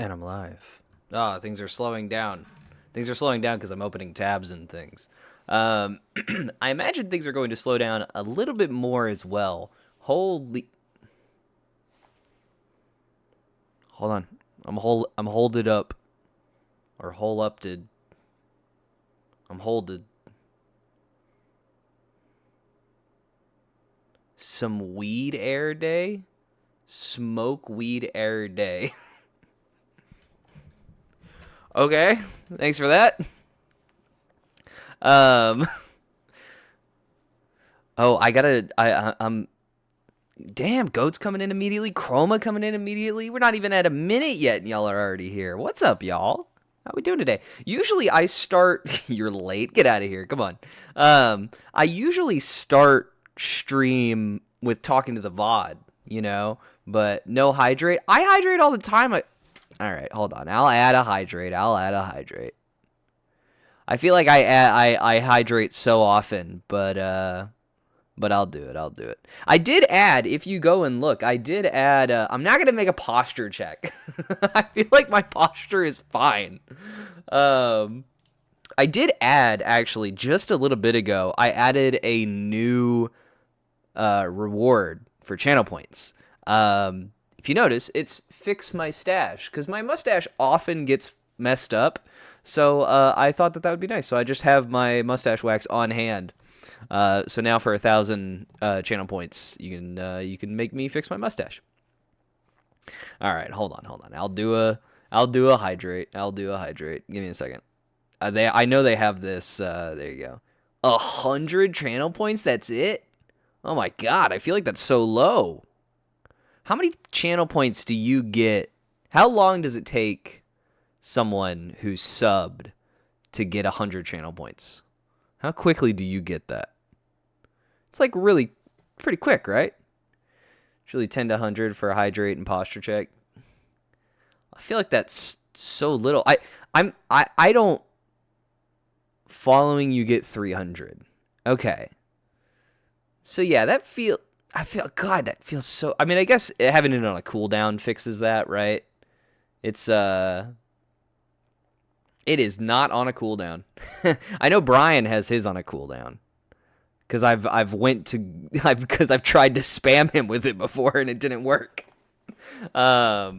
And I'm live. Ah, things are slowing down. Things are slowing down because I'm opening tabs and things. Um, I imagine things are going to slow down a little bit more as well. Holy, hold on. I'm holded up, or hole upted. I'm holded. Some weed air day. Smoke weed air day. Okay, thanks for that. Um. Oh, I gotta. I'm. Damn, goat's coming in immediately. Chroma coming in immediately. We're not even at a minute yet, and y'all are already here. What's up, y'all? How we doing today? Usually, I start. You're late. Get out of here. Come on. I usually start stream with talking to the VOD. But no hydrate. I hydrate all the time. All right, hold on. I'll add a hydrate. I feel like I hydrate so often, but I'll do it. I did add, if you go and look, I did add, I'm not going to make a posture check. I feel like my posture is fine. I did add, actually, just a little bit ago, I added a new reward for channel points. If you notice, it's fix my stash, because my mustache often gets messed up. So I thought that would be nice. So I just have my mustache wax on hand. So now for 1,000 channel points, you can make me fix my mustache. All right, hold on. I'll do a hydrate. Give me a second. I know they have this. There you go. 100 channel points. That's it. Oh my god, I feel like that's so low. How many channel points do you get? How long does it take someone who's subbed to get 100 channel points? How quickly do you get that? It's like really pretty quick, right? Usually 10 to 100 for a hydrate and posture check. I feel like that's so little. I don't following you get 300. Okay. So yeah, that feels so. I mean, I guess having it on a cooldown fixes that, right? It's it is not on a cooldown. I know Brian has his on a cooldown. Because I've tried to spam him with it before and it didn't work. But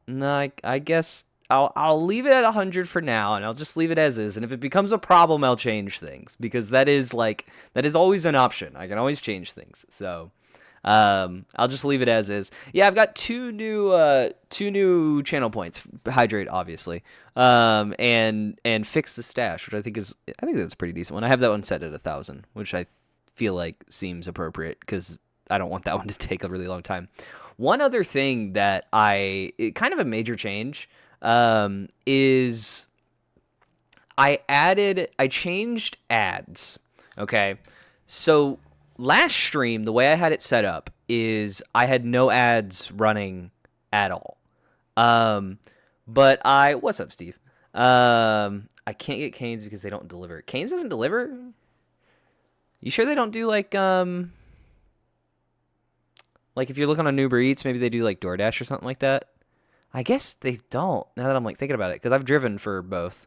no, I guess I'll leave it at 100 for now, and I'll just leave it as is. And if it becomes a problem, I'll change things, because that is always an option. I can always change things. So I'll just leave it as is. Yeah, I've got two new channel points. Hydrate, obviously, and fix the stash, which I think that's a pretty decent one. I have that one set at 1,000, which I feel like seems appropriate because I don't want that one to take a really long time. One other thing that kind of a major change, is I changed ads. Okay, so last stream, the way I had it set up is I had no ads running at all. But what's up, Steve? I can't get Canes because they don't deliver. Canes doesn't deliver? You sure they don't do like if you're looking on Uber Eats, maybe they do like DoorDash or something like that? I guess they don't, now that I'm like thinking about it, because I've driven for both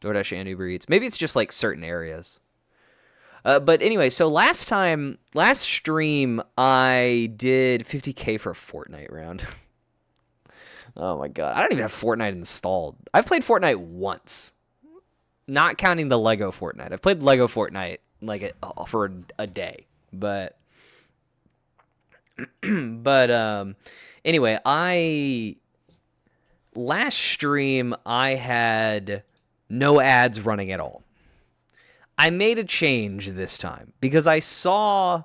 DoorDash and Uber Eats. Maybe it's just like certain areas. But anyway, so last stream, I did 50K for a Fortnite round. Oh my god. I don't even have Fortnite installed. I've played Fortnite once. Not counting the Lego Fortnite. I've played Lego Fortnite for a day. But anyway, last stream I had no ads running at all. I made a change this time because I saw,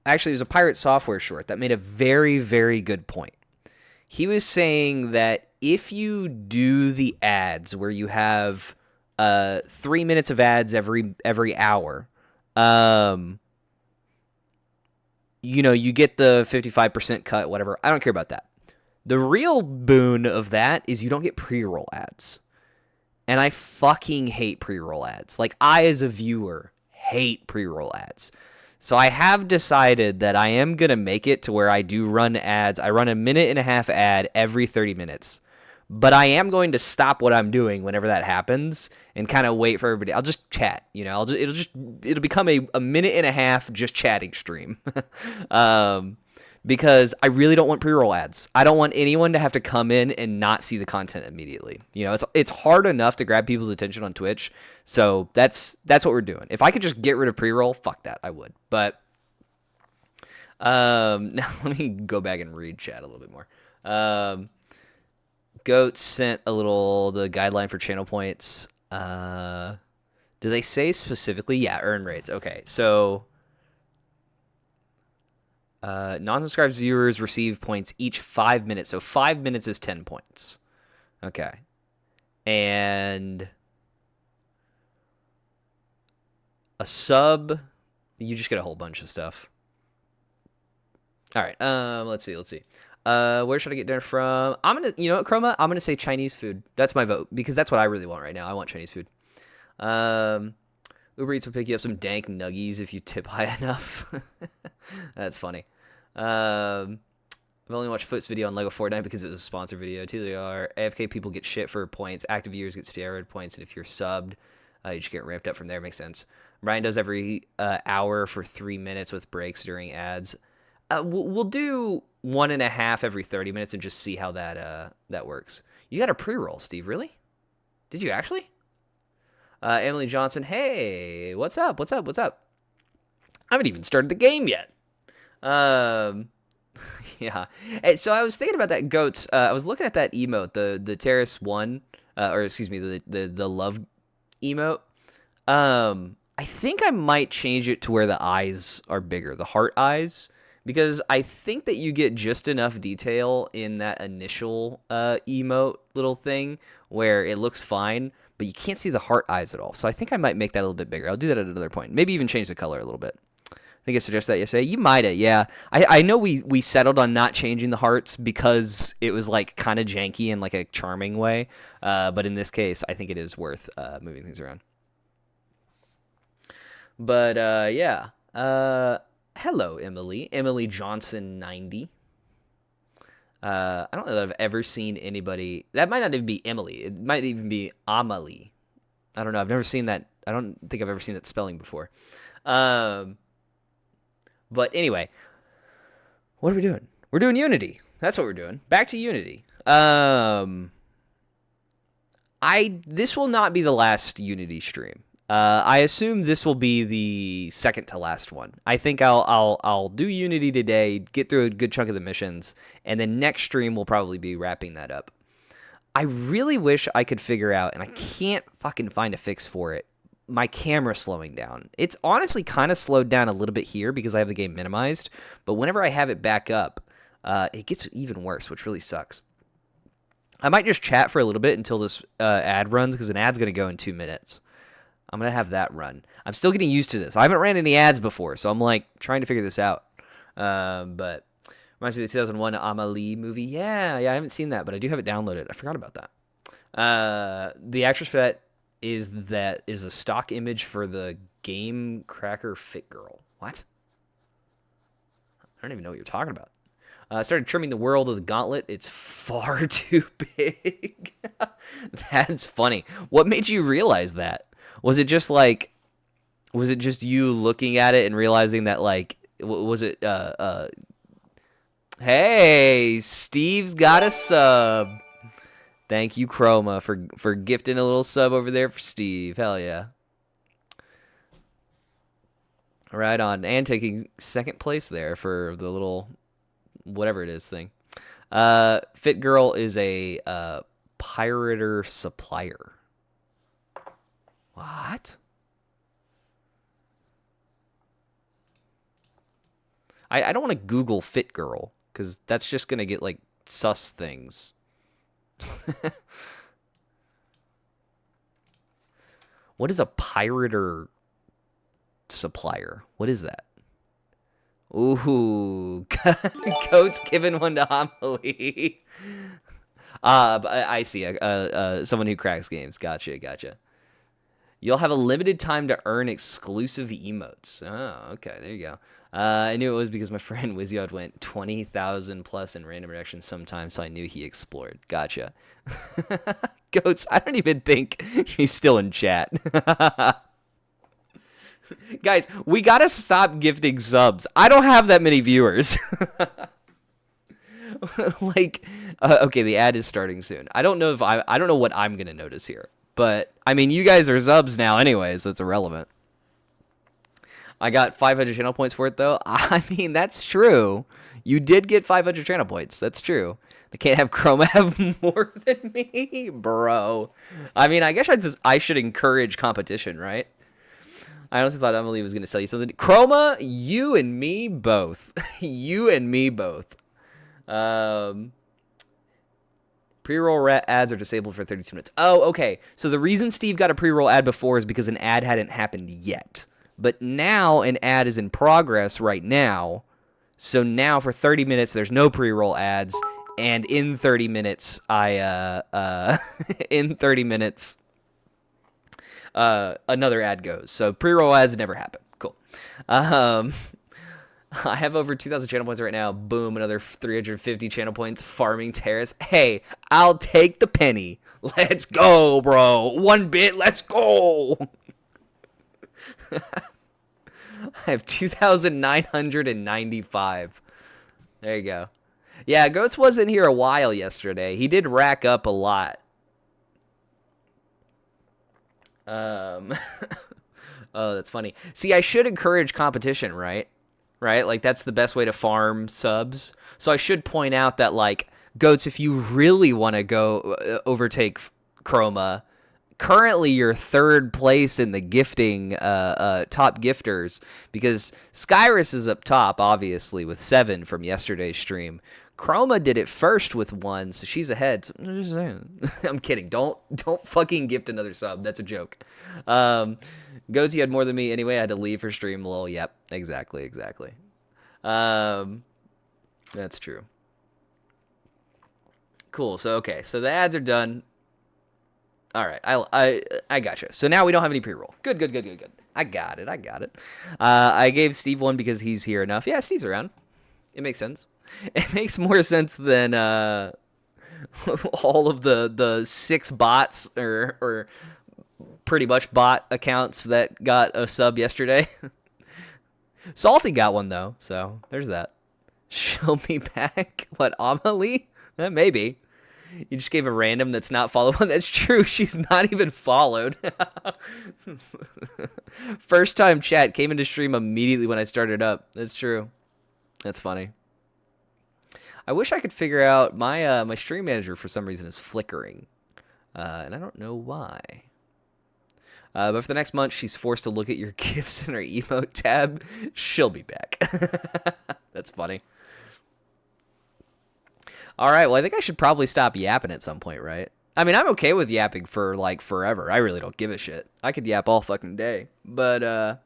actually, it was a Pirate Software short that made a very, very good point. He was saying that if you do the ads where you have 3 minutes of ads every hour, you get the 55% cut, whatever. I don't care about that. The real boon of that is you don't get pre-roll ads. And I fucking hate pre-roll ads. Like, I, as a viewer, hate pre-roll ads. So I have decided that I am going to make it to where I do run ads. I run a minute and a half ad every 30 minutes. But I am going to stop what I'm doing whenever that happens and kind of wait for everybody. I'll just chat, it'll become a minute and a half just chatting stream. Because I really don't want pre-roll ads. I don't want anyone to have to come in and not see the content immediately. It's hard enough to grab people's attention on Twitch. So that's what we're doing. If I could just get rid of pre-roll, fuck that, I would. But now let me go back and read chat a little bit more. Goat sent the guideline for channel points. Do they say specifically? Yeah, earn rates. Okay, so non-subscribed viewers receive points each 5 minutes. So 5 minutes is 10 points. Okay. And a sub, you just get a whole bunch of stuff. All right. Let's see. Where should I get dinner from? You know what, Chroma? I'm gonna say Chinese food. That's my vote because that's what I really want right now. I want Chinese food. Uber Eats will pick you up some dank nuggies if you tip high enough. That's funny. I've only watched Foot's video on Lego Fortnite because it was a sponsored video. Too, they are. AFK people get shit for points. Active viewers get steroid points, and if you're subbed, you just get ramped up from there. Makes sense. Brian does every hour for 3 minutes with breaks during ads. We'll do 1.5 every 30 minutes and just see how that works. You got a pre-roll, Steve, really? Did you actually? Emily Johnson, hey, what's up? I haven't even started the game yet. Yeah. Hey, so I was thinking about that, Goats. I was looking at that emote, the Terrace 1, or excuse me, the love emote. I think I might change it to where the eyes are bigger, the heart eyes. Because I think that you get just enough detail in that initial emote little thing where it looks fine, but you can't see the heart eyes at all. So I think I might make that a little bit bigger. I'll do that at another point. Maybe even change the color a little bit. I think I suggested that yesterday. You might have, yeah. I know we settled on not changing the hearts because it was like kind of janky in like a charming way. But in this case, I think it is worth moving things around. But yeah. Hello, Emily. Emily Johnson 90. I don't know that I've ever seen anybody. That might not even be Emily. It might even be Amelie. I don't know. I've never seen that. I don't think I've ever seen that spelling before. But anyway, what are we doing? We're doing Unity. That's what we're doing. Back to Unity. This will not be the last Unity stream. I assume this will be the second to last one. I think I'll do Unity today, get through a good chunk of the missions, and then next stream will probably be wrapping that up. I really wish I could figure out, and I can't fucking find a fix for it, my camera slowing down. It's honestly kind of slowed down a little bit here because I have the game minimized, but whenever I have it back up, it gets even worse, which really sucks. I might just chat for a little bit until this ad runs, because an ad's going to go in 2 minutes. I'm going to have that run. I'm still getting used to this. I haven't ran any ads before, so I'm like trying to figure this out. But reminds me of the 2001 Amelie movie. Yeah, I haven't seen that, but I do have it downloaded. I forgot about that. The actress for that is the stock image for the Game Cracker Fit Girl. What? I don't even know what you're talking about. I started trimming the world of the gauntlet. It's far too big. That's funny. What made you realize that? Was it just you looking at it and realizing that, like, was it, hey, Steve's got a sub. Thank you, Chroma, for gifting a little sub over there for Steve. Hell yeah. Right on. And taking second place there for the little whatever it is thing. Fit Girl is a pirater supplier. What? I don't want to Google Fit Girl, because that's just going to get, like, sus things. What is a pirater supplier? What is that? Ooh, Coat's giving one to Amelie. I see. Someone who cracks games. Gotcha. You'll have a limited time to earn exclusive emotes. Oh, okay. There you go. I knew it was because my friend Wizyod went 20,000 plus in random reactions sometimes, so I knew he explored. Gotcha. Goats, I don't even think he's still in chat. Guys, we gotta stop gifting subs. I don't have that many viewers. Like, okay, the ad is starting soon. I don't know what I'm gonna notice here, but I mean, you guys are subs now anyway, so it's irrelevant. I got 500 channel points for it though. I mean, that's true. You did get 500 channel points. That's true. I can't have Chroma have more than me, bro. I mean, I guess I should encourage competition, right? I honestly thought Emily was gonna sell you something. Chroma, you and me both. You and me both. Pre-roll ads are disabled for 32 minutes. Oh, okay. So the reason Steve got a pre-roll ad before is because an ad hadn't happened yet. But now an ad is in progress right now. So now for 30 minutes, there's no pre-roll ads. And in 30 minutes, another ad goes. So pre-roll ads never happen. Cool. I have over 2,000 channel points right now. Boom, another 350 channel points. Farming Terrace. Hey, I'll take the penny. Let's go, bro. 1 bit. Let's go. I have 2,995. There you go. Yeah, Goats wasn't here a while yesterday. He did rack up a lot. Oh, that's funny. See, I should encourage competition, right? Right? Like, that's the best way to farm subs. So I should point out that, like, Goats, if you really want to go overtake Chroma, currently you're third place in the gifting top gifters, because Skyrus is up top, obviously, with 7 from yesterday's stream. Chroma did it first with 1, so she's ahead. So I'm just saying. I'm kidding. Don't fucking gift another sub. That's a joke. Goats, you had more than me anyway. I had to leave her stream. Lol. Yep. Exactly. That's true. Cool. So okay. So the ads are done. All right. I gotcha. So now we don't have any pre-roll. Good. I got it. I gave Steve one because he's here enough. Yeah, Steve's around. It makes sense. It makes more sense than all of the 6 bots or pretty much bot accounts that got a sub yesterday. Salty got one though, so there's that. Show me back. What, Amelie? Maybe. You just gave a random that's not followed one. That's true. She's not even followed. First time chat, came into stream immediately when I started up. That's true. That's funny. I wish I could figure out my my stream manager for some reason is flickering, and I don't know why. But for the next month, she's forced to look at your gifts in her emote tab. She'll be back. That's funny. All right, well, I think I should probably stop yapping at some point, right? I mean, I'm okay with yapping for, like, forever. I really don't give a shit. I could yap all fucking day. But,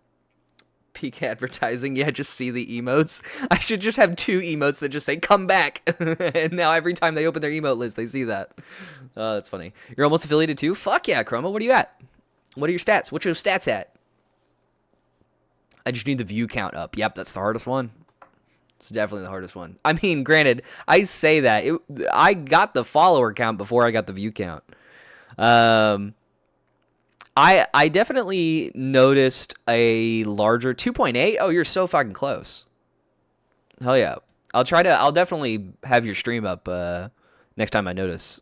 peak advertising, yeah, just see the emotes. I should just have 2 emotes that just say, come back. And now every time they open their emote list, they see that. Oh, that's funny. You're almost affiliated too? Fuck yeah, Chroma. What are you at? What are your stats? What's your stats at? I just need the view count up. Yep, that's the hardest one. It's definitely the hardest one. I mean, granted, I say that. I got the follower count before I got the view count. I definitely noticed a larger 2.8. Oh, you're so fucking close. Hell yeah. I'll definitely have your stream up next time I notice.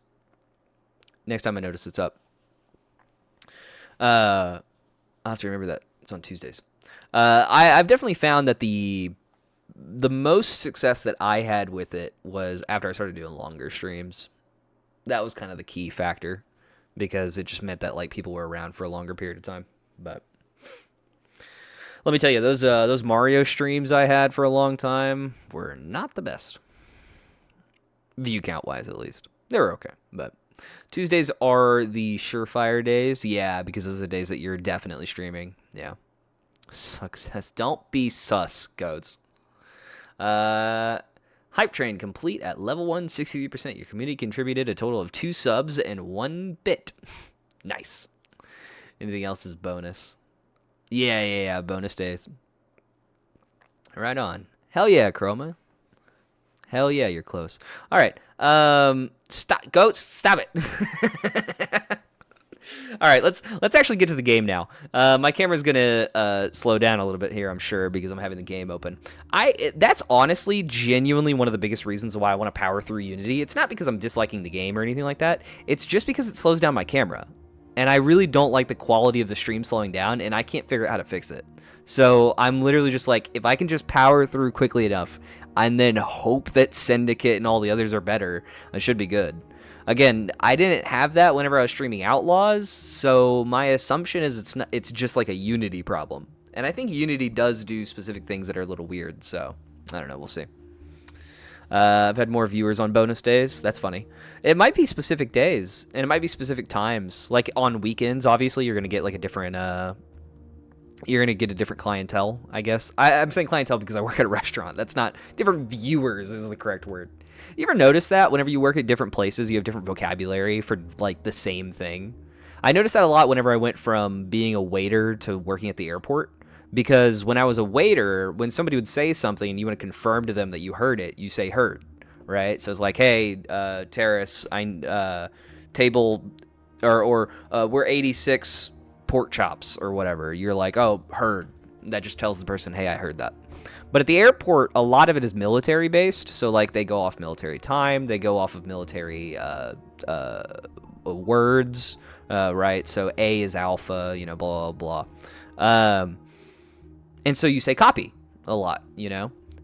Next time I notice it's up. I'll have to remember that. It's on Tuesdays. I've definitely found that the most success that I had with it was after I started doing longer streams. That was kind of the key factor, because it just meant that, like, people were around for a longer period of time. But let me tell you, those Mario streams I had for a long time were not the best. View count wise, at least. They were okay, but Tuesdays are the surefire days. Yeah, because those are the days that you're definitely streaming. Yeah. Success. Don't be sus, goats. Hype train complete at level 1, 63%. Your community contributed a total of 2 subs and 1 bit. Nice. Anything else is bonus. Yeah. Bonus days. Right on. Hell yeah, Chroma. Hell yeah, you're close. All right. Stop. Goats, stop it. All right, let's actually get to the game now. My camera's gonna slow down a little bit here, I'm sure, because I'm having the game open. That's honestly, genuinely one of the biggest reasons why I want to power through Unity. It's not because I'm disliking the game or anything like that. It's just because it slows down my camera, and I really don't like the quality of the stream slowing down, and I can't figure out how to fix it. So I'm literally just like, if I can just power through quickly enough, and then hope that Syndicate and all the others are better, I should be good. Again, I didn't have that whenever I was streaming Outlaws, so my assumption is it's just like a Unity problem. And I think Unity does do specific things that are a little weird, so I don't know, we'll see. I've had more viewers on bonus days. That's funny. It might be specific days, and it might be specific times. Like on weekends, obviously, you're going to get like a different you're going to get a different clientele, I guess. I'm saying clientele because I work at a restaurant. That's not... Different viewers is the correct word. You ever notice that whenever you work at different places, you have different vocabulary for, like, the same thing? I noticed that a lot whenever I went from being a waiter to working at the airport. Because when I was a waiter, when somebody would say something and you want to confirm to them that you heard it, you say heard, right? So it's like, hey, Terrace, table... Or we're 86... pork chops or whatever. You're like, oh, heard. That just tells the person, hey, I heard that. But at the airport, a lot of it is military based. So like they go off military time, they go off of military words, right? So A is alpha, blah blah blah. And so you say copy a lot,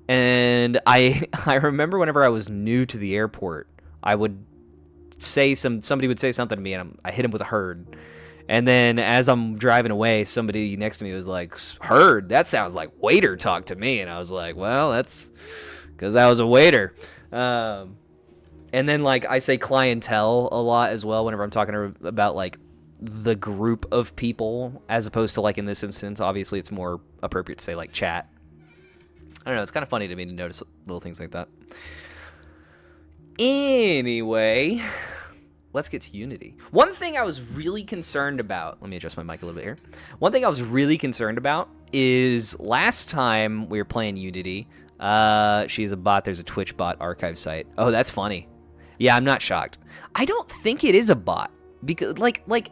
And I remember whenever I was new to the airport, I would say somebody would say something to me, and I hit him with a heard. And then as I'm driving away, somebody next to me was like, heard? That sounds like waiter talk to me. And I was like, well, that's because I was a waiter. And then, like, I say clientele a lot as well whenever I'm talking about, like, the group of people, as opposed to, like, in this instance, obviously it's more appropriate to say, like, chat. I don't know. It's kind of funny to me to notice little things like that. Anyway... Let's get to Unity. One thing I was really concerned about, let me adjust my mic a little bit here. One thing I was really concerned about is last time we were playing Unity, she's a bot, there's a Twitch bot archive site. Oh, that's funny. Yeah, I'm not shocked. I don't think it is a bot because like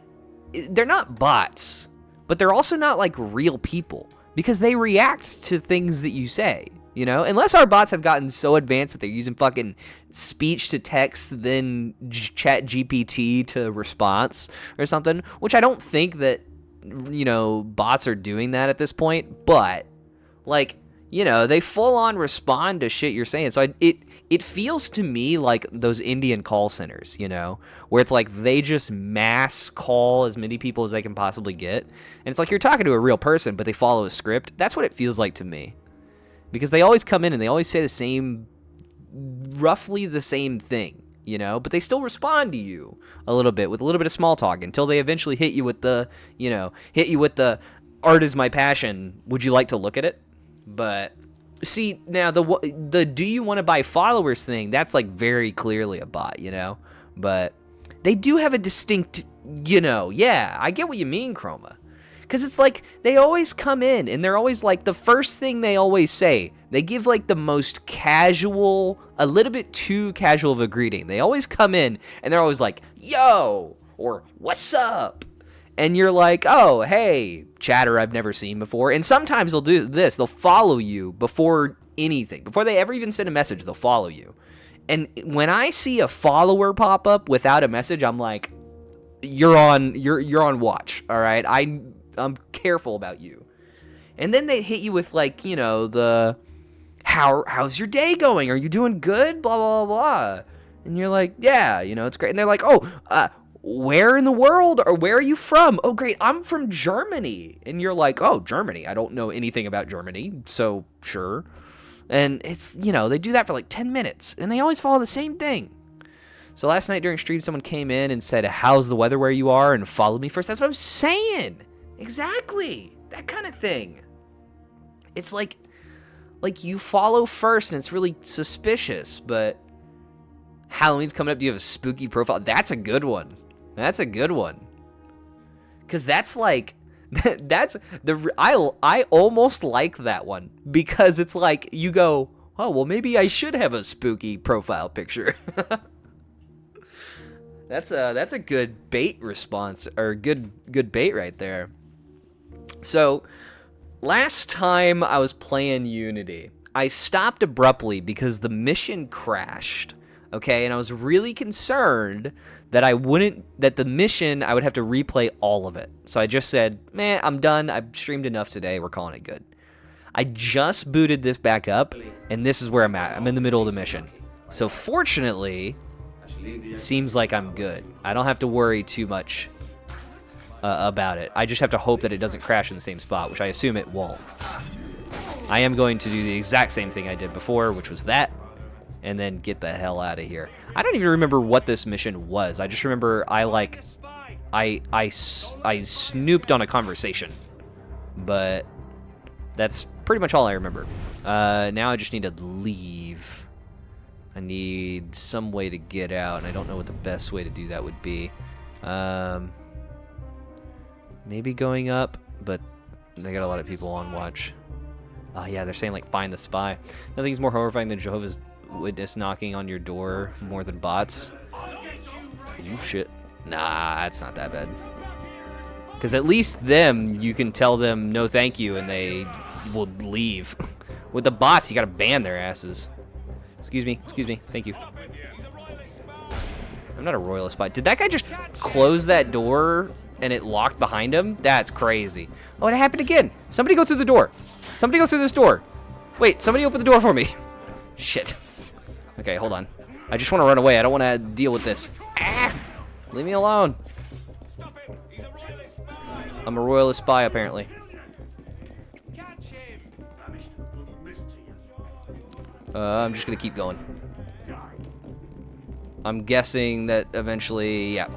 they're not bots, but they're also not like real people because they react to things that you say. Unless our bots have gotten so advanced that they're using fucking speech to text, then chat GPT to response or something, which I don't think that, bots are doing that at this point, but like, they full on respond to shit you're saying. So it feels to me like those Indian call centers, where it's like they just mass call as many people as they can possibly get. And it's like you're talking to a real person, but they follow a script. That's what it feels like to me. Because they always come in and they always say roughly the same thing, but they still respond to you a little bit with a little bit of small talk until they eventually hit you with the art is my passion. Would you like to look at it? But see, now the do you want to buy followers thing, that's like very clearly a bot, but they do have a distinct, yeah, I get what you mean, Chroma. Because it's like, they always come in, and they're always like, the first thing they always say, they give like the most casual, a little bit too casual of a greeting. They always come in, and they're always like, yo, or what's up? And you're like, oh, hey, chatter I've never seen before. And sometimes they'll do this, they'll follow you before anything. Before they ever even send a message, they'll follow you. And when I see a follower pop up without a message, I'm like, you're on watch, all right? I'm careful about you. And then they hit you with like, the how's your day going? Are you doing good? Blah, blah, blah, blah. And you're like, yeah, it's great. And they're like, oh, where in the world or where are you from? Oh, great. I'm from Germany. And you're like, oh, Germany. I don't know anything about Germany. So sure. And it's, they do that for like 10 minutes and they always follow the same thing. So last night during stream, someone came in and said, how's the weather where you are? And followed me first. That's what I'm saying. Exactly. That kind of thing. It's like you follow first and it's really suspicious, but Halloween's coming up. Do you have a spooky profile? That's a good one. Because that's like, that's I almost like that one because it's like you go, oh well, maybe I should have a spooky profile picture. That's a good bait response, or good bait right there. So last time I was playing Unity, I stopped abruptly because the mission crashed. Okay, and I was really concerned that the mission, I would have to replay all of it. So I just said, man, I'm done. I've streamed enough today. We're calling it good. I just booted this back up, and this is where I'm at. I'm in the middle of the mission. So fortunately, it seems like I'm good. I don't have to worry too much about it. I just have to hope that it doesn't crash in the same spot, which I assume it won't. I am going to do the exact same thing I did before, which was that, and then get the hell out of here. I don't even remember what this mission was. I just remember I snooped on a conversation, but that's pretty much all I remember. Now I just need to leave. I need some way to get out, and I don't know what the best way to do that would be. Maybe going up, but they got a lot of people on watch. Oh yeah, they're saying like find the spy. Nothing's more horrifying than Jehovah's Witness knocking on your door more than bots. Ooh, shit. Nah, it's not that bad. Because at least them, you can tell them no thank you and they will leave. With the bots, you gotta ban their asses. Excuse me, thank you. I'm not a royalist bot. Did that guy just close that door and it locked behind him? That's crazy. Oh, it happened again. Somebody go through the door. Somebody go through this door. Wait, somebody open the door for me. Shit. Okay, hold on. I just want to run away. I don't want to deal with this. Ah! Leave me alone. I'm a royalist spy, apparently. I'm just going to keep going. I'm guessing that eventually, yeah,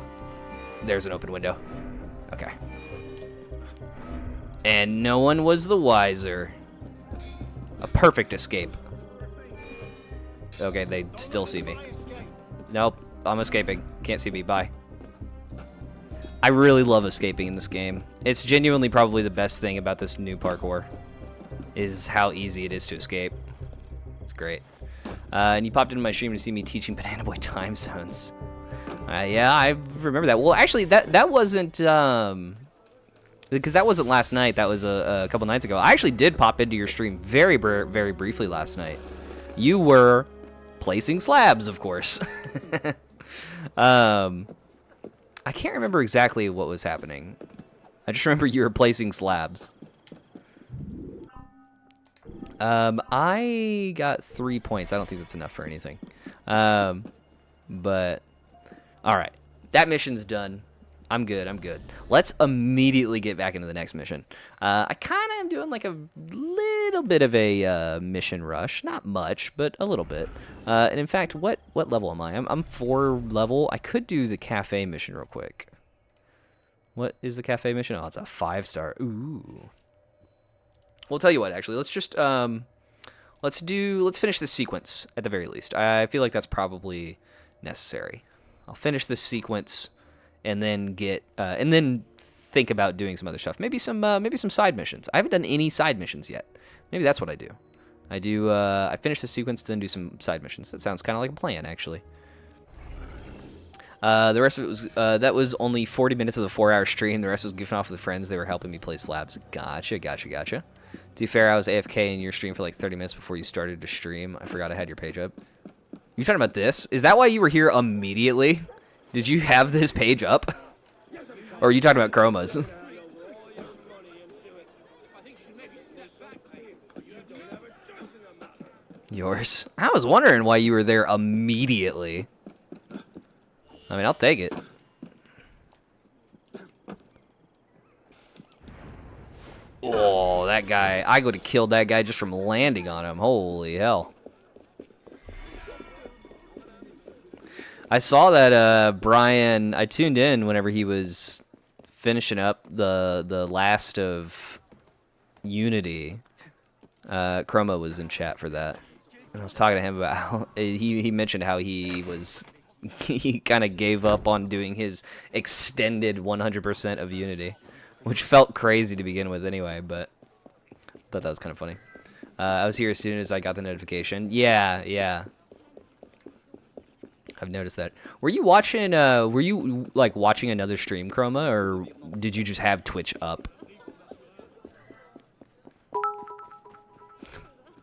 there's an open window. Okay. And no one was the wiser. A perfect escape. Okay, they still see me. Nope, I'm escaping. Can't see me, bye. I really love escaping in this game. It's genuinely probably the best thing about this new parkour, is how easy it is to escape. It's great. And you popped into my stream to see me teaching Banana Boy time zones. Yeah, I remember that. Well, actually, that wasn't, because that wasn't last night. That was a couple nights ago. I actually did pop into your stream very briefly last night. You were placing slabs, of course. I can't remember exactly what was happening. I just remember you were placing slabs. I got 3 points. I don't think that's enough for anything. But, alright. That mission's done. I'm good. Let's immediately get back into the next mission. I kind of am doing like a little bit of a mission rush. Not much, but a little bit. And in fact, what level am I? I'm 4 level. I could do the cafe mission real quick. What is the cafe mission? Oh, it's a 5-star. Ooh. We'll tell you what, actually. Let's just, let's finish this sequence at the very least. I feel like that's probably necessary. I'll finish this sequence and then and then think about doing some other stuff. Maybe some side missions. I haven't done any side missions yet. Maybe that's what I do. I finish the sequence, then do some side missions. That sounds kind of like a plan, actually. The rest of it was, that was only 40 minutes of the 4-hour stream. The rest was goofing off with the friends. They were helping me play slabs. Gotcha. To be fair, I was AFK in your stream for like 30 minutes before you started to stream. I forgot I had your page up. You talking about this? Is that why you were here immediately? Did you have this page up? Or are you talking about Chromas? Yours? I was wondering why you were there immediately. I mean, I'll take it. Oh, that guy. I would have killed that guy just from landing on him. Holy hell. I saw that Brian, I tuned in whenever he was finishing up the last of Unity. Chroma was in chat for that. And I was talking to him about how he mentioned how he was he kind of gave up on doing his extended 100% of Unity, which felt crazy to begin with anyway, but thought that was kind of funny. I was here as soon as I got the notification. Yeah, yeah. I've noticed that. Were you watching, like, watching another stream, Chroma, or did you just have Twitch up?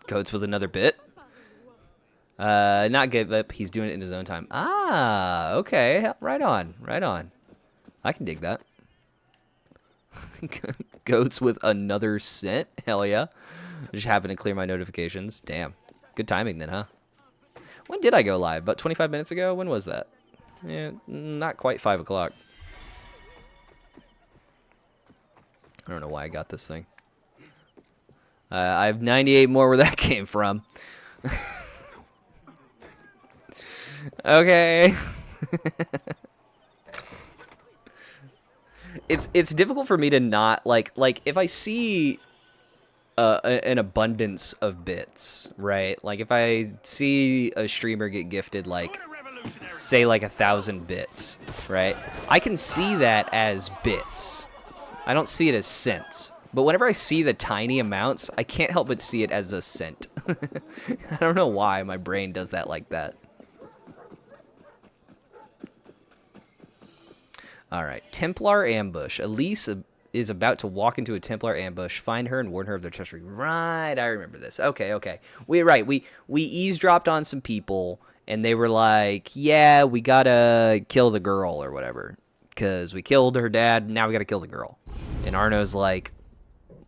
Goats with another bit? Not give up. He's doing it in his own time. Ah, okay. Right on. Right on. I can dig that. Goats with another cent? Hell yeah. I just happened to clear my notifications. Damn. Good timing then, huh? When did I go live? About 25 minutes ago? When was that? Yeah, not quite 5 o'clock. I don't know why I got this thing. I have 98 more where that came from. Okay. It's difficult for me to not like if I see an abundance of bits, right? Like if I see a streamer get gifted like say like 1,000 bits, right? I can see that as bits. I don't see it as cents. But whenever I see the tiny amounts, I can't help but see it as a cent. I don't know why my brain does that like that. Alright, Templar ambush. Elise is about to walk into a Templar ambush. Find her and warn her of their treachery. Right, I remember this. Okay. We eavesdropped on some people, and they were like, yeah, we gotta kill the girl or whatever. Because we killed her dad, now we gotta kill the girl. And Arno's like,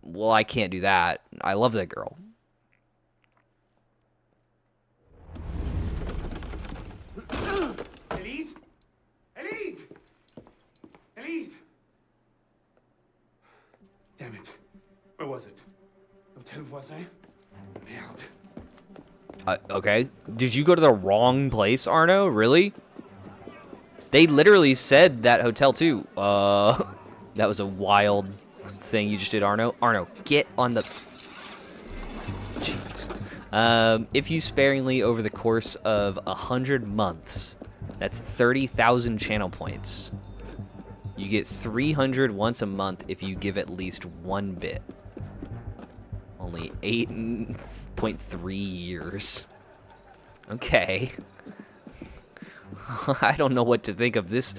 well, I can't do that. I love that girl. Elise? Elise? Elise? Damn it. Where was it? L'Hôtel Voisin? Merde. Okay. Did you go to the wrong place, Arno? Really? They literally said that hotel too. That was a wild thing you just did, Arno. Arno, get on the... Jesus. If you sparingly over the course of 100 months, that's 30,000 channel points. You get 300 once a month if you give at least 1 bit. Only 8.3 years. Okay. I don't know what to think of this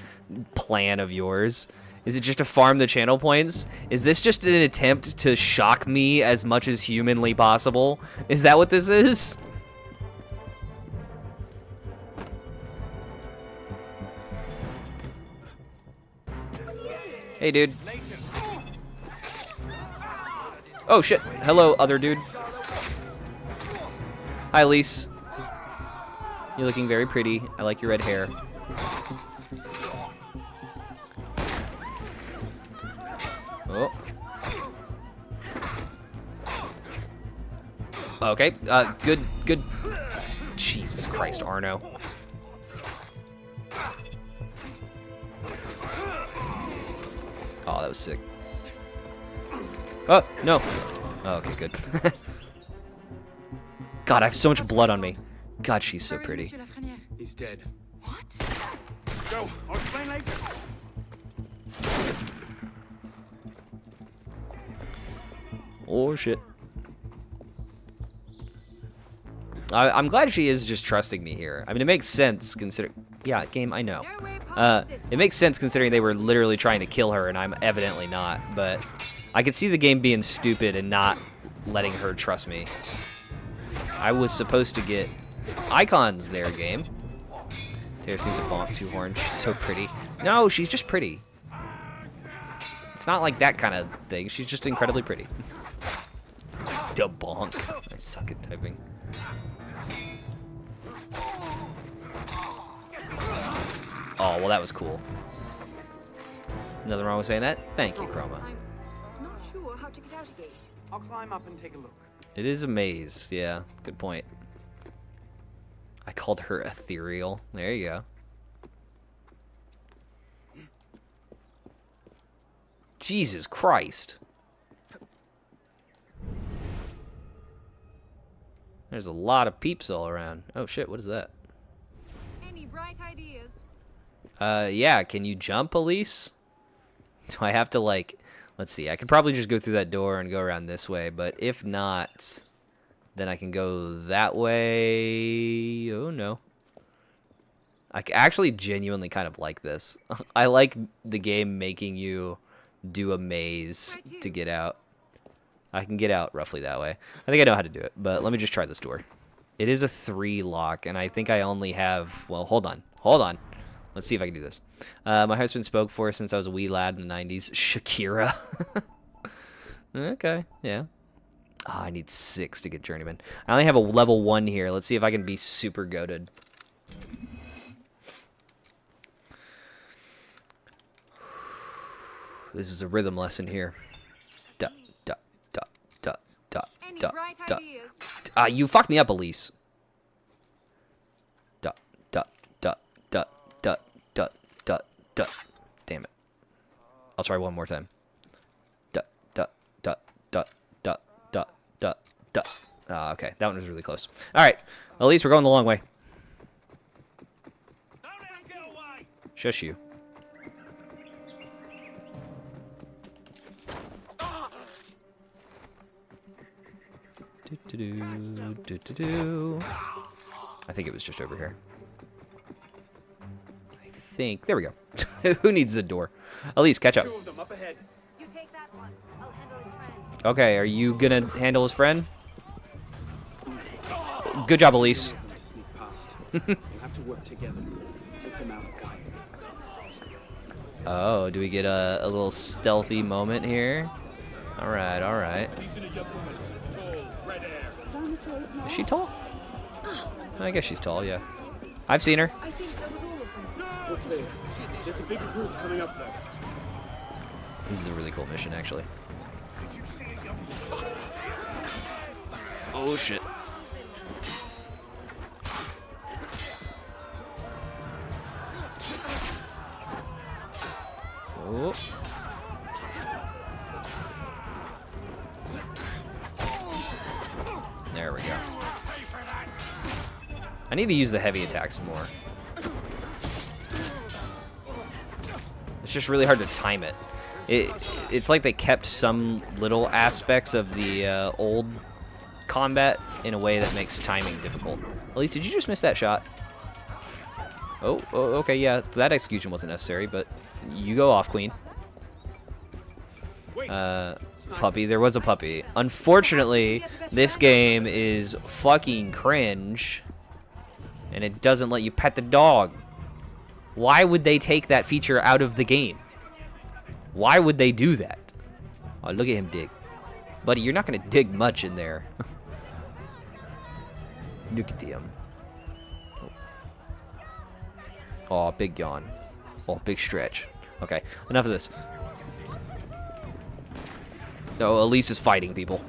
plan of yours. Is it just to farm the channel points? Is this just an attempt to shock me as much as humanly possible? Is that what this is? Hey, dude. Oh, shit. Hello, other dude. Hi, Elise. You're looking very pretty. I like your red hair. Oh. Okay, good. Jesus Christ, Arno. Oh, that was sick. Oh, no. Oh, okay, good. God, I have so much blood on me. God, she's so pretty. He's dead. What? Go. I'll explain later. Oh, shit. I'm glad she is just trusting me here. I mean, it makes sense considering... Yeah, game, I know. It makes sense considering they were literally trying to kill her, and I'm evidently not. But I could see the game being stupid and not letting her trust me. I was supposed to get icons there, game. There's things a bonk, 2 horns. She's so pretty. No, she's just pretty. It's not like that kind of thing. She's just incredibly pretty. Da bonk. I suck at typing. Oh, well, that was cool. Nothing wrong with saying that. Thank you, Chroma. I'm not sure how to get out again. I'll climb up and take a look. It is a maze. Yeah, good point. I called her ethereal. There you go. Jesus Christ. There's a lot of peeps all around. Oh shit, what is that? Any bright ideas? Yeah, can you jump, Elise? Do I have to, like... Let's see, I could probably just go through that door and go around this way, but if not, then I can go that way. Oh, no. I actually genuinely kind of like this. I like the game making you do a maze to get out. I can get out roughly that way. I think I know how to do it, but let me just try this door. It is a 3 lock, and I think I only have... Well, hold on. Hold on. Let's see if I can do this. My husband spoke for since I was a wee lad in the 90s. Shakira. Okay, yeah. Oh, I need 6 to get Journeyman. I only have a level 1 here. Let's see if I can be super goated. This is a rhythm lesson here. Duh, duh, duh, duh, duh, Any duh, bright duh. ideas? You fucked me up, Elise. Duh, duh, duh, duh, duh, duh, duh, duh. Damn it. I'll try one more time. Duh, duh, duh, duh, duh, duh, duh, duh. Okay, that one was really close. All right, Elise, we're going the long way. Shush you. I think it was just over here. I think. There we go. Who needs the door? Elise, catch up. Two of them up ahead. You take that one. I'll handle his friend. Okay, are you gonna handle his friend? Good job, Elise. To sneak past. We'll have to work together. Take them out quietly. Oh, do we get a little stealthy moment here? All right, all right. Is she tall? I guess she's tall, yeah. I've seen her. I think that was all of them. We're clear. There's a big group coming up there. This is a really cool mission, actually. Oh, shit. Oh. There we go. I need to use the heavy attacks more. It's just really hard to time it. It's like they kept some little aspects of the old combat in a way that makes timing difficult. At least, did you just miss that shot? Oh, okay, yeah, that execution wasn't necessary, but you go off, Queen. Puppy, there was a puppy. Unfortunately, this game is fucking cringe, and it doesn't let you pet the dog. Why would they take that feature out of the game? Why would they do that? Oh, look at him dig. Buddy, you're not gonna dig much in there. Look at him. Oh, big yawn. Oh, big stretch. Okay, enough of this. Oh, Elise is fighting people.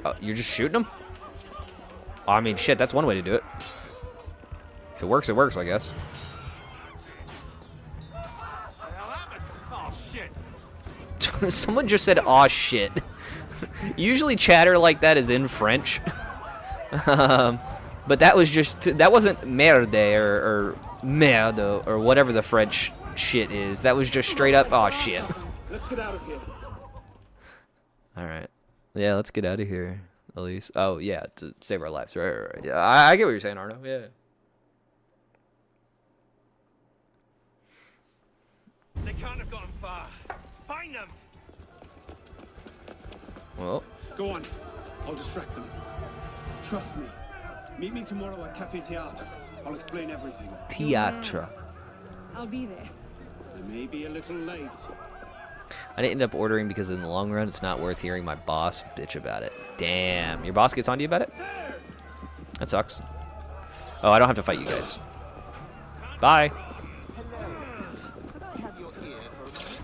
Oh, you're just shooting them? Oh, I mean, shit, that's one way to do it. If it works, I guess. Oh shit. Someone just said, aw, shit. Usually chatter like that is in French. But that was just, that wasn't merde or merde or whatever the French shit is. That was just straight up, aw, shit. Let's get out of here. Alright. Yeah, let's get out of here, Elise. Oh, yeah, to save our lives. Right. Yeah, I get what you're saying, Arno. Yeah. They can't have gone far. Find them. Well, Go on. I'll distract them. Trust me. Meet me tomorrow at Café Théâtre. I'll explain everything. Theatre. I'll be there. I may be a little late. I didn't end up ordering because in the long run, it's not worth hearing my boss bitch about it. Damn. Your boss gets on to you about it? That sucks. Oh, I don't have to fight you guys. Bye.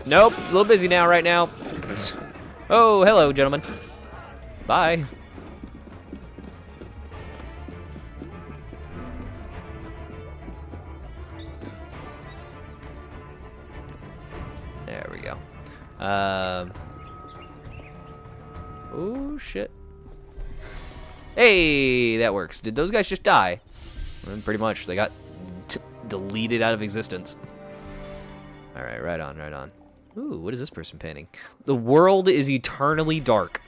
Nope. A little busy now, right now. Oh, hello, gentlemen. Bye. There we go. Oh, shit. Hey, that works. Did those guys just die? And pretty much, they got deleted out of existence. All right, right on, right on. Ooh, what is this person painting? The world is eternally dark.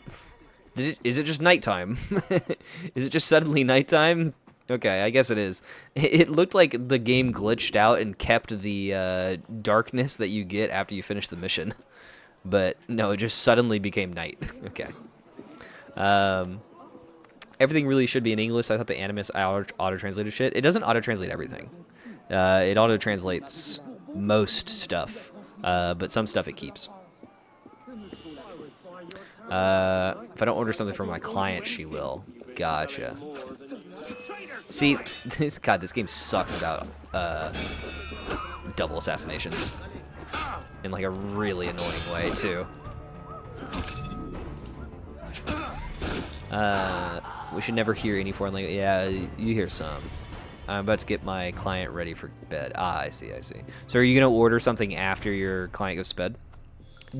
Is it just nighttime? Is it just suddenly nighttime? Okay, I guess it is. It looked like the game glitched out and kept the darkness that you get after you finish the mission. But no, it just suddenly became night. Okay. Everything really should be in English. I thought the Animus auto-translated shit. It doesn't auto-translate everything. It auto-translates most stuff, but some stuff it keeps. If I don't order something from my client, she will. Gotcha. See, this game sucks about double assassinations in like a really annoying way too. We should never hear any foreign language. Yeah, you hear some. I'm about to get my client ready for bed. Ah, I see, I see. So are you gonna order something after your client goes to bed?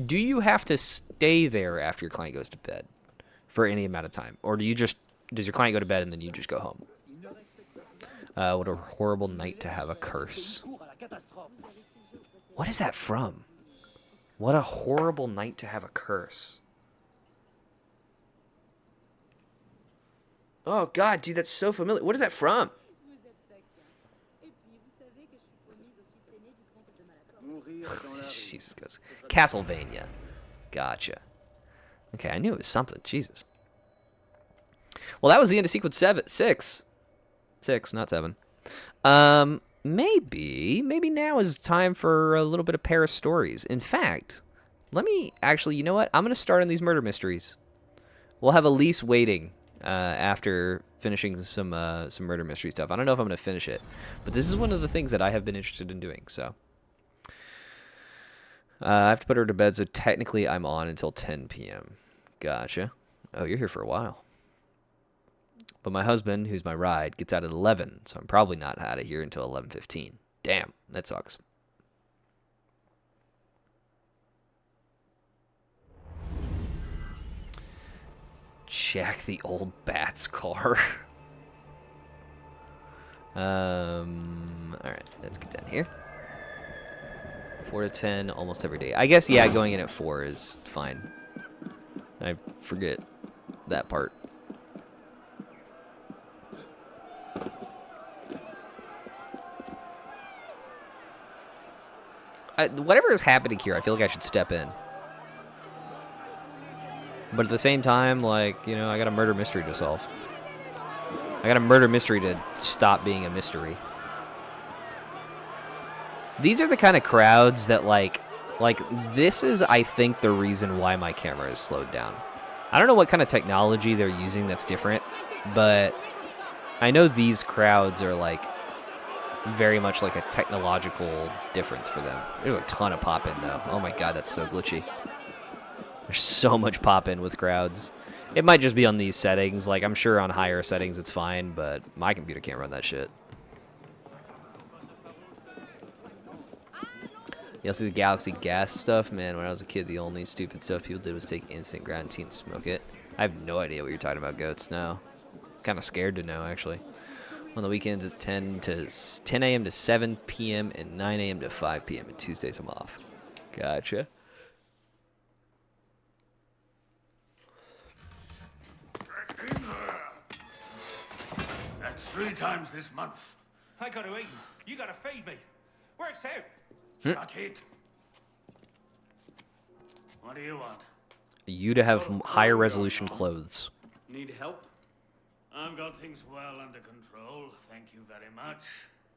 Do you have to stay there after your client goes to bed for any amount of time? Or does your client go to bed and then you just go home? What a horrible night to have a curse. What is that from? What a horrible night to have a curse. Oh god, dude, that's so familiar. What is that from? Jesus goes. Castlevania. Gotcha. Okay, I knew it was something. Jesus. Well, that was the end of sequence 6. 6, not 7. Maybe now is time for a little bit of Paris stories. In fact, let me actually, you know what? I'm going to start on these murder mysteries. We'll have Elise waiting after finishing some murder mystery stuff. I don't know if I'm going to finish it, but this is one of the things that I have been interested in doing, so. I have to put her to bed, so technically I'm on until 10 p.m. Gotcha. Oh, you're here for a while. But my husband, who's my ride, gets out at 11, so I'm probably not out of here until 11:15. Damn, that sucks. Jack the old bat's car. Alright, let's get down here. 4 to 10 almost every day. I guess, yeah, going in at 4 is fine. I forget that part. Whatever is happening here, I feel like I should step in. But at the same time, like, you know, I got a murder mystery to solve. I got a murder mystery to stop being a mystery. These are the kind of crowds that, like, this is, I think, the reason why my camera is slowed down. I don't know what kind of technology they're using that's different, but I know these crowds are, like, very much like a technological difference for them. There's a ton of pop-in, though. Oh my god, that's so glitchy. There's so much pop-in with crowds. It might just be on these settings. Like, I'm sure on higher settings it's fine, but my computer can't run that shit. You see the Galaxy gas stuff? Man, when I was a kid, the only stupid stuff people did was take instant ground tea and smoke it. I have no idea what you're talking about, Goats, now. Kind of scared to know, actually. On the weekends, it's 10 a.m. to 7 p.m. and 9 a.m. to 5 p.m. and Tuesdays I'm off. Gotcha. That's 3 times this month. I gotta eat. You gotta feed me. Works out. Shut it. What do you want? You to have higher resolution clothes. Need help? I've got things well under control, thank you very much.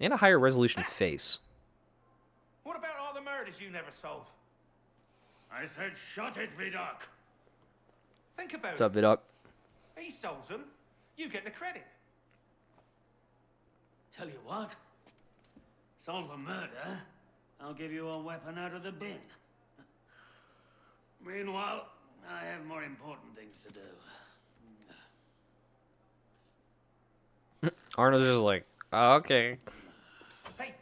And a higher resolution face. What about all the murders you never solve? I said shut it, Vidok. Think about What's up, Vidok? it. He solves them. You get the credit. Tell you what. Solve a murder, I'll give you a weapon out of the bin. Meanwhile, I have more important things to do. Arnold's just like, oh, okay. Hey.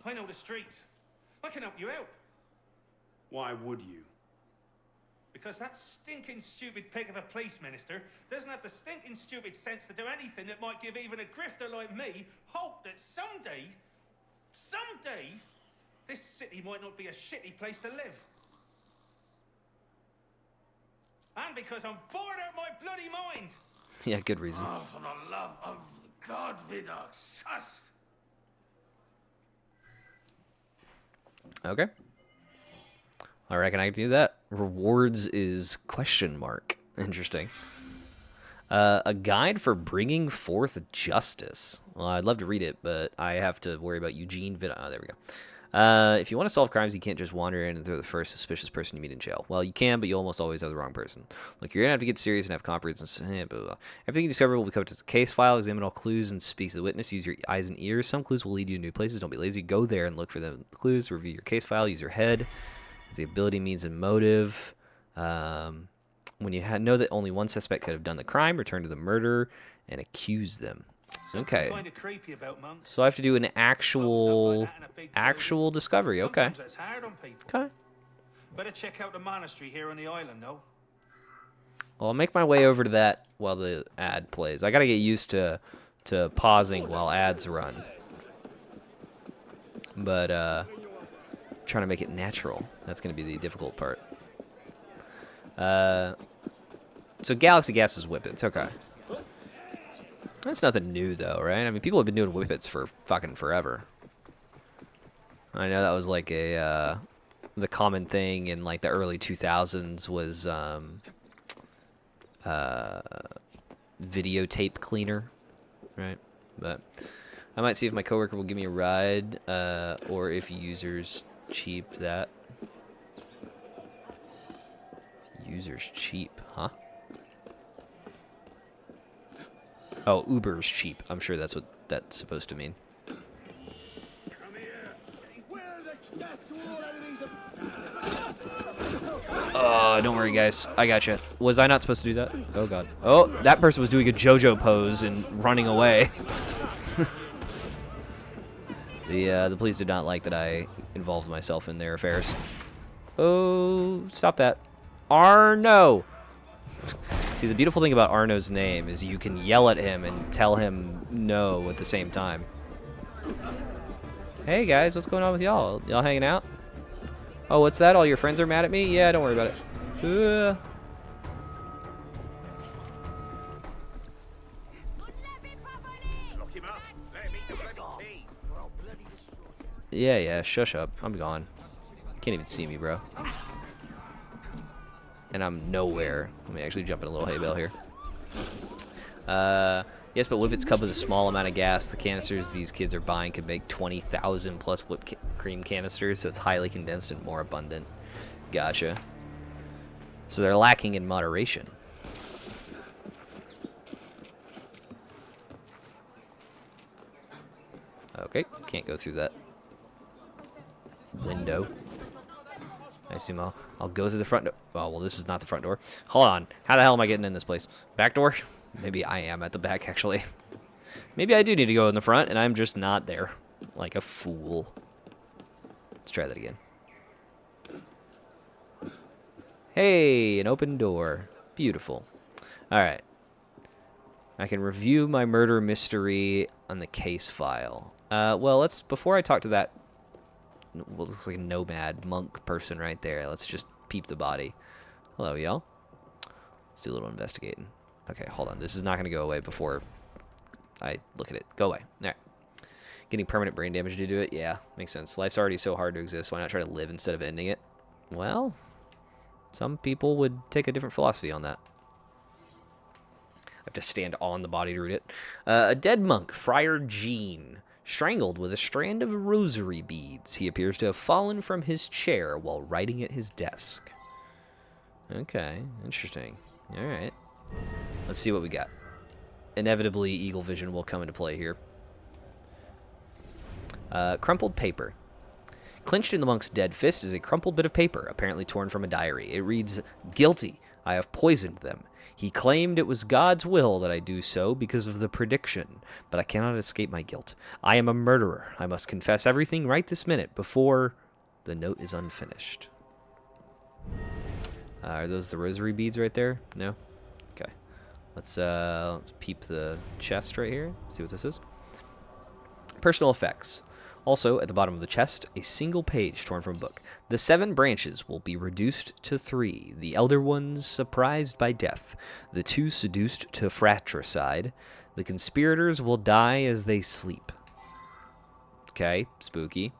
I know the streets. I can help you out. Why would you? Because that stinking stupid pig of a police minister doesn't have the stinking stupid sense to do anything that might give even a grifter like me hope that someday, this city might not be a shitty place to live. And because I'm bored out of my bloody mind. Yeah, good reason. Oh, for the love of God, wieder shush. Okay. I reckon I can do that. Rewards is question mark. Interesting. A guide for bringing forth justice. Well, I'd love to read it, but I have to worry about Eugene Vid. Oh, there we go. If you want to solve crimes, you can't just wander in and throw the first suspicious person you meet in jail. Well, you can, but you almost always have the wrong person. Look, you're going to have to get serious and have comprehensive. Blah, blah, blah. Everything you discover will be covered as a case file. Examine all clues and speak to the witness. Use your eyes and ears. Some clues will lead you to new places. Don't be lazy. Go there and look for the clues. Review your case file. Use your head as the ability, means, and motive. When you know that only one suspect could have done the crime, return to the murderer and accuse them. Okay. Kind of creepy about monks. So I have to do an actual discovery. Okay. Sometimes it's hard on people. Okay. Better check out the monastery here on the island, though. Well, I'll make my way over to that while the ad plays. I gotta get used to pausing while ads run. But trying to make it natural. That's gonna be the difficult part. So Galaxy Gas is whippets. Okay. That's nothing new, though, right? I mean, people have been doing whippets for fucking forever. I know that was like the common thing in like the early 2000s was videotape cleaner, right? But I might see if my coworker will give me a ride, or if users cheap that. Users cheap, huh? Oh, Uber's cheap. I'm sure that's what that's supposed to mean. Don't worry, guys. I gotcha. Was I not supposed to do that? Oh, God. Oh, that person was doing a JoJo pose and running away. The police did not like that I involved myself in their affairs. Oh, stop that. Arno! See, the beautiful thing about Arno's name is you can yell at him and tell him no at the same time. Hey, guys, what's going on with y'all? Y'all hanging out? Oh, what's that? All your friends are mad at me? Yeah, don't worry about it. Yeah, shush up. I'm gone. Can't even see me, bro. And I'm nowhere. Let me actually jump in a little hay bale here. Yes, but whippets come with a small amount of gas. The canisters these kids are buying could make 20,000 plus whipped cream canisters, so it's highly condensed and more abundant. Gotcha. So they're lacking in moderation. Okay, can't go through that window. I assume I'll go through the front door. Oh, well, this is not the front door. Hold on. How the hell am I getting in this place? Back door? Maybe I am at the back, actually. Maybe I do need to go in the front, and I'm just not there. Like a fool. Let's try that again. Hey, an open door. Beautiful. All right. I can review my murder mystery on the case file. Well, before I talk to that, well, looks like a nomad monk person right there. Let's just peep the body. Hello, y'all. Let's do a little investigating. Okay, hold on. This is not going to go away before I look at it. Go away. All right. Getting permanent brain damage to do it? Yeah, makes sense. Life's already so hard to exist. Why not try to live instead of ending it? Well, some people would take a different philosophy on that. I have to stand on the body to read it. A dead monk, Friar Jean, strangled with a strand of rosary beads. He appears to have fallen from his chair while writing at his desk. Okay, interesting. All right. Let's see what we got. Inevitably, eagle vision will come into play here. Crumpled paper. Clenched in the monk's dead fist is a crumpled bit of paper, apparently torn from a diary. It reads, "Guilty. I have poisoned them. He claimed it was God's will that I do so because of the prediction, but I cannot escape my guilt. I am a murderer. I must confess everything right this minute before the note is unfinished." Are those the rosary beads right there? No? Okay. Let's peep the chest right here. See what this is. Personal effects. Also, at the bottom of the chest, a single page torn from a book. The 7 branches will be reduced to 3. The elder ones surprised by death. The 2 seduced to fratricide. The conspirators will die as they sleep. Okay, spooky.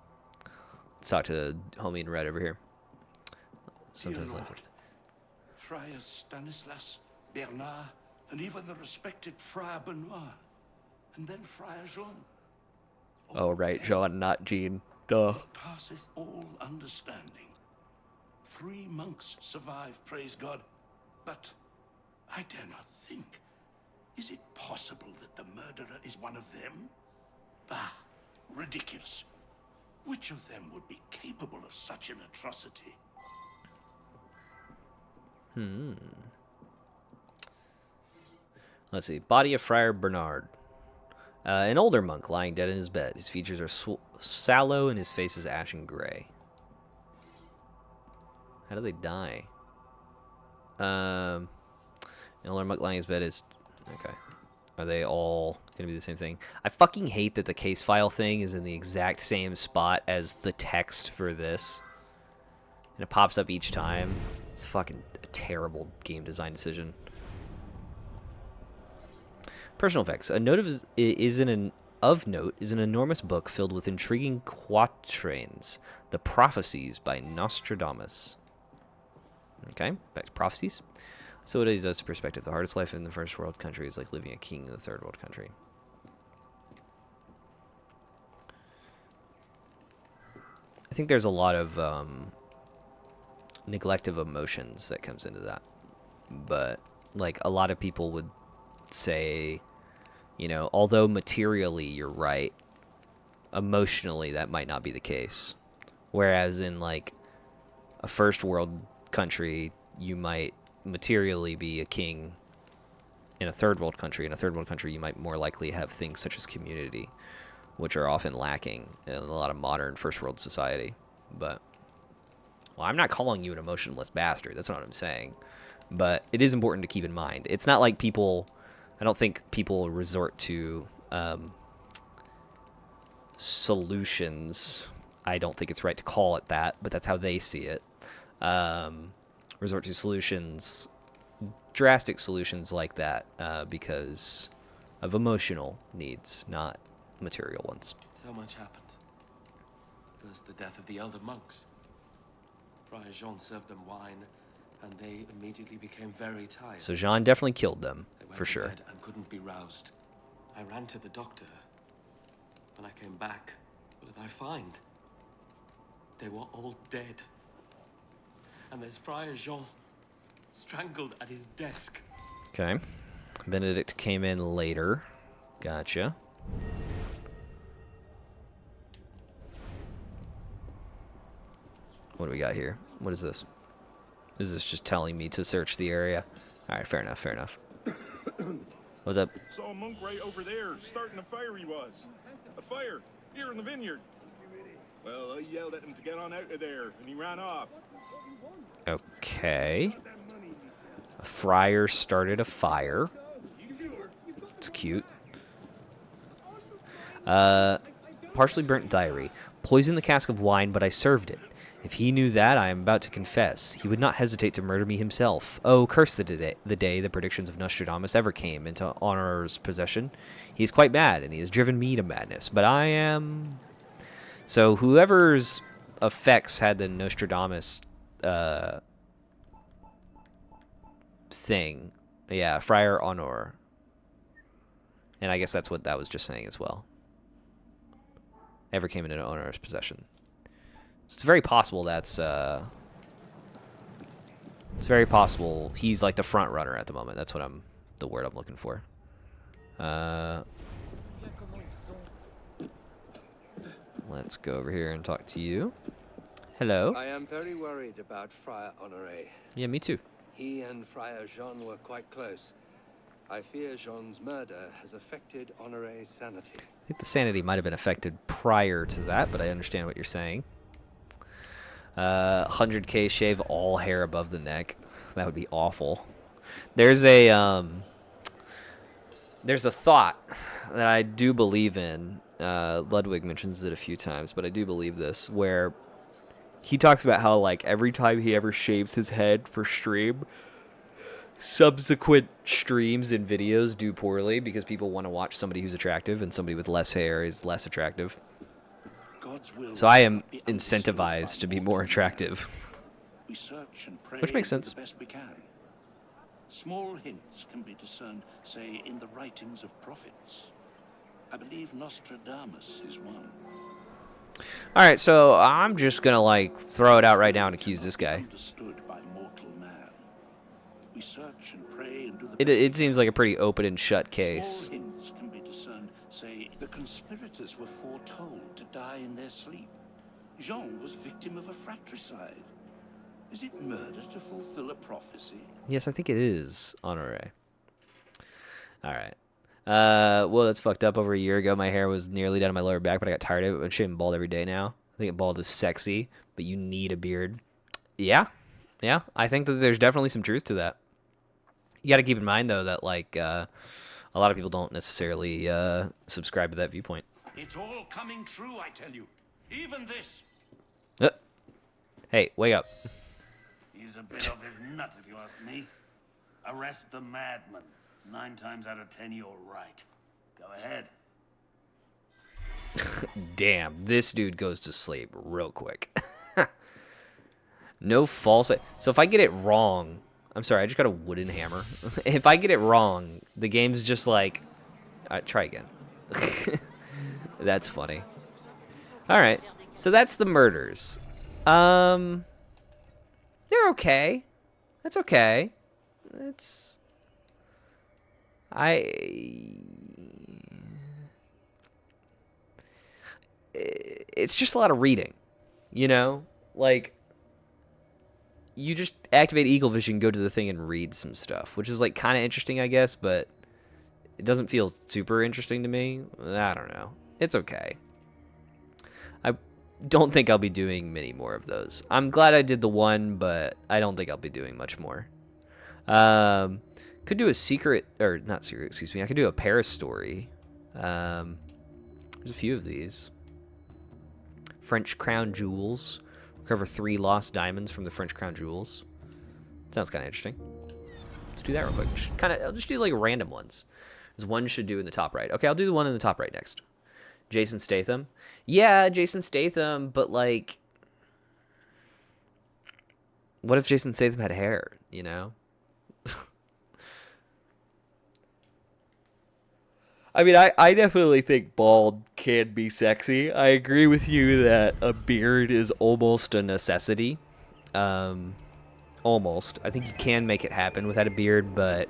Let's talk to homie in red over here. Sometimes Dear like Lord, Friars Stanislas, Bernard, and even the respected Friar Benoit, and then Friar Jean. Oh, right, Jean, not Jean. Duh. Passeth all understanding. 3 monks survive, praise God, but I dare not think. Is it possible that the murderer is one of them? Bah, ridiculous. Which of them would be capable of such an atrocity? Let's see. Body of Friar Bernard. An older monk lying dead in his bed. His features are sallow and his face is ashen gray. How do they die? An older monk lying in his bed is... Okay. Are they all going to be the same thing? I fucking hate that the case file thing is in the exact same spot as the text for this. And it pops up each time. It's fucking a terrible game design decision. Personal effects. A note of note is an enormous book filled with intriguing quatrains. The Prophecies by Nostradamus. Okay, back to prophecies. So it is a perspective. The hardest life in the first world country is like living a king in the third world country. I think there's a lot of neglect of emotions that comes into that. But like a lot of people would say, you know, although materially you're right, emotionally that might not be the case. Whereas in like a first world country, you might materially be a king. In a third world country, you might more likely have things such as community, which are often lacking in a lot of modern first world society. But, well, I'm not calling you an emotionless bastard. That's not what I'm saying. But it is important to keep in mind. It's not like people... I don't think people resort to solutions. I don't think it's right to call it that, but that's how they see it. Resort to solutions, drastic solutions like that, because of emotional needs, not material ones. So much happened. First, the death of the elder monks. Friar Jean served them wine, and they immediately became very tired. So Jean definitely killed them, They went for to sure. bed and couldn't be roused. I ran to the doctor. When I came back, what did I find? They were all dead. And there's Friar Jean, strangled at his desk. Okay. Benedict came in later. Gotcha. What do we got here? What is this? Is this just telling me to search the area? Alright, fair enough, fair enough. What's up? Saw a monk right over there, starting a fire he was. A fire, here in the vineyard. Well, I yelled at him to get on out of there, and he ran off. Okay. A friar started a fire. It's cute. Partially burnt diary. Poisoned the cask of wine, but I served it. If he knew that, I am about to confess. He would not hesitate to murder me himself. Oh, curse the day the predictions of Nostradamus ever came into Honor's possession. He is quite mad, and he has driven me to madness. But I am... So whoever's effects had the Nostradamus thing. Yeah, Friar Honor. And I guess that's what that was just saying as well. Ever came into Honor's possession. So it's very possible that's... it's very possible he's like the front runner at the moment. That's what the word I'm looking for. Let's go over here and talk to you. Hello. I am very worried about Friar Honoré. Yeah, me too. He and Friar Jean were quite close. I fear Jean's murder has affected Honoré's sanity. I think the sanity might have been affected prior to that, but I understand what you're saying. 100K shave all hair above the neck. That would be awful. There's a thought that I do believe in. Ludwig mentions it a few times, but I do believe this, where he talks about how, like, every time he ever shaves his head for stream, subsequent streams and videos do poorly because people want to watch somebody who's attractive, and somebody with less hair is less attractive. So I am incentivized to be more attractive. We search and pray Which makes and do sense. the best we can. Small hints can be discerned, say, in the writings of prophets. I believe Nostradamus is one. All right, so I'm just gonna like throw it out right now and accuse this guy. Understood by mortal man. We search and pray and do the It seems like a pretty open and shut case. Small hints can be discerned, say, the conspirators were foretold to die in their sleep. Jean was victim of a fratricide. Is it murder to fulfill a prophecy? Yes, I think it is, Honore. All right. Well, that's fucked up. Over a year ago, my hair was nearly down to my lower back, but I got tired of it. I'm shaving bald every day now. I think bald is sexy, but you need a beard. Yeah. I think that there's definitely some truth to that. You got to keep in mind, though, that, like, a lot of people don't necessarily subscribe to that viewpoint. It's all coming true, I tell you. Even this. Hey, wake up. He's a bit off his nut, if you ask me. Arrest the madman. 9 times out of 10, you're right. Go ahead. Damn, this dude goes to sleep real quick. No false. So if I get it wrong, I'm sorry, I just got a wooden hammer. If I get it wrong, the game's just like, all right, try again. That's funny. All right, so that's the murders. They're okay. That's okay. It's just a lot of reading, you know? Like, you just activate Eagle Vision, go to the thing, and read some stuff, which is, like, kind of interesting, I guess, but it doesn't feel super interesting to me. I don't know. It's okay. I don't think I'll be doing many more of those. I'm glad I did the one, but I don't think I'll be doing much more. Could do a secret, or not secret, excuse me. I could do a Paris story. There's a few of these. French crown jewels. Recover 3 lost diamonds from the French crown jewels. Sounds kind of interesting. Let's do that real quick. I'll just do like random ones. There's one should do in the top right. Okay, I'll do the one in the top right next. Jason Statham. Yeah, Jason Statham, but like, what if Jason Statham had hair, you know? I mean, I definitely think bald can be sexy. I agree with you that a beard is almost a necessity. Almost. I think you can make it happen without a beard, but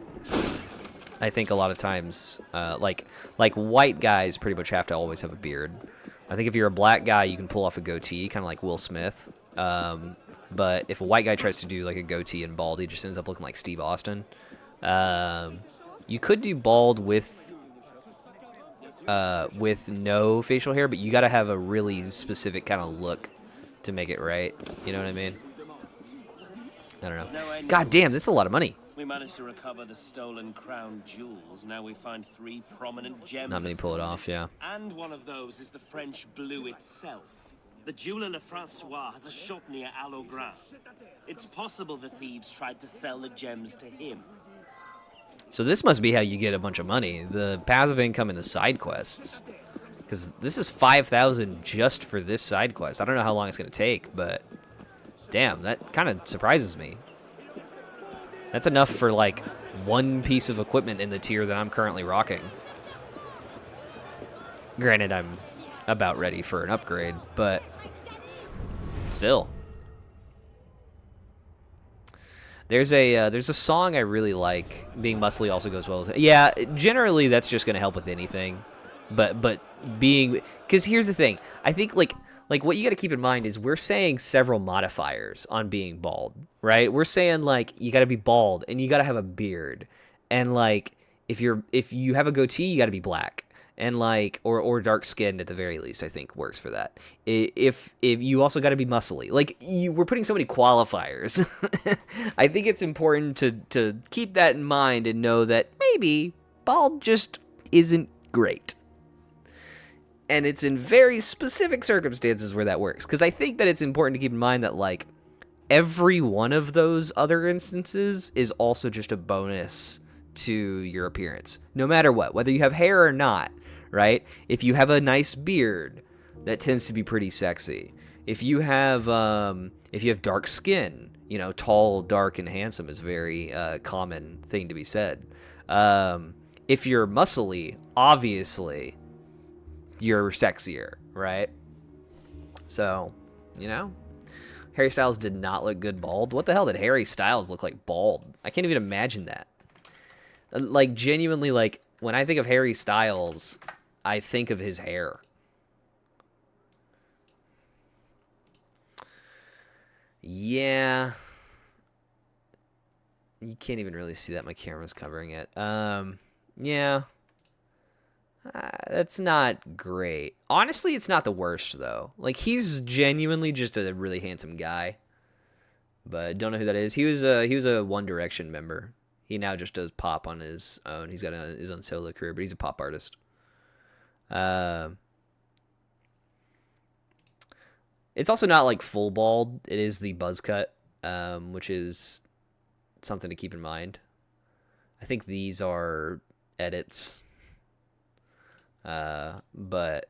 I think a lot of times, like white guys pretty much have to always have a beard. I think if you're a black guy, you can pull off a goatee, kind of like Will Smith. But if a white guy tries to do like a goatee and bald, he just ends up looking like Steve Austin. You could do bald with no facial hair, but you got to have a really specific kind of look to make it right. You know what I mean? I don't know. God damn, this is a lot of money. We managed to recover the stolen crown jewels. Now we find 3 prominent gems. Not many pull it off, yeah. And one of those is the French blue itself. The jeweler Lefrancois has a shop near Allogran. It's possible the thieves tried to sell the gems to him. So this must be how you get a bunch of money. The passive income and the side quests. Because this is 5,000 just for this side quest. I don't know how long it's going to take, but damn, that kind of surprises me. That's enough for like one piece of equipment in the tier that I'm currently rocking. Granted, I'm about ready for an upgrade, but still. There's a song I really like. Being muscly also goes well with it. Yeah, generally that's just gonna help with anything, but being, because here's the thing. I think like what you got to keep in mind is we're saying several modifiers on being bald, right? We're saying like you got to be bald and you got to have a beard, and like if you have a goatee, you got to be black, And like, or dark skinned at the very least, I think works for that. If you also got to be muscly, like we're putting so many qualifiers. I think it's important to keep that in mind and know that maybe bald just isn't great. And it's in very specific circumstances where that works. Because I think that it's important to keep in mind that like every one of those other instances is also just a bonus to your appearance, no matter what, whether you have hair or not. Right? If you have a nice beard, that tends to be pretty sexy. If you have dark skin, you know, tall, dark, and handsome is a very common thing to be said. If you're muscly, obviously, you're sexier, right? So, you know, Harry Styles did not look good bald. What the hell did Harry Styles look like bald? I can't even imagine that. Like, genuinely, like, when I think of Harry Styles, I think of his hair. Yeah. You can't even really see that. My camera's covering it. Yeah. That's not great. Honestly, it's not the worst, though. Like, he's genuinely just a really handsome guy. But don't know who that is. He was a One Direction member. He now just does pop on his own. He's got his own solo career, but he's a pop artist. It's also not like full bald. It is the buzz cut, which is something to keep in mind. I think these are edits, but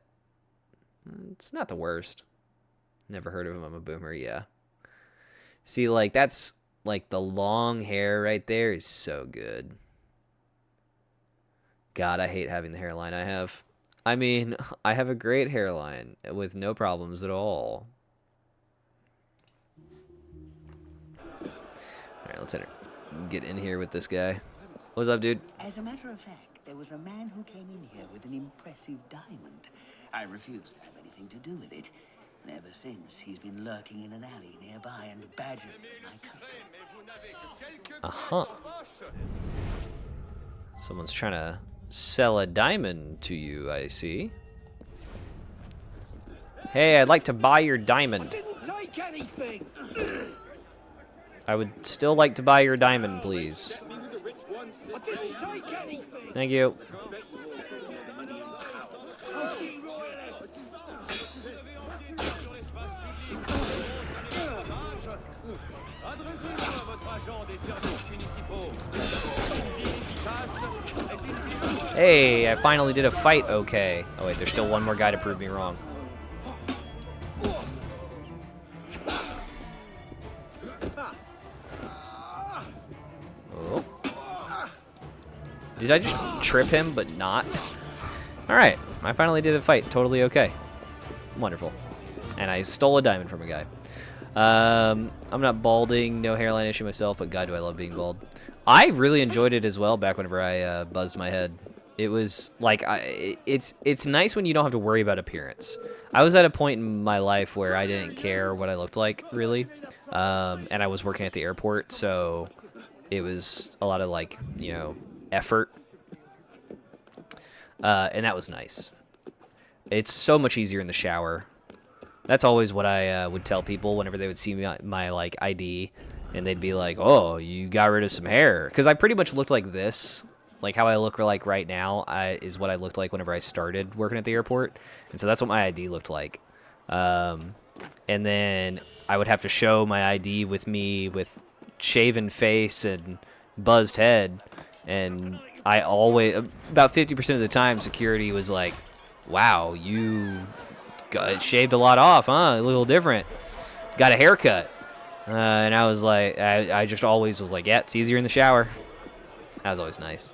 it's not the worst. Never heard of him. I'm a boomer. Yeah. See, like that's like the long hair right there is so good. God, I hate having the hairline I have. I mean, I have a great hairline with no problems at all. Alright, let's get in here with this guy. What's up, dude? As a matter of fact, there was a man who came in here with an impressive diamond. I refused to have anything to do with it. And ever since, he's been lurking in an alley nearby and badgering my customers. Uh-huh. Someone's trying to sell a diamond to you, I see. Hey, I'd like to buy your diamond. I didn't take anything! I would still like to buy your diamond, please. I didn't take anything! Thank you. Hey, I finally did a fight okay. Oh wait, there's still one more guy to prove me wrong. Oh. Did I just trip him, but not? Alright, I finally did a fight totally okay. Wonderful. And I stole a diamond from a guy. I'm not balding, no hairline issue myself, but God, do I love being bald. I really enjoyed it as well back whenever I buzzed my head. It was like, it's nice when you don't have to worry about appearance. I was at a point in my life where I didn't care what I looked like, really. And I was working at the airport, so it was a lot of, like, you know, effort. And that was nice. It's so much easier in the shower. That's always what I would tell people whenever they would see my like ID, and they'd be like, "Oh, you got rid of some hair," because I pretty much looked like this, like how I look like right now. Is what I looked like whenever I started working at the airport, and so that's what my ID looked like. And then I would have to show my ID with me with shaven face and buzzed head, and I always about 50% of the time security was like, "Wow, you got shaved a lot off, huh? A little different. Got a haircut." And I was like, I just always was like, yeah, it's easier in the shower. That was always nice.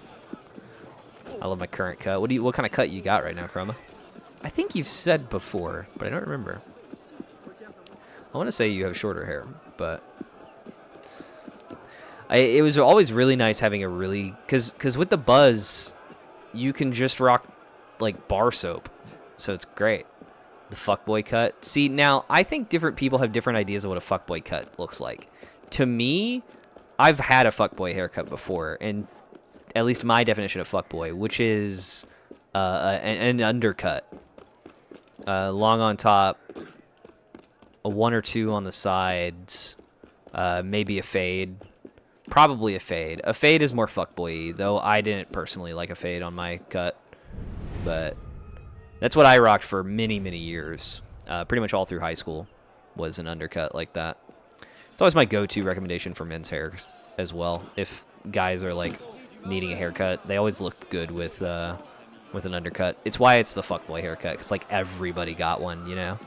I love my current cut. What kind of cut you got right now, Chroma? I think you've said before, but I don't remember. I want to say you have shorter hair, but it was always really nice having a really, because with the buzz, you can just rock like bar soap, so it's great. The fuckboy cut. See, now, I think different people have different ideas of what a fuckboy cut looks like. To me, I've had a fuckboy haircut before, and at least my definition of fuckboy, which is an undercut. Long on top, a 1 or 2 on the sides, maybe a fade. Probably a fade. A fade is more fuckboy-y, though I didn't personally like a fade on my cut. But that's what I rocked for many, many years. Pretty much all through high school was an undercut like that. It's always my go-to recommendation for men's hair as well. If guys are like needing a haircut, they always look good with an undercut. It's why it's the fuckboy haircut, because like everybody got one, you know.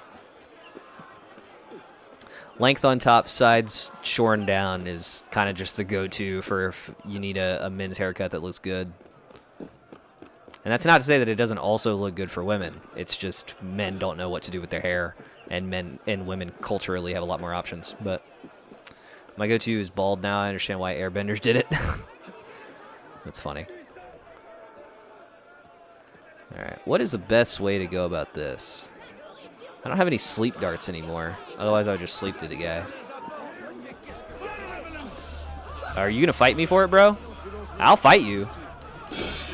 Length on top, sides shorn down is kind of just the go-to for if you need a men's haircut that looks good. And that's not to say that it doesn't also look good for women. It's just men don't know what to do with their hair, and men and women culturally have a lot more options. But my go-to is bald now. I understand why airbenders did it. That's funny. All right, what is the best way to go about this? I don't have any sleep darts anymore. Otherwise, I would just sleep to the guy. Are you gonna fight me for it, bro? I'll fight you.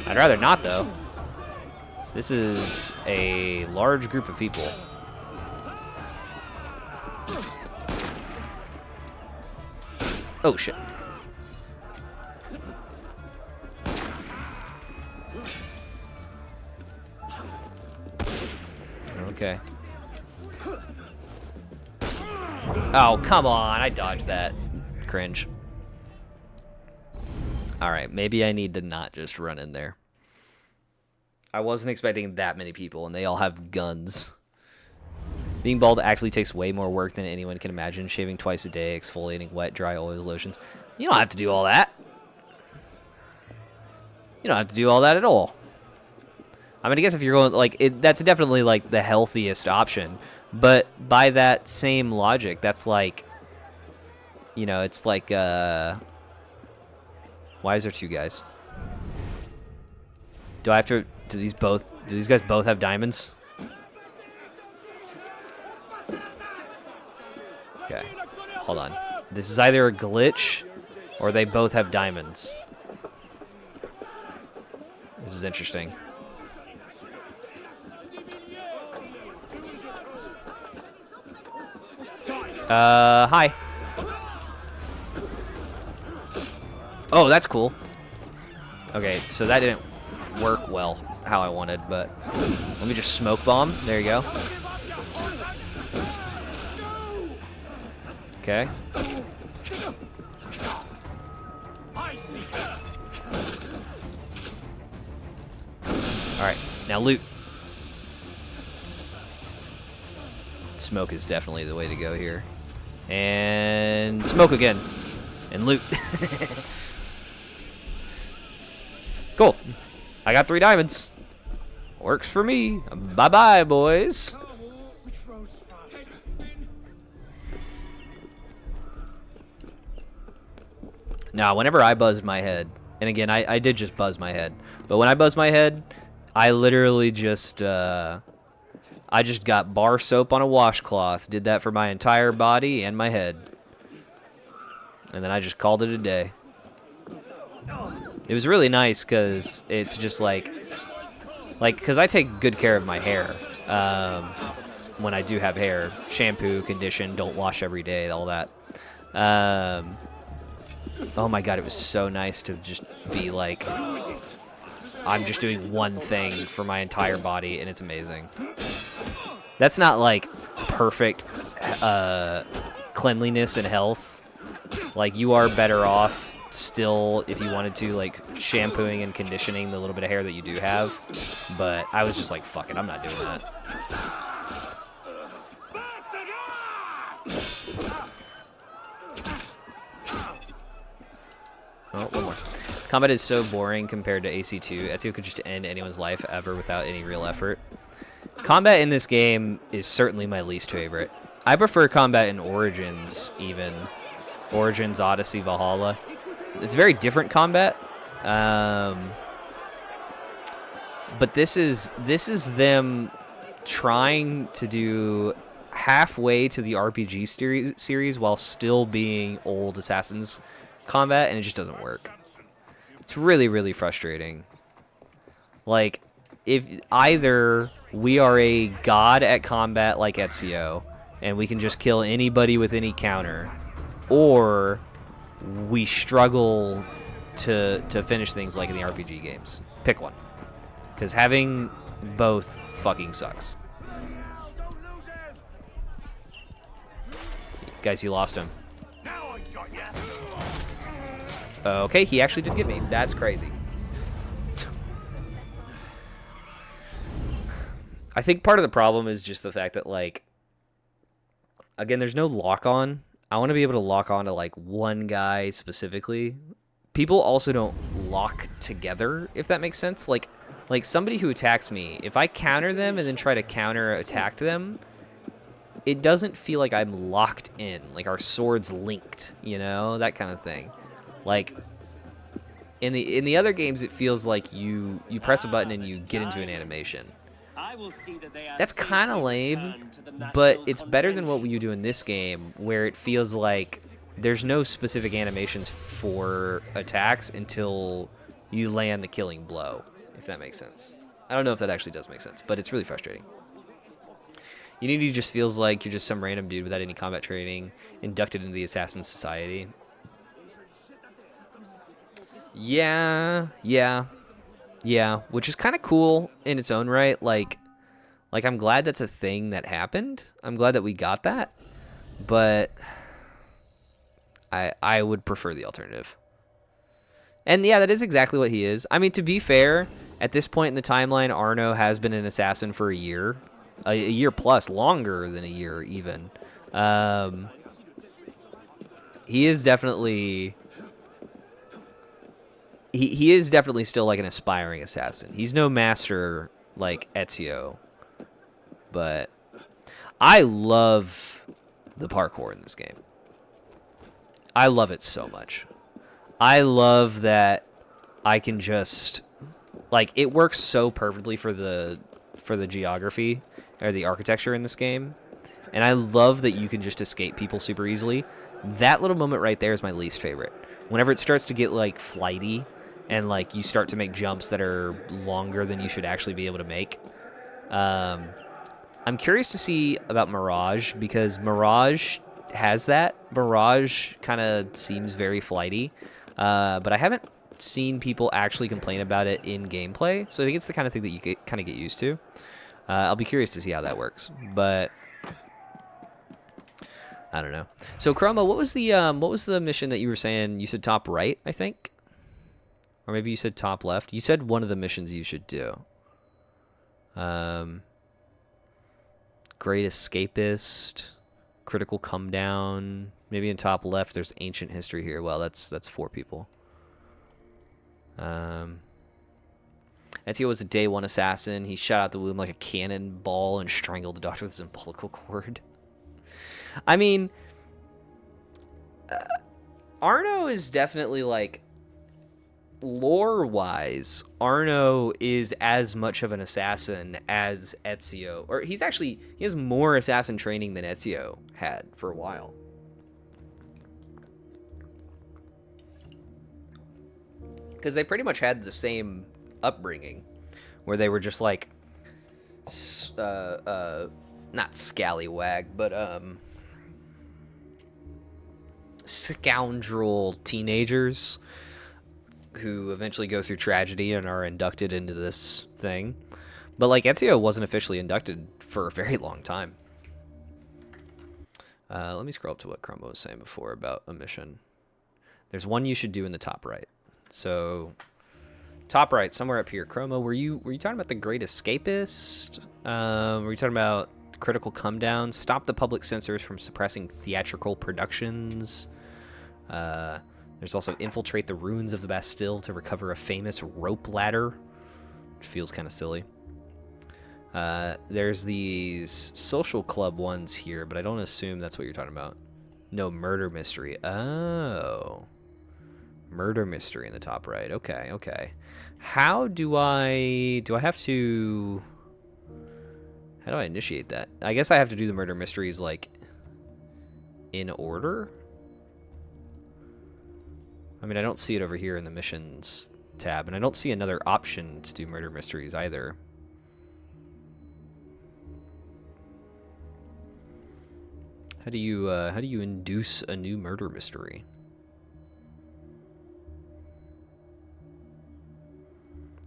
I'd rather not, though. This is a large group of people. Oh, shit. Okay. Oh, come on. I dodged that. Cringe. Alright, maybe I need to not just run in there. I wasn't expecting that many people, and they all have guns. Being bald actually takes way more work than anyone can imagine. Shaving twice a day, exfoliating wet, dry oils, lotions. You don't have to do all that. You don't have to do all that at all. I mean, I guess if you're going, like, that's definitely, like, the healthiest option. But by that same logic, that's like, you know, it's like, why is there 2 guys? Do I have to, do these guys both have diamonds? Okay, hold on. This is either a glitch or they both have diamonds. This is interesting. Hi. Oh, that's cool. Okay, so that didn't work well how I wanted, but let me just smoke bomb. There you go. Okay. Alright, now loot. Smoke is definitely the way to go here. And smoke again. And loot. Cool. I got 3 diamonds. Works for me. Bye-bye, boys. Now, whenever I buzzed my head, and again, I did just buzz my head, but when I buzzed my head, I literally just, I just got bar soap on a washcloth, did that for my entire body and my head. And then I just called it a day. It was really nice because it's just like, because I take good care of my hair when I do have hair. Shampoo, condition, don't wash every day, all that. Oh my god, it was so nice to just be like, I'm just doing one thing for my entire body, and it's amazing. That's not like perfect cleanliness and health. Like, you are better off still, if you wanted to, like, shampooing and conditioning the little bit of hair that you do have. But I was just like, fuck it, I'm not doing that. Oh, one more. Combat is so boring compared to AC2. Ezio could just end anyone's life ever without any real effort. Combat in this game is certainly my least favorite. I prefer combat in Origins, even. Origins, Odyssey, Valhalla. It's very different combat. But this is them trying to do halfway to the RPG series while still being old Assassin's combat, and it just doesn't work. It's really, really frustrating. Like, if either we are a god at combat like Ezio, and we can just kill anybody with any counter, or we struggle to finish things like in the RPG games. Pick one, because having both fucking sucks. Guys, you lost him. Okay, he actually did get me. That's crazy. I think part of the problem is just the fact that, like, again, there's no lock-on. I want to be able to lock on to, like, one guy specifically. People also don't lock together, if that makes sense. Like somebody who attacks me, if I counter them and then try to counter-attack them, it doesn't feel like I'm locked in, like our swords linked, you know, that kind of thing. Like in the other games, it feels like you press a button and you get into an animation. That's kind of lame, but it's better than what you do in this game, where it feels like there's no specific animations for attacks until you land the killing blow, if that makes sense. I don't know if that actually does make sense, but it's really frustrating. Unity just feels like you're just some random dude without any combat training, inducted into the Assassin Society. Yeah, which is kind of cool in its own right. Like I'm glad that's a thing that happened. I'm glad that we got that, but I would prefer the alternative. And yeah, that is exactly what he is. I mean, to be fair, at this point in the timeline, Arno has been an assassin for a year plus, longer than a year even. He is definitely he is definitely still like an aspiring assassin. He's no master like Ezio, but I love the parkour in this game. I love it so much. I love that I can just, like, it works so perfectly for the geography or the architecture in this game, and I love that you can just escape people super easily. That little moment right there is my least favorite. Whenever it starts to get like flighty and like you start to make jumps that are longer than you should actually be able to make. I'm curious to see about Mirage, because Mirage has that. Mirage kind of seems very flighty, but I haven't seen people actually complain about it in gameplay, so I think it's the kind of thing that you kind of get used to. I'll be curious to see how that works, but I don't know. So Chroma, what was the mission that you were saying? You said top right, I think, or maybe you said top left. You said one of the missions you should do. Great Escapist, Critical Come Down. Maybe in top left, there's Ancient History here. Well, that's 4 people. Ezio was a day 1 assassin. He shot out the womb like a cannonball and strangled the doctor with his umbilical cord. I mean, Arno is definitely, like, lore-wise, Arno is as much of an assassin as Ezio. Or he has more assassin training than Ezio had for a while. Because they pretty much had the same upbringing, where they were just like, not scallywag, but scoundrel teenagers who eventually go through tragedy and are inducted into this thing. But like Ezio wasn't officially inducted for a very long time. Let me scroll up to what Chroma was saying before about a mission. There's one you should do in the top right. So top right, somewhere up here. Chroma, were you talking about the Great Escapist? Were you talking about Critical Come Down? Stop the public censors from suppressing theatrical productions. There's also Infiltrate the Ruins of the Bastille to recover a famous rope ladder, which feels kind of silly. There's these social club ones here, but I don't assume that's what you're talking about. No, Murder Mystery. Oh. Murder Mystery in the top right. Okay. How do I have to... How do I initiate that? I guess I have to do the Murder Mysteries, like, in order? I mean, I don't see it over here in the missions tab, and I don't see another option to do Murder Mysteries either. How do you induce a new murder mystery?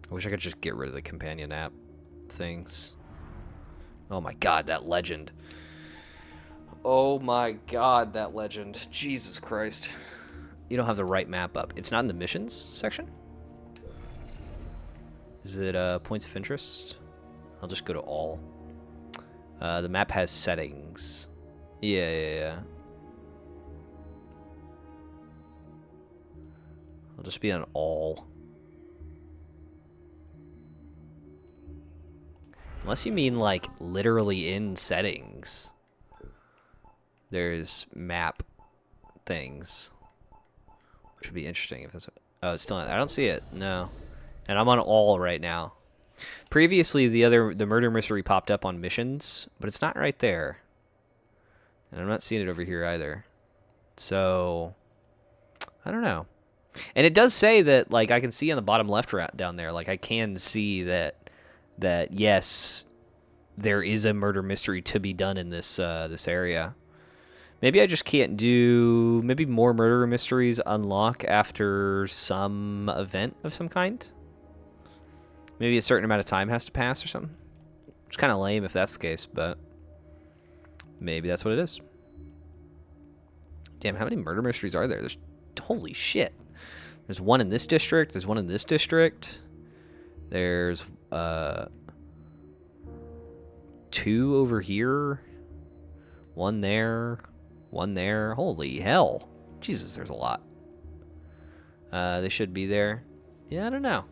I wish I could just get rid of the companion app things. Oh my god, that legend. Oh my god, that legend. Jesus Christ. You don't have the right map up. It's not in the missions section? Is it points of interest? I'll just go to all. The map has settings. Yeah. I'll just be on all. Unless you mean like literally in settings. There's map things. Which would be interesting if it's... Oh, it's still not... I don't see it. No. And I'm on all right now. Previously, the murder mystery popped up on missions, but it's not right there. And I'm not seeing it over here either. So... I don't know. And it does say that, like, I can see on the bottom left down there, like, I can see that yes, there is a murder mystery to be done in this this area. Maybe I just can't do... Maybe more murder mysteries unlock after some event of some kind? Maybe a certain amount of time has to pass or something? It's kind of lame if that's the case, but... Maybe that's what it is. Damn, how many murder mysteries are there? There's... Holy shit. There's one in this district. There's one in this district. There's... 2 over here. 1 there. 1 there. Holy hell. Jesus, there's a lot. They should be there. Yeah, I don't know.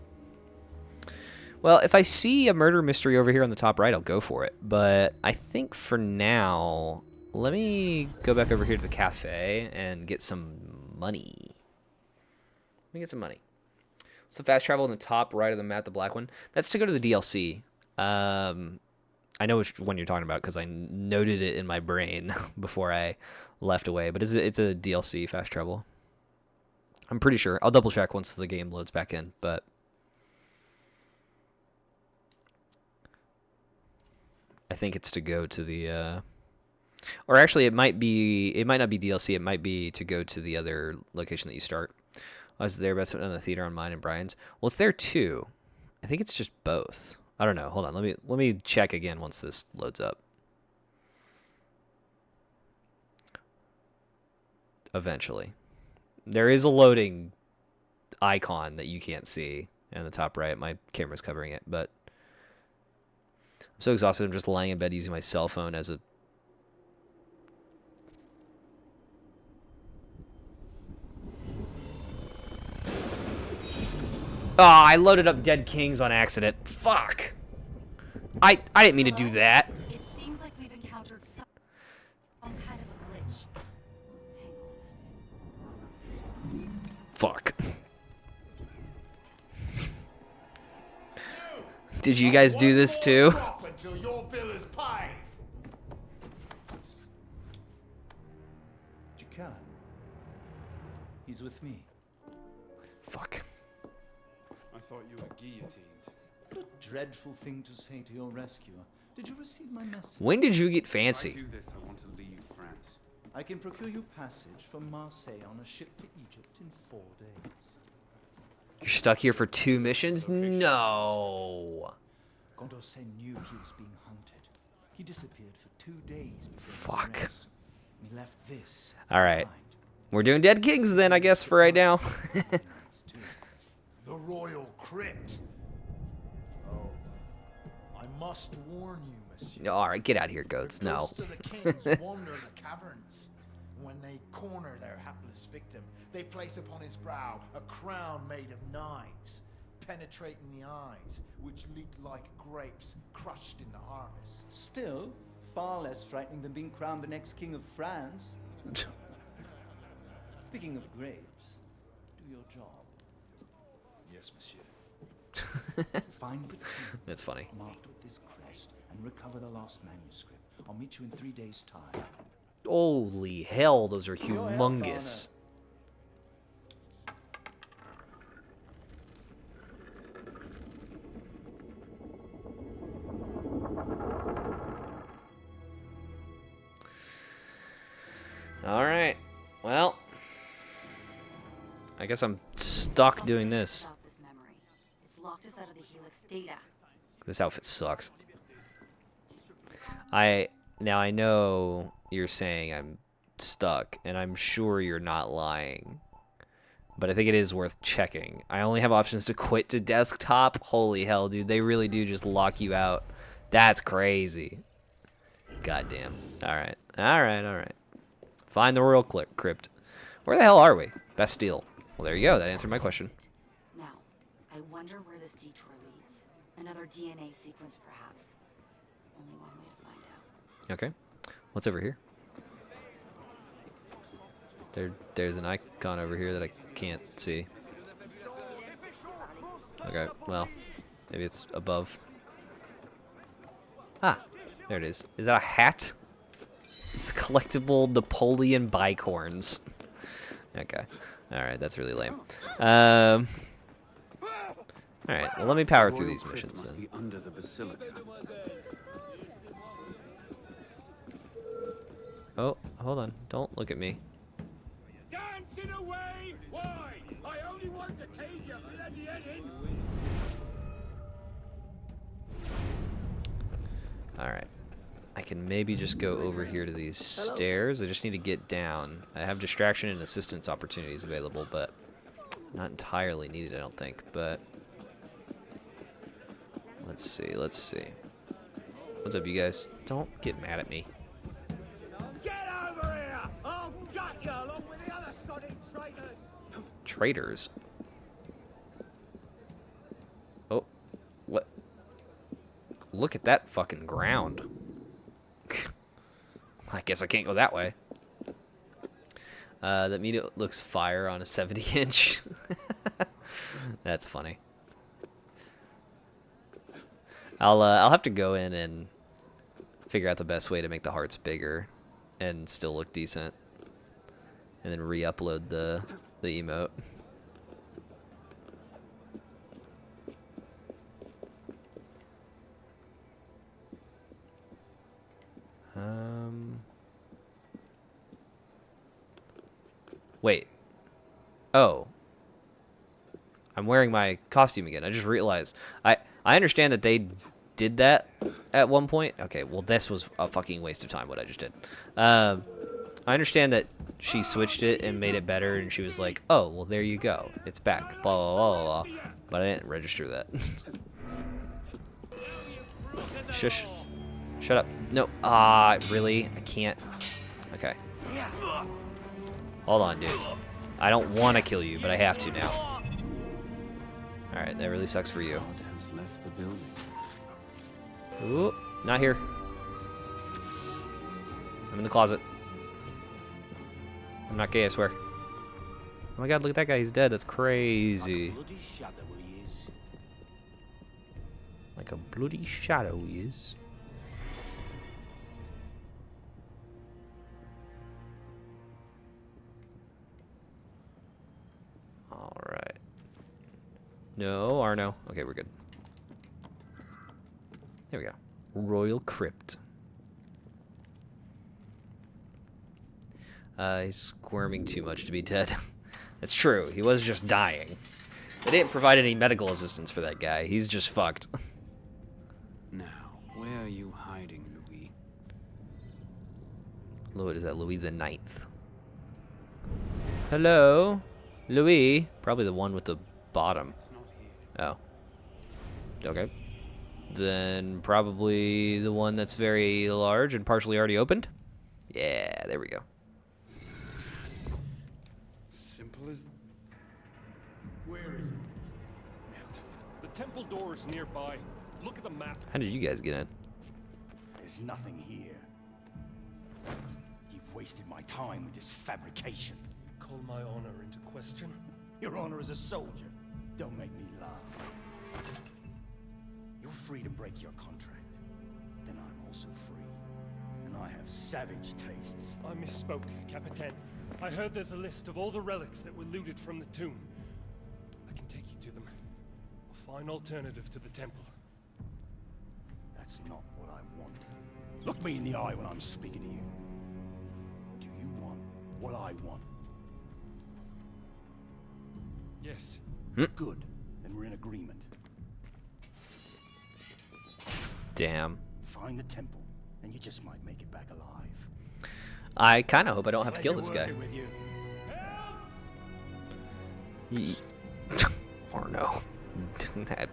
Well, if I see a murder mystery over here on the top right, I'll go for it. But I think for now, let me go back over here to the cafe and get some money. Let me get some money. So fast travel in the top right of the map, the black one. That's to go to the DLC. I know which one you're talking about because I noted it in my brain before I left away. But it's a DLC fast travel. I'm pretty sure. I'll double check once the game loads back in. But I think it's to go to the... Or actually, it might not be DLC. It might be to go to the other location that you start. I was there, best on the theater on mine and Brian's. Well, it's there too. I think it's just both. I don't know. Hold on. Let me check again once this loads up. Eventually. There is a loading icon that you can't see in the top right. My camera's covering it, but I'm so exhausted. I'm just lying in bed using my cell phone as a... Oh, I loaded up Dead Kings on accident. Fuck. I didn't mean to do that. It seems like we've encountered some kind of a glitch. Fuck. Did you guys do this too? Until your bill is paid. You can. He's with me. Fuck. I thought you were guillotined. What a dreadful thing to say to your rescuer. Did you receive my message? When did you get If fancy? I do this, I want to leave France. I can procure you passage from Marseille on a ship to Egypt in 4 days. You're stuck here for 2 missions? No. Condorcet knew he was being hunted. He disappeared for 2 days before Fuck. his arrest. He left this. All right. behind. We're doing Dead Kings then, I guess, for right now. The royal crypt. Oh, I must warn you, monsieur. All right, get out of here, goats. The No. ghosts of the kings wander the caverns. When they corner their hapless victim, they place upon his brow a crown made of knives, penetrating the eyes, which leaked like grapes crushed in the harvest. Still, far less frightening than being crowned the next king of France. Speaking of grapes, do your job. Yes, monsieur. Find the key That's funny. marked with this crest and recover the lost manuscript. I'll meet you in 3 days' time. Holy hell, those are Your health, humongous. All right. Well, I guess I'm stuck doing this. About this memory. It's locked us out of the Helix data. This outfit sucks. Now I know you're saying I'm stuck, and I'm sure you're not lying. But I think it is worth checking. I only have options to quit to desktop. Holy hell, dude. They really do just lock you out. That's crazy. Goddamn. Alright. Alright. Find the Royal Crypt. Where the hell are we? Bastille. Well, there you go. That answered my question. Now, I wonder where this detour leads. Another DNA sequence, perhaps. Only one way to find out. Okay. What's over here? There's an icon over here that I can't see. Okay, well, maybe it's above. Ah, there it is. Is that a hat? It's collectible Napoleon bicorns. Okay. Alright, that's really lame. Alright, well, let me power through these missions then. Under the basilica. Oh, hold on. Don't look at me. Dancing away! Why? I only want to cage your bloody head in. Alright. I can maybe just go over here to these stairs. I just need to get down. I have distraction and assistance opportunities available, but not entirely needed, I don't think. But let's see. What's up, you guys? Don't get mad at me. Get over here! I'll gut you along with the other sodding traitors! Traitors? Oh, what? Look at that fucking ground. I guess I can't go that way. That means it looks fire on a 70-inch. That's funny. I'll have to go in and figure out the best way to make the hearts bigger and still look decent, and then re-upload the emote. Wait. Oh. I'm wearing my costume again. I just realized. I understand that they did that at one point. Okay, well, this was a fucking waste of time, what I just did. I understand that she switched it and made it better, and she was like, oh, well, there you go. It's back. Blah, blah, blah, blah, blah. But I didn't register that. Shush. Shut up. No. Really? I can't. Okay. Hold on, dude. I don't want to kill you, but I have to now. Alright, that really sucks for you. Ooh, not here. I'm in the closet. I'm not gay, I swear. Oh my god, look at that guy. He's dead. That's crazy. Like a bloody shadow he is. Alright. No, Arno. Okay, we're good. There we go. Royal Crypt. He's squirming too much to be dead. That's true. He was just dying. They didn't provide any medical assistance for that guy. He's just fucked. Now, where are you hiding, Louis? What is that? Louis the Ninth. Hello? Louis? Probably the one with the bottom. Oh. Okay. Then probably the one that's very large and partially already opened? Yeah, there we go. Simple as... Where is it? The temple door is nearby. Look at the map. How did you guys get in? There's nothing here. You've wasted my time with this fabrication. Call my honor into question? Your honor as a soldier. Don't make me laugh. You're free to break your contract. Then I'm also free. And I have savage tastes. I misspoke, Capitan. I heard there's a list of all the relics that were looted from the tomb. I can take you to them. A fine alternative to the temple. That's not what I want. Look me in the eye when I'm speaking to you. Do you want what I want. Yes. Good. Then we're in agreement. Damn. Find the temple, and you just might make it back alive. I kind of hope I don't have to kill this guy. Pleasure working with you. Or no. That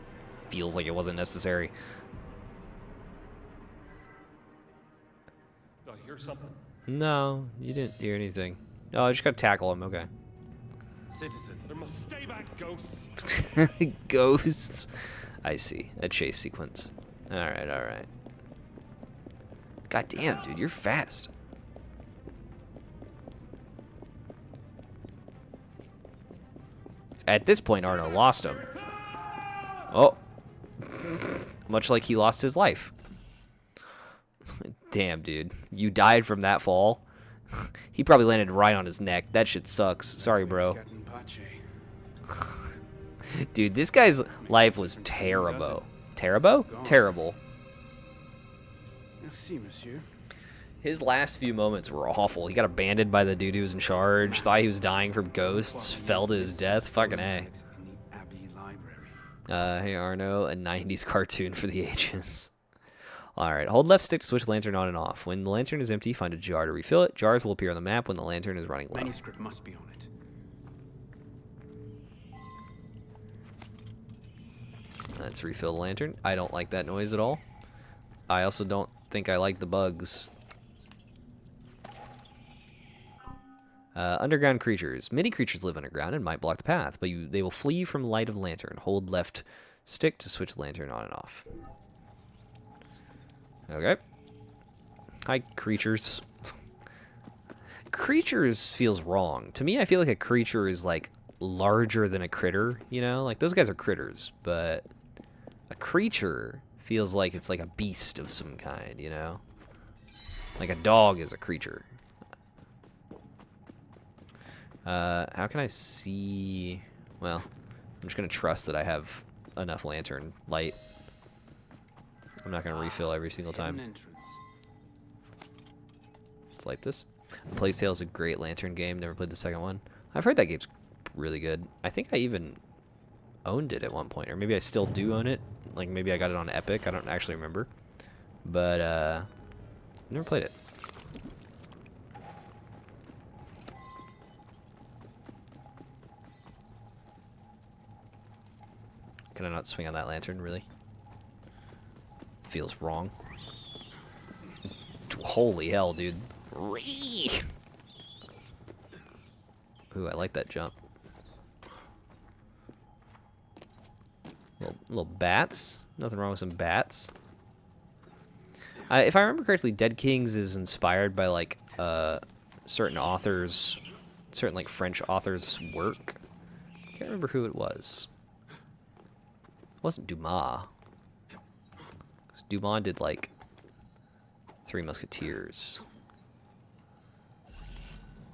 feels like it wasn't necessary. Do I hear something? No, you didn't hear anything. Oh, I just gotta tackle him. Okay. Citizen, there must stay back, ghosts. Ghosts. I see. A chase sequence. Alright, alright. God damn, dude, you're fast. At this point, Arno lost him. Oh. Much like he lost his life. Damn, dude. You died from that fall? He probably landed right on his neck. That shit sucks. Sorry, bro. Dude, this guy's life was terrible. Terrible? Terrible. Merci, monsieur. His last few moments were awful. He got abandoned by the dude who was in charge, thought he was dying from ghosts, fell to his death. Fucking A. Hey Arno, a 90s cartoon for the ages. Alright, hold left stick to switch the lantern on and off. When the lantern is empty, find a jar to refill it. Jars will appear on the map when the lantern is running low. Manuscript must be on it. Let's refill the lantern. I don't like that noise at all. I also don't think I like the bugs. Underground creatures. Many creatures live underground and might block the path, but they will flee from light of lantern. Hold left stick to switch the lantern on and off. Okay. Hi, creatures. Creatures feels wrong. To me, I feel like a creature is, like, larger than a critter, you know? Like, those guys are critters, but a creature feels like it's like a beast of some kind, you know? Like a dog is a creature. How can I see? Well, I'm just gonna trust that I have enough lantern light. I'm not gonna refill every single time. Let's light this. Plague Tale is a great lantern game. Never played the second one. I've heard that game's really good. I think I even owned it at one point, or maybe I still do own it. Like maybe I got it on Epic. I don't actually remember, but never played it. Can I not swing on that lantern, really? Feels wrong. Holy hell, dude. Ooh, I like that jump. Little bats. Nothing wrong with some bats. If I remember correctly, Dead Kings is inspired by, like, certain authors, certain, like, French authors' work. Can't remember who it was. It wasn't Dumas. 'Cause Dumas did, like, Three Musketeers.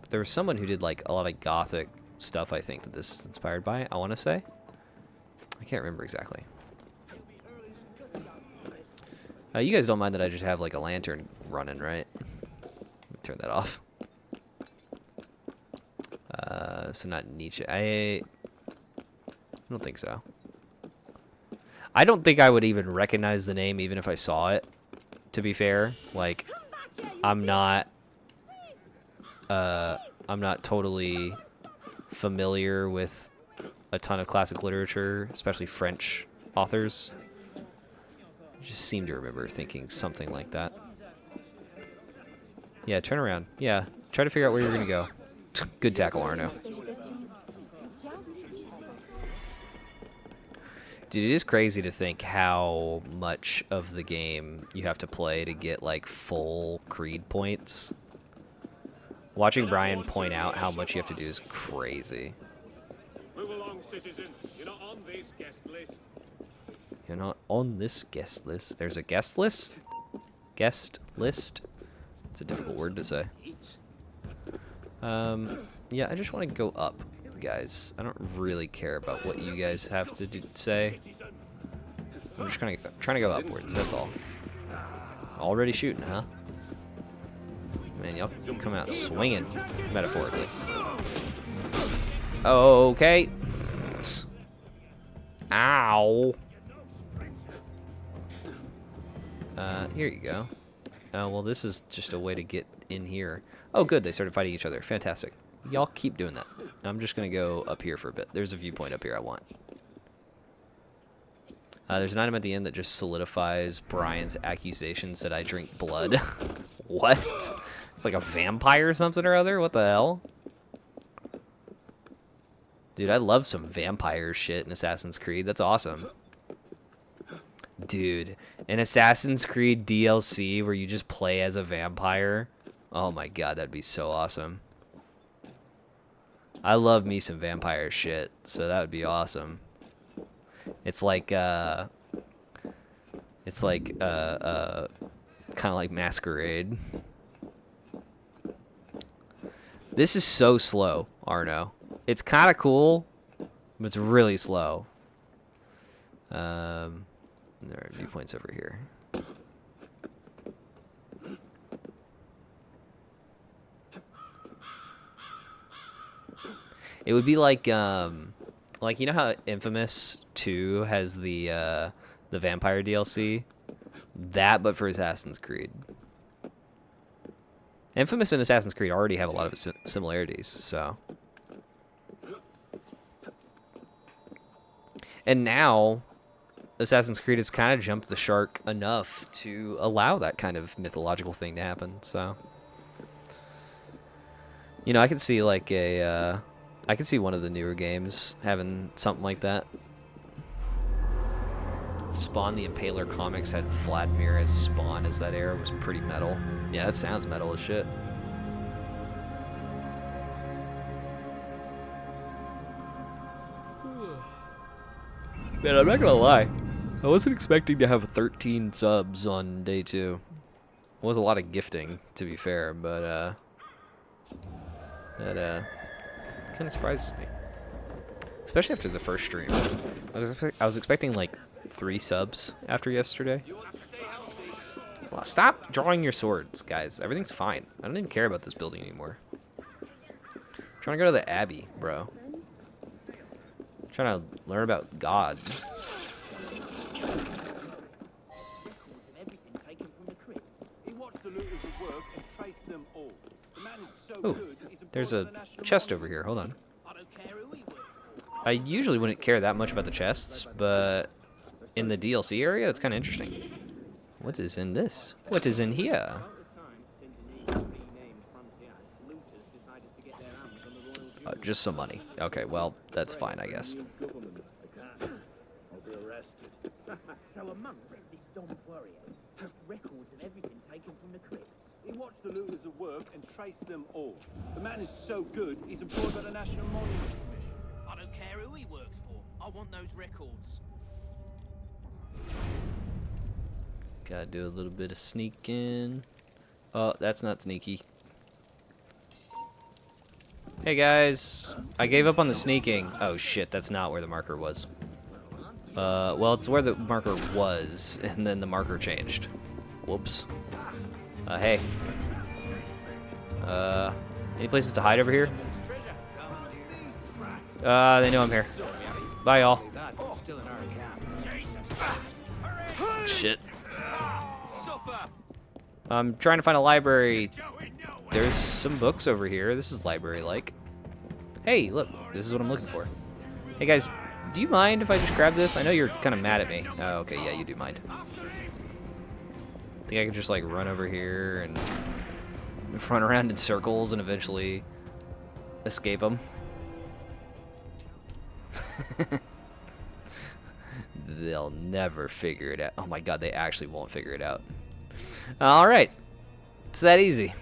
But there was someone who did, like, a lot of gothic stuff, I think, that this is inspired by, I want to say. I can't remember exactly. You guys don't mind that I just have, like, a lantern running, right? Let me turn that off. So not Nietzsche. I don't think so. I don't think I would even recognize the name even if I saw it, to be fair. Like, I'm not totally familiar with a ton of classic literature, especially French authors. I just seem to remember thinking something like that. Yeah, turn around. Yeah, try to figure out where you're gonna go. Good tackle, Arno. Dude, it is crazy to think how much of the game you have to play to get, like, full Creed points. Watching Brian point out how much you have to do is crazy. Move along, citizens. You're not on this guest list. You're not on this guest list. There's a guest list? Guest list? It's a difficult word to say. Yeah, I just want to go up, guys. I don't really care about what you guys have to say. I'm just trying to go upwards, that's all. Already shooting, huh? Man, y'all come out swinging, metaphorically. Okay. Ow. Here you go. Oh, well, this is just a way to get in here. Oh, good, they started fighting each other. Fantastic. Y'all keep doing that. I'm just gonna go up here for a bit. There's a viewpoint up here I want. There's an item at the end that just solidifies Brian's accusations that I drink blood. What? It's like a vampire or something or other? What the hell? Dude, I love some vampire shit in Assassin's Creed. That's awesome. Dude, an Assassin's Creed DLC where you just play as a vampire. Oh my god, that'd be so awesome. I love me some vampire shit, so that would be awesome. It's like kind of like Masquerade. This is so slow, Arno. It's kind of cool, but it's really slow. There are viewpoints over here. It would be like you know how Infamous 2 has the vampire DLC? That, but for Assassin's Creed. Infamous and Assassin's Creed already have a lot of similarities, so. And now, Assassin's Creed has kind of jumped the shark enough to allow that kind of mythological thing to happen, so. You know, I could see like I could see one of the newer games having something like that. Spawn the Impaler comics had Vladimir as Spawn as that era was pretty metal. Yeah, that sounds metal as shit. Man, I'm not gonna lie. I wasn't expecting to have 13 subs on day 2. It was a lot of gifting, to be fair, but that kind of surprises me. Especially after the first stream. I was expecting like 3 subs after yesterday. Well, stop drawing your swords, guys. Everything's fine. I don't even care about this building anymore. I'm trying to go to the Abbey, bro. I'm trying to learn about God. Oh, there's a chest over here. Hold on. I usually wouldn't care that much about the chests, but in the DLC area, it's kind of interesting. What is in this? What is in here? Just some money. Okay, well, that's fine, I guess. So among this Don warrior, records of everything taken from the crypt. He watched the looters at work and traced them all. The man is so good, he's employed by the National Monuments Commission. I don't care who he works for. I want those records. Gotta do a little bit of sneaking. Oh, that's not sneaky. Hey guys, I gave up on the sneaking. Oh shit, that's not where the marker was. Well, it's where the marker was, and then the marker changed. Whoops. Hey. Any places to hide over here? They know I'm here. Bye, y'all. Shit. I'm trying to find a library. There's some books over here. This is library-like. Hey, look. This is what I'm looking for. Hey, guys. Do you mind if I just grab this? I know you're kind of mad at me. Oh, okay, yeah, you do mind. Think I could just, like, run over here and run around in circles and eventually escape them? They'll never figure it out. Oh my god, they actually won't figure it out. Alright. It's that easy.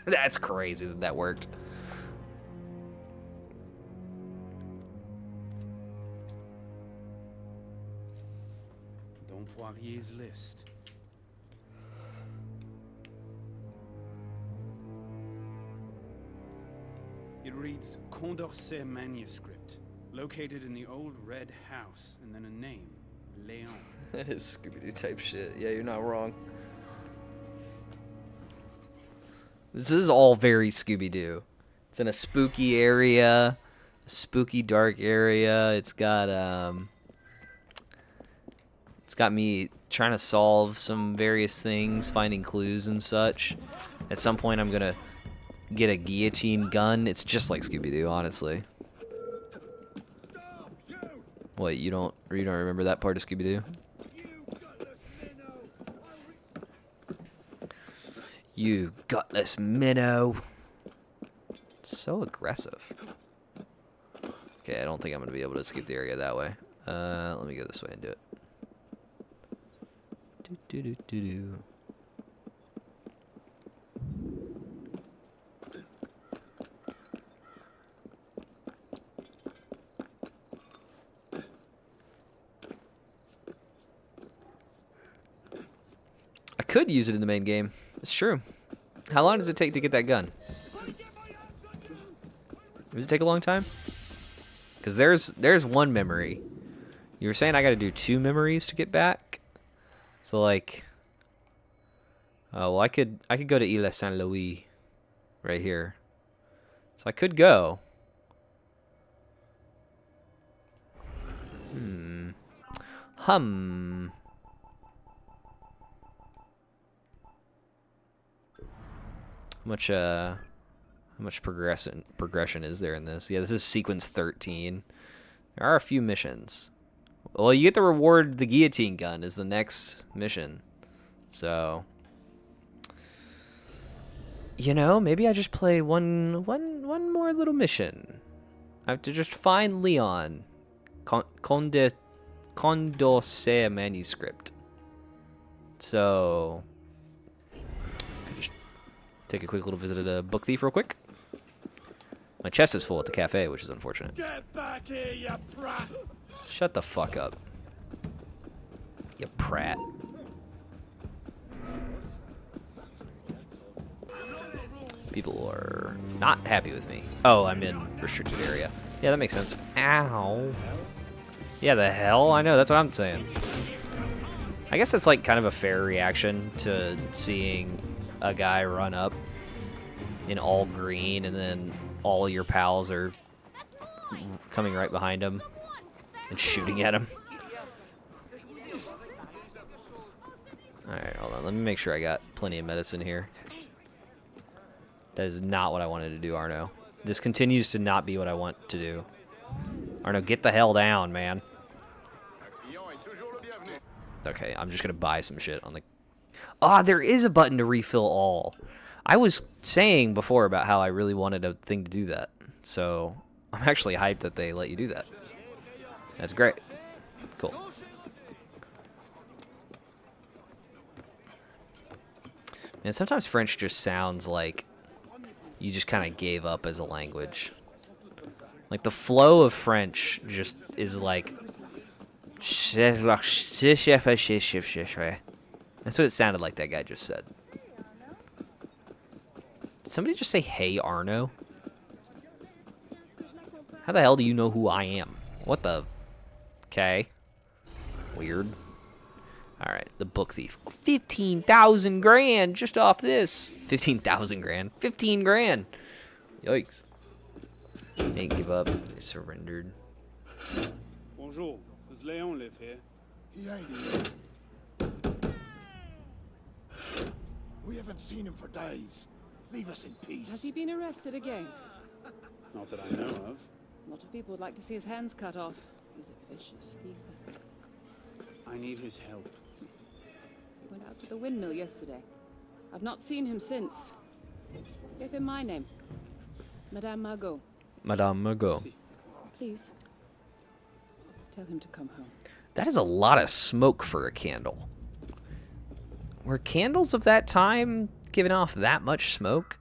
That's crazy that that worked. Don Poirier's list. It reads Condorcet manuscript, located in the old red house, and then a name, Leon. That is Scooby-Doo type shit. Yeah, you're not wrong. This is all very Scooby-Doo. It's in a spooky area, a spooky dark area. It's got me trying to solve some various things, finding clues and such. At some point, I'm gonna get a guillotine gun. It's just like Scooby-Doo, honestly. What, you don't remember that part of Scooby-Doo? You gutless minnow. So aggressive. Okay, I don't think I'm gonna be able to escape the area that way. Let me go this way and do it. Do. I could use it in the main game. It's true. How long does it take to get that gun? Does it take a long time? Because there's one memory. You were saying I got to do 2 memories to get back. So like, oh well, I could go to Ile Saint Louis, right here. So I could go. How much progression is there in this? Yeah, this is sequence 13. There are a few missions. Well, you get to reward the guillotine gun is the next mission. So, you know, maybe I just play one more little mission. I have to just find Leon. Condorcet manuscript. So, could just take a quick little visit at a book thief real quick. My chest is full at the cafe, which is unfortunate. Get back here, you brat! Shut the fuck up. You prat. People are not happy with me. Oh, I'm in restricted area. Yeah, that makes sense. Ow. Yeah, the hell? I know, that's what I'm saying. I guess it's like kind of a fair reaction to seeing a guy run up in all green and then all your pals are coming right behind him and shooting at him. Alright, hold on. Let me make sure I got plenty of medicine here. That is not what I wanted to do, Arno. This continues to not be what I want to do. Arno, get the hell down, man. Okay, I'm just gonna buy some shit on the... Ah, there is a button to refill all. I was saying before about how I really wanted a thing to do that. So, I'm actually hyped that they let you do that. That's great. Cool. And sometimes French just sounds like you just kind of gave up as a language. Like the flow of French just is like... That's what it sounded like that guy just said. Did somebody just say, hey, Arno? How the hell do you know who I am? What the... Okay. Weird. Alright, the book thief. 15,000 grand just off this. 15,000 grand. 15 grand. Yikes. They didn't give up. They surrendered. Bonjour. Does Leon live here? He ain't here. We haven't seen him for days. Leave us in peace. Has he been arrested again? Not that I know of. A lot of people would like to see his hands cut off. He's a vicious thief. I need his help. He went out to the windmill yesterday. I've not seen him since. Give him my name. Madame Margot. Madame Margot. Please. Tell him to come home. That is a lot of smoke for a candle. Were candles of that time giving off that much smoke?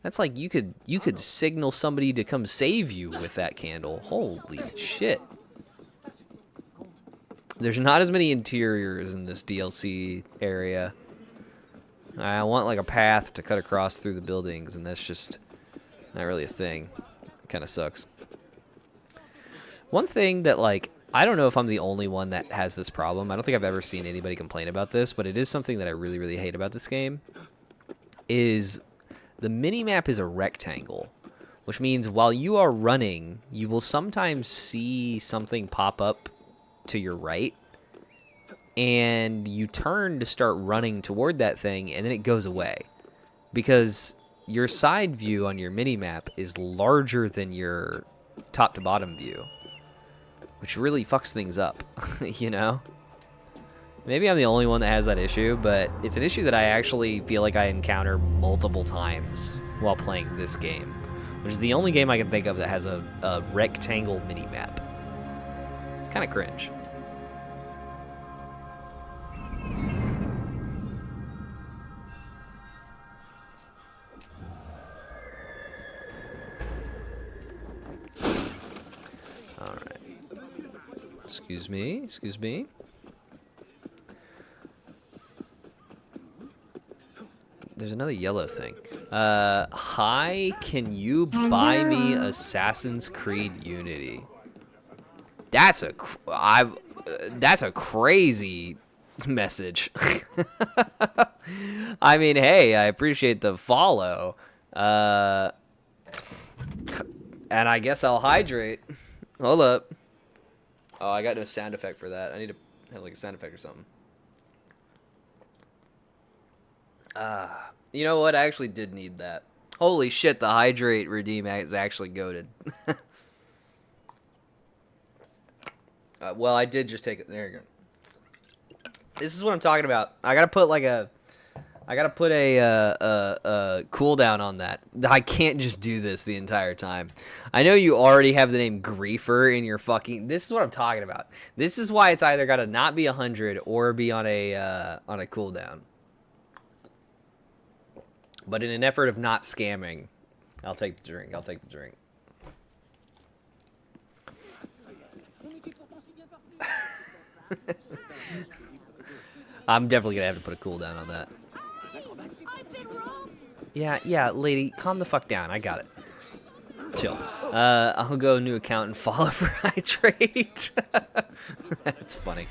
That's like you could signal somebody to come save you with that candle. Holy shit. There's not as many interiors in this DLC area. I want like a path to cut across through the buildings, and that's just not really a thing. It kind of sucks. One thing that like I don't know if I'm the only one that has this problem. I don't think I've ever seen anybody complain about this, but it is something that I really, really hate about this game. Is the mini-map is a rectangle, which means while you are running, you will sometimes see something pop up to your right, and you turn to start running toward that thing, and then it goes away. Because your side view on your mini-map is larger than your top-to-bottom view, which really fucks things up, you know? Maybe I'm the only one that has that issue, but it's an issue that I actually feel like I encounter multiple times while playing this game, which is the only game I can think of that has a rectangle mini-map. It's kind of cringe. Alright. Excuse me, excuse me. There's another yellow thing. Hi, can you buy me Assassin's Creed Unity? That's a crazy message. I mean, hey, I appreciate the follow. And I guess I'll hydrate. Hold up. Oh, I got no sound effect for that. I need to have like a sound effect or something. You know what? I actually did need that. Holy shit, the hydrate redeem is actually goated. Well, I did just take it. There you go. This is what I'm talking about. I gotta put like a cooldown on that. I can't just do this the entire time. I know you already have the name Griefer in your fucking. This is what I'm talking about. This is why it's either gotta not be 100 or be on a cooldown. But in an effort of not scamming, I'll take the drink. I'll take the drink. I'm definitely gonna have to put a cooldown on that. Yeah, lady, calm the fuck down. I got it. Chill. I'll go new account and follow for hydrate. That's funny.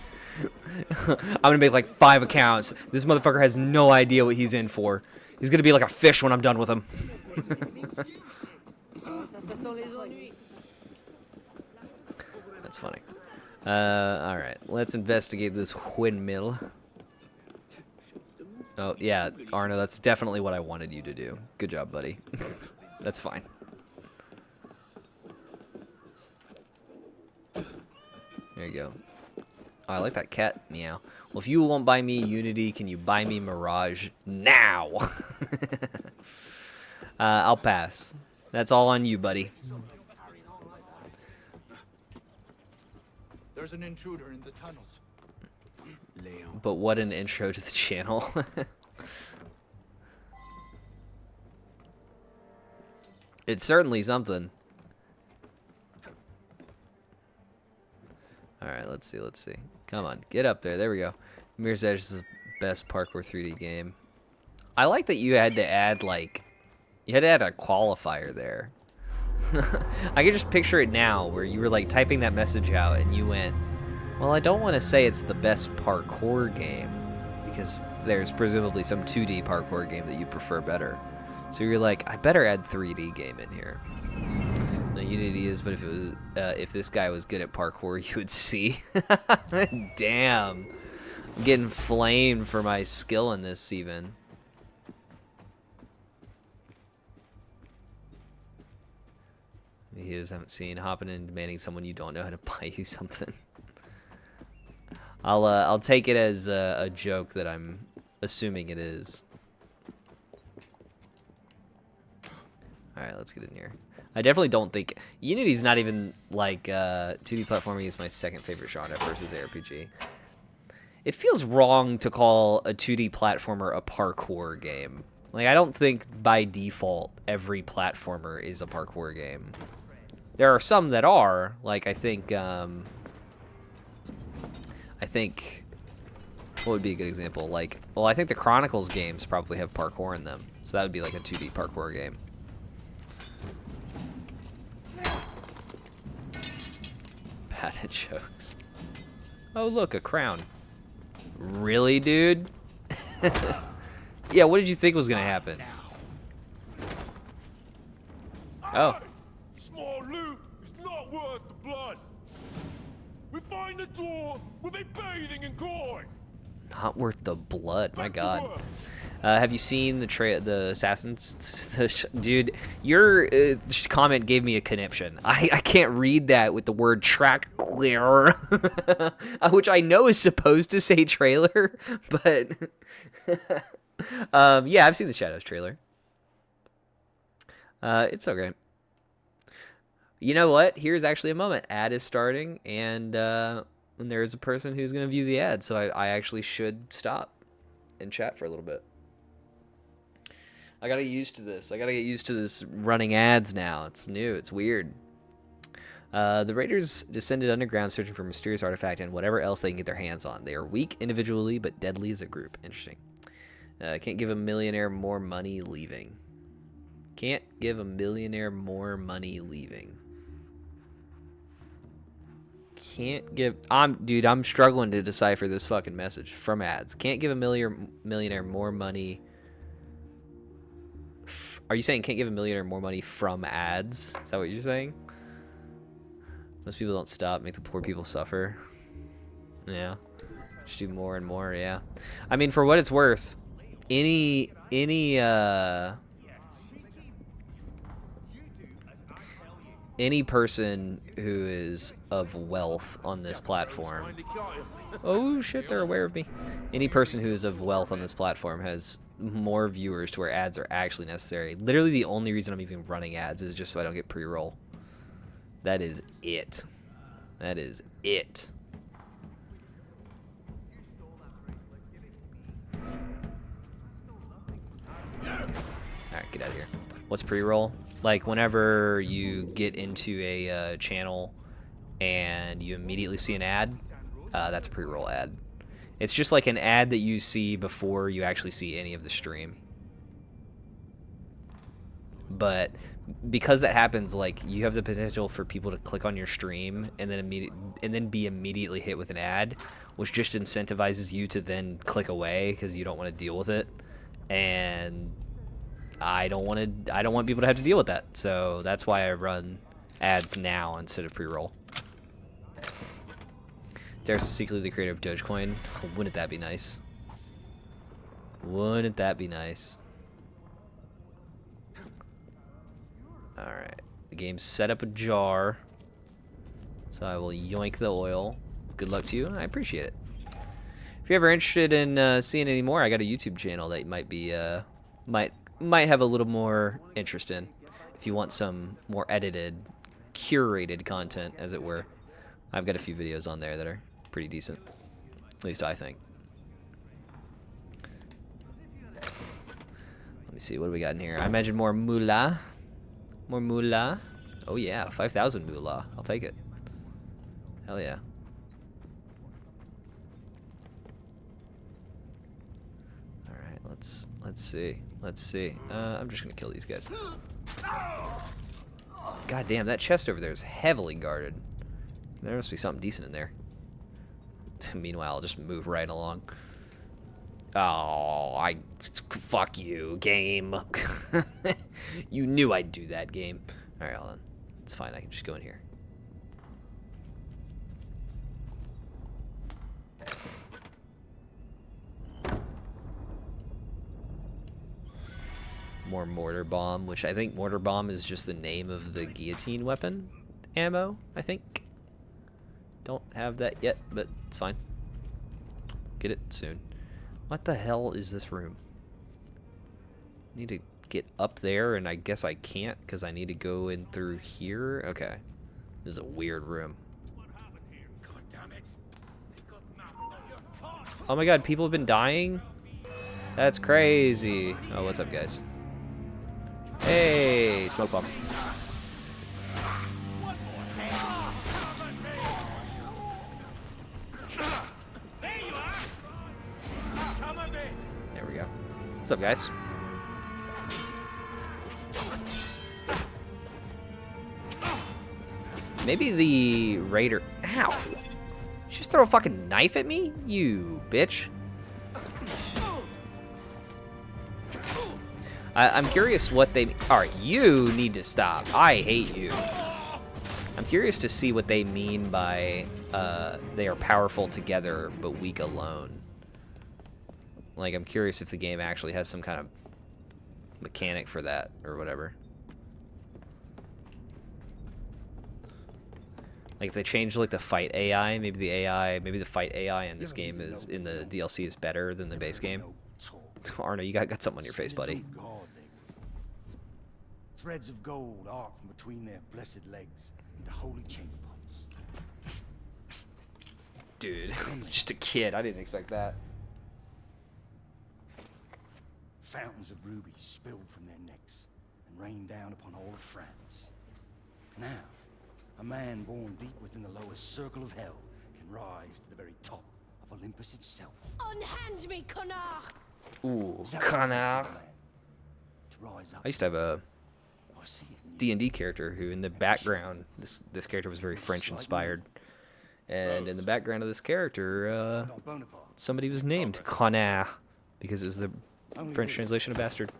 I'm gonna make like 5 accounts. This motherfucker has no idea what he's in for. He's gonna be like a fish when I'm done with him. That's funny. Alright, let's investigate this windmill. Oh, yeah, Arno, that's definitely what I wanted you to do. Good job, buddy. That's fine. There you go. Oh, I like that cat meow. Well, if you won't buy me Unity, can you buy me Mirage now? I'll pass. That's all on you, buddy. There's an intruder in the tunnels. Leon. But what an intro to the channel. It's certainly something. Alright, let's see. Come on, get up there. There we go. Mirror's Edge is the best parkour 3D game. I like that you had to add, like... You had to add a qualifier there. I can just picture it now, where you were, like, typing that message out, and you went, well, I don't want to say it's the best parkour game, because there's presumably some 2D parkour game that you prefer better. So you're like, I better add 3D game in here. No, Unity is, but if it was, if this guy was good at parkour, you would see. Damn, I'm getting flamed for my skill in this even. He is, haven't seen hopping in demanding someone you don't know how to buy you something. I'll take it as a joke that I'm assuming it is. All right, let's get in here. I definitely don't think Unity's not even like 2D platforming is my second favorite genre versus ARPG. It feels wrong to call a 2D platformer a parkour game. Like I don't think by default every platformer is a parkour game. There are some that are, like I think what would be a good example? Like, well, I think the Chronicles games probably have parkour in them, so that would be like a 2D parkour game. Bad at jokes. Oh, look, a crown. Really, dude? Yeah, what did you think was gonna happen? Oh. Small loot is not worth the blood. We find the door, we'll be bathing in coin. Not worth the blood, my god. Have you seen the assassins? Dude, your comment gave me a conniption. I can't read that with the word track clear, which I know is supposed to say trailer, but yeah, I've seen the Shadows trailer. It's okay. You know what? Here's actually a moment. Ad is starting, and there is a person who's going to view the ad, so I actually should stop and chat for a little bit. I gotta get used to this. I gotta get used to this running ads now. It's new. It's weird. The raiders descended underground searching for a mysterious artifact and whatever else they can get their hands on. They are weak individually, but deadly as a group. Interesting. Can't give a millionaire more money leaving. Can't give a millionaire more money leaving. Can't give... Dude, I'm struggling to decipher this fucking message from ads. Can't give a millionaire more money... Are you saying can't give a millionaire more money from ads? Is that what you're saying? Most people don't stop, make the poor people suffer. Yeah. Just do more and more, yeah. I mean, for what it's worth, any person who is of wealth on this platform... Oh shit, they're aware of me. Any person who is of wealth on this platform has more viewers to where ads are actually necessary. Literally the only reason I'm even running ads is just so I don't get pre-roll. That is it. That is it. Alright, get out of here. What's pre-roll? Like whenever you get into a channel and you immediately see an ad, that's a pre-roll ad. It's just like an ad that you see before you actually see any of the stream. But because that happens, like you have the potential for people to click on your stream and then be immediately hit with an ad, which just incentivizes you to then click away because you don't want to deal with it. And I don't want people to have to deal with that. So that's why I run ads now instead of pre-roll. There's secretly the creator of Dogecoin. Wouldn't that be nice? Wouldn't that be nice? Alright. The game's set up a jar. So I will yoink the oil. Good luck to you. I appreciate it. If you're ever interested in seeing any more, I got a YouTube channel that you might be might have a little more interest in. If you want some more edited, curated content, as it were. I've got a few videos on there that are pretty decent. At least I think. Let me see, what do we got in here? I imagine more moolah. More moolah. Oh yeah, 5,000 moolah. I'll take it. Hell yeah. Alright, let's see. Let's see. I'm just gonna kill these guys. God damn, that chest over there is heavily guarded. There must be something decent in there. Meanwhile, I'll just move right along. Oh, fuck you, game. You knew I'd do that, game. Alright, hold on. It's fine, I can just go in here. More mortar bomb, which I think mortar bomb is just the name of the guillotine weapon ammo, I think. Don't have that yet, but it's fine. Get it soon. What the hell is this room? Need to get up there, and I guess I can't because I need to go in through here. Okay. This is a weird room. Oh my god, people have been dying? That's crazy. Oh, what's up, guys? Hey, smoke bomb. There we go. What's up, guys? Maybe the raider. Ow! Just throw a fucking knife at me, you bitch. I'm curious what they. All right, you need to stop. I hate you. I'm curious to see what they mean by they are powerful together but weak alone. Like, I'm curious if the game actually has some kind of mechanic for that or whatever. Like, if they change like the fight AI, maybe the fight AI in this game is in the DLC is better than the base game. Arno, you got something on your face, buddy. Threads of gold arc from between their blessed legs into holy chamber pots. Dude, just a kid. I didn't expect that. Fountains of rubies spilled from their necks and rained down upon all of France. Now, a man born deep within the lowest circle of hell can rise to the very top of Olympus itself. Unhand me, connard! Ooh, connard. I used to have a D&D character who, in the background, this character was very French inspired, and in the background of this character, somebody was named Connard because it was the French translation of bastard.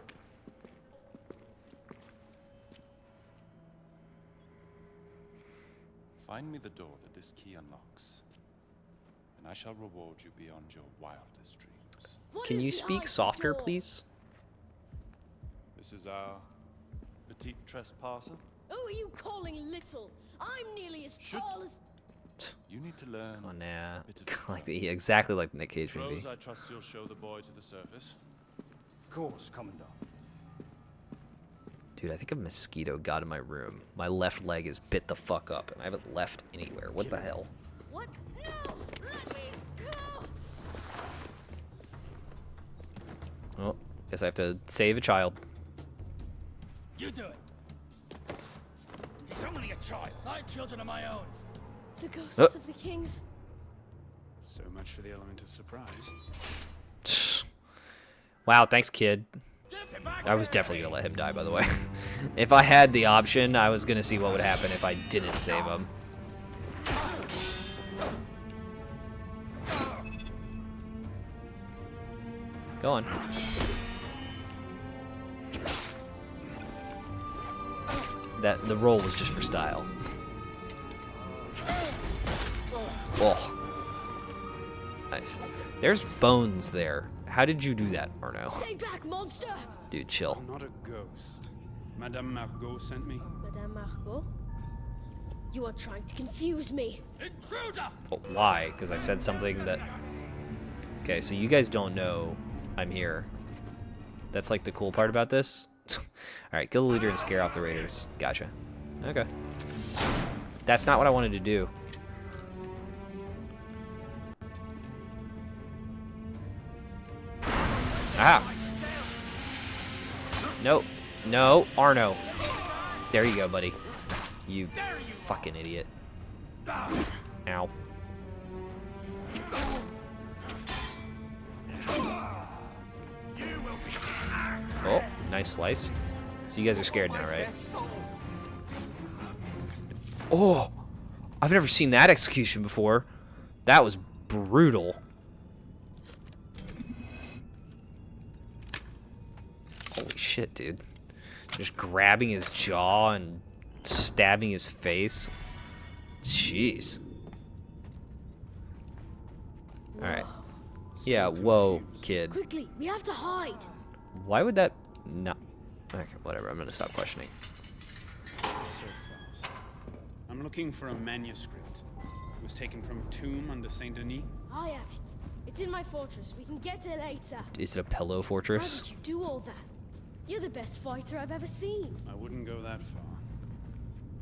Find me the door that this key unlocks, and I shall reward you beyond your wildest dreams. Can you speak softer, please? This is our petite trespasser. Who are you calling little? I'm nearly as tall as... You need to learn. Oh, nah. Exactly like the Nick Cage movie. Rose, I trust you'll show the boy to the surface. Of course, Commandant. Dude, I think a mosquito got in my room. My left leg is bit the fuck up, and I haven't left anywhere. What the hell? What? No! Let me go! Well, guess I have to save a child. You do it. He's only a child. I have children of my own. The ghosts of the kings. So much for the element of surprise. Wow, thanks, kid. I was definitely gonna let him die, by the way. If I had the option, I was gonna see what would happen if I didn't save him. Go on. The roll was just for style. Oh. Nice. There's bones there. How did you do that, Arno? Stay back, monster! Dude, chill. I'm not a ghost. Madame Margot sent me. Madame Margot? You are trying to confuse me. Intruder! Oh, why? Because I said something that... Okay, so you guys don't know I'm here. That's like the cool part about this. Alright, kill the leader and scare off the raiders. Gotcha. Okay. That's not what I wanted to do. Ah! Nope. No, Arno. There you go, buddy. You fucking idiot. Ow. Oh, nice slice. So you guys are scared now, right? Oh! I've never seen that execution before. That was brutal. Holy shit, dude. Just grabbing his jaw and stabbing his face. Jeez. Alright. Yeah, whoa, kid. Quickly, we have to hide. Why would that not... Okay, whatever, I'm gonna stop questioning. So fast. I'm looking for a manuscript. It was taken from a tomb under Saint Denis. I have it. It's in my fortress. We can get it later. Is it a pillow How fortress? did you do all that? You're the best fighter I've ever seen. I wouldn't go that far.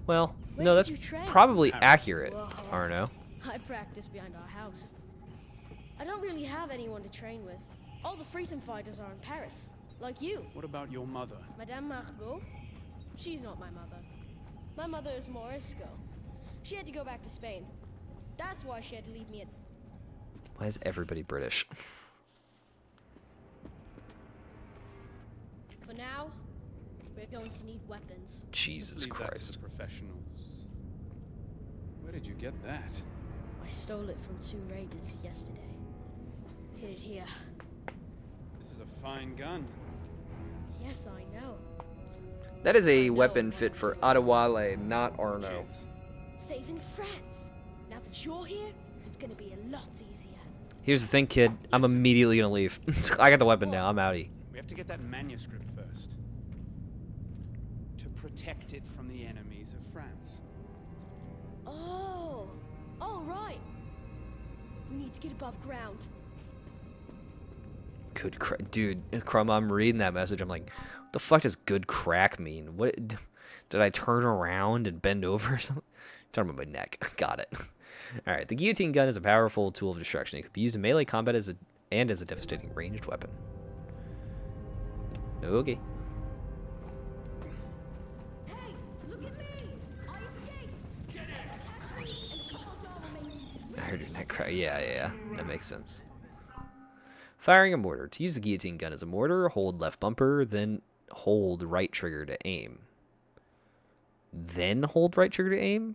Well, Where no, did that's you train? probably Paris. accurate, Whoa. Arno. I practice behind our house. I don't really have anyone to train with. All the freedom fighters are in Paris, like you. What about your mother? Madame Margot? She's not my mother. My mother is Morisco. She had to go back to Spain. That's why she had to leave me at... Why is everybody British? For now, we're going to need weapons. Jesus Leave that to Christ. the professionals. Where did you get that? I stole it from 2 raiders yesterday. Hid it here. This is a fine gun. Yes, I know. That is a weapon fit for Adewale, not Arno. Saving France. Now that you're here, it's gonna be a lot easier. Here's the thing, kid. I'm immediately gonna leave. I got the weapon now. I'm outie. We have to get that manuscript first. To protect it from the enemies of France. Oh, all right. We need to get above ground. Good crack. Dude, Crumb, I'm reading that message. I'm like, what the fuck does good crack mean? What did I turn around and bend over or something? Talking about my neck. Got it. Alright, the guillotine gun is a powerful tool of destruction. It could be used in melee combat as a devastating ranged weapon. Okay. I heard your neck crack. Yeah. That makes sense. Firing a mortar. To use the guillotine gun as a mortar, hold left bumper, then hold right trigger to aim. Then hold right trigger to aim?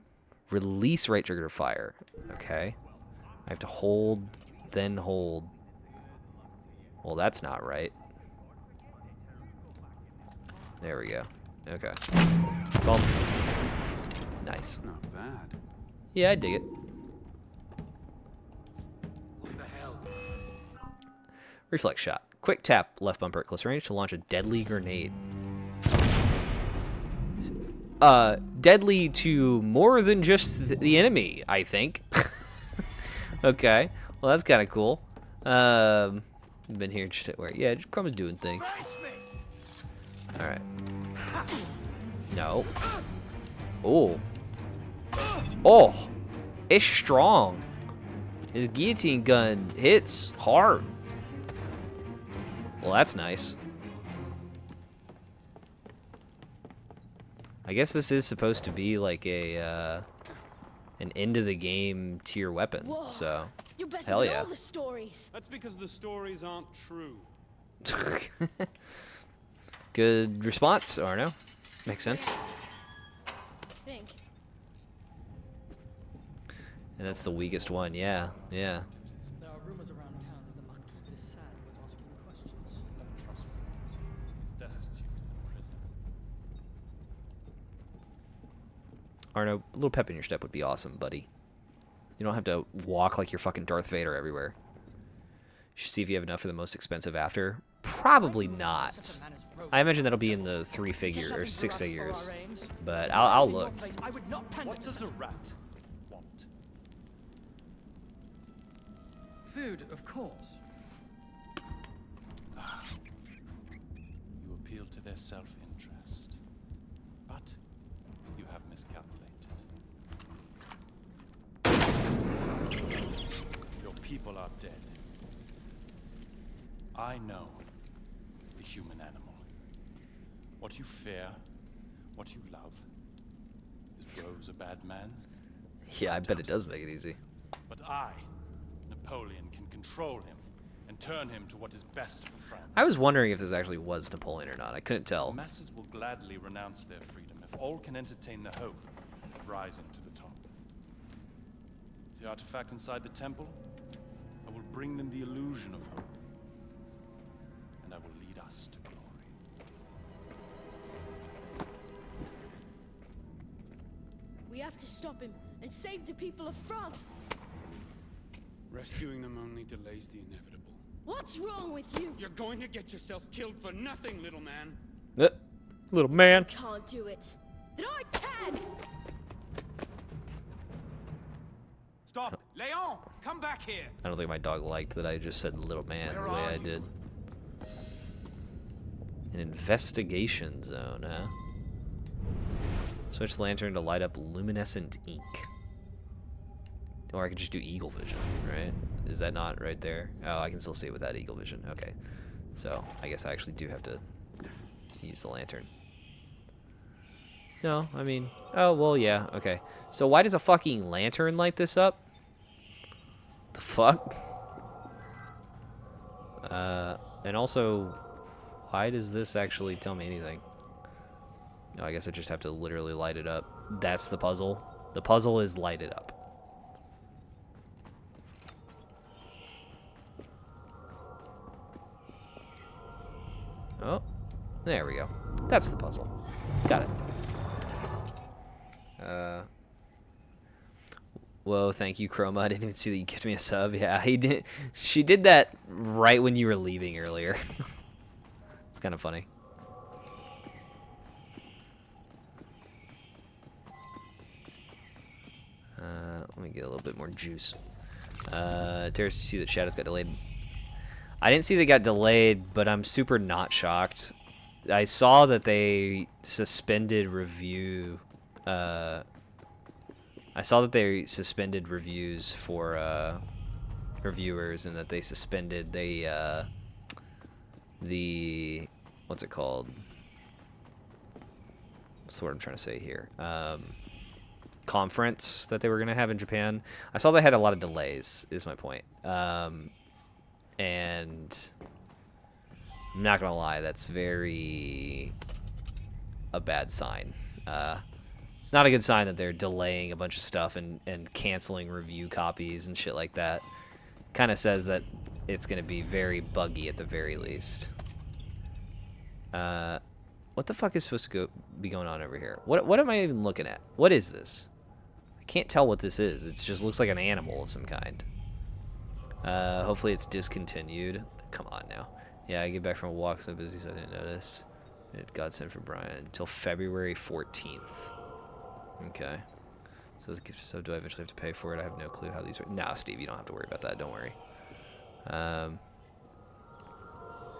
Release right trigger to fire. Okay. I have to hold, then hold. Well, that's not right. There we go. Okay. Bump. Nice. Not bad. Yeah, I dig it. What the hell? Reflex shot. Quick tap left bumper at close range to launch a deadly grenade. Deadly to more than just the enemy, I think. Okay. Well, that's kind of cool. Been here just where, yeah, Crumb is doing things. All right. No. Oh. Oh. It's strong. His guillotine gun hits hard. Well, that's nice. I guess this is supposed to be like a an end of the game tier weapon. Whoa, so you're better hell than yeah. all the stories. That's because the stories aren't true. Good response, Arno. Makes sense. I think. And that's the weakest one. Yeah. There are rumors around town that the Marquis de Sade was asking questions. Don't trust rumors. He's destitute and in prison. Arno, a little pep in your step would be awesome, buddy. You don't have to walk like you're fucking Darth Vader everywhere. You should see if you have enough for the most expensive after. Probably not. I imagine that'll be in the 6 figures, but I'll look. What does a rat want? Food, of course. You appeal to their self-interest. But you have miscalculated. Your people are dead. I know the human animal. What you fear, what you love. Is Rose a bad man? Yeah, I bet it does make it easy. But I, Napoleon, can control him and turn him to what is best for France. I was wondering if this actually was Napoleon or not. I couldn't tell. The masses will gladly renounce their freedom if all can entertain the hope of rising to the top. The artifact inside the temple, I will bring them the illusion of hope. And I will lead us to glory. We have to stop him and save the people of France. Rescuing them only delays the inevitable. What's wrong with you? You're going to get yourself killed for nothing, little man. Little man. Can't do it. Then I can. Stop! Leon! Come back here! I don't think my dog liked that I just said little man the way I did. An investigation zone, huh? Switch lantern to light up luminescent ink. Or I could just do eagle vision, right? Is that not right there? Oh, I can still see it without eagle vision. Okay. So, I guess I actually do have to use the lantern. No, I mean... Oh, well, yeah. Okay. So why does a fucking lantern light this up? The fuck? And also... Why does this actually tell me anything? No, I guess I just have to literally light it up. That's the puzzle. The puzzle is lighted up. Oh, there we go. That's the puzzle. Got it. Whoa, thank you, Chroma. I didn't even see that you gifted me a sub. Yeah, he did. She did that right when you were leaving earlier. It's kind of funny. Let me get a little bit more juice. Terrace, you see that Shadows got delayed? I didn't see they got delayed, but I'm super not shocked. I saw that they suspended review. I saw that they suspended reviews for reviewers, and that they suspended the what's it called? What's what I'm trying to say here? Conference that they were gonna have in Japan. I saw they had a lot of delays. Is my point. And I'm not gonna lie, that's very a bad sign. It's not a good sign that they're delaying a bunch of stuff and canceling review copies and shit like that. Kind of says that it's going to be very buggy at the very least. What the fuck is supposed to be going on over here? What am I even looking at? What is this? I can't tell what this is. It just looks like an animal of some kind. Hopefully it's discontinued. Come on now. Yeah, I get back from a walk, so busy, so I didn't notice. God sent for Brian until February 14th. Okay. So the gift sub, do I eventually have to pay for it? I have no clue how these work. No, Steve, you don't have to worry about that. Don't worry.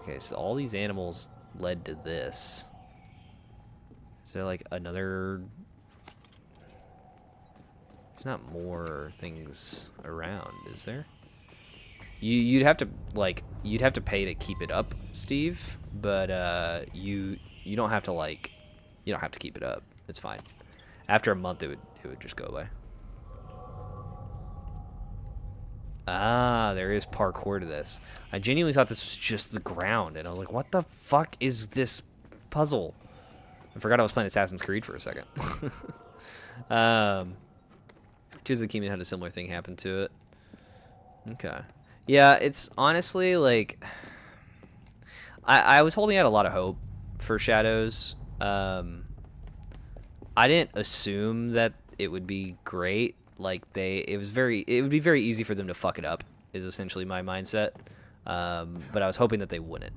Okay, so all these animals led to this. Is there like another... There's not more things around, is there? You'd have to pay to keep it up, Steve, but you don't have to you don't have to keep it up. It's fine. After a month, it would just go away. Ah, there is parkour to this. I genuinely thought this was just the ground, and I was like, what the fuck is this puzzle? I forgot I was playing Assassin's Creed for a second. Tears of the Kingdom had a similar thing happen to it. Okay. Yeah, it's honestly like... I was holding out a lot of hope for Shadows. I didn't assume that it would be great. Like it would be very easy for them to fuck it up, is essentially my mindset. But I was hoping that they wouldn't.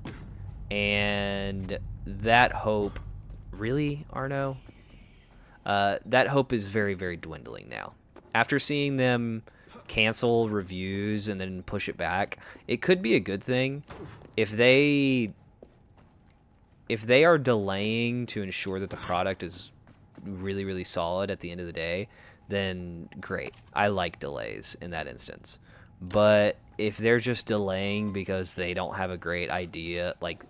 And that hope, really, Arno? That hope is very, very dwindling now. After seeing them cancel reviews and then push it back, it could be a good thing if they are delaying to ensure that the product is really, really solid at the end of the day, then great. I like delays in that instance. But if they're just delaying because they don't have a great idea, like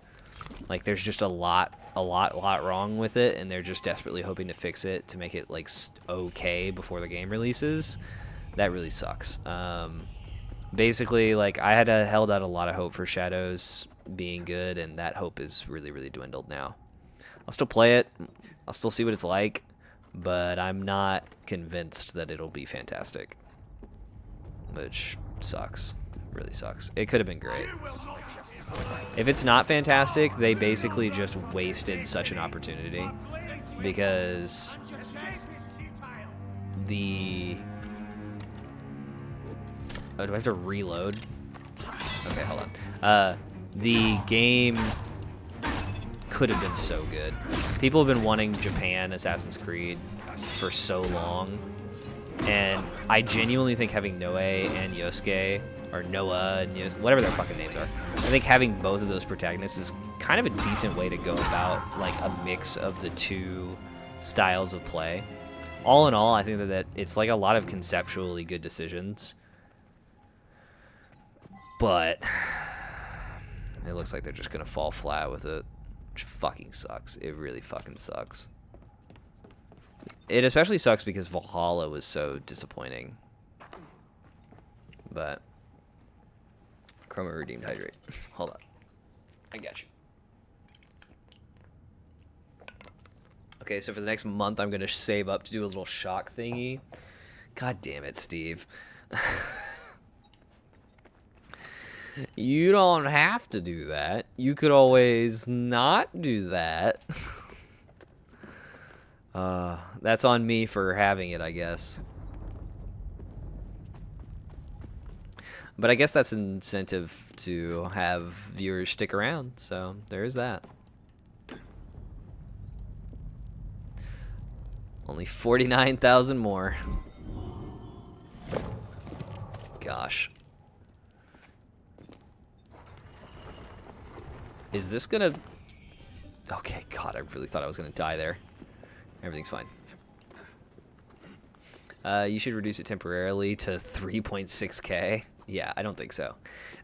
there's just a lot wrong with it, and they're just desperately hoping to fix it to make it like okay before the game releases, that really sucks. Basically, like I had held out a lot of hope for Shadows being good, and that hope is really, really dwindled now. I'll still play it. I'll still see what it's like, but I'm not convinced that it'll be fantastic, which sucks. Really sucks. It could have been great. If it's not fantastic, they basically just wasted such an opportunity, because oh, do I have to reload? Okay, hold on. The game could have been so good. People have been wanting Japan Assassin's Creed for so long, and I genuinely think having Noe and Yosuke, or Noah and Yosuke, whatever their fucking names are, I think having both of those protagonists is kind of a decent way to go about like a mix of the two styles of play. All in all, I think that it's like a lot of conceptually good decisions, but it looks like they're just gonna fall flat with it, which fucking sucks. It really fucking sucks. It especially sucks because Valhalla was so disappointing. But Chroma redeemed hydrate. Hold on, I got you. Okay, so for the next month, I'm gonna save up to do a little shock thingy. God damn it, Steve. You don't have to do that. You could always not do that. That's on me for having it, I guess. But I guess that's an incentive to have viewers stick around, so there is that. Only 49,000 more. Gosh. Is this gonna... Okay, God, I really thought I was gonna die there. Everything's fine. You should reduce it temporarily to 3.6K. Yeah, I don't think so.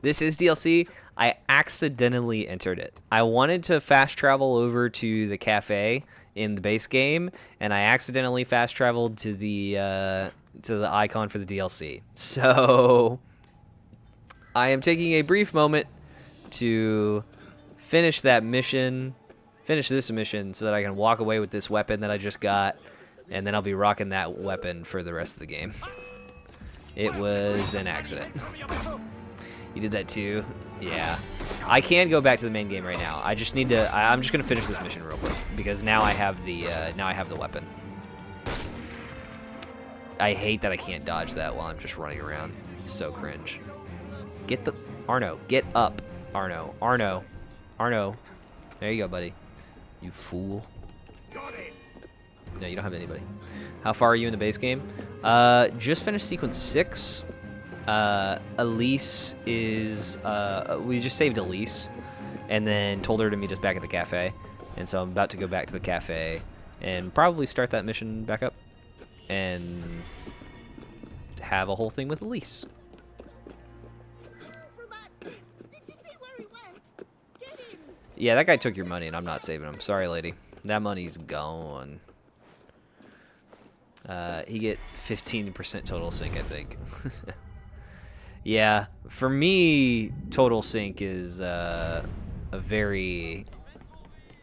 This is DLC. I accidentally entered it. I wanted to fast travel over to the cafe in the base game, and I accidentally fast traveled to the icon for the DLC. So I am taking a brief moment to finish that mission, finish this mission, so that I can walk away with this weapon that I just got, and then I'll be rocking that weapon for the rest of the game. It was an accident. You did that too? Yeah. I can go back to the main game right now. I just need to. I'm just gonna finish this mission real quick because now I have the weapon. I hate that I can't dodge that while I'm just running around. It's so cringe. Get the Arno. Get up, Arno. Arno. Arno. There you go, buddy. You fool. No, you don't have anybody. How far are you in the base game? Just finished sequence 6. Elise is, we just saved Elise and then told her to meet us back at the cafe. And so I'm about to go back to the cafe and probably start that mission back up and have a whole thing with Elise. Yeah, that guy took your money and I'm not saving him. Sorry, lady. That money's gone. He get 15% total sync, I think. Yeah, for me, total sync is a very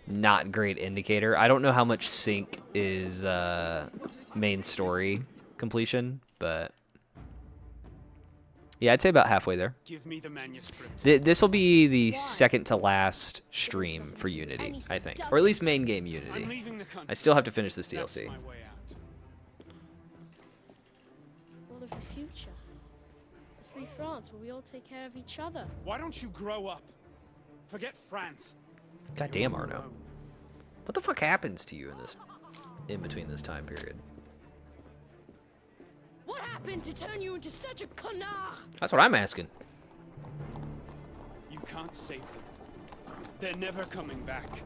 not great indicator. I don't know how much sync is main story completion, but yeah, I'd say about halfway there. Give me the manuscript. This will be the second to last stream for Unity, I think, or at least main game Unity. I still have to finish this DLC. What of the future? A free France where we all take care of each other. Why don't you grow up? Forget France. Goddamn, Arno. What the fuck happens to you in between this time period? What happened to turn you into such a connard? That's what I'm asking. You can't save them. They're never coming back.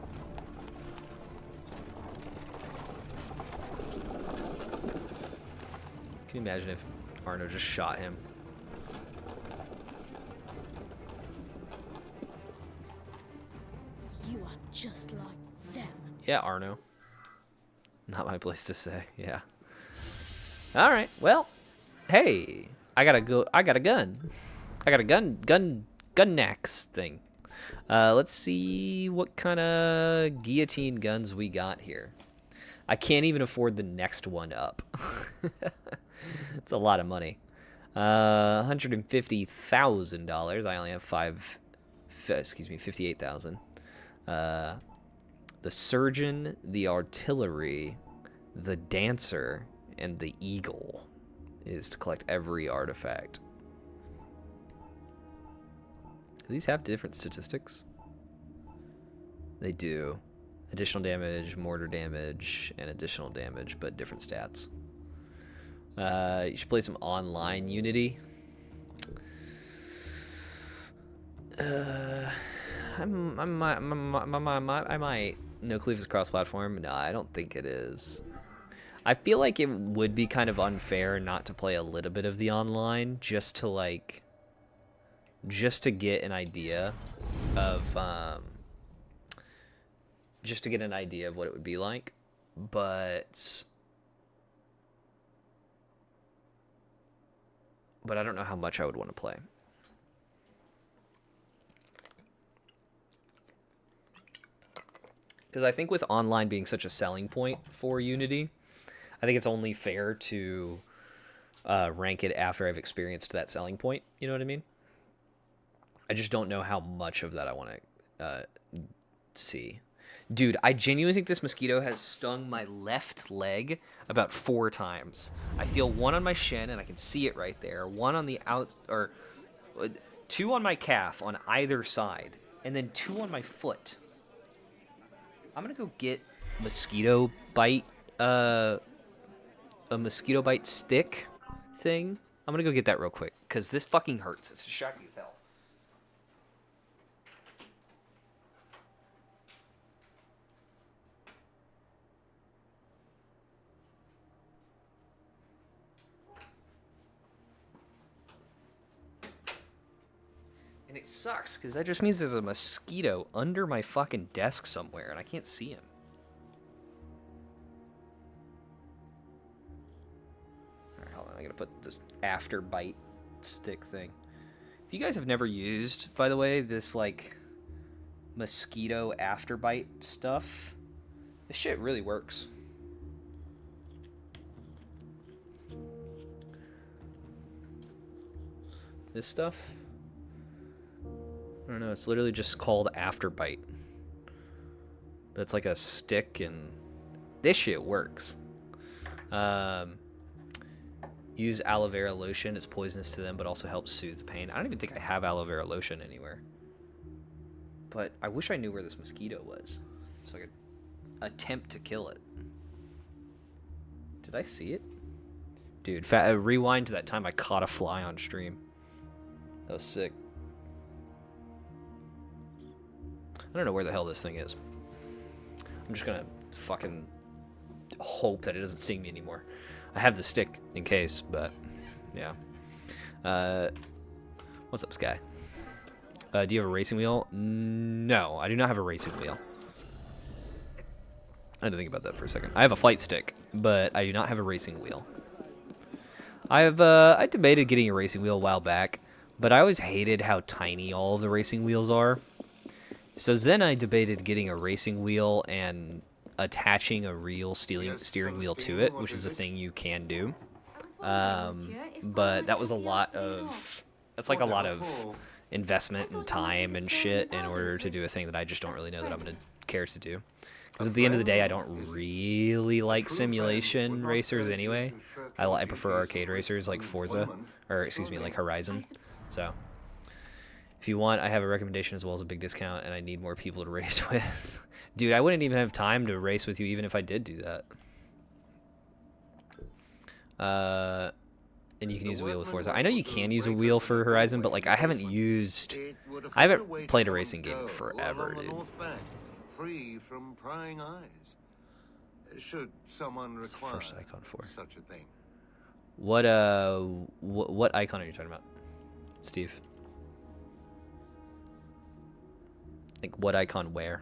Can you imagine if Arno just shot him? You are just like them. Yeah, Arno. Not my place to say. Yeah. All right. Well, hey, I got a gun. I got a gun next thing. Let's see what kind of guillotine guns we got here. I can't even afford the next one up. It's a lot of money. $150,000. I only have $58,000. The surgeon, the artillery, the dancer, and the eagle is to collect every artifact. Do these have different statistics? They do. Additional damage, mortar damage, and additional damage, but different stats. You should play some online Unity. I might. No, Cleave is cross-platform. No, I don't think it is. I feel like it would be kind of unfair not to play a little bit of the online, just to get an idea of, just to get an idea of what it would be like. But I don't know how much I would want to play. Because I think with online being such a selling point for Unity, I think it's only fair to rank it after I've experienced that selling point. You know what I mean? I just don't know how much of that I want to see. Dude, I genuinely think this mosquito has stung my left leg about 4 times. I feel one on my shin, and I can see it right there. One on the or 2 on my calf on either side, and then 2 on my foot. I'm gonna go get mosquito bite, a mosquito bite stick thing. I'm gonna go get that real quick, because this fucking hurts. It's shocking as hell. And it sucks, because that just means there's a mosquito under my fucking desk somewhere, and I can't see him. Alright, hold on. I'm gonna put this after bite stick thing. If you guys have never used, by the way, this, like, mosquito after bite stuff, this shit really works. This stuff? I don't know, it's literally just called Afterbite. But it's like a stick, and this shit works. Use aloe vera lotion. It's poisonous to them, but also helps soothe the pain. I don't even think I have aloe vera lotion anywhere. But I wish I knew where this mosquito was, so I could attempt to kill it. Did I see it? Dude, rewind to that time I caught a fly on stream. That was sick. I don't know where the hell this thing is. I'm just gonna fucking hope that it doesn't sting me anymore. I have the stick in case, but yeah. What's up, Sky? Do you have a racing wheel? No, I do not have a racing wheel. I had to think about that for a second. I have a flight stick, but I do not have a racing wheel. I debated getting a racing wheel a while back, but I always hated how tiny all of the racing wheels are. So then I debated getting a racing wheel and attaching a real steering wheel to it, which is a thing you can do. But that was a lot of... That's like a lot of investment and time and shit in order to do a thing that I just don't really know that I'm going to care to do. Because at the end of the day, I don't really like simulation racers anyway. I prefer arcade racers like Forza, or excuse me, like Horizon. So... If you want, I have a recommendation as well as a big discount, and I need more people to race with. Dude, I wouldn't even have time to race with you even if I did do that. And you can use a wheel with Forza. I know you can use a wheel for Horizon, but like I haven't played a racing game in forever, dude. Free from prying eyes. Should someone What's the require first icon for? such a thing? What icon are you talking about, Steve? Like what icon where?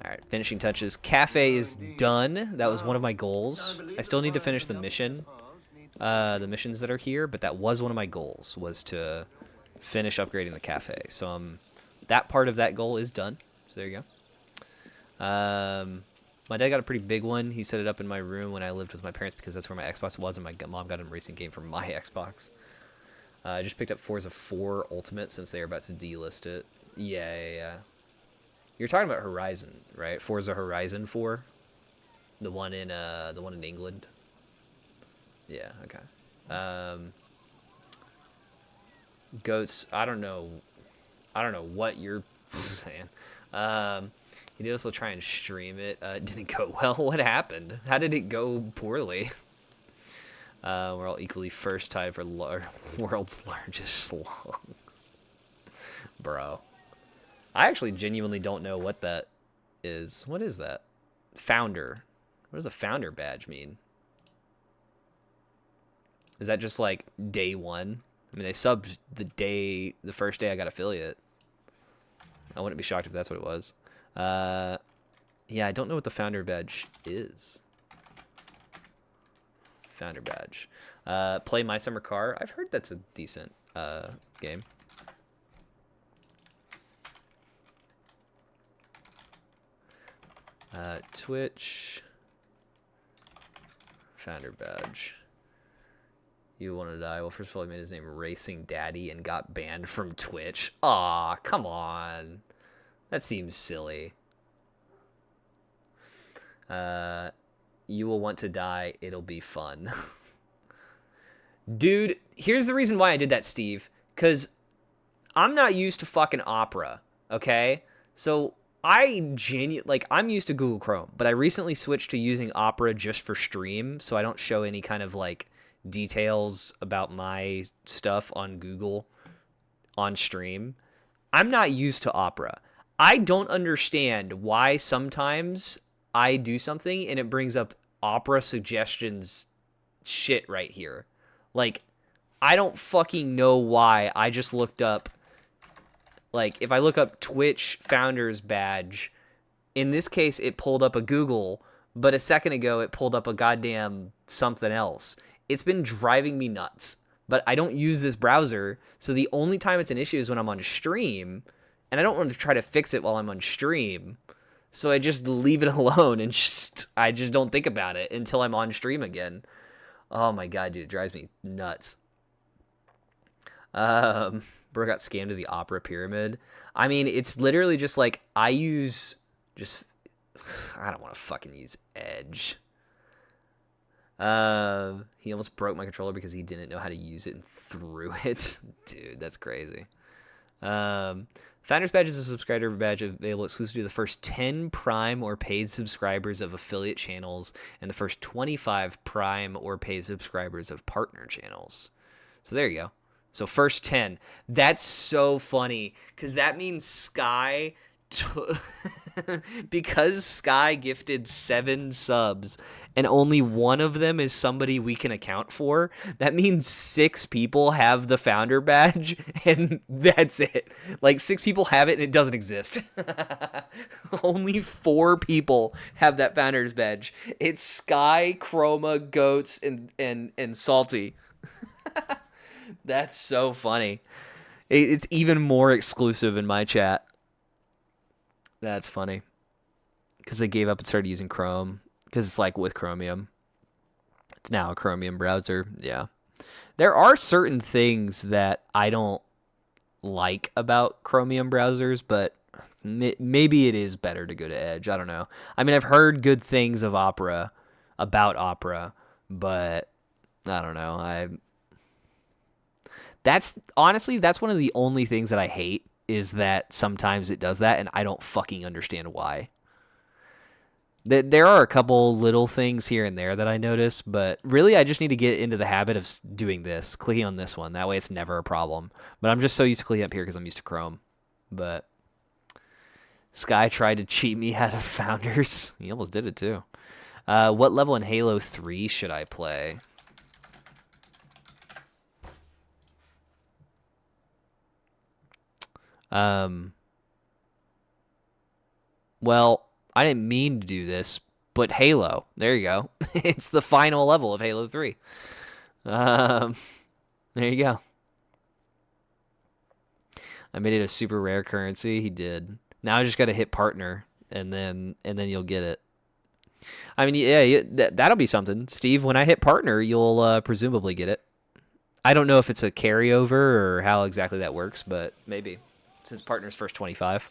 Alright, finishing touches. Cafe is done. That was one of my goals. I still need to finish the mission. The missions that are here, but that was one of my goals, was to finish upgrading the cafe. So that part of that goal is done. So there you go. My dad got a pretty big one. He set it up in my room when I lived with my parents because that's where my Xbox was, and my mom got him a racing game for my Xbox. I just picked up Forza 4 Ultimate since they are about to delist it. Yeah. You're talking about Horizon, right? Forza Horizon 4, the one in England. Yeah. Okay. Goats. I don't know what you're saying. He did also try and stream it. Didn't go well. What happened? How did it go poorly? We're all equally first tied for world's largest slugs. Bro. I actually genuinely don't know what that is. What is that? Founder. What does a founder badge mean? Is that just like day one? I mean, they subbed the first day I got affiliate. I wouldn't be shocked if that's what it was. Yeah, I don't know what the founder badge is. Founder badge. Play My Summer Car. I've heard that's a decent game. Twitch. Founder badge. You want to die? Well, first of all, he made his name Racing Daddy and got banned from Twitch. Aw, come on. That seems silly. You will want to die. It'll be fun. Dude, here's the reason why I did that, Steve. Because I'm not used to fucking Opera, okay? So I'm used to Google Chrome, but I recently switched to using Opera just for stream, so I don't show any kind of like details about my stuff on Google on stream. I'm not used to Opera. I don't understand why sometimes I do something and it brings up Opera suggestions shit right here. Like, I don't fucking know why. I just looked up, like, if I look up Twitch Founders Badge, in this case, it pulled up a Google, but a second ago, it pulled up a goddamn something else. It's been driving me nuts, but I don't use this browser, so the only time it's an issue is when I'm on stream, and I don't want to try to fix it while I'm on stream, so I just leave it alone, and I just don't think about it until I'm on stream again. Oh my god, dude, it drives me nuts. Bro got scammed to the Opera pyramid. I mean, it's literally just like, I don't want to fucking use Edge. He almost broke my controller because he didn't know how to use it and threw it. Dude, that's crazy. Founders Badge is a subscriber badge available exclusively to the first 10 Prime or paid subscribers of affiliate channels and the first 25 Prime or paid subscribers of partner channels. So there you go. So first 10. That's so funny because that means Sky, because Sky gifted 7 subs and only one of them is somebody we can account for, that means 6 people have the founder badge and that's it. Like 6 people have it and it doesn't exist. Only 4 people have that founder's badge. It's Sky, Chroma, Goats, and Salty. That's so funny. It's even more exclusive in my chat. That's funny. Because they gave up and started using Chrome. Because it's like with Chromium. It's now a Chromium browser. Yeah. There are certain things that I don't like about Chromium browsers, but maybe it is better to go to Edge. I don't know. I mean, I've heard good things of Opera, about Opera, but I don't know. That's one of the only things that I hate is that sometimes it does that and I don't fucking understand why. There are a couple little things here and there that I notice, but really I just need to get into the habit of doing this, clicking on this one. That way it's never a problem. But I'm just so used to clicking up here because I'm used to Chrome. But Sky tried to cheat me out of Founders. He almost did it too. What level in Halo 3 should I play? Well, I didn't mean to do this, but Halo. There you go. It's the final level of Halo 3. There you go. I made it a super rare currency. He did. Now I just got to hit partner, and then you'll get it. I mean, yeah, that'll be something. Steve, when I hit partner, you'll presumably get it. I don't know if it's a carryover or how exactly that works, but maybe. Since partner's first 25.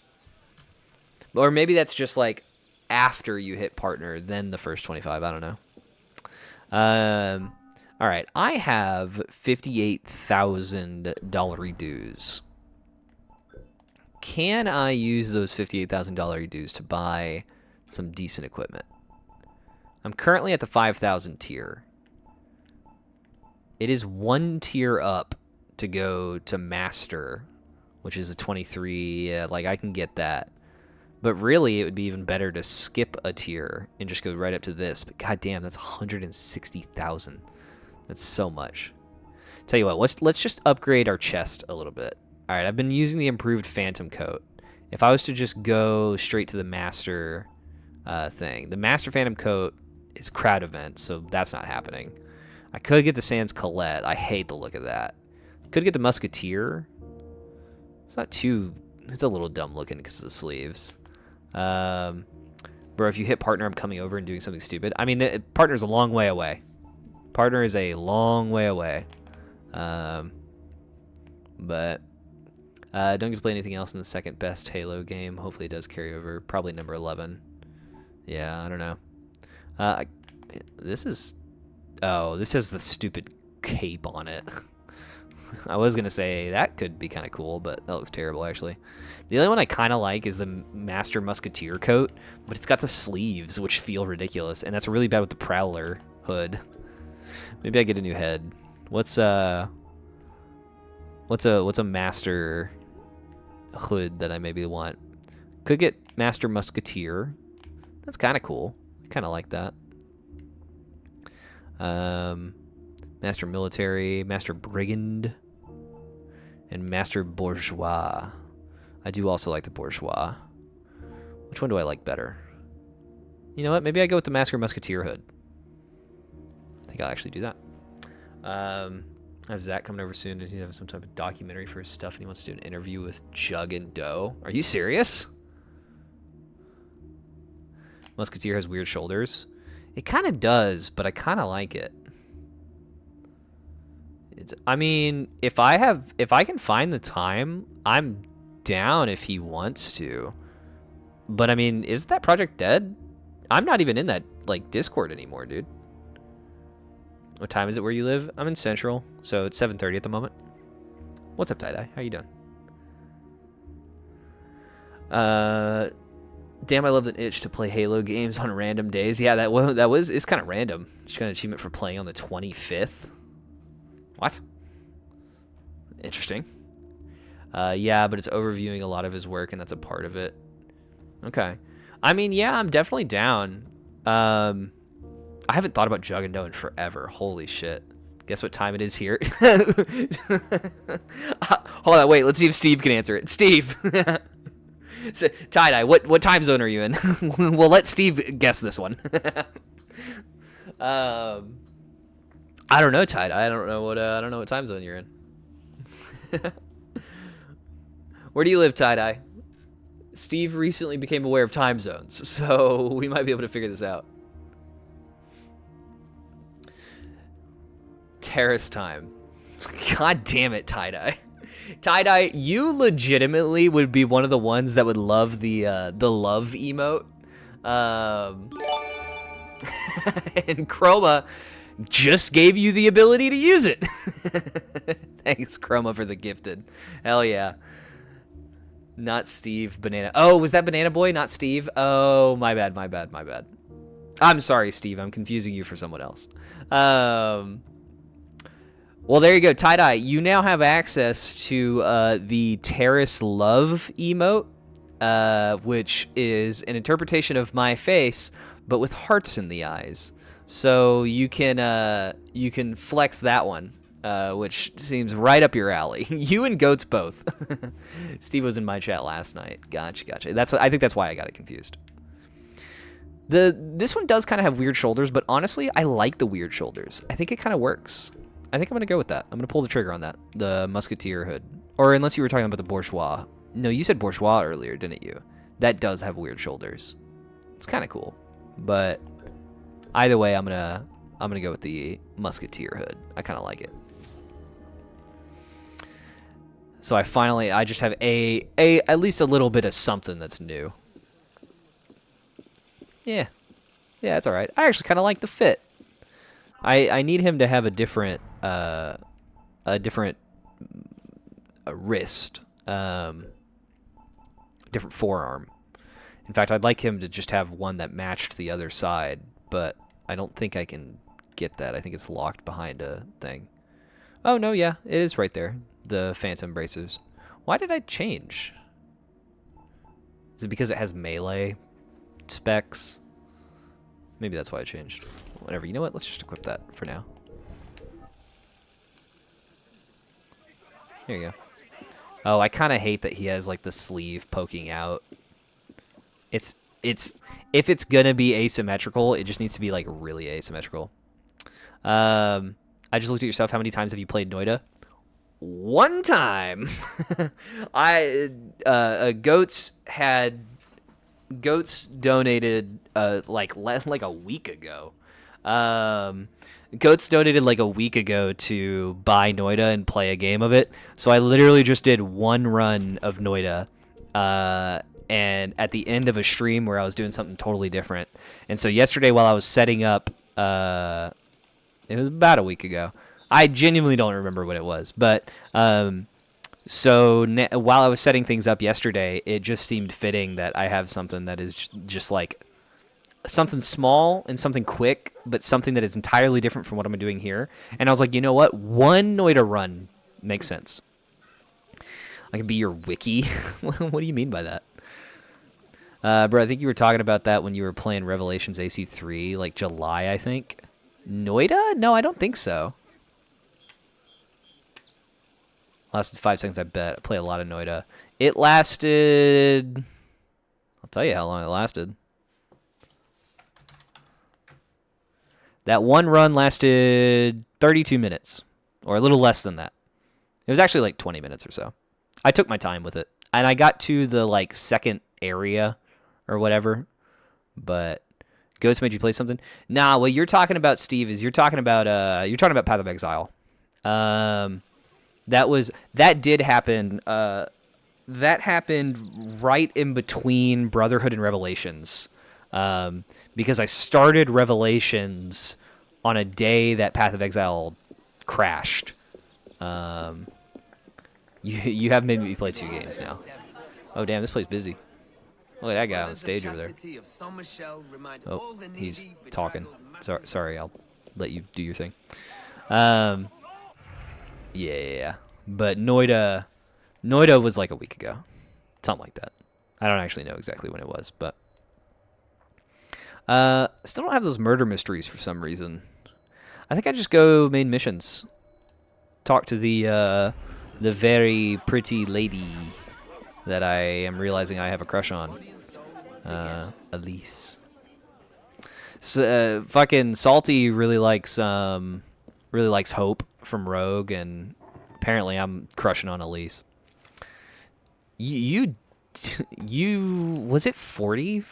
Or maybe that's just like after you hit partner, then the first 25. I don't know. All right. I have $58,000 dues. Can I use those $58,000 dues to buy some decent equipment? I'm currently at the 5,000 tier. It is 1 tier up to go to master, which is a 23. Yeah, like I can get that. But really, it would be even better to skip a tier and just go right up to this. But goddamn, that's 160,000. That's so much. Tell you what, let's just upgrade our chest a little bit. All right, I've been using the improved Phantom Coat. If I was to just go straight to the Master thing, the Master Phantom Coat is crowd event, so that's not happening. I could get the Sans Colette. I hate the look of that. Could get the Musketeer. It's not too... It's a little dumb looking because of the sleeves. Bro Bro, if you hit partner, I'm coming over and doing something stupid. I mean, partner's a long way away. Partner is a long way away. But don't get to play anything else in the second best Halo game. Hopefully it does carry over. Probably number 11. Yeah, I don't know. This is... Oh, this has the stupid cape on it. I was going to say that could be kind of cool, but that looks terrible, actually. The only one I kind of like is the Master Musketeer coat, but it's got the sleeves, which feel ridiculous, and that's really bad with the Prowler hood. Maybe I get a new head. What's a Master hood that I maybe want? Could get Master Musketeer. That's kind of cool. I kind of like that. Master Military, Master Brigand, and Master Bourgeois. I do also like the Bourgeois. Which one do I like better? You know what? Maybe I go with the Master Musketeer hood. I think I'll actually do that. I have Zach coming over soon, and he's having some type of documentary for his stuff, and he wants to do an interview with Jug and Doe. Are you serious? Musketeer has weird shoulders. It kind of does, but I kind of like it. I mean, if I can find the time, I'm down if he wants to. But I mean, is that project dead? I'm not even in that like Discord anymore, dude. What time is it where you live? I'm in Central, so it's 7:30 at the moment. What's up, Tie-Dye? How you doing? Damn, I love the itch to play Halo games on random days. Yeah, it's kind of random. Just got an achievement for playing on the 25th. What? Interesting. Yeah, but it's overviewing a lot of his work, and that's a part of it. Okay. I mean, yeah, I'm definitely down. I haven't thought about Jug and Doe in forever. Holy shit. Guess what time it is here? Hold on, wait. Let's see if Steve can answer it. Steve. So, Tie-Dye, what time zone are you in? We'll let Steve guess this one. I don't know, Tie-Dye. I don't know what time zone you're in. Where do you live, Tie-Dye? Steve recently became aware of time zones, so we might be able to figure this out. Terrace time. God damn it, Tie-Dye. Tie-Dye, you legitimately would be one of the ones that would love the love emote. And Chroma just gave you the ability to use it. Thanks, Chroma, for the gifted. Hell yeah. Not Steve, Banana. Oh, was that Banana Boy, not Steve? Oh, my bad. I'm sorry, Steve. I'm confusing you for someone else. Well, there you go, Tie-Dye. You now have access to the Terrace Love emote, which is an interpretation of my face, but with hearts in the eyes. So you can flex that one, which seems right up your alley. You and Goats both. Steve was in my chat last night. Gotcha. I think that's why I got it confused. This one does kind of have weird shoulders, but honestly, I like the weird shoulders. I think it kind of works. I think I'm going to go with that. I'm going to pull the trigger on that. The Musketeer hood. Or unless you were talking about the Bourgeois. No, you said Bourgeois earlier, didn't you? That does have weird shoulders. It's kind of cool. But either way, I'm going to go with the Musketeer hood. I kind of like it. So I just have at least a little bit of something that's new. Yeah. Yeah, it's all right. I actually kind of like the fit. I need him to have a different wrist, different forearm. In fact, I'd like him to just have one that matched the other side, but I don't think I can get that. I think it's locked behind a thing. Oh, no, yeah, it is right there. The Phantom bracers. Why did I change? Is it because it has melee specs? Maybe that's why I changed. Whatever. You know what? Let's just equip that for now. There you go. Oh, I kind of hate that he has like the sleeve poking out. If it's gonna be asymmetrical, it just needs to be like really asymmetrical. I just looked at your stuff. How many times have you played Noida? One time. Goats had Goats donated like a week ago. Goats donated like a week ago to buy Noida and play a game of it. So I literally just did one run of Noida, and at the end of a stream where I was doing something totally different. And so yesterday while I was setting up, it was about a week ago. I genuinely don't remember what it was, but so while I was setting things up yesterday, it just seemed fitting that I have something that is just like something small and something quick, but something that is entirely different from what I'm doing here. And I was like, you know what? One Noida run makes sense. I can be your wiki. What do you mean by that? Bro, I think you were talking about that when you were playing Revelations AC3, like July, I think. Noida? No, I don't think so. Lasted 5 seconds, I bet. I play a lot of Noida. It lasted... I'll tell you how long it lasted. That one run lasted 32 minutes, or a little less than that. It was actually like 20 minutes or so. I took my time with it, and I got to the like second area or whatever. But Ghost made you play something? Nah, what you're talking about, Steve, is you're talking about Path of Exile. That did happen. That happened right in between Brotherhood and Revelations. Because I started Revelations on a day that Path of Exile crashed. You have made me play 2 games now. Oh, damn, this place busy. Look at that guy on the stage over there. Oh, he's talking. Sorry, I'll let you do your thing. Yeah. But Noida was like a week ago. Something like that. I don't actually know exactly when it was, but... still don't have those murder mysteries for some reason. I think I just go main missions. Talk to the very pretty lady that I am realizing I have a crush on. Elise. So, fucking Salty really likes Hope from Rogue, and apparently I'm crushing on Elise. You was it 40?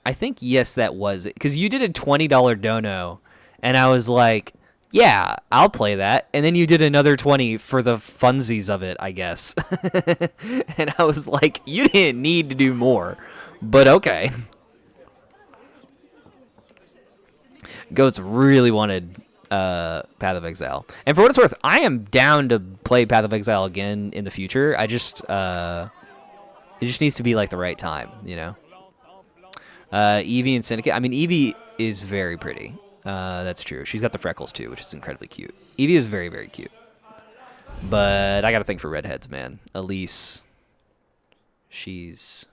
I think yes, that was it, because you did a $20 dono, and I was like, yeah, I'll play that. And then you did another 20 for the funsies of it, I guess. And I was like, you didn't need to do more, but okay. Goats really wanted Path of Exile, and for what it's worth, I am down to play Path of Exile again in the future. I just it just needs to be like the right time, you know. Evie and Syndicate. I mean, Evie is very pretty. That's true. She's got the freckles too, which is incredibly cute. Evie is very, very cute. But I got to think for redheads, man. Elise, she's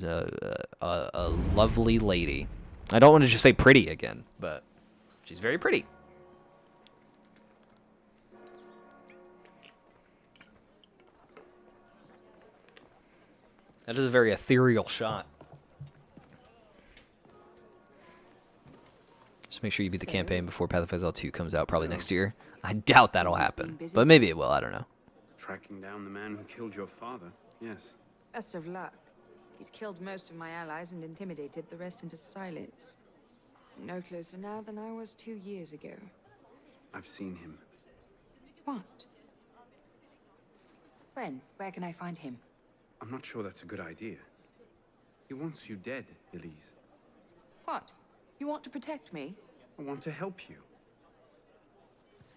a lovely lady. I don't want to just say pretty again, but she's very pretty. That is a very ethereal shot. Just make sure you beat the campaign before Path of Exile 2 comes out, probably next year. I doubt that'll happen, but maybe it will. I don't know. Tracking down the man who killed your father, yes. Best of luck. He's killed most of my allies and intimidated the rest into silence. No closer now than I was 2 years ago. I've seen him. What? When? Where can I find him? I'm not sure that's a good idea. He wants you dead, Elise. What? You want to protect me? I want to help you.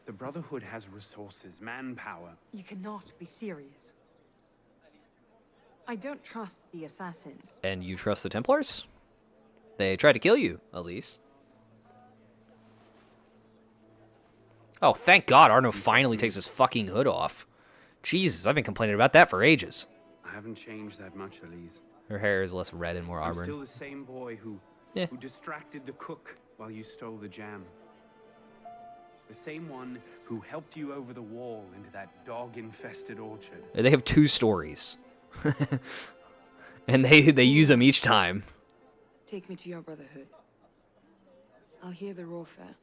The Brotherhood has resources, manpower. You cannot be serious. I don't trust the assassins. And you trust the Templars? They tried to kill you, Elise. Oh, thank God Arno finally takes his fucking hood off. Jesus, I've been complaining about that for ages. I haven't changed that much, Elise. Her hair is less red and more I'm auburn. still the same boy who distracted the cook while you stole the jam. The same one who helped you over the wall into that dog-infested orchard. They have 2 stories. And they use them each time. Take me to your Brotherhood. I'll hear the warfare.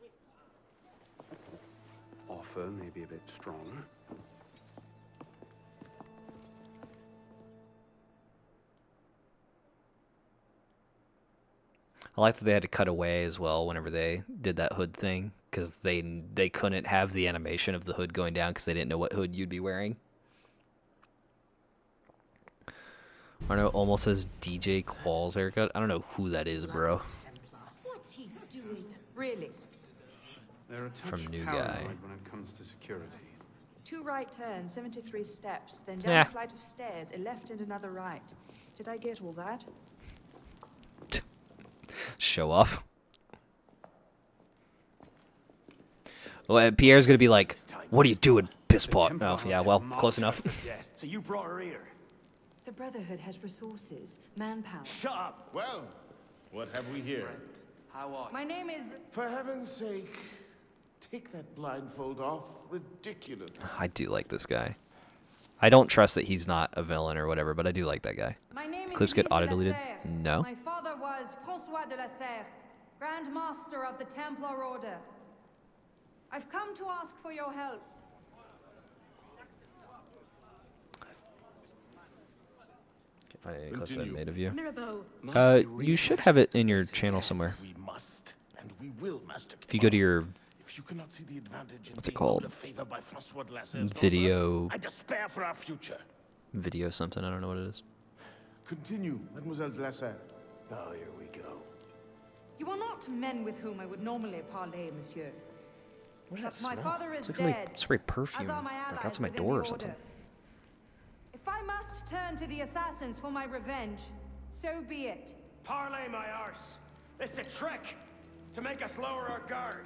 Offer may be a bit strong. I like that they had to cut away as well whenever they did that hood thing, because they couldn't have the animation of the hood going down because they didn't know what hood you'd be wearing. Arno almost says DJ Qualls haircut. I don't know who that is, bro. What's he doing? Really? They're a touch From New paranoid Guy. when it comes to security. 2 right turns, 73 steps, then down Yeah. a flight of stairs, a left and another right. Did I get all that? Show off. Well, Pierre's gonna be like, "What are you doing, piss pot?" Oh, yeah, well, close enough. So you brought her here. The Brotherhood has resources, manpower. Shut up. Well, what have we here? How are My name is... For heaven's sake, take that blindfold off. Ridiculous. I do like this guy. I don't trust that he's not a villain or whatever, but I do like that guy. My name is Clips get Elise de la auto-deleted? Serre. No. My father was François de la Serre, Grand Master of the Templar Order. I've come to ask for your help. Can't find any clips I made of you. Mirabeau. You should have it in your channel somewhere. We must, and we will, Master. If you go to your, If you cannot see the advantage in what's it being owed called? a favor by François de la Serre's Video, daughter, I despair for our future. video something. I don't know what it is. Continue, Mademoiselle de la Serre. Oh, here we go. You are not men with whom I would normally parley, monsieur. What is But that my smell? father It's is like dead, somebody sprayed perfume as are my like allies outside my within door the or something. order. If I must turn to the assassins for my revenge, so be it. Parlay, my arse. It's a trick to make us lower our guard.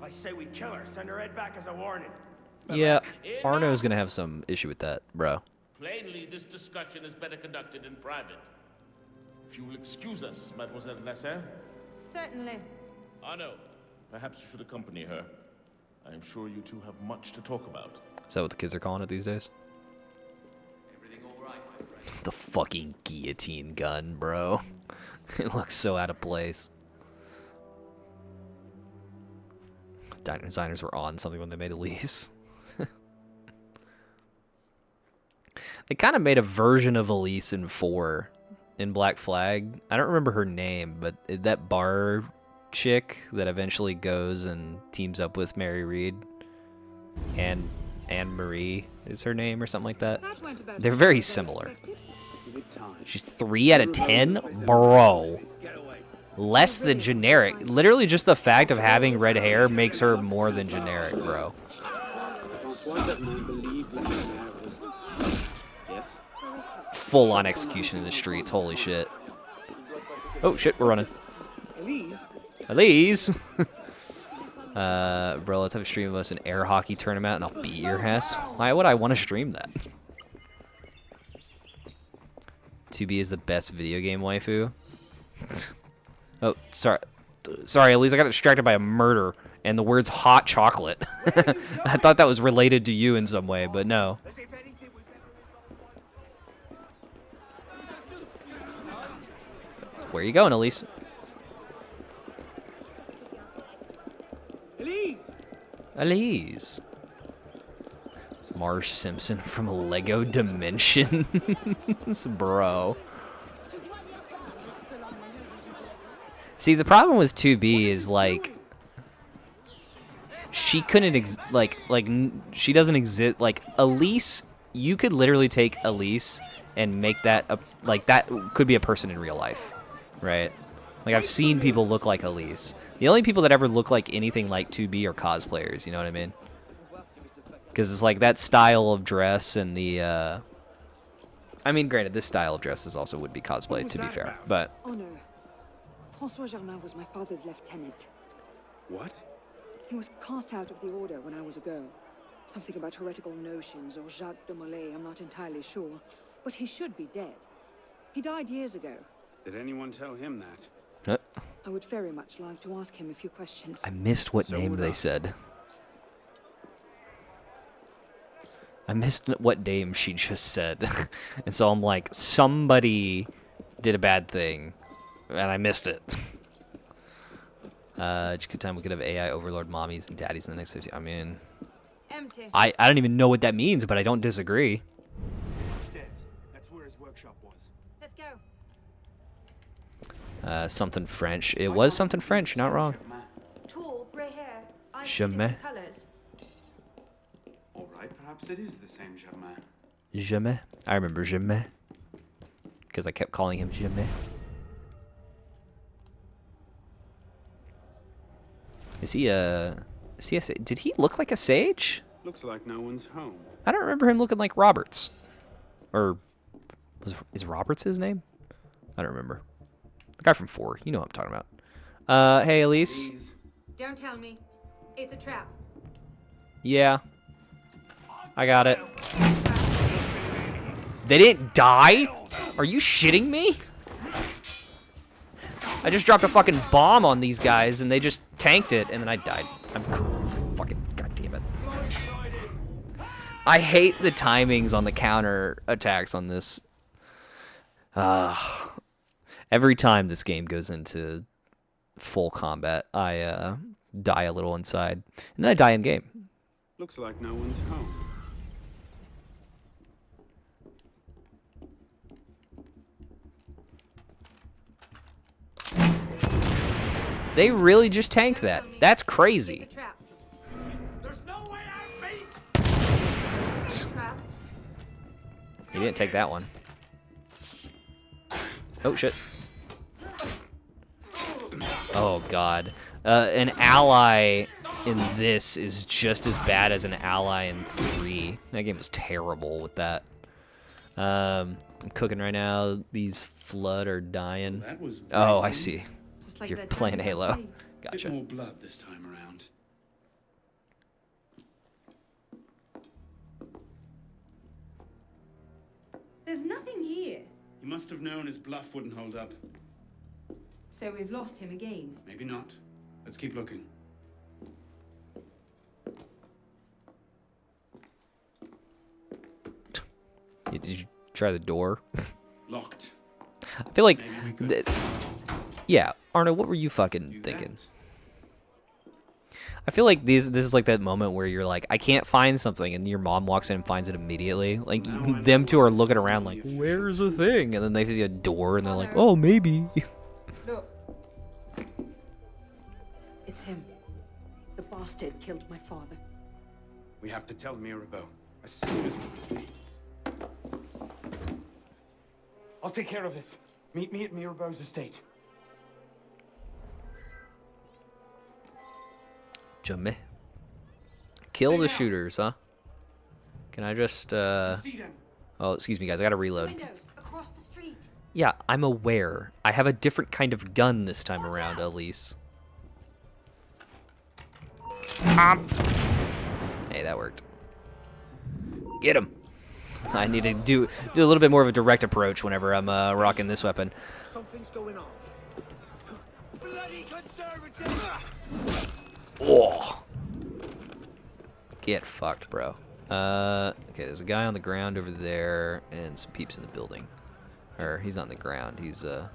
I say we kill her, send her head back as a warning. Yeah, Arno's gonna have some issue with that, bro. Plainly, this discussion is better conducted in private. If you will excuse us, Mademoiselle de la Serre. Certainly. Arno, perhaps you should accompany her. I am sure you two have much to talk about. Is that what the kids are calling it these days? The fucking guillotine gun, bro. It looks so out of place. Designers were on something when they made Elise. They kind of made a version of Elise in 4 in Black Flag. I don't remember her name, but that bar chick that eventually goes and teams up with Mary Reed, and Anne Marie is her name or something like that. They're very similar. She's 3 out of 10, bro. Less than generic. Literally, just the fact of having red hair makes her more than generic, bro. Full on execution in the streets. Holy shit. Oh shit, we're running. Elise. Bro, let's have a stream of us an air hockey tournament and I'll beat your ass. Why would I want to stream that? 2B is the best video game waifu. Oh, sorry. Sorry, Elise, I got distracted by a murder and the words hot chocolate. I thought that was related to you in some way, but no. Where are you going, Elise? Elise! Elise. Marge Simpson from Lego Dimensions, bro. See, the problem with 2B is like she couldn't she doesn't exist. Like Elise, you could literally take Elise and make that that could be a person in real life, right? Like I've seen people look like Elise. The only people that ever look like anything like 2B are cosplayers. You know what I mean? Because it's like that style of dress and the. I mean, granted, this style of dress is also would be cosplay, to be fair, but. Oh no. François Germain was my father's lieutenant. What? He was cast out of the order when I was a girl. Something about heretical notions or Jacques de Molay, I'm not entirely sure. But he should be dead. He died years ago. Did anyone tell him that? I would very much like to ask him a few questions. I missed what name they said. I missed what name she just said. And so I'm like, somebody did a bad thing. And I missed it. Just good time we could have AI overlord mommies and daddies in the next 50. I mean, Empty. I don't even know what that means, but I don't disagree. Upstairs. That's where his workshop was. Let's go. Something French. It was something French, not wrong. Tall, grey hair. I see Jamais. different colours. All right, perhaps it is the same Germain. Jamais. I remember Jamais. Because I kept calling him Jamais. Is he a did he look like a sage? Looks like no one's home. I don't remember him looking like Roberts. Or is Roberts his name? I don't remember. The guy from 4. You know what I'm talking about. Hey, Elise. Don't tell me. It's a trap. Yeah. I got it. They didn't die? Are you shitting me? I just dropped a fucking bomb on these guys and they just tanked it and then I died. I'm fucking goddamn it. I hate the timings on the counter attacks on this. Every time this game goes into full combat, I die a little inside. And then I die in game. Looks like no one's home. They really just tanked that. That's crazy. He didn't take that one. Oh, shit. Oh, God. An ally in this is just as bad as an ally in 3. That game was terrible with that. I'm cooking right now. These flood are dying. That was oh, I racing. see. Just like You're that playing time Halo. last night. Gotcha. Bit more blood this time around. There's nothing here. He must have known his bluff wouldn't hold up. So we've lost him again. Maybe not. Let's keep looking. Did you try the door? Locked. I feel like... Maybe we could- yeah, Arno, what were you fucking thinking? I feel like this is like that moment where you're like, I can't find something, and your mom walks in and finds it immediately. Like, them two are looking around like, where's the thing? And then they see a door, and they're like, oh, maybe. Look. It's him. The bastard killed my father. We have to tell Mirabeau as soon as we... I'll take care of this. Meet me at Mirabeau's estate. Jamais. Kill the shooters, huh? Can I just, Oh, excuse me, guys. I gotta reload. Windows across the street. Yeah, I'm aware. I have a different kind of gun this time around, Elise. Hey, that worked. Get him. I need to do a little bit more of a direct approach whenever I'm rocking this weapon. Something's going on. Bloody conservative! Oh. Get fucked, bro. Okay, there's a guy on the ground over there and some peeps in the building. Or he's not on the ground. He's There's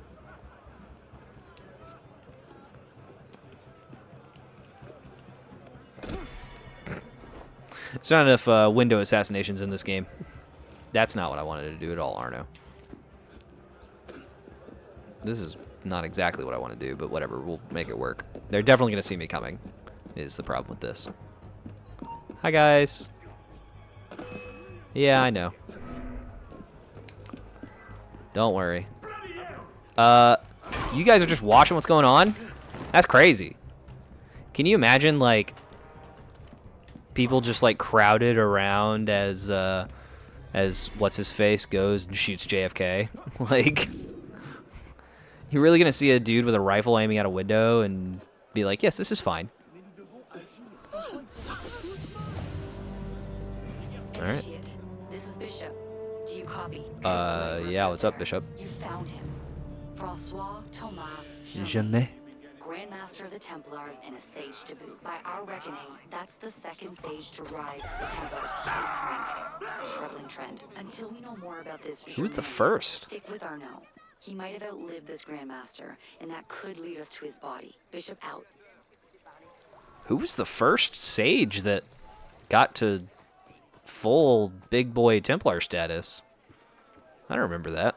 not enough window assassinations in this game. That's not what I wanted to do at all, Arno. This is not exactly what I want to do, but whatever, we'll make it work. They're definitely going to see me coming, is the problem with this. Hi, guys. Yeah, I know. Don't worry. You guys are just watching what's going on? That's crazy. Can you imagine, like, people just, like, crowded around as what's-his-face goes and shoots JFK? Like... You're really gonna see a dude with a rifle aiming out a window and be like, yes, this is fine. Alright. This is Bishop. Do you copy? Yeah, what's up, Bishop? You found him. Francois Thomas Jamais. Grandmaster of the Templars and a sage to boot. By our reckoning, that's the second sage to rise to the Templars' highest rank. A troubling trend. Until we know more about this... Who's the first? Stick with Arnaud. He might have outlived this Grandmaster, and that could lead us to his body. Bishop out. Who was the first sage that got to full big boy Templar status? I don't remember that.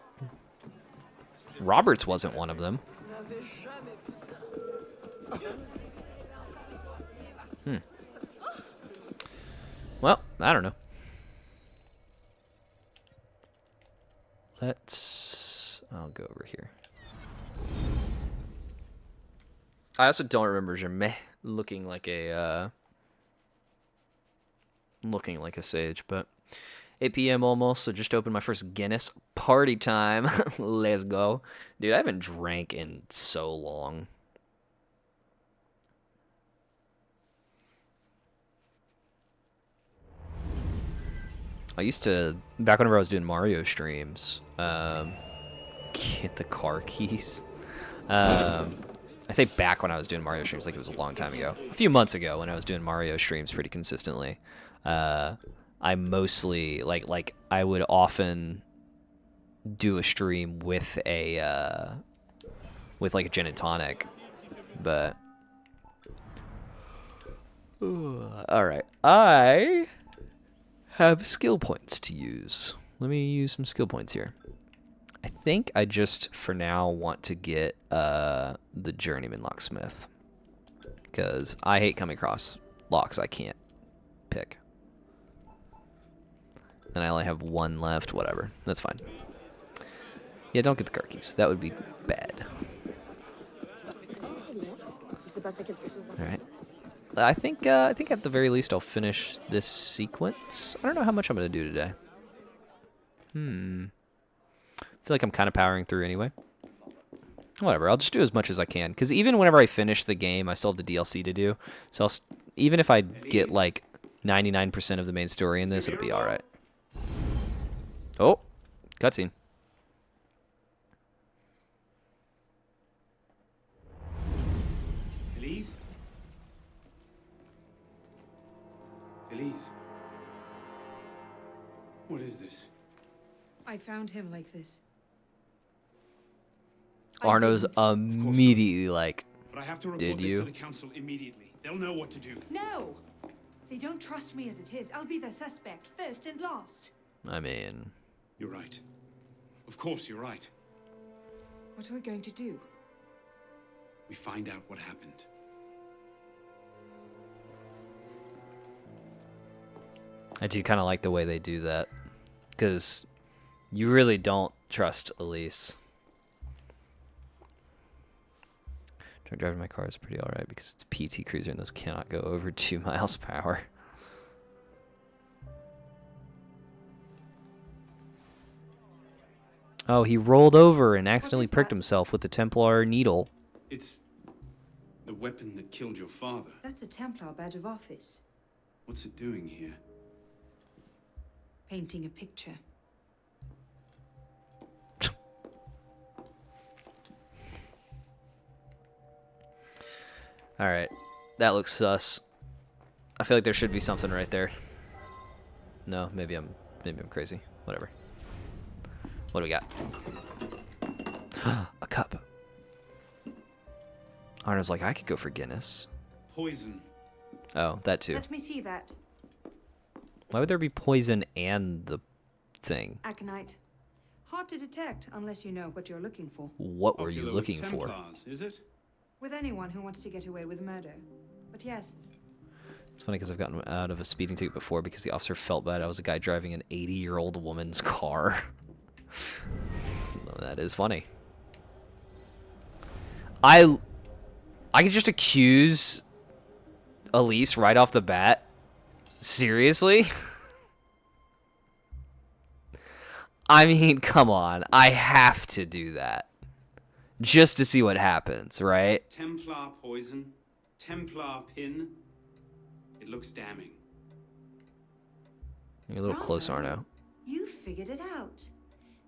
Roberts wasn't one of them. Well, I don't know. I'll go over here. I also don't remember Germain looking like a sage, but 8 p.m. almost, so just opened my first Guinness. Party time. Let's go. Dude, I haven't drank in so long. I used to, back whenever I was doing Mario streams, get the car keys. I say back when I was doing Mario streams, like it was a long time ago. A few months ago when I was doing Mario streams pretty consistently. I mostly, like I would often do a stream with a, like a gin and tonic, but... Alright, I have skill points to use. Let me use some skill points here. I think I just, for now, want to get the Journeyman Locksmith. Because I hate coming across locks I can't pick. And I only have one left, whatever. That's fine. Yeah, don't get the car keys. That would be bad. Alright. I think at the very least I'll finish this sequence. I don't know how much I'm going to do today. I feel like I'm kind of powering through anyway. Whatever, I'll just do as much as I can. Because even whenever I finish the game, I still have the DLC to do. So even if I get like 99% of the main story in this, it'll be alright. Oh, cutscene. Elise? Elise? What is this? I found him like this. Arno's immediately like, But I have to report did this you? to the council immediately. They'll know what to do. No! They don't trust me as it is. I'll be their suspect, first and last. I mean... You're right. Of course you're right. What are we going to do? We find out what happened. I do kind of like the way they do that. Because you really don't trust Elise. Driving my car is pretty alright because it's a PT Cruiser and those cannot go over 2 miles per hour. Oh, he rolled over and accidentally pricked himself with the Templar needle. It's the weapon that killed your father. That's a Templar badge of office. What's it doing here? Painting a picture. Alright, that looks sus. I feel like there should be something right there. No, maybe I'm crazy. Whatever. What do we got? A cup. Arna's like, I could go for Guinness. Poison. Oh, that too. Let me see that. Why would there be poison and the thing? Aconite. Hard to detect unless you know what you're looking for. What were you looking for? Templars, is it? With anyone who wants to get away with murder. But yes. It's funny because I've gotten out of a speeding ticket before because the officer felt bad. I was a guy driving an 80-year-old woman's car. That is funny. I could just accuse Elise right off the bat. Seriously? I mean, come on. I have to do that. Just to see what happens, right? Templar poison. Templar pin. It looks damning. You're a little close, Arno. You figured it out.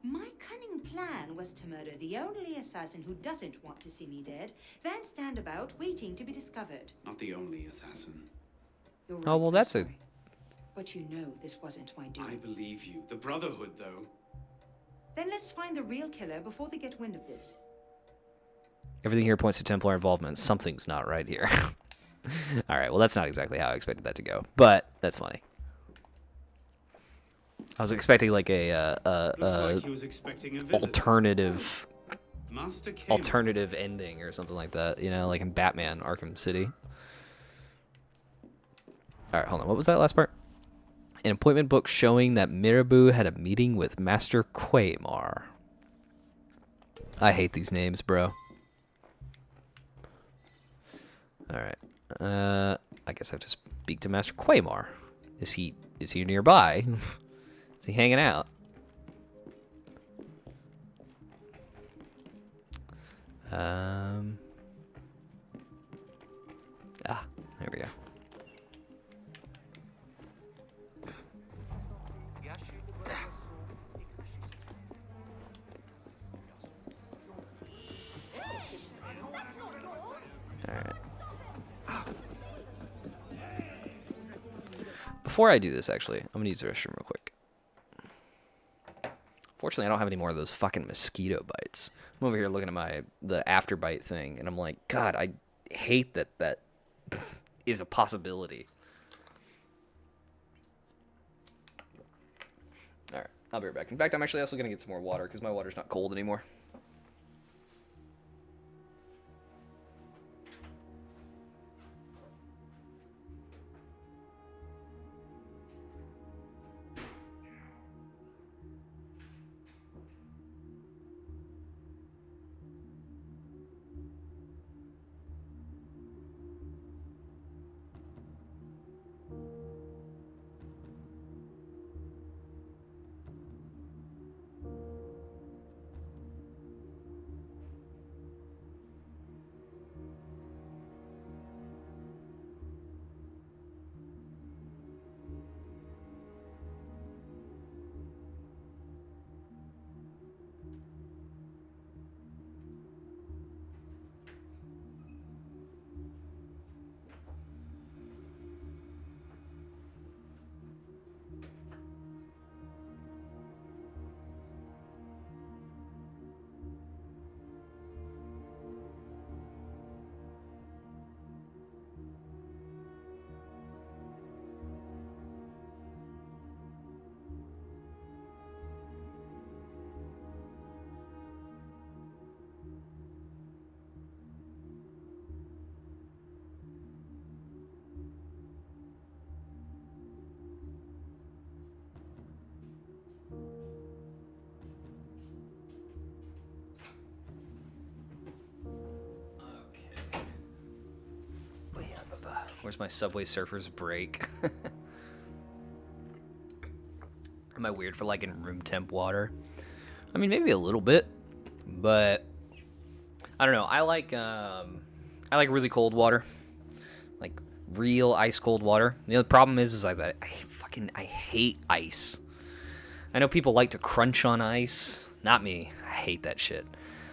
My cunning plan was to murder the only assassin who doesn't want to see me dead, then stand about waiting to be discovered. Not the only assassin. You're right, Oh, well, that's a... But you know this wasn't my doing. I believe you. The Brotherhood, though. Then let's find the real killer before they get wind of this. Everything here points to Templar involvement. Something's not right here. Alright, well, that's not exactly how I expected that to go. But, that's funny. I was expecting, like, Looks like he was expecting a visit. alternative monster came. alternative ending or something like that, you know, like in Batman Arkham City. All right, hold on. What was that last part? An appointment book showing that Mirabeau had a meeting with Master Quaymar. I hate these names, bro. All right. I guess I have to speak to Master Quaymar. Is he nearby? Is he hanging out? There we go. Alright. Before I do this, actually, I'm gonna use the restroom real quick. Fortunately, I don't have any more of those fucking mosquito bites. I'm over here looking at the afterbite thing, and I'm like, God, I hate that is a possibility. Alright, I'll be right back. In fact, I'm actually also gonna get some more water, because my water's not cold anymore. Where's my Subway Surfers break? Am I weird for liking room temp water? I mean, maybe a little bit, but I don't know. I like really cold water, like real ice cold water. The other problem is I hate ice. I know people like to crunch on ice. Not me. I hate that shit.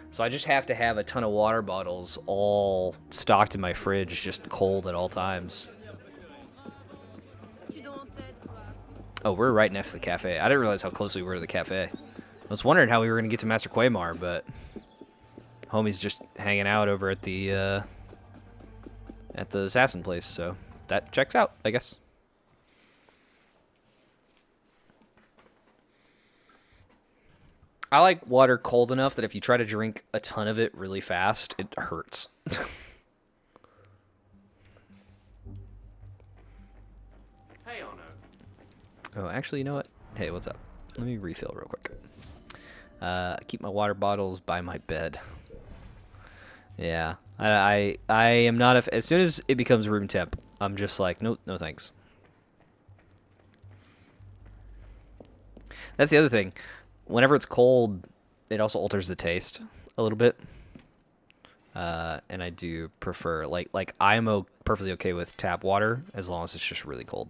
So I just have to have a ton of water bottles all stocked in my fridge, just cold at all times. Oh, we're right next to the cafe. I didn't realize how close we were to the cafe. I was wondering how we were going to get to Master Quaymar, but homie's just hanging out over at the assassin place, so that checks out, I guess. I like water cold enough that if you try to drink a ton of it really fast, it hurts. Hey, Ono. Oh, actually, you know what? Hey, what's up? Let me refill real quick. Keep my water bottles by my bed. Yeah, I am not as soon as it becomes room temp, I'm just like, no thanks. That's the other thing. Whenever it's cold, it also alters the taste a little bit. And I do prefer, like I'm perfectly okay with tap water as long as it's just really cold.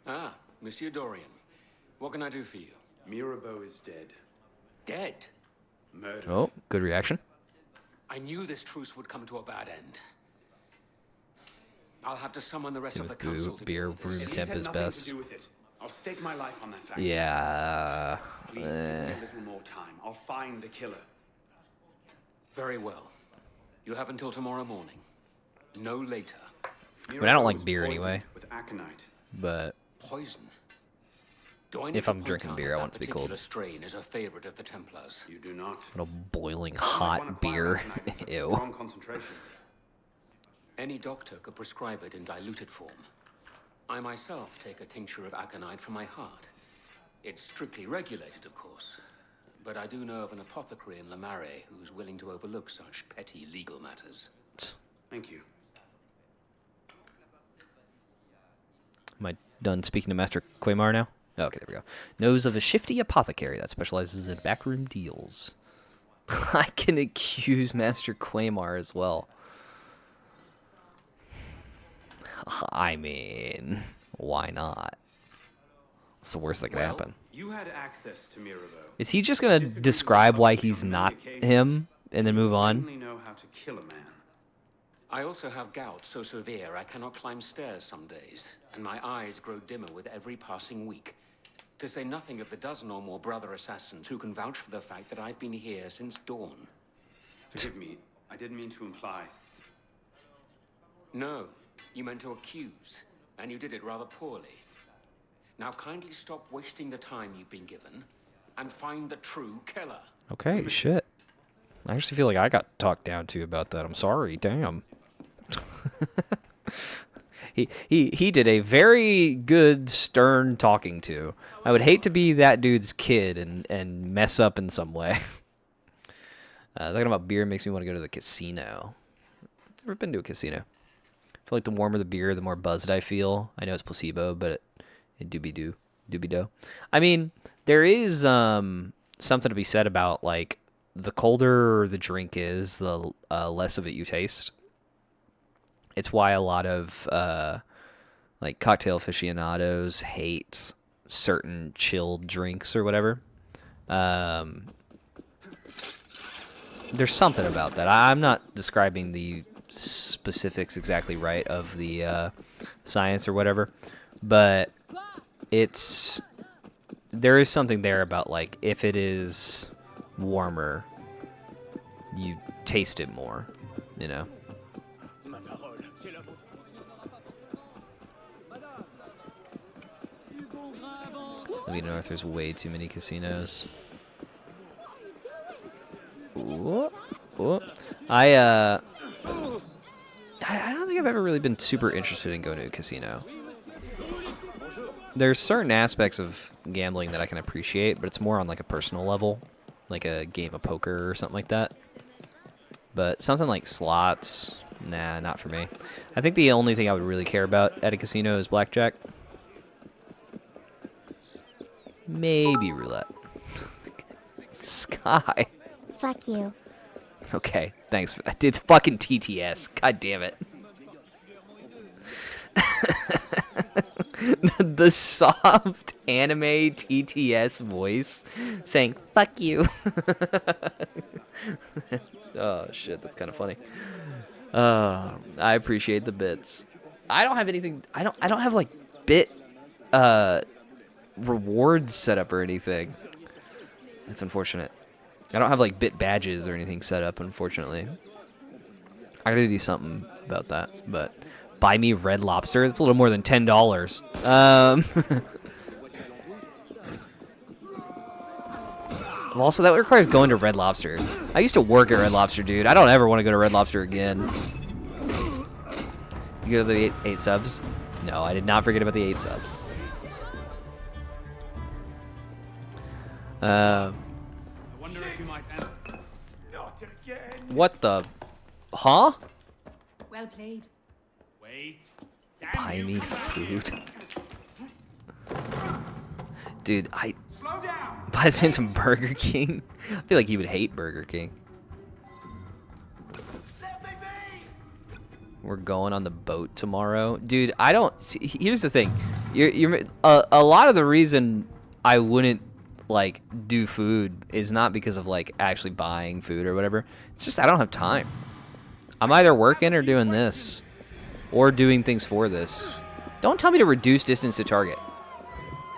Ah, Monsieur Dorian. What can I do for you? Mirabeau is dead. Dead? Murdered. Oh, good reaction. I knew this truce would come to a bad end. I'll have to summon the rest See, of the with council to beer, deal with room this. temp is best. To do with it. I'll stake my life on that fact. Yeah. Please give me a little more time. I'll find the killer. Very well. You have until tomorrow morning. No later. I mean, I don't like beer anyway. With aconite. But Poison. Do I need If to I'm point drinking out beer, that I want it to be cold. particular strain is a favorite of the Templars? You do not. A boiling hot beer. Ew. Strong concentrations. Any doctor could prescribe it in diluted form. I myself take a tincture of aconite for my heart. It's strictly regulated, of course. But I do know of an apothecary in Lamare who's willing to overlook such petty legal matters. Thank you. Am I done speaking to Master Quaymar now? Okay, there we go. Knows of a shifty apothecary that specializes in backroom deals. I can accuse Master Quaymar as well. I mean, why not? What's the worst that could happen? You had access to Mira, though. Is he just gonna describe why he's not him and then move on? Only know how to kill a man. I also have gout so severe I cannot climb stairs some days, and my eyes grow dimmer with every passing week. To say nothing of the dozen or more brother assassins who can vouch for the fact that I've been here since dawn. Forgive me. I didn't mean to imply. No, you meant to accuse, and you did it rather poorly. Now kindly stop wasting the time you've been given, and find the true killer. Okay, shit. I actually feel like I got talked down to about that. I'm sorry. Damn. He did a very good stern talking to. I would hate to be that dude's kid and mess up in some way. Talking about beer makes me want to go to the casino. Never been to a casino. I feel like the warmer the beer, the more buzzed I feel. I know it's placebo, but it doobie-do. I mean, there is something to be said about, like, the colder the drink is, the less of it you taste. It's why a lot of like cocktail aficionados hate certain chilled drinks or whatever. There's something about that. I'm not describing the specifics exactly right of the science or whatever, but there is something there about, like, if it is warmer, you taste it more, you know. Lee North, there's way too many casinos. Ooh, ooh. I don't think I've ever really been super interested in going to a casino. There's certain aspects of gambling that I can appreciate, but it's more on, like, a personal level, like a game of poker or something like that. But something like slots, nah, not for me. I think the only thing I would really care about at a casino is blackjack. Maybe roulette. Sky. Fuck you. Okay, thanks. It's fucking TTS. God damn it. The soft anime TTS voice saying "fuck you." Oh shit, that's kind of funny. I appreciate the bits. I don't have anything. I don't have, like, bit rewards set up or anything. That's unfortunate. I don't have, like, bit badges or anything set up, unfortunately. I gotta do something about that, but buy me Red Lobster. It's a little more than $10. Also, that requires going to Red Lobster. I used to work at Red Lobster, dude. I don't ever want to go to Red Lobster again. You go to the 8 subs? No, I did not forget about the 8 subs. I wonder if you might end. Not again. What the? Huh? Well played. Wait. Buy me food. Dude, Slow down. buys me some Burger King. I feel like he would hate Burger King. We're going on the boat tomorrow. Dude, I don't see, here's the thing. You're a lot of the reason I wouldn't, like, do food is not because of, like, actually buying food or whatever. It's just I don't have time. I'm either working or doing this, or doing things for this. Don't tell me to reduce distance to target.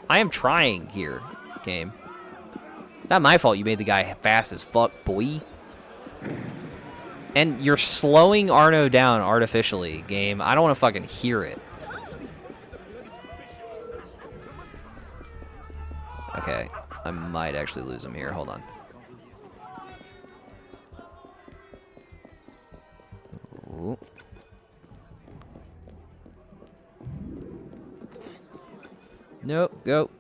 I am trying here, game. It's not my fault you made the guy fast as fuck, boy. And you're slowing Arno down artificially, game. I don't want to fucking hear it. might actually lose him here. Hold on. Ooh. Nope, go.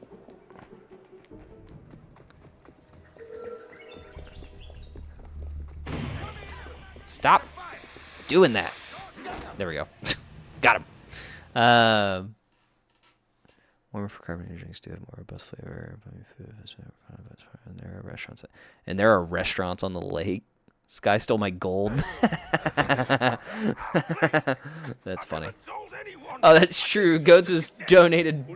Stop doing that. There we go. Got him. Warmer for carbonated drinks do have more robust flavor. And there are restaurants. And there are restaurants on the lake. This guy stole my gold. That's funny. Oh, that's true. Goats was donated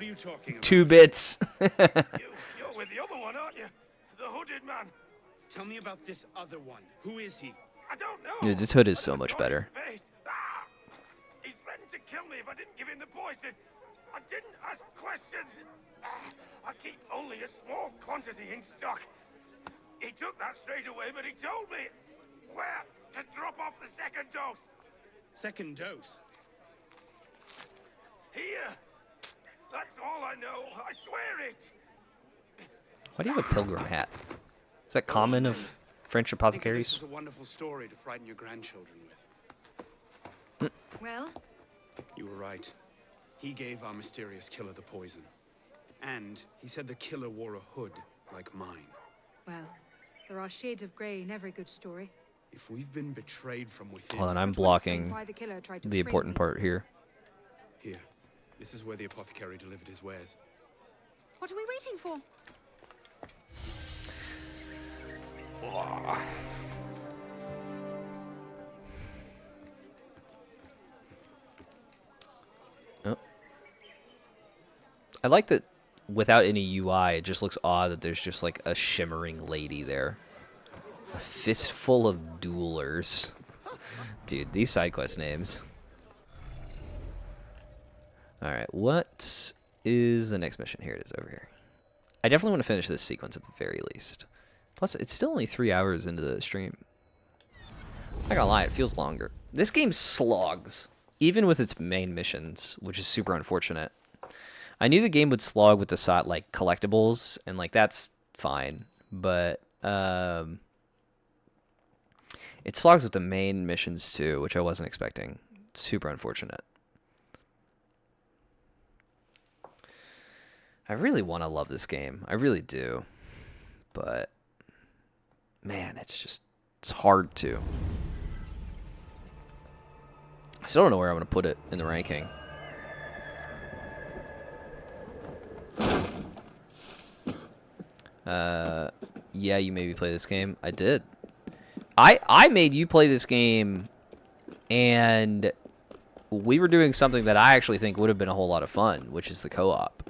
2 bits. You're with the other one, aren't you? The hooded man. Tell me about this other one. Who is he? I don't know. Dude, this hood is so much better. He threatened to kill me if I didn't give him the poison. I didn't ask questions. I keep only a small quantity in stock. He took that straight away, but he told me where to drop off the second dose. Second dose? Here. That's all I know. I swear it. Why do you have a pilgrim hat? Is that common of French This apothecaries? is a wonderful story to frighten your grandchildren with. Well? You were right. He gave our mysterious killer the poison. And he said the killer wore a hood like mine. Well, there are shades of grey in every good story. If we've been betrayed from within... Hold on, I'm blocking Why the killer tried to the frame important me. part here. Here. This is where the apothecary delivered his wares. What are we waiting for? Oh. I like that without any UI, it just looks odd that there's just like a shimmering lady there. A fistful of duelers. Dude, these side quest names. Alright, what is the next mission? Here it is, over here. I definitely want to finish this sequence at the very least. Plus, it's still only 3 hours into the stream. I'm not gonna lie, it feels longer. This game slogs, even with its main missions, which is super unfortunate. I knew the game would slog with the side, like, collectibles, and, like, that's fine. But, it slogs with the main missions, too, which I wasn't expecting. Super unfortunate. I really want to love this game. I really do. But, man, it's hard to. I still don't know where I'm going to put it in the ranking. Yeah, you made me play this game. I did. I made you play this game, and we were doing something that I actually think would have been a whole lot of fun, which is the co-op.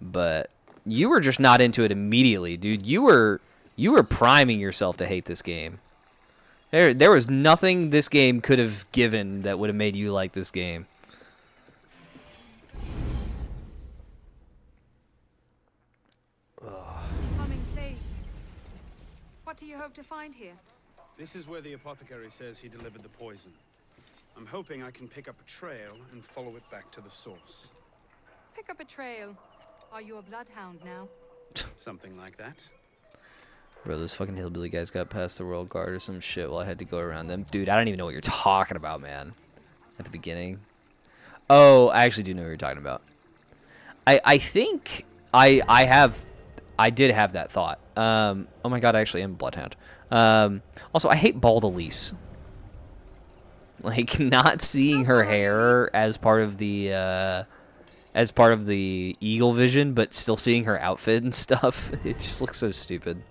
But you were just not into it immediately, dude. You were priming yourself to hate this game. There was nothing this game could have given that would have made you like this game. Coming, please. What do you hope to find here? This is where the apothecary says he delivered the poison. I'm hoping I can pick up a trail and follow it back to the source. Pick up a trail. Are you a bloodhound now? Something like that. Bro, those fucking hillbilly guys got past the world guard or some shit while I had to go around them. Dude, I don't even know what you're talking about, man. At the beginning. Oh, I actually do know what you're talking about. I think I did have that thought. Oh my god, I actually am a bloodhound. Also, I hate Bald Elise. Like, not seeing her hair as part of the eagle vision, but still seeing her outfit and stuff. It just looks so stupid.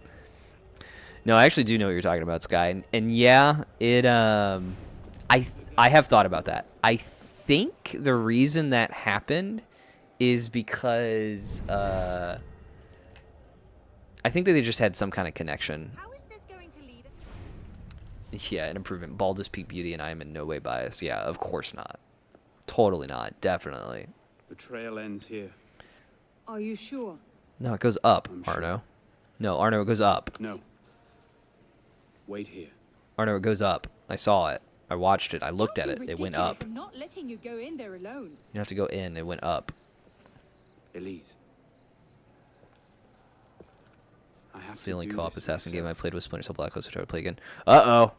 No, I actually do know what you're talking about, Sky. And yeah, it I have thought about that. I think the reason that happened is because I think that they just had some kind of connection. How is this going to lead? Yeah, an improvement. Bald is peak beauty, and I am in no way biased. Yeah, of course not. Totally not. Definitely. The trail ends here. Are you sure? No, it goes up, I'm sure. Arno. No, Arno, it goes up. No. Wait here. Arno, it goes up. I saw it. I watched it. I looked at it. It went up. I'm not letting you go in there alone. You don't have to go in. It went up. Elise. It's the only co-op assassin game I played with Splinter Cell Blacklist, which I would play again. Uh-oh.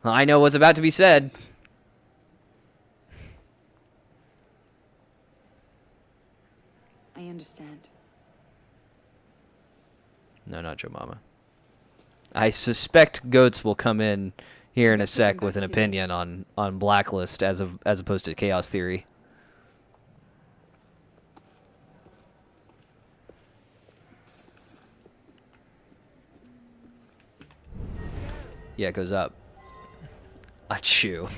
I know what's about to be said. I understand. No, not Joe Mama. I suspect Goats will come in here in a sec with an opinion on Blacklist as opposed to Chaos Theory. Yeah, it goes up. Achoo.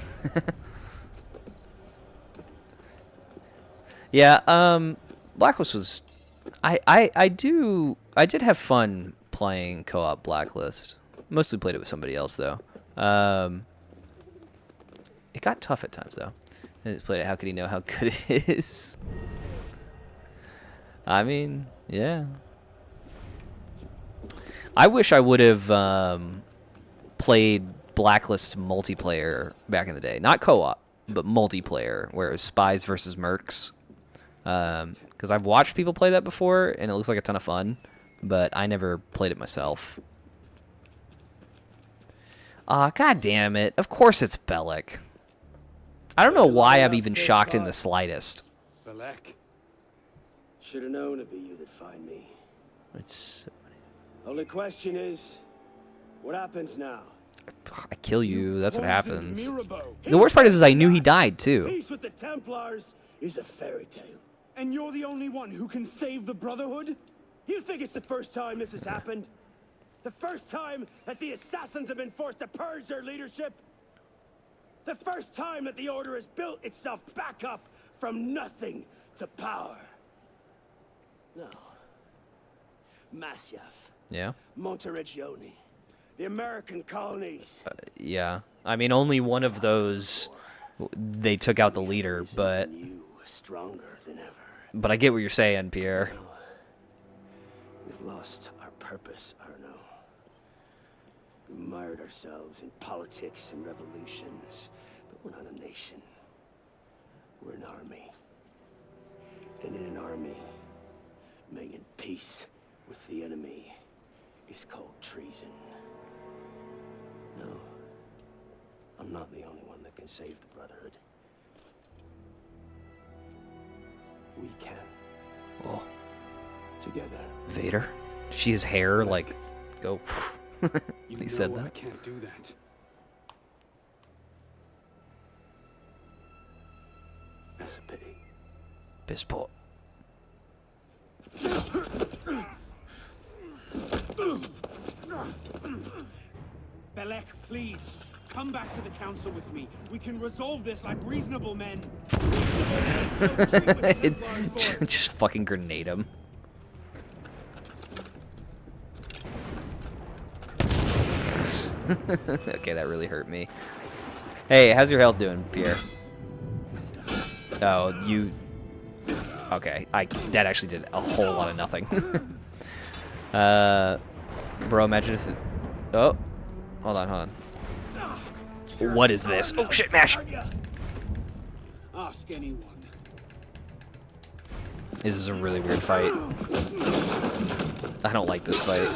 Yeah, Blacklist was I did have fun playing co-op Blacklist. Mostly played it with somebody else though. It got tough at times though. I just played it. How could he know how good it is? I mean, yeah. I wish I would have played Blacklist multiplayer back in the day. Not co-op, but multiplayer, where it was spies versus mercs. Because I've watched people play that before, and it looks like a ton of fun, but I never played it myself. Ah, god damn it. Of course it's Bellic. I don't know why I'm even shocked in the slightest. Bellic. Should have known it'd be you that find me. It's... Only question is, what happens now? I kill you, that's what happens. The worst part is I knew he died, too. Peace with the Templars is a fairy tale. And you're the only one who can save the Brotherhood? You think it's the first time this has happened? The first time that the Assassins have been forced to purge their leadership? The first time that the Order has built itself back up from nothing to power? No. Masyaf. Yeah? Monteregione. The American colonies. Yeah. I mean, only one of those, they took out the leader, but... Stronger than ever. But I get what you're saying, Pierre. We've lost our purpose, Arno. We mired ourselves in politics and revolutions, but we're not a nation. We're an army. And in an army, making peace with the enemy is called treason. No, I'm not the only one that can save the Brotherhood. We can. Oh. Together. Vader? She his hair, like, go... he said that. I can't do that. That's a pity. Pisspot. Bellic, please, come back to the council with me. We can resolve this like reasonable men. Just fucking grenade him. Okay, that really hurt me. Hey, how's your health doing, Pierre? Oh, you... Okay, that actually did a whole lot of nothing. Bro, imagine if... Oh, hold on. What is this? Oh, shit, mash! Ask anyone. This is a really weird fight. I don't like this fight.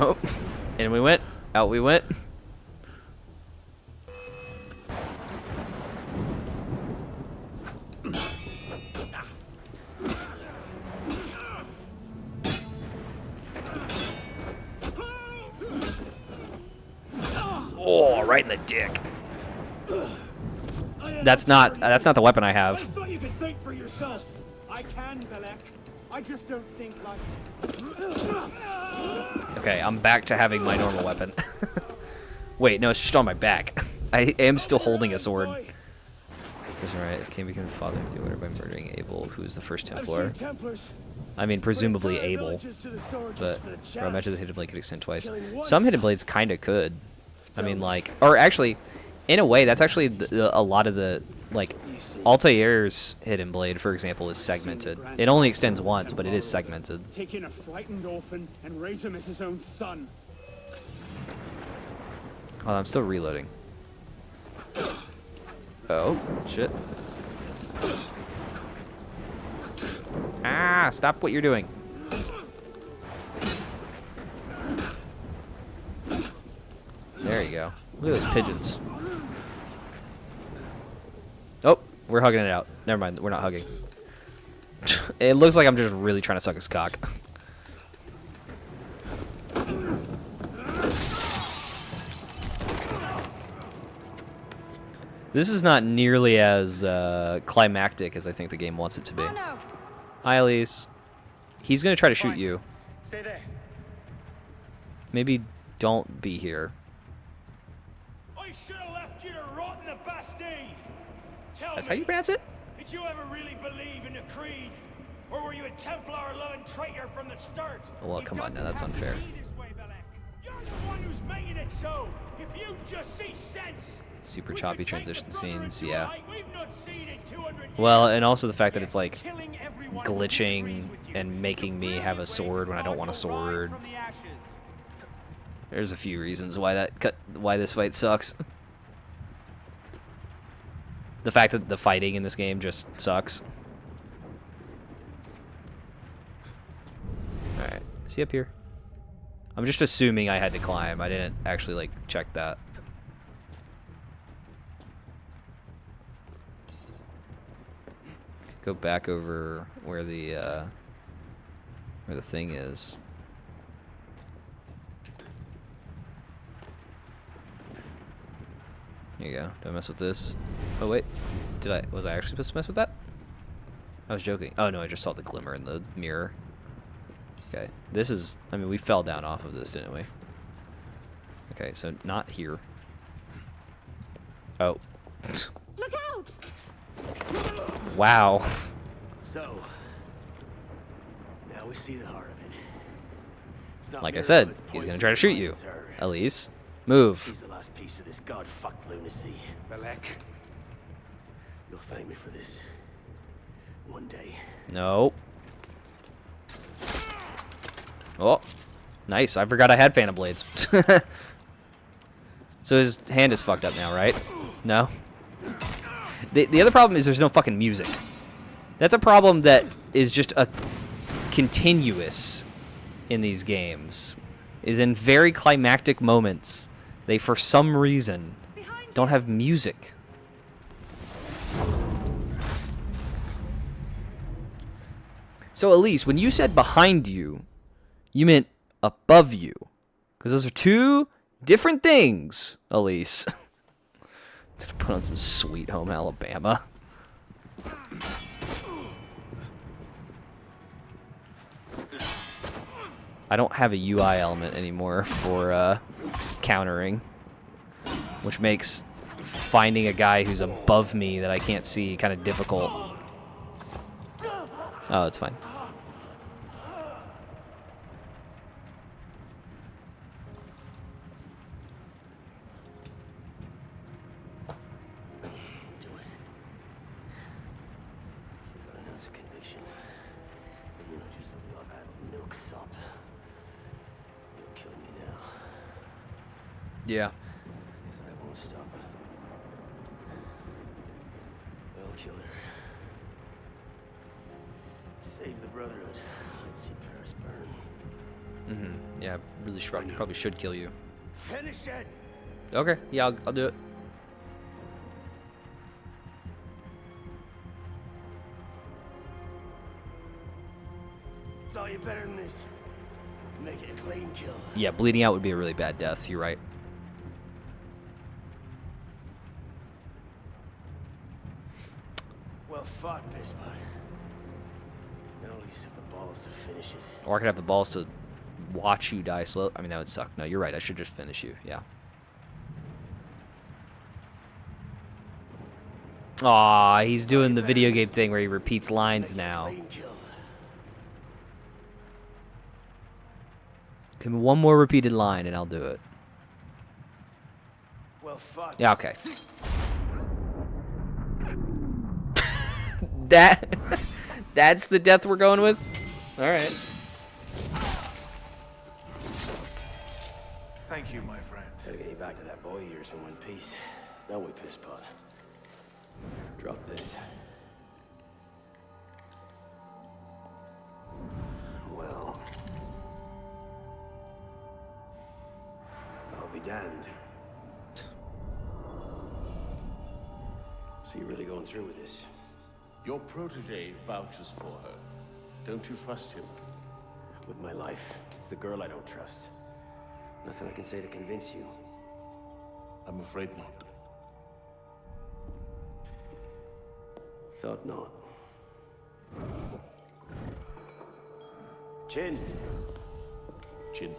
Oh, in we went. Out we went. Oh, right in the dick. That's not the weapon I have. I thought you could think for yourself. I can, Bellic. I just don't think like... Okay, I'm back to having my normal weapon. Wait, no, it's just on my back. I am still holding a sword. That's right. If Cain became the father of the Order by murdering Abel, who's the first Templar. I mean, presumably Abel. But I imagine the hidden blade could extend twice. Some hidden blades kind of could. I mean, like, or actually, in a way, that's actually a lot of the, like, Altair's hidden blade, for example, is segmented. It only extends once, but it is segmented. Take in a frightened orphan and raise him as his own son. Oh, I'm still reloading. Oh, shit. Ah, stop what you're doing. There you go. Look at those pigeons. Oh, we're hugging it out. Never mind, we're not hugging. It looks like I'm just really trying to suck his cock. This is not nearly as climactic as I think the game wants it to be. Hi, Elise. He's gonna try to shoot you. Stay there. Maybe don't be here. I should have left you to rot in the Bastille. Tell That's me, how you pronounce it? did you ever really believe in the creed? Or were you a Templar-loving traitor from the start? Well, come on now, that's unfair. You're the one who's making it so. If you just see sense. Super choppy transition scenes, yeah. We've not seen in 200 years. Well, and also the fact that it's like glitching and making me have a sword when I don't want a sword. There's a few reasons why why this fight sucks. The fact that the fighting in this game just sucks. Alright, is he up here? I'm just assuming I had to climb. I didn't actually, like, check that. Go back over where the thing is. Here you go. Don't mess with this. Oh wait, was I actually supposed to mess with that? I was joking. Oh no, I just saw the glimmer in the mirror. Okay, this is, I mean, we fell down off of this, didn't we? Okay, so not here. Oh. Look out! Wow. So, now we see the heart of it. It's not Like I mere said, bullets he's gonna poisoning try to shoot you. minds, or- Elise, move. She's the last piece of this god-fucked lunacy. Belek. You'll thank me for this. One day. No. Oh, nice. I forgot I had Phantom Blades. So his hand is fucked up now, right? No? The other problem is there's no fucking music. That's a problem that is just a continuous in these games. Is in very climactic moments, they, for some reason, don't have music. So Elise, when you said behind you, you meant above you. Because those are two different things, Elise. To put on some Sweet Home Alabama. I don't have a UI element anymore for countering, which makes finding a guy who's above me that I can't see kind of difficult. Oh, it's fine. Yeah. Because I won't stop. I'll kill her. Save the Brotherhood. I'd see Paris burn. Mm-hmm. Yeah, really probably should kill you. Finish it! Okay, yeah, I'll do it. Saw you better than this. Make it a clean kill. Yeah, bleeding out would be a really bad death. You're right. Well fought, Bisbot. Now at least have the balls to finish it. Or I could have the balls to watch you die slow. I mean, that would suck. No, you're right. I should just finish you. Yeah. Aw, he's doing the video game thing where he repeats lines now. Give me one more repeated line and I'll do it. Well fought. Yeah, okay. That's the death we're going with? Alright. Thank you, my friend. Gotta get you back to that boy of yours in one piece. Don't we, Pisspot? Drop this. be damned. So you're really going through with this? Your protege vouches for her. Don't you trust him? With my life. It's the girl I don't trust. Nothing I can say to convince you. I'm afraid not. Thought not. Chin. Chin.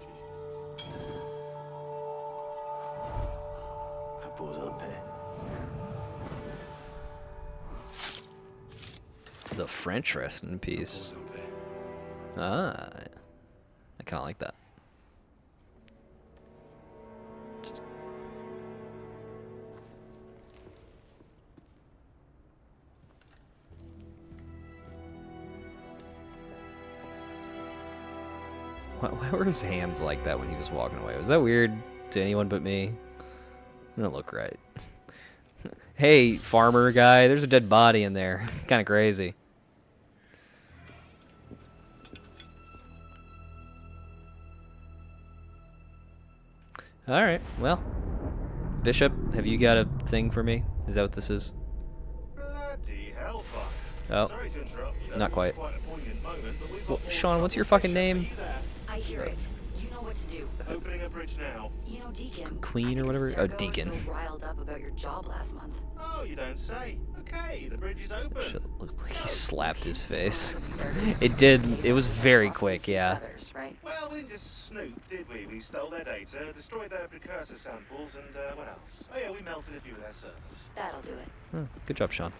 Repose en paix. The French rest in peace. Ah, I kind of like that. Why were his hands like that when he was walking away? Was that weird to anyone but me? It didn't look right. Hey, farmer guy, there's a dead body in there. Kind of crazy. All right, well, Bishop, have you got a thing for me? Is that what this is? Bloody hellfire. Oh, Sorry to interrupt. You know, not quite. Quite a poignant moment, but we've got Well, more Sean, what's your fucking name? I hear it. You know what to do. Opening a bridge now. You know, Deacon. Queen or whatever? Oh, Deacon. So riled up about your job last month. Oh, you don't say. Okay, the bridge is open. Shit, looked like he slapped his face. It did. It was very quick, yeah. Well, we didn't just snoop, did we? We stole their data, destroyed their precursor samples, and what else? Oh yeah, we melted a few of their servers. That'll do it. Oh, good job, Sean.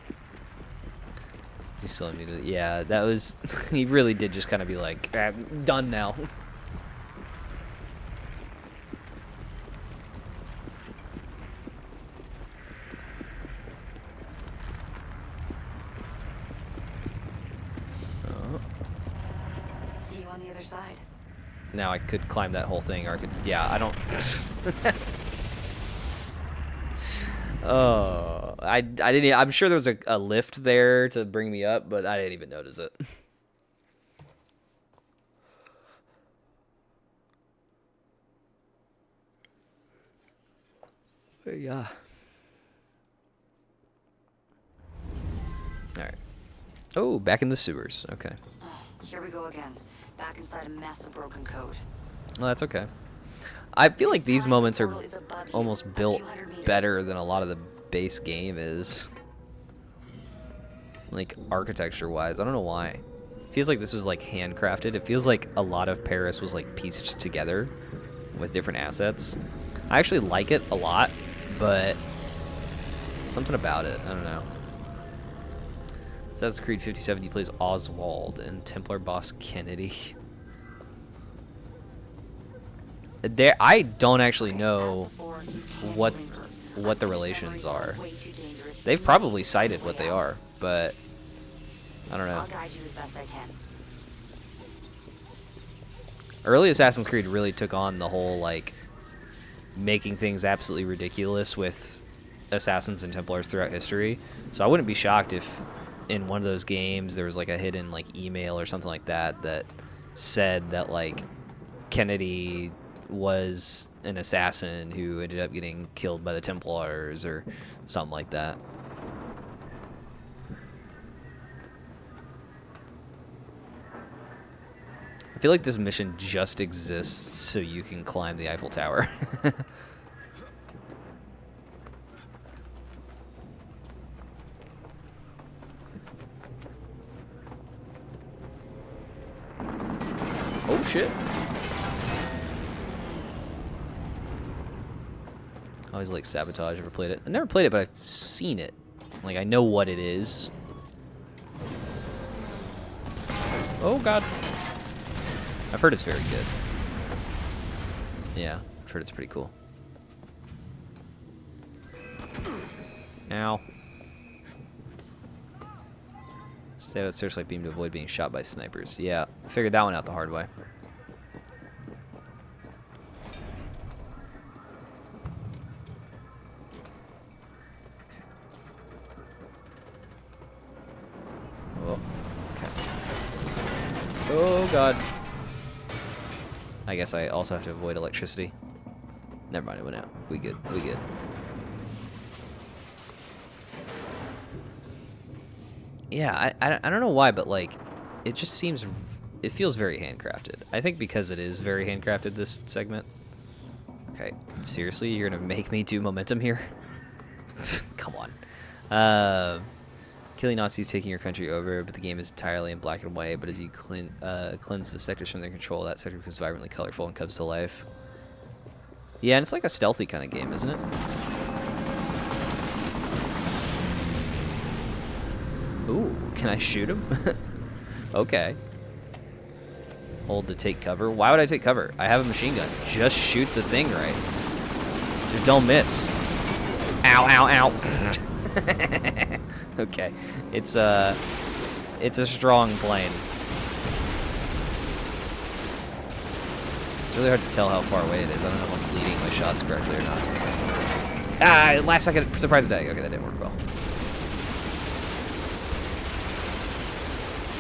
You still need to. Yeah, that was. He really did just kind of be like, ah, done now. See you on the other side. Now I could climb that whole thing, or I could. Yeah, I don't. Oh, I didn't. I'm sure there was a lift there to bring me up, but I didn't even notice it. Yeah. All right. Oh, back in the sewers. Okay. Here we go again. Back inside a mess of broken code. Well, that's okay. I feel like these moments are almost built better than a lot of the base game is. Like, architecture-wise. I don't know why. It feels like this was, like, handcrafted. It feels like a lot of Paris was, like, pieced together with different assets. I actually like it a lot, but something about it. I don't know. Assassin's Creed 57, he plays Oswald and Templar boss Kennedy. There, I don't actually know what the relations are. They've probably cited what they are, but I don't know. I'll guide you as best I can. Early Assassin's Creed really took on the whole like making things absolutely ridiculous with assassins and Templars throughout history. So I wouldn't be shocked if in one of those games there was like a hidden like email or something like that that said that like Kennedy was an assassin who ended up getting killed by the Templars or something like that. I feel like this mission just exists so you can climb the Eiffel Tower. Oh shit. I always like Sabotage. Ever played it? I never played it, but I've seen it. Like, I know what it is. Oh god. I've heard it's very good. Yeah, I've heard it's pretty cool. Ow. Stay out of searchlight beam to avoid being shot by snipers. Yeah, figured that one out the hard way. Oh, okay. Oh god. I guess I also have to avoid electricity. Never mind, it went out. We good. We good. Yeah, I don't know why, but like, it just seems, it feels very handcrafted. I think because it is very handcrafted, this segment. Okay, seriously, you're gonna make me do momentum here? Come on. Killing Nazis, taking your country over, but the game is entirely in black and white. But as you cleanse the sectors from their control, that sector becomes vibrantly colorful and comes to life. Yeah, and it's like a stealthy kind of game, isn't it? Ooh, can I shoot him? Okay. Hold to take cover. Why would I take cover? I have a machine gun. Just shoot the thing right. Just don't miss. Ow, ow, ow. Okay. It's a strong plane. It's really hard to tell how far away it is. I don't know if I'm leading my shots correctly or not. Ah, last second surprise attack. Okay, that didn't work well.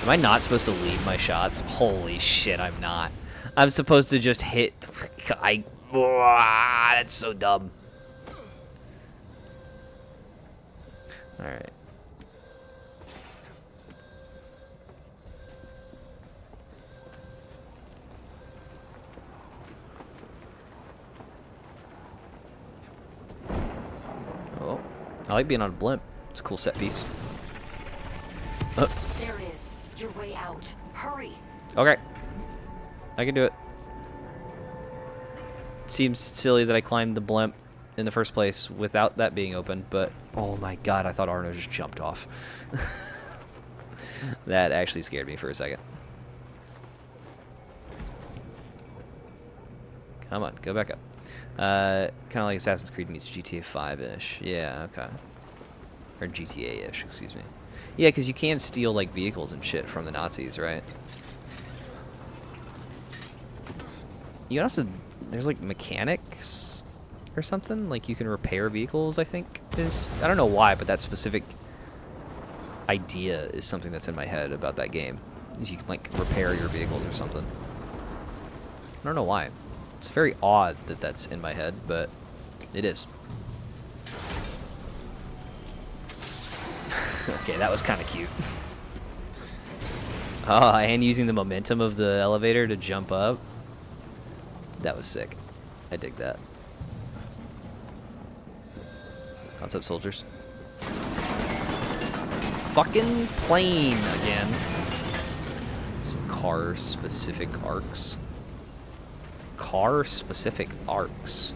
Am I not supposed to lead my shots? Holy shit, I'm not. I'm supposed to just hit. That's so dumb. Alright. Oh, I like being on a blimp. It's a cool set piece. There it is. Your way out. Hurry. Okay. I can do it. Seems silly that I climbed the blimp in the first place without that being open, but oh my god, I thought Arno just jumped off. That actually scared me for a second. Come on, go back up. Kind of like Assassin's Creed meets GTA 5-ish. Yeah, okay. Or GTA-ish, excuse me. Yeah, because you can steal, like, vehicles and shit from the Nazis, right? You can also... There's, like, mechanics or something? Like, you can repair vehicles, I think, is... I don't know why, but that specific idea is something that's in my head about that game. Is you can, like, repair your vehicles or something. I don't know why. It's very odd that that's in my head, but it is. Okay, that was kind of cute. Oh, and using the momentum of the elevator to jump up. That was sick. I dig that. What's up, soldiers? Fucking plane again. Some car-specific arcs. Car-specific arcs.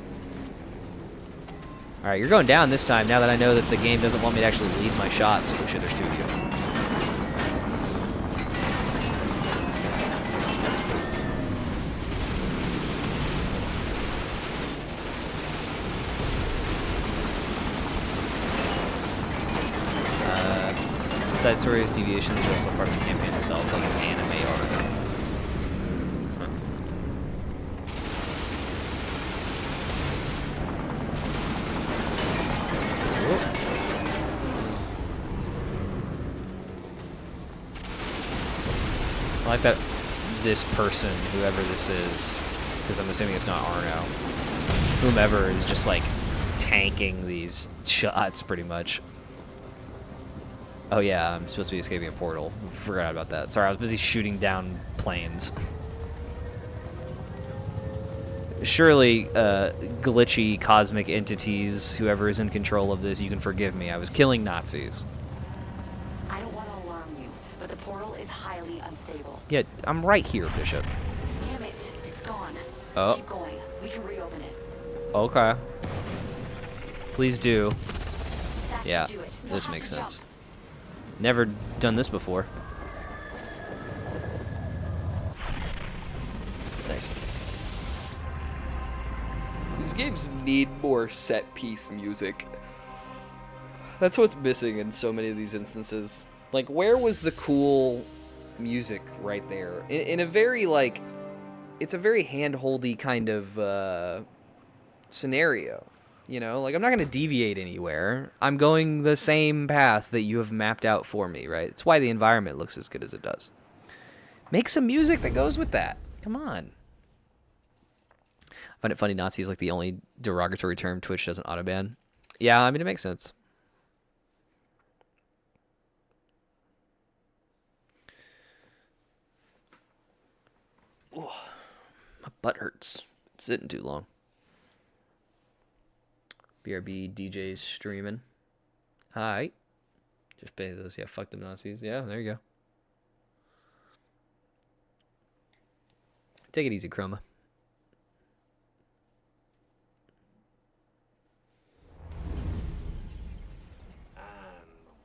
Alright, you're going down this time now that I know that the game doesn't want me to actually lead my shots. Oh shit, there's two of you. Side stories, deviations are also part of the campaign itself, like an anime arc. I like that this person, whoever this is, because I'm assuming it's not Arno, whomever is just like tanking these shots pretty much. Oh yeah, I'm supposed to be escaping a portal. Forgot about that. Sorry, I was busy shooting down planes. Surely, glitchy cosmic entities, whoever is in control of this, you can forgive me. I was killing Nazis. I don't want to alarm you, but the portal is highly unstable. Yeah, I'm right here, Bishop. Damn it, it's gone. Oh. Keep going. We can reopen it. Okay. Please do. That Yeah, should do it. this makes sense. Never done this before. Nice. These games need more set-piece music. That's what's missing in so many of these instances. Like, where was the cool music right there? In a very, like... It's a very hand-holdy kind of, scenario. You know, like, I'm not going to deviate anywhere. I'm going the same path that you have mapped out for me, right? It's why the environment looks as good as it does. Make some music that goes with that. Come on. Find it funny Nazi is like the only derogatory term Twitch doesn't auto-ban. Yeah, I mean, it makes sense. Ooh, my butt hurts. It's sitting too long. BRB DJ's streaming. Alright. Just pay those. Yeah, fuck them Nazis. Yeah, there you go. Take it easy, Chroma.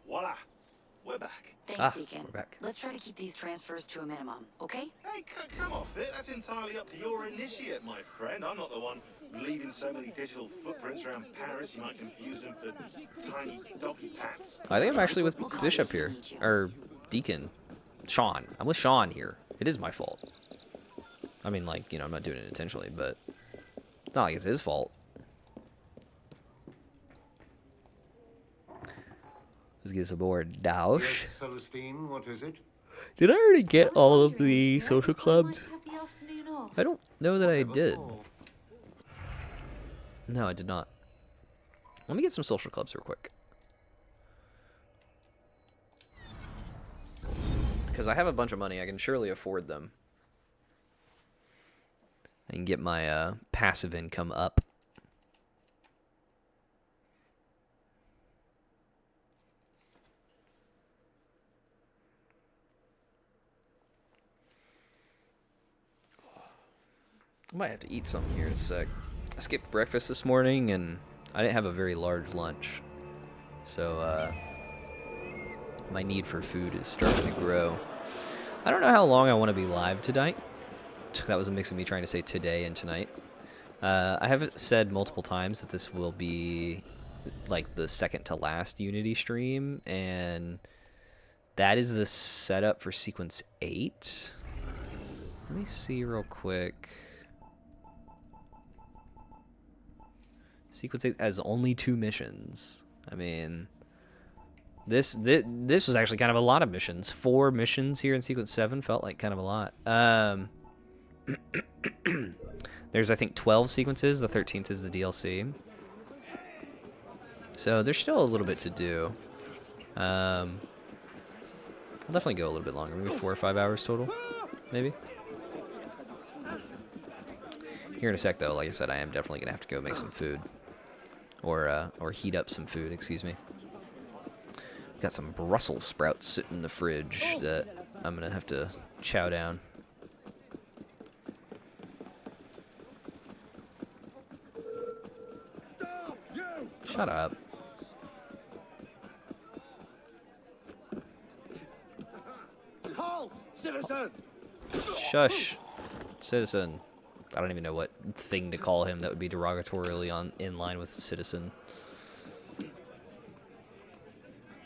Voila! We're back. Thanks, Deacon. We're back. Let's try to keep these transfers to a minimum, okay? Hey, come off it. That's entirely up to your initiate, my friend. I'm not the one leaving so many digital footprints around Paris. You might confuse them for tiny doggy pats. I think I'm actually with Bishop here. Or Deacon. Sean. I'm with Sean here. It is my fault. I mean, like, you know, I'm not doing it intentionally, but it's not like it's his fault. Let's get aboard. Dausch. Yes, Celestine, what is it? Did I already get all of the social clubs? I don't know that I did. No, I did not. Let me get some social clubs real quick. Because I have a bunch of money. I can surely afford them. I can get my passive income up. I might have to eat something here in a sec. I skipped breakfast this morning, and I didn't have a very large lunch. So, my need for food is starting to grow. I don't know how long I want to be live tonight. That was a mix of me trying to say today and tonight. I have said multiple times that this will be, like, the second to last Unity stream, and that is the setup for Sequence 8. Let me see real quick. Sequence 8 has only 2 missions. I mean, this was actually kind of a lot of missions. 4 missions here in Sequence 7 felt like kind of a lot. There's, I think, 12 sequences. The 13th is the DLC. So there's still a little bit to do. I'll definitely go a little bit longer. Maybe 4 or 5 hours total. Maybe. Here in a sec, though, like I said, I am definitely going to have to go make some food. Or heat up some food, excuse me. Got some Brussels sprouts sitting in the fridge that I'm going to have to chow down. Shut up. Halt, citizen! Shush, citizen. I don't even know what thing to call him that would be derogatorily in line with citizen.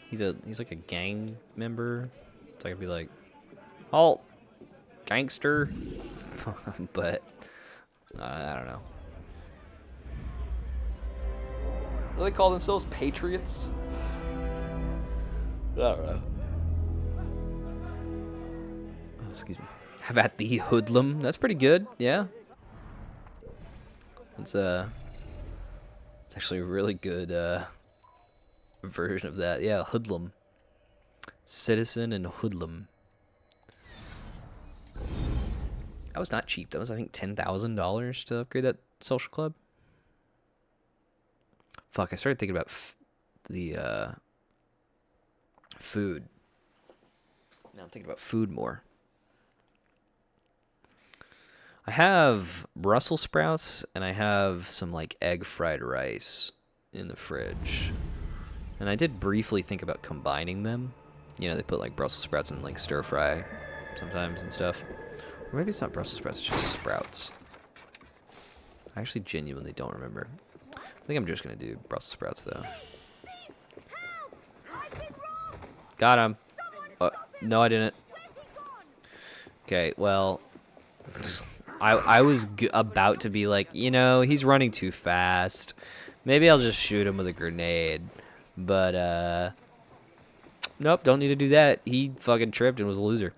He's like a gang member, so I could be like, halt, gangster. But I don't know. Do they call themselves patriots? I don't know. Oh, excuse me. How about the hoodlum? That's pretty good, yeah. It's actually a really good version of that. Yeah, hoodlum. Citizen and hoodlum. That was not cheap. That was, I think, $10,000 to upgrade that social club. Fuck, I started thinking about the food. Now I'm thinking about food more. I have Brussels sprouts, and I have some, like, egg fried rice in the fridge. And I did briefly think about combining them. You know, they put, like, Brussels sprouts in, like, stir fry sometimes and stuff. Or maybe it's not Brussels sprouts, it's just sprouts. I actually genuinely don't remember. I think I'm just going to do Brussels sprouts, though. Got him. No, I didn't. Okay, well... I was about to be like, you know, he's running too fast. Maybe I'll just shoot him with a grenade. But, nope, don't need to do that. He fucking tripped and was a loser.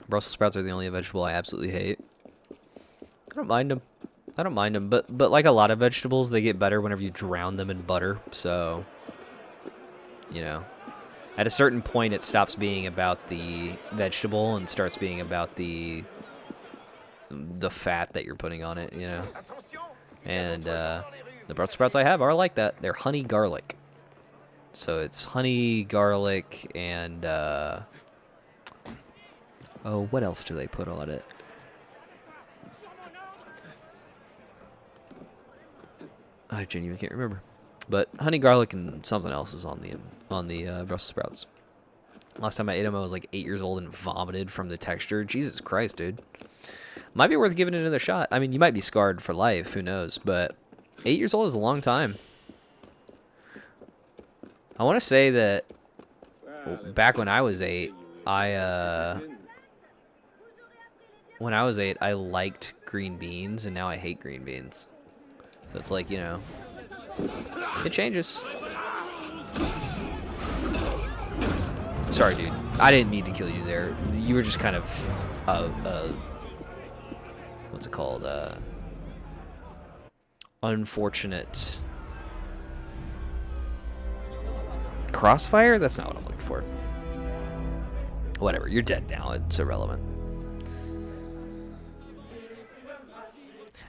Brussels sprouts are the only vegetable I absolutely hate. I don't mind them. I don't mind them, but like a lot of vegetables, they get better whenever you drown them in butter. So, you know, at a certain point, it stops being about the vegetable and starts being about the fat that you're putting on it. You know, and the Brussels sprouts I have are like that. They're honey garlic. So it's honey garlic and oh, what else do they put on it? I genuinely can't remember. But honey garlic and something else is on the Brussels sprouts. Last time I ate them, I was like 8 years old and vomited from the texture. Jesus Christ, dude. Might be worth giving it another shot. I mean, you might be scarred for life. Who knows? But 8 years old is a long time. I want to say that back when I was 8, when I was 8, I liked green beans, and now I hate green beans. So it's like, you know, it changes. Sorry, dude. I didn't need to kill you there. You were just kind of, what's it called? Unfortunate. Crossfire? That's not what I'm looking for. Whatever. You're dead now. It's irrelevant.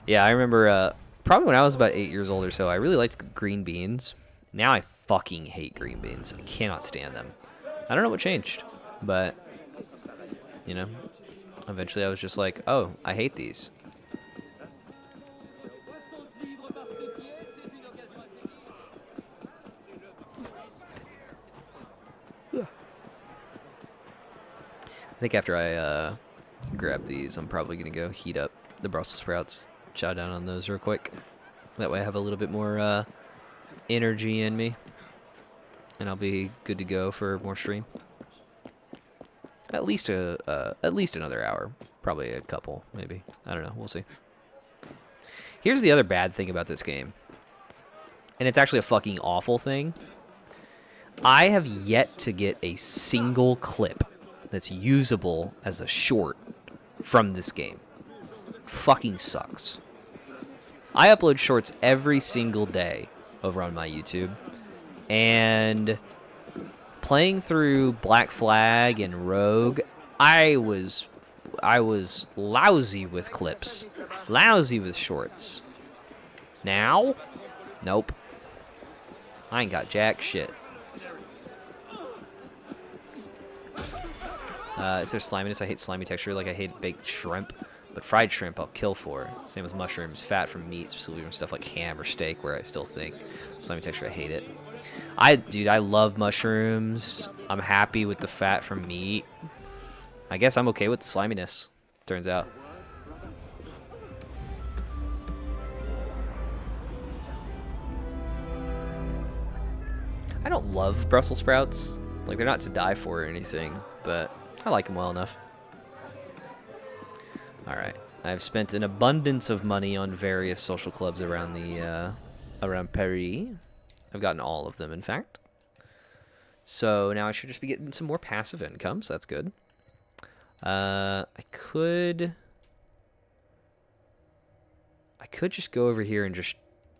Yeah, I remember, probably when I was about 8 years old or so, I really liked green beans. Now I fucking hate green beans. I cannot stand them. I don't know what changed, but, you know, eventually I was just like, oh, I hate these. I think after I grab these, I'm probably going to go heat up the Brussels sprouts. Chow down on those real quick. That way I have a little bit more energy in me. And I'll be good to go for more stream. At least another hour. Probably a couple, maybe. I don't know. We'll see. Here's the other bad thing about this game. And it's actually a fucking awful thing. I have yet to get a single clip that's usable as a short from this game. Fucking sucks. I upload shorts every single day over on my YouTube. And playing through Black Flag and Rogue, I was lousy with clips. Lousy with shorts. Now? Nope. I ain't got jack shit. Is there sliminess? I hate slimy texture, like I hate baked shrimp. But fried shrimp I'll kill for. Same with mushrooms. Fat from meat, specifically from stuff like ham or steak, where I still think slimy texture, I hate it. Dude, I love mushrooms. I'm happy with the fat from meat. I guess I'm okay with the sliminess, turns out. I don't love Brussels sprouts. Like, they're not to die for or anything, but I like them well enough. Alright, I've spent an abundance of money on various social clubs around around Paris. I've gotten all of them, in fact. So now I should just be getting some more passive income, so that's good. I could just go over here and just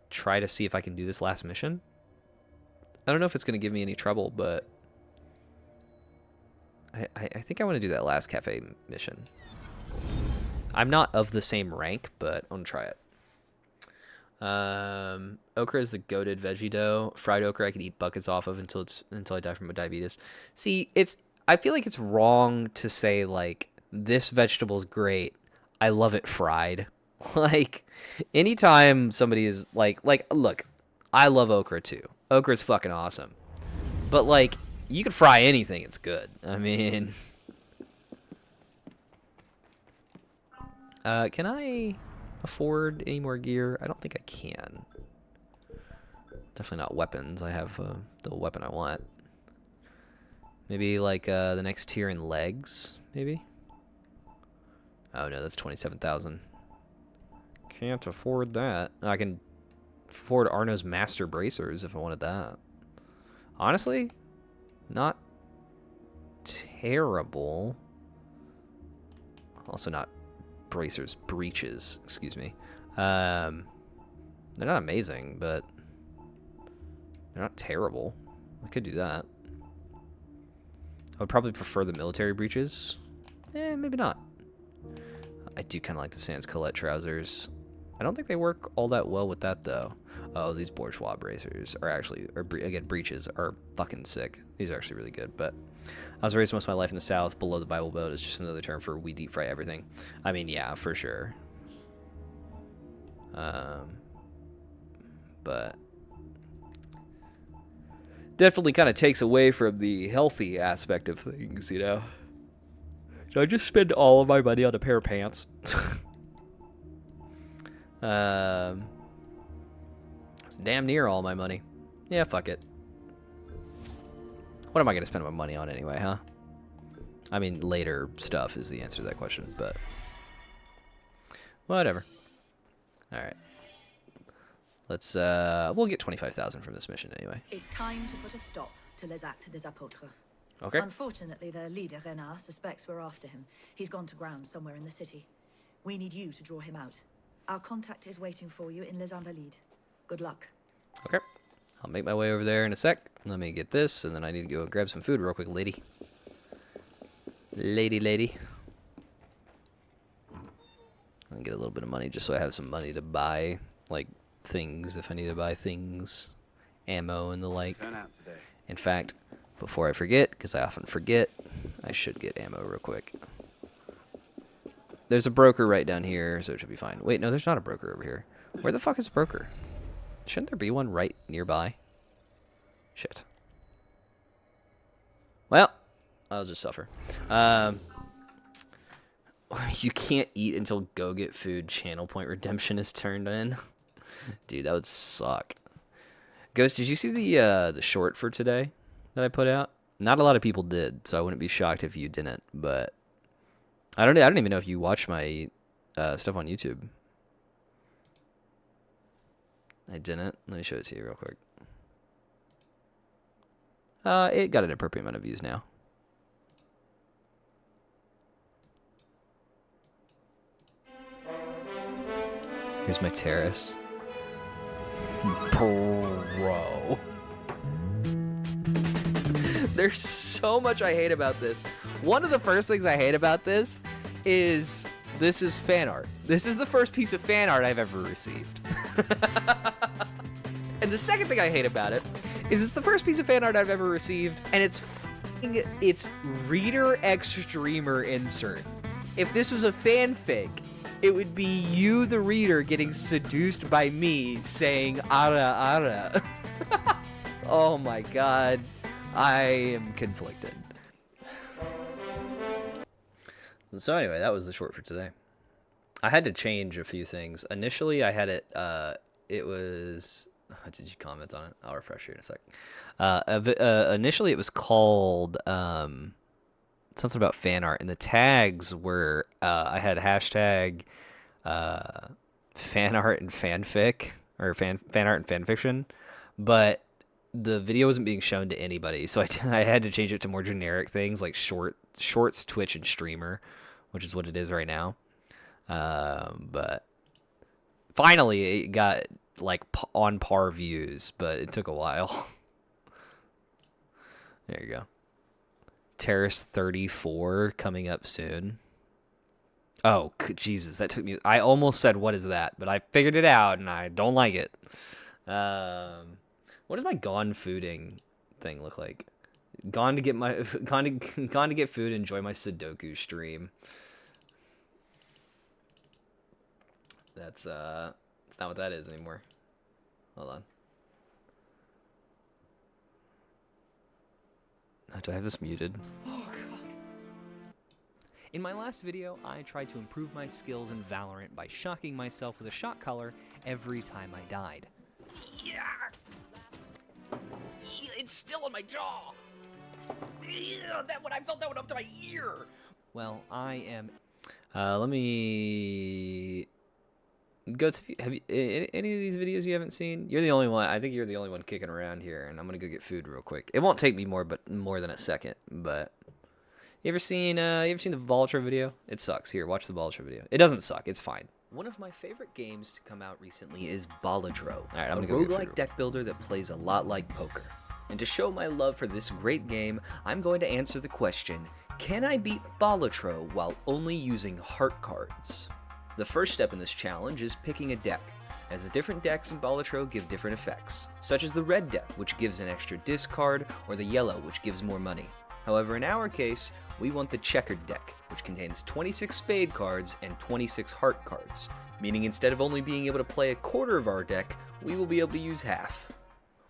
try to see if I can do this last mission. I don't know if it's going to give me any trouble, but I think I want to do that last cafe mission. I'm not of the same rank, but I'm going to try it. Okra is the goated veggie dough. Fried okra I could eat buckets off of until I die from diabetes. See, I feel like it's wrong to say, like, this vegetable is great. I love it fried. Like, anytime somebody is like, look, I love okra too. Okra is fucking awesome. But, like, you could fry anything, it's good. I mean... can I afford any more gear? I don't think I can. Definitely not weapons. I have the weapon I want. Maybe like the next tier in legs, maybe? Oh no, that's 27,000. Can't afford that. I can afford Arno's Master Bracers if I wanted that. Honestly, not terrible. Also not bracers, breeches, excuse me. They're not amazing, but they're not terrible. I could do that. I would probably prefer the military breeches. Maybe not. I do kind of like the Sans Colette trousers. I don't think they work all that well with that, though. Oh, these bourgeois bracers are actually, again, breeches are fucking sick. These are actually really good, but I was raised most of my life in the South. Below the Bible Belt is just another term for we deep fry everything. I mean, yeah, for sure. But definitely kind of takes away from the healthy aspect of things, you know? Did I just spend all of my money on a pair of pants? It's damn near all my money. Yeah, fuck it. What am I going to spend my money on anyway, huh? I mean, later stuff is the answer to that question, but whatever. All right. Let's, we'll get 25,000 from this mission anyway. It's time to put a stop to Les Actes des Apôtres. Okay. Unfortunately, their leader, Renard, suspects we're after him. He's gone to ground somewhere in the city. We need you to draw him out. Our contact is waiting for you in Les Invalides. Good luck. Okay. I'll make my way over there in a sec. Let me get this, and then I need to go grab some food real quick, lady. Lady. I'll get a little bit of money just so I have some money to buy, like, things if I need to buy things. Ammo and the like. In fact, before I forget, because I often forget, I should get ammo real quick. There's a broker right down here, so it should be fine. Wait, no, there's not a broker over here. Where the fuck is a broker? Shouldn't there be one right nearby? Shit. Well, I'll just suffer. You can't eat until Go Get Food channel point redemption is turned in. Dude, that would suck. Ghost, did you see the short for today that I put out? Not a lot of people did, so I wouldn't be shocked if you didn't. But I don't even know if you watch my stuff on YouTube. I didn't. Let me show it to you real quick. It got an appropriate amount of views now. Here's my terrace. Bro. There's so much I hate about this. One of the first things I hate about this is fan art. This is the first piece of fan art I've ever received. And the second thing I hate about it is it's the first piece of fan art I've ever received, and it's reader extremer insert. If this was a fanfic, it would be you, the reader, getting seduced by me saying ara ara. Oh my god. I am conflicted. So anyway, that was the short for today. I had to change a few things. Initially, I had it, it was... Did you comment on it? I'll refresh you in a sec. Initially, it was called something about fan art, and the tags were I had hashtag fan art and fanfic, or fan art and fanfiction, but the video wasn't being shown to anybody, so I had to change it to more generic things like shorts, Twitch, and streamer, which is what it is right now. But finally, it got like on par views, but it took a while. There you go. Terrace 34 coming up soon. Oh, Jesus, that took me... I almost said, what is that? But I figured it out, and I don't like it. What does my gone fooding thing look like? Gone to get food, enjoy my Sudoku stream. That's it's not what that is anymore. Hold on. Do I have this muted? Oh, God. In my last video, I tried to improve my skills in Valorant by shocking myself with a shock collar every time I died. Yeah! It's still in my jaw! That one, I felt that one up to my ear! Well, I am... let me... Ghost, have you any of these videos you haven't seen? You're the only one. I think you're the only one kicking around here, and I'm gonna go get food real quick. It won't take me more than a second. But you ever seen the Vulture video? It sucks. Here, watch the Vulture video. It doesn't suck. It's fine. One of my favorite games to come out recently is Balatro, Alright, I'm a gonna go get roguelike fruit. deck builder that plays a lot like poker. And to show my love for this great game, I'm going to answer the question, can I beat Balatro while only using heart cards? The first step in this challenge is picking a deck, as the different decks in Balatro give different effects, such as the red deck, which gives an extra discard, or the yellow, which gives more money. However, in our case, we want the checkered deck, which contains 26 spade cards and 26 heart cards, meaning instead of only being able to play a quarter of our deck, we will be able to use half.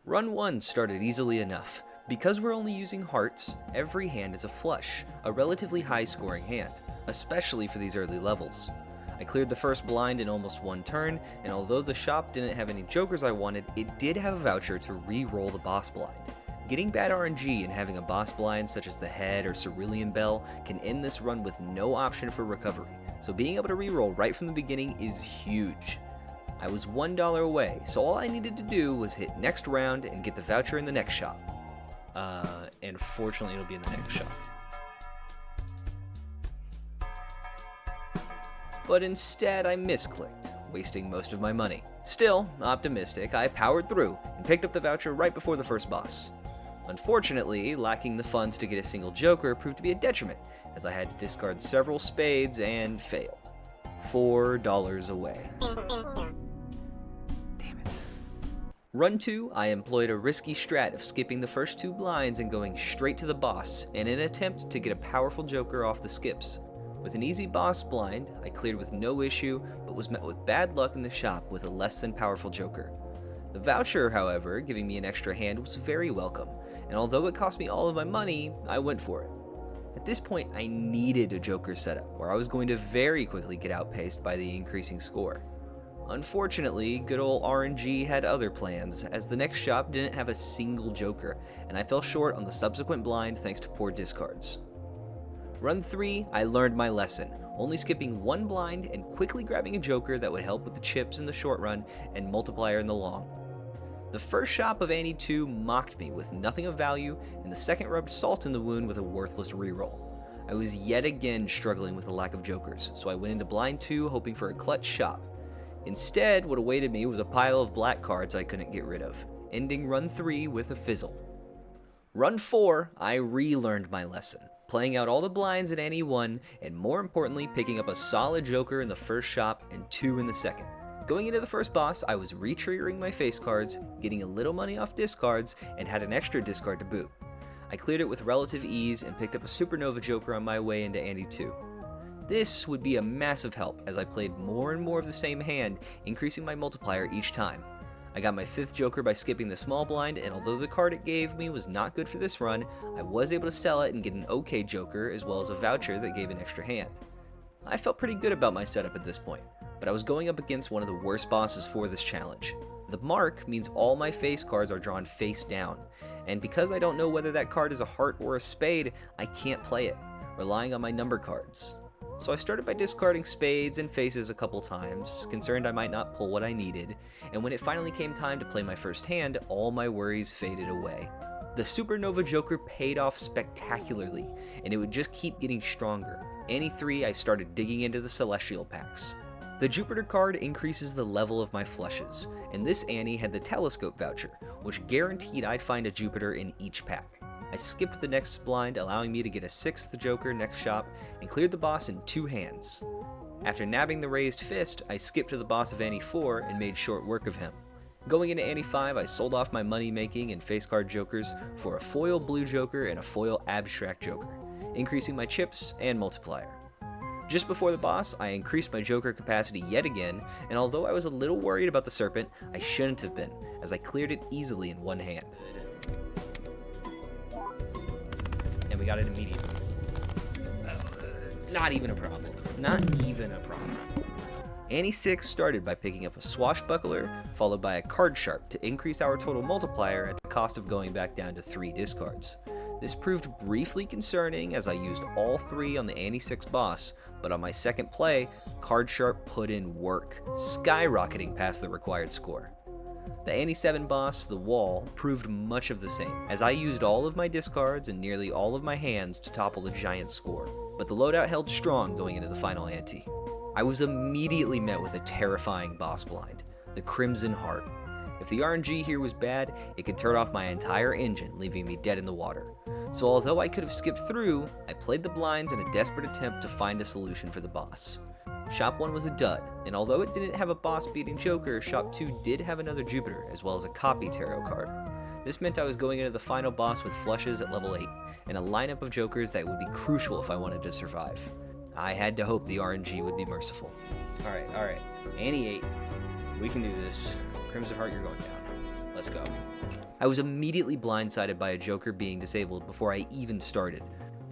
Run 1 started easily enough. Because we're only using hearts, every hand is a flush, a relatively high scoring hand, especially for these early levels. I cleared the first blind in almost one turn, and although the shop didn't have any jokers I wanted, it did have a voucher to re-roll the boss blind. Getting bad RNG and having a boss blind such as the head or cerulean bell can end this run with no option for recovery, so being able to reroll right from the beginning is huge. I was $1 away, so all I needed to do was hit next round and get the voucher in the next shop. And fortunately it'll be in the next shop. But instead I misclicked, wasting most of my money. Still, optimistic, I powered through and picked up the voucher right before the first boss. Unfortunately, lacking the funds to get a single joker proved to be a detriment, as I had to discard several spades and failed. $4 away. Damn it. Run 2, I employed a risky strat of skipping the first 2 blinds and going straight to the boss in an attempt to get a powerful joker off the skips. With an easy boss blind, I cleared with no issue, but was met with bad luck in the shop with a less than powerful joker. The voucher, however, giving me an extra hand was very welcome, and although it cost me all of my money, I went for it. At this point, I needed a joker setup, or I was going to very quickly get outpaced by the increasing score. Unfortunately, good old RNG had other plans, as the next shop didn't have a single joker, and I fell short on the subsequent blind thanks to poor discards. Run 3, I learned my lesson, only skipping 1 blind and quickly grabbing a joker that would help with the chips in the short run and multiplier in the long. The first shop of Annie 2 mocked me with nothing of value, and the second rubbed salt in the wound with a worthless reroll. I was yet again struggling with a lack of jokers, so I went into blind 2 hoping for a clutch shop. Instead, what awaited me was a pile of black cards I couldn't get rid of, ending run 3 with a fizzle. Run 4, I relearned my lesson, playing out all the blinds at Annie 1, and more importantly, picking up a solid joker in the first shop and 2 in the second. Going into the first boss, I was re-triggering my face cards, getting a little money off discards, and had an extra discard to boot. I cleared it with relative ease and picked up a supernova joker on my way into Annie 2. This would be a massive help as I played more and more of the same hand, increasing my multiplier each time. I got my 5th joker by skipping the small blind, and although the card it gave me was not good for this run, I was able to sell it and get an okay joker as well as a voucher that gave an extra hand. I felt pretty good about my setup at this point, but I was going up against one of the worst bosses for this challenge. The mark means all my face cards are drawn face down, and because I don't know whether that card is a heart or a spade, I can't play it, relying on my number cards. So I started by discarding spades and faces a couple times, concerned I might not pull what I needed, and when it finally came time to play my first hand, all my worries faded away. The supernova joker paid off spectacularly, and it would just keep getting stronger. Annie 3, I started digging into the celestial packs. The Jupiter card increases the level of my flushes, and this Annie had the telescope voucher, which guaranteed I'd find a Jupiter in each pack. I skipped the next blind, allowing me to get a 6th joker next shop, and cleared the boss in 2 hands. After nabbing the raised fist, I skipped to the boss of Annie 4 and made short work of him. Going into Annie 5, I sold off my money making and face card jokers for a foil blue joker and a foil abstract joker, increasing my chips and multiplier. Just before the boss, I increased my joker capacity yet again, and although I was a little worried about the serpent, I shouldn't have been, as I cleared it easily in 1 hand. And we got it immediately. Not even a problem. Not even a problem. Annie 6 started by picking up a swashbuckler, followed by a card sharp to increase our total multiplier at the cost of going back down to 3 discards. This proved briefly concerning as I used all 3 on the Annie 6 boss, but on my second play, card sharp put in work, skyrocketing past the required score. The Annie 7 boss, the wall, proved much of the same, as I used all of my discards and nearly all of my hands to topple the giant score, but the loadout held strong going into the final ante. I was immediately met with a terrifying boss blind, the Crimson Heart. If the RNG here was bad, it could turn off my entire engine, leaving me dead in the water. So although I could have skipped through, I played the blinds in a desperate attempt to find a solution for the boss. Shop 1 was a dud, and although it didn't have a boss-beating Joker, Shop 2 did have another Jupiter, as well as a copy tarot card. This meant I was going into the final boss with flushes at level 8, and a lineup of Jokers that would be crucial if I wanted to survive. I had to hope the RNG would be merciful. Alright. Annie 8. We can do this. Crimson Heart, you're going down. Let's go. I was immediately blindsided by a Joker being disabled before I even started.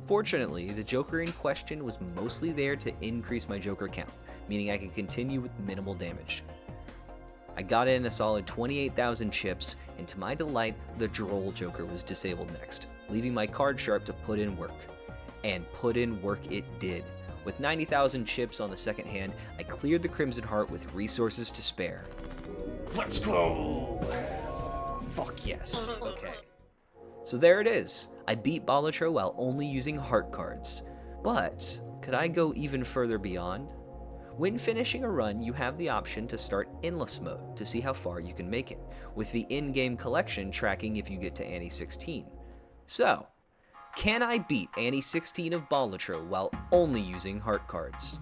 Fortunately, the Joker in question was mostly there to increase my Joker count, meaning I could continue with minimal damage. I got in a solid 28,000 chips, and to my delight, the Droll Joker was disabled next, leaving my card sharp to put in work. And put in work it did. With 90,000 chips on the second hand, I cleared the Crimson Heart with resources to spare. Let's go! Fuck yes. Okay. So there it is. I beat Balatro while only using heart cards. But could I go even further beyond? When finishing a run, you have the option to start endless mode to see how far you can make it, with the in-game collection tracking if you get to Annie 16. So, can I beat Annie 16 of Balatro while only using heart cards?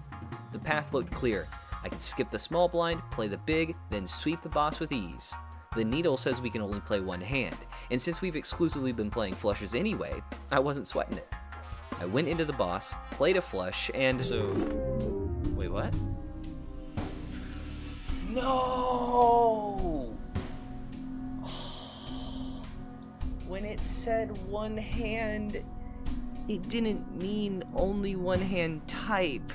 The path looked clear. I could skip the small blind, play the big, then sweep the boss with ease. The needle says we can only play one hand, and since we've exclusively been playing flushes anyway, I wasn't sweating it. I went into the boss, played a flush, and wait, what? No! When it said one hand, it didn't mean only one hand type.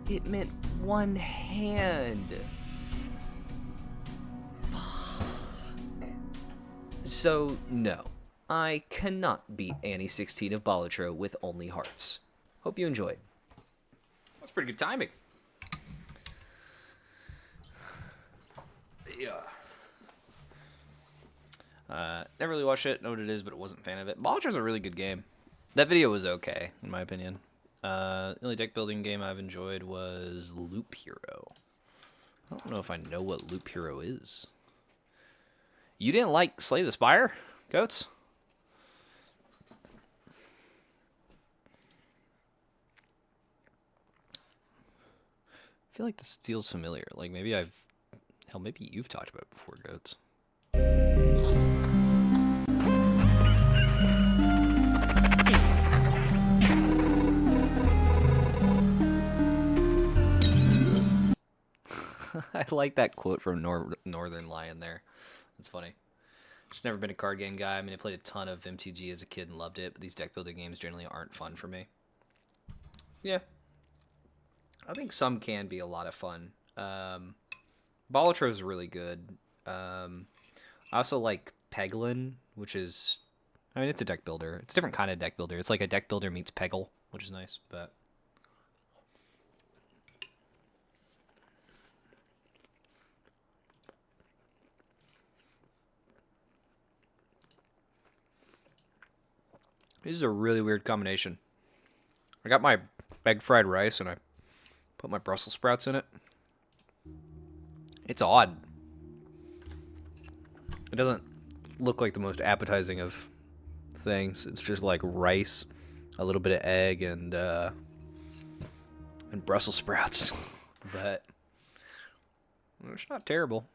It meant one hand. So, no, I cannot beat Annie 16 of Balatro with only hearts. Hope you enjoyed. That's pretty good timing. Yeah. Never really watched it, know what it is, but wasn't a fan of it. Balatra's a really good game. That video was okay, in my opinion. The only deck building game I've enjoyed was Loop Hero. I don't know if I know what Loop Hero is. You didn't like Slay the Spire, Goats? I feel like this feels familiar. Like maybe maybe you've talked about it before, Goats. I like that quote from Northern Lion there. That's funny. Just never been a card game guy. I mean, I played a ton of MTG as a kid and loved it, but these deck building games generally aren't fun for me. Yeah. I think some can be a lot of fun. Balatro is really good. I also like Peglin, which is... I mean, it's a deck builder. It's a different kind of deck builder. It's like a deck builder meets Peggle, which is nice, but... This is a really weird combination. I got my egg fried rice and I put my Brussels sprouts in it. It's odd. It doesn't look like the most appetizing of things. It's just like rice, a little bit of egg, and Brussels sprouts. But it's not terrible.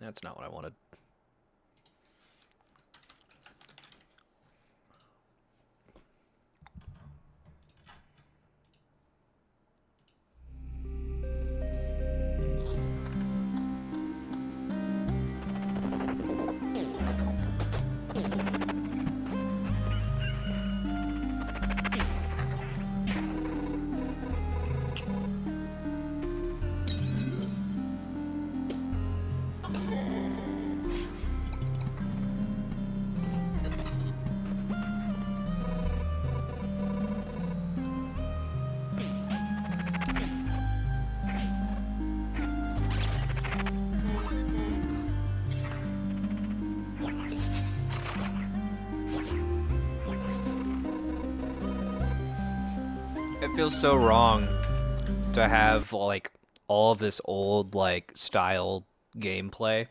That's not what I wanted. It feels so wrong to have like all of this old like style gameplay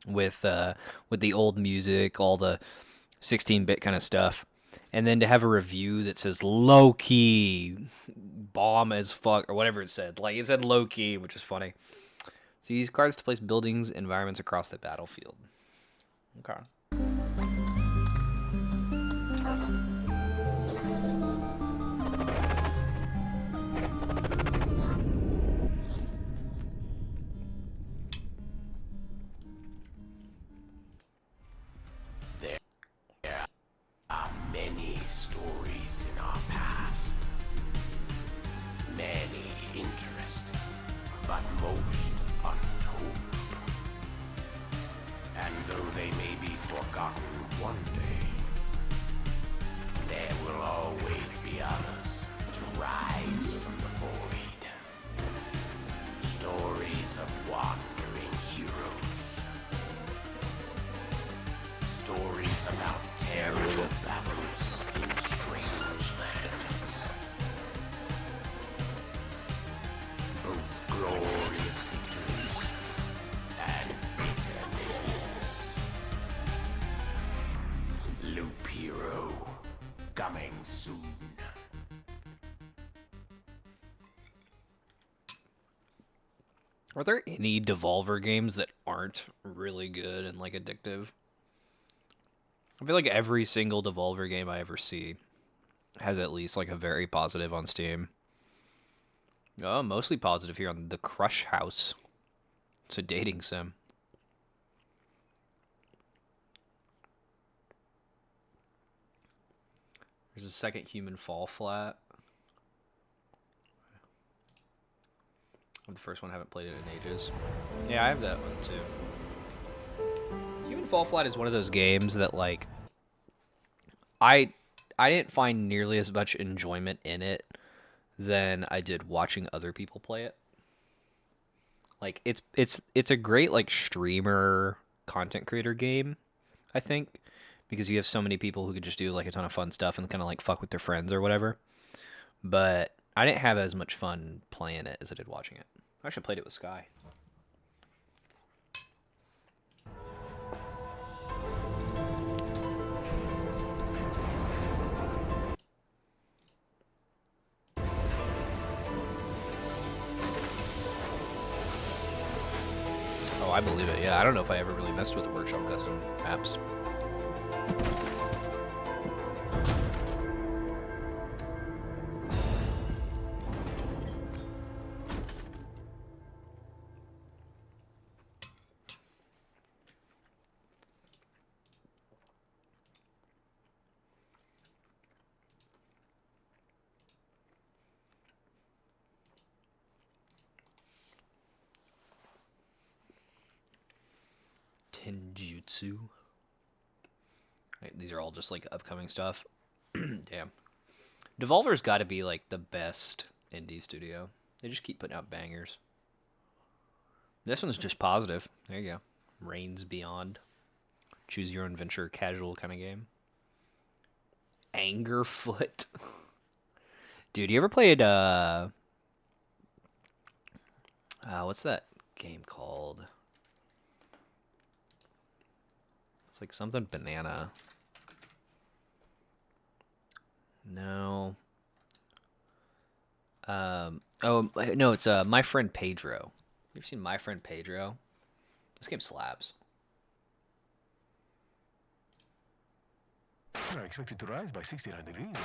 with the old music, all the 16-bit kind of stuff, and then to have a review that says low key, bomb as fuck, or whatever it said. Like it said low key, which is funny. So use cards to place buildings, environments across the battlefield. Okay. There are many stories in our past. Many interesting, but most untold. And though they may be forgotten one day, there will always be others to rise from the void. Stories of wandering heroes. Stories about terrible battles in strange lands. Both glorious victories and bitter defeats. Loop Hero, coming soon. Are there any Devolver games that aren't really good and like addictive? I feel like every single Devolver game I ever see has at least like a very positive on Steam. Oh, mostly positive here on the Crush House. It's a dating sim. There's a second human fall flat. The first one, I haven't played it in ages. Yeah, I have that one too. Human Fall Flat is one of those games that like I didn't find nearly as much enjoyment in it than I did watching other people play it. Like it's a great like streamer content creator game, I think, because you have so many people who could just do like a ton of fun stuff and kind of like fuck with their friends or whatever. But I didn't have as much fun playing it as I did watching it. I actually played it with Sky. Oh, I believe it. Yeah, I don't know if I ever really messed with the Workshop custom maps. Tenjutsu. Right, these are all just like upcoming stuff. Damn. Devolver's got to be like the best indie studio. They just keep putting out bangers. This one's just positive. There you go. Reigns Beyond. Choose your own adventure, casual kind of game. Angerfoot. Dude, you ever played what's that game called? It's like something banana. No. Oh no, it's My Friend Pedro. You ever seen My Friend Pedro? This game slaps. Are expected to rise by 69 degrees.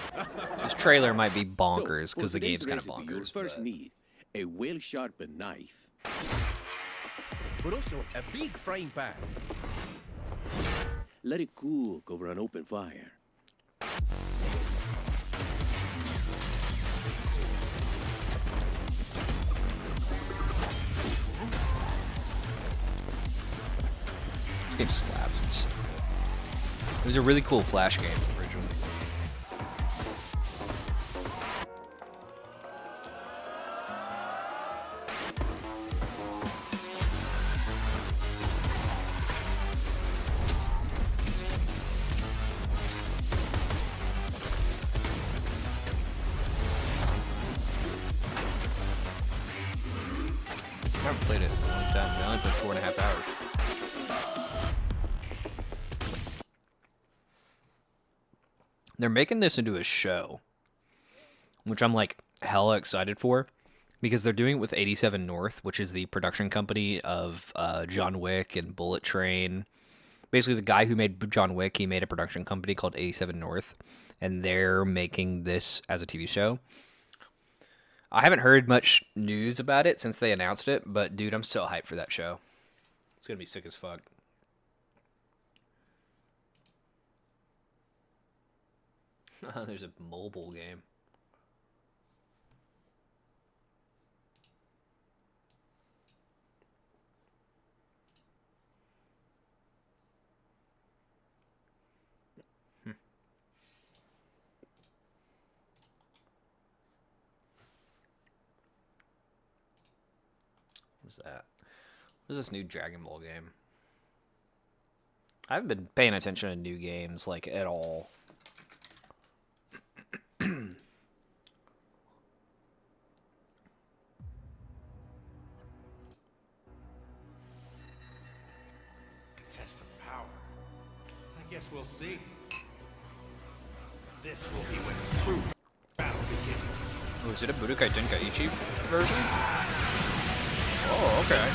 This trailer might be bonkers So, because for the game's today's kind of recipe, You'll bonkers. first but- need a well-sharpened knife, but also a big frying pan. Let it cook over an open fire. This game slaps. It was a really cool Flash game originally. haven't played it in a long time. I only played 4.5 hours. They're making this into a show, which I'm like hella excited for, because they're doing it with 87 North, which is the production company of John Wick and Bullet Train. Basically, the guy who made John Wick, he made a production company called 87 North, and they're making this as a TV show. I haven't heard much news about it since they announced it, but dude, I'm so hyped for that show. It's gonna be sick as fuck. There's a mobile game. What's that? What's this new Dragon Ball game? I haven't been paying attention to new games, like, at all. Test of power. I guess we'll see. This will be when the true battle begins. Oh, is it a Budokai Tenkaichi version? Oh, okay.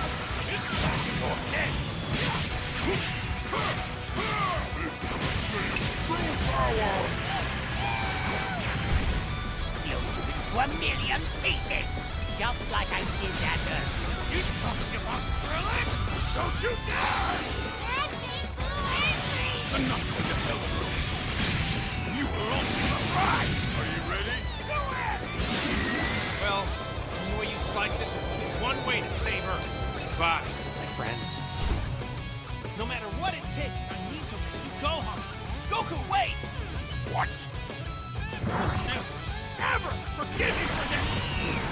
To a million pieces, just like I did that earlier. You talking about thrilling? Don't you dare! I'm not going to hell alone. You alone for the ride! Are you ready? Do it! Well, the way you slice it, there's only one way to save Earth. Goodbye, my friends. No matter what it takes, I need to rescue Gohan. Goku, wait! What? Ever forgive you for this!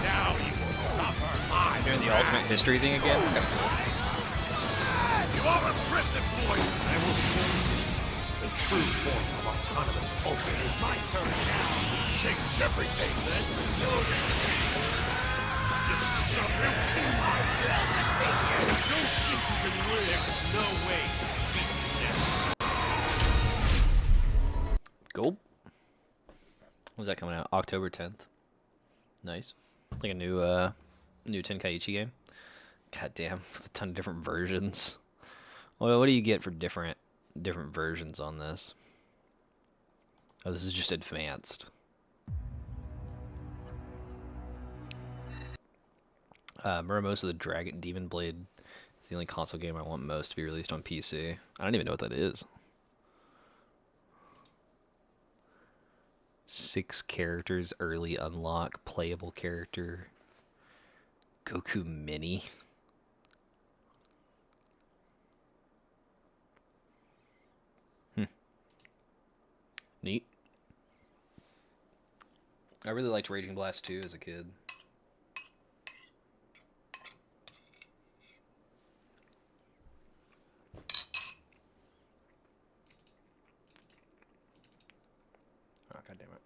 Now you will suffer my Doing the alternate history thing again? It's kind of cool. You are a prison boy! I will show you the true form of autonomous ultimate. It's my turn now. Change everything. Let's do this. This is stubborn. Don't think you can win. There's no way beating this. Cool. When's that coming out? October 10th. Nice. Like a new Tenkaichi game. God damn, with a ton of different versions. What do you get for different versions on this? Oh, this is just advanced. Remember, most of the Demon Blade is the only console game I want most to be released on PC. I don't even know what that is. 6 characters, early unlock, playable character. Goku Mini. Neat. I really liked Raging Blast 2 as a kid. Oh, God damn it.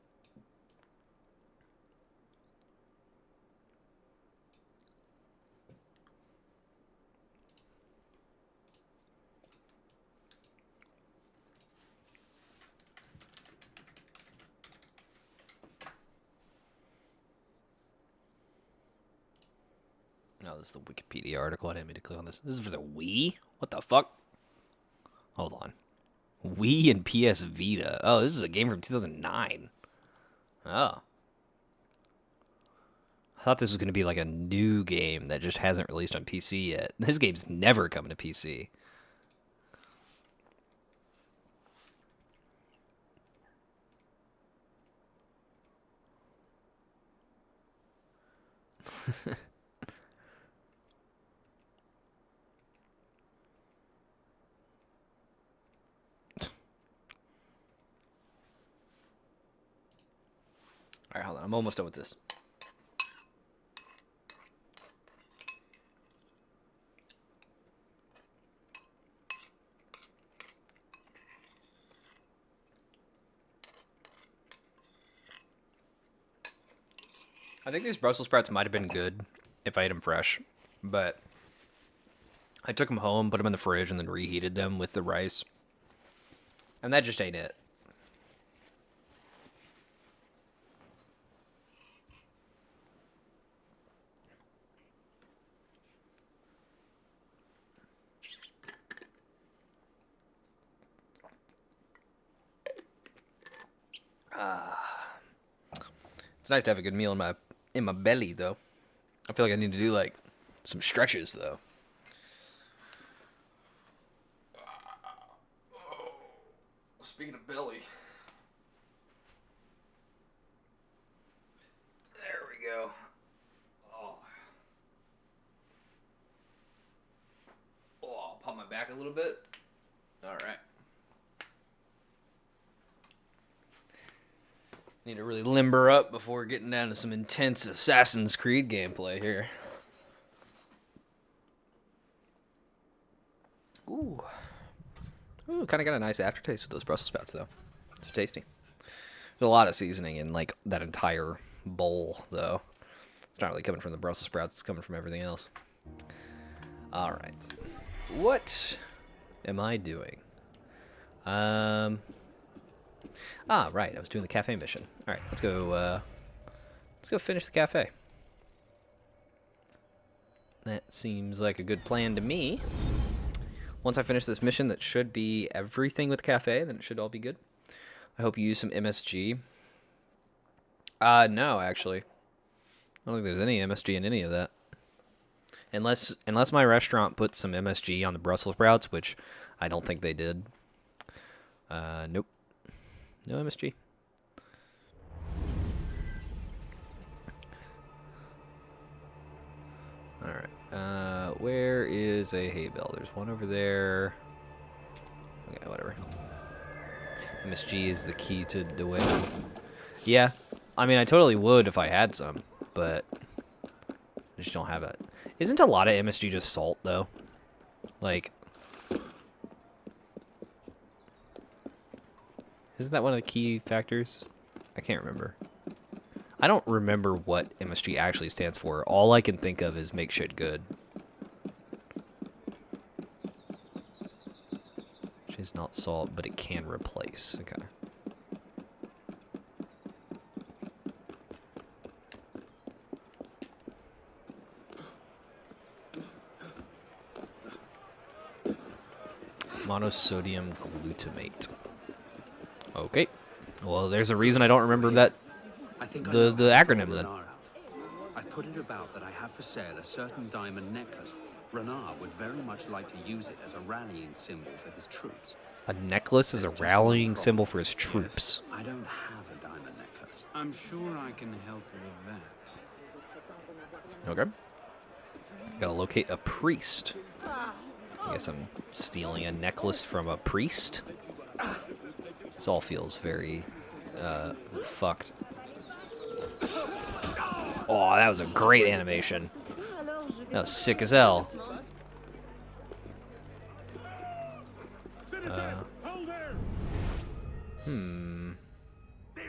No, this is the Wikipedia article. I didn't mean to click on this. This is for the Wii? What the fuck? Hold on. Wii and PS Vita. Oh, this is a game from 2009. Oh. I thought this was going to be like a new game that just hasn't released on PC yet. This game's never coming to PC. Alright, hold on. I'm almost done with this. I think these Brussels sprouts might have been good if I ate them fresh, but I took them home, put them in the fridge, and then reheated them with the rice. And that just ain't it. It's nice to have a good meal in my belly, though. I feel like I need to do like some stretches, though. Speaking of belly, there we go. Oh, I'll pop my back a little bit. All right. Need to really limber up before getting down to some intense Assassin's Creed gameplay here. Ooh. Ooh, kind of got a nice aftertaste with those Brussels sprouts, though. It's tasty. There's a lot of seasoning in, like, that entire bowl, though. It's not really coming from the Brussels sprouts. It's coming from everything else. All right. What am I doing? Right. I was doing the cafe mission. All right, let's go finish the cafe. That seems like a good plan to me. Once I finish this mission, that should be everything with cafe. Then it should all be good. I hope you use some MSG. No, actually. I don't think there's any MSG in any of that. Unless my restaurant put some MSG on the Brussels sprouts, which I don't think they did. Nope. No MSG. Alright. Where is a hay bale? There's one over there. Okay, whatever. MSG is the key to the way. Yeah. I mean, I totally would if I had some, but I just don't have it. Isn't a lot of MSG just salt, though? Like, isn't that one of the key factors? I can't remember. I don't remember what MSG actually stands for. All I can think of is make shit good. Which is not salt, but it can replace. Okay. Monosodium glutamate. Okay. Well, there's a reason I don't remember that. The acronym then. I've put it about that I have for sale a certain diamond necklace. Renard would very much like to use it as a rallying symbol for his troops. A necklace is a rallying symbol for his troops. I don't have a diamond necklace. I'm sure I can help with that. Okay. Gotta locate a priest. I guess I'm stealing a necklace from a priest. This all feels very fucked. Oh, that was a great animation. That was sick as hell. There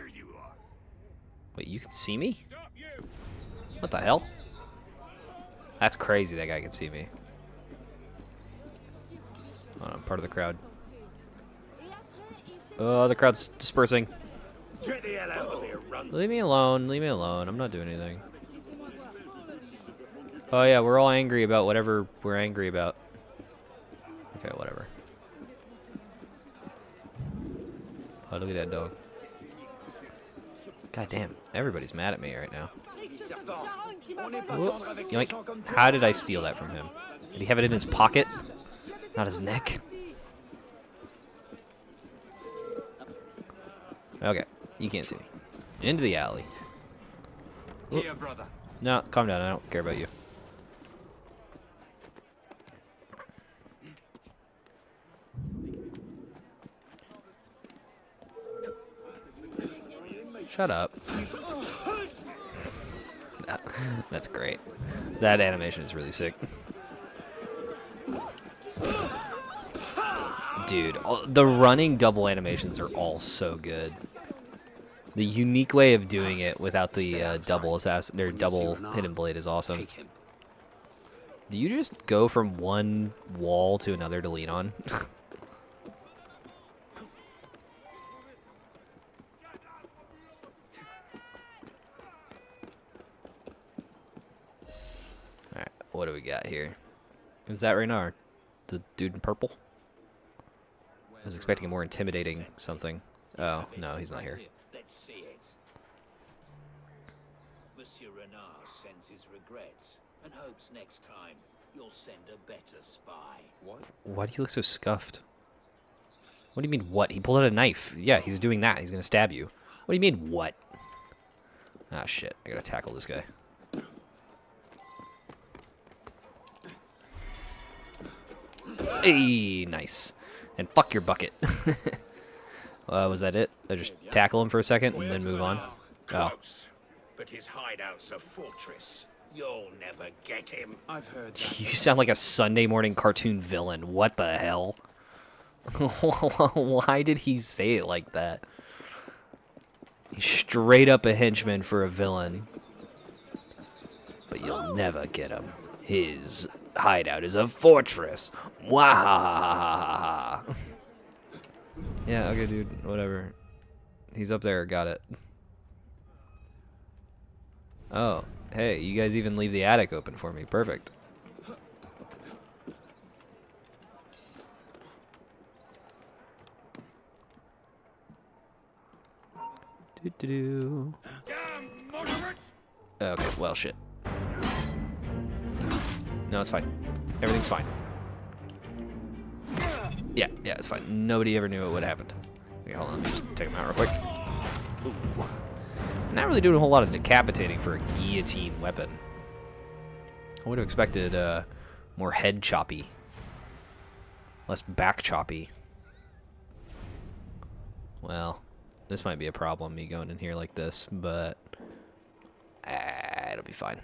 you are. Wait, you can see me? What the hell? That's crazy that guy can see me. Oh, I'm part of the crowd. Oh, the crowd's dispersing. Get the hell out of here, run. Leave me alone. Leave me alone. I'm not doing anything. Oh, yeah, we're all angry about whatever we're angry about. Okay, whatever. Oh, look at that dog. God damn, everybody's mad at me right now. Whoop. Yoink. How did I steal that from him? Did he have it in his pocket? Not his neck? Okay, you can't see me. Into the alley. Here, brother. No, calm down. I don't care about you. Shut up. That's great. That animation is really sick. Dude, the running double animations are all so good. The unique way of doing it without the double assassin or double hidden blade is awesome. Do you just go from one wall to another to lean on? Alright, what do we got here? Is that Reynard? The dude in purple? I was expecting a more intimidating something. Oh, no, he's not here. Let's see it. Monsieur Renard sends his regrets and hopes next time you'll send a better spy. What? Why do you look so scuffed? What do you mean, what? He pulled out a knife. Yeah, he's doing that. He's gonna stab you. What do you mean, what? Ah, shit. I gotta tackle this guy. Hey, nice. And fuck your bucket. Was that it? I just tackle him for a second and then move on? Oh. Close, but his hideout's a fortress. You'll never get him. I've heard that. You sound like a Sunday morning cartoon villain. What the hell? Why did he say it like that? He's straight up a henchman for a villain. But you'll never get him. His hideout is a fortress. Wahahaha. Yeah, okay, dude. Whatever. He's up there. Got it. Oh, hey, you guys even leave the attic open for me. Perfect. Do-do-do. Okay, well, shit. No, it's fine. Everything's fine. Yeah, it's fine. Nobody ever knew what happened. Okay, hold on. Let me just take him out real quick. Ooh. Not really doing a whole lot of decapitating for a guillotine weapon. I would have expected more head choppy. Less back choppy. Well, this might be a problem, me going in here like this, but it'll be fine.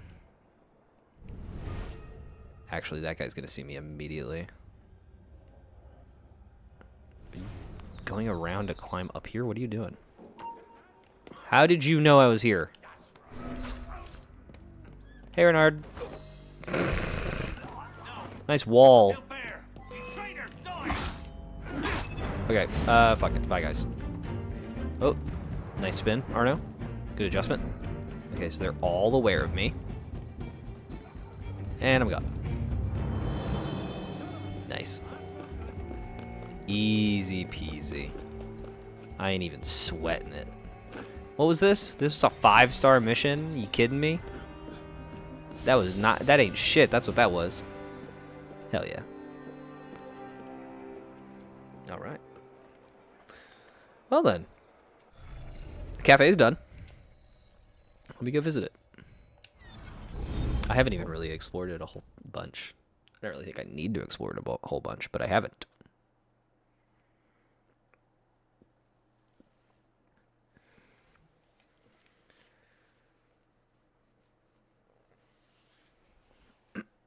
Actually, that guy's gonna see me immediately. Are you going around to climb up here? What are you doing? How did you know I was here? Hey, Renard. Nice wall. Okay, fuck it. Bye, guys. Oh, nice spin, Arno. Good adjustment. Okay, so they're all aware of me. And I'm gone. Nice. Easy peasy. I ain't even sweating it. What was this? This was a 5-star mission? You kidding me? That was not... That ain't shit. That's what that was. Hell yeah. Alright. Well then. The cafe's done. Let me go visit it. I haven't even really explored it a whole bunch. I don't really think I need to explore it a whole bunch, but I haven't.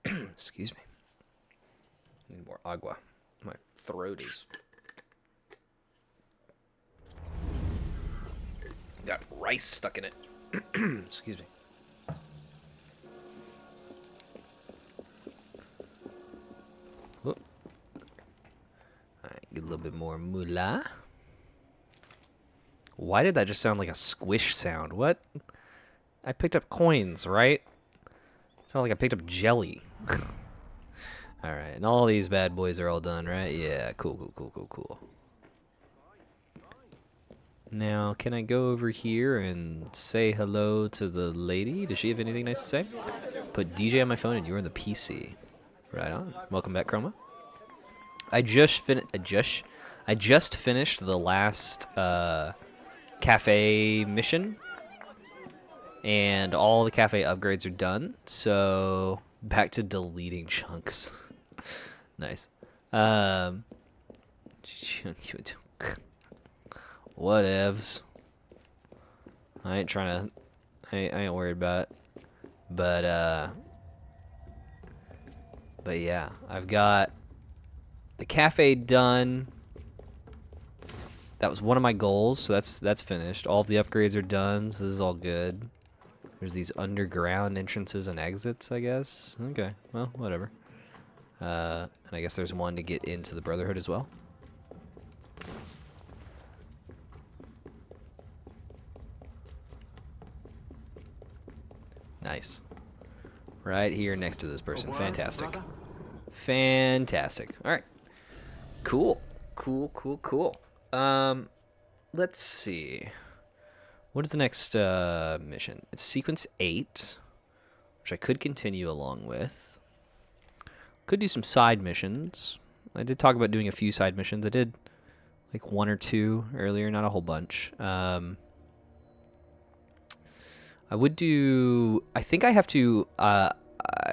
Excuse me. Need more agua. My throat is... got rice stuck in it. Excuse me. Whoop. Alright, get a little bit more moolah. Why did that just sound like a squish sound? What? I picked up coins, right? Sounded like I picked up jelly. Alright, and all these bad boys are all done, right? Yeah, cool. Now, can I go over here and say hello to the lady? Does she have anything nice to say? Put DJ on my phone and you're in the PC. Right on. Welcome back, Chroma. I just finished the last cafe mission. And all the cafe upgrades are done. So, back to deleting chunks. Nice. Whatevs. I ain't trying to... I ain't worried about it. But yeah. I've got the cafe done. That was one of my goals, so that's finished. All of the upgrades are done, so this is all good. There's these underground entrances and exits, I guess. Okay, well, whatever. And I guess there's one to get into the Brotherhood as well. Nice. Right here next to this person. Fantastic. Fantastic. All right. Cool. Cool. Let's see. What is the next mission? It's sequence 8, which I could continue along with. Could do some side missions. I did talk about doing a few side missions. I did like 1 or 2 earlier, not a whole bunch. I would do... I think I have to... I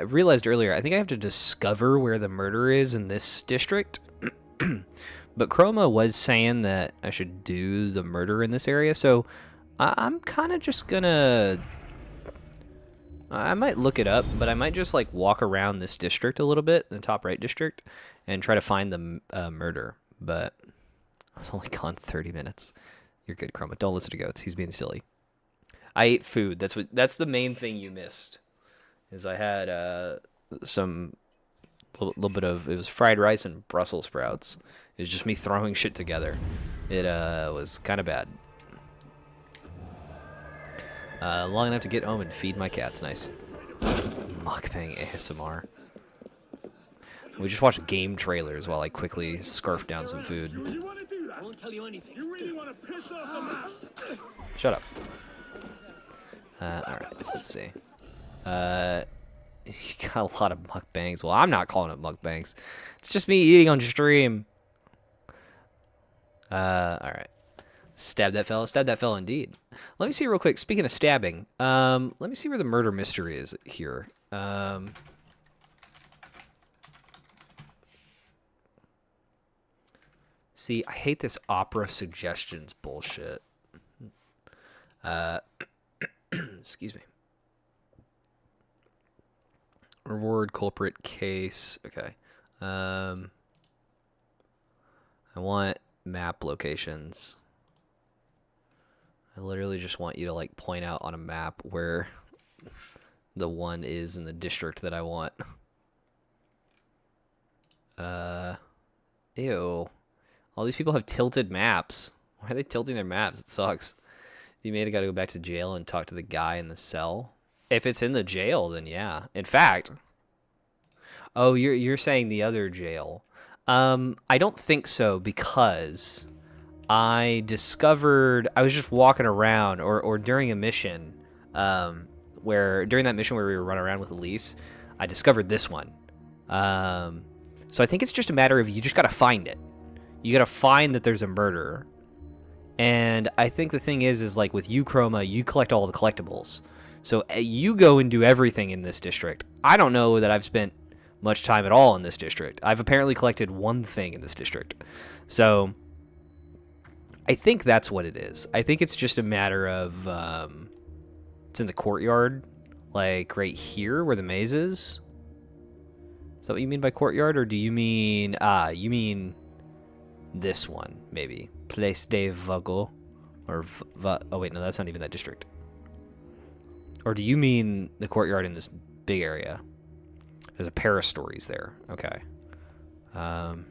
realized earlier, I think I have to discover where the murder is in this district. But Chroma was saying that I should do the murder in this area, so I'm kind of just gonna... I might look it up, but I might just like walk around this district a little bit, the top right district, and try to find the murder. But it's only gone 30 minutes. You're good, Chroma. Don't listen to Goats. He's being silly. I ate food. That's the main thing you missed. Is I had some little bit of, it was fried rice and Brussels sprouts. It was just me throwing shit together. It was kind of bad. Long enough to get home and feed my cats. Nice. Mukbang ASMR. We just watched game trailers while I quickly scarfed down some food. I won't tell you anything. You really want to piss off the man? Shut up. Alright, let's see. You got a lot of mukbangs. Well, I'm not calling it mukbangs. It's just me eating on stream. Alright. Stab that fella. Stab that fella indeed. Let me see real quick. Speaking of stabbing, let me see where the murder mystery is here. See, I hate this opera suggestions bullshit. Excuse me. Reward, culprit, case. Okay. I want map locations. I literally just want you to like point out on a map where the one is in the district that I want. Ew. All these people have tilted maps. Why are they tilting their maps? It sucks. You may have got to go back to jail and talk to the guy in the cell. If it's in the jail, then yeah. In fact, oh, you're saying the other jail. I don't think so, because I discovered, I was just walking around, or during a mission, during that mission where we were running around with Elise, I discovered this one. So I think it's just a matter of you just gotta find it. You gotta find that there's a murderer. And I think the thing is like with you, Chroma, you collect all the collectibles. So you go and do everything in this district. I don't know that I've spent much time at all in this district. I've apparently collected one thing in this district. So I think that's what it is. I think it's just a matter of it's in the courtyard, like right here where the maze is. Is that what you mean by courtyard, or do you mean you mean this one maybe? Place de Vago, or oh wait, no, that's not even that district. Or do you mean the courtyard in this big area? There's a pair of stories there. Okay. Then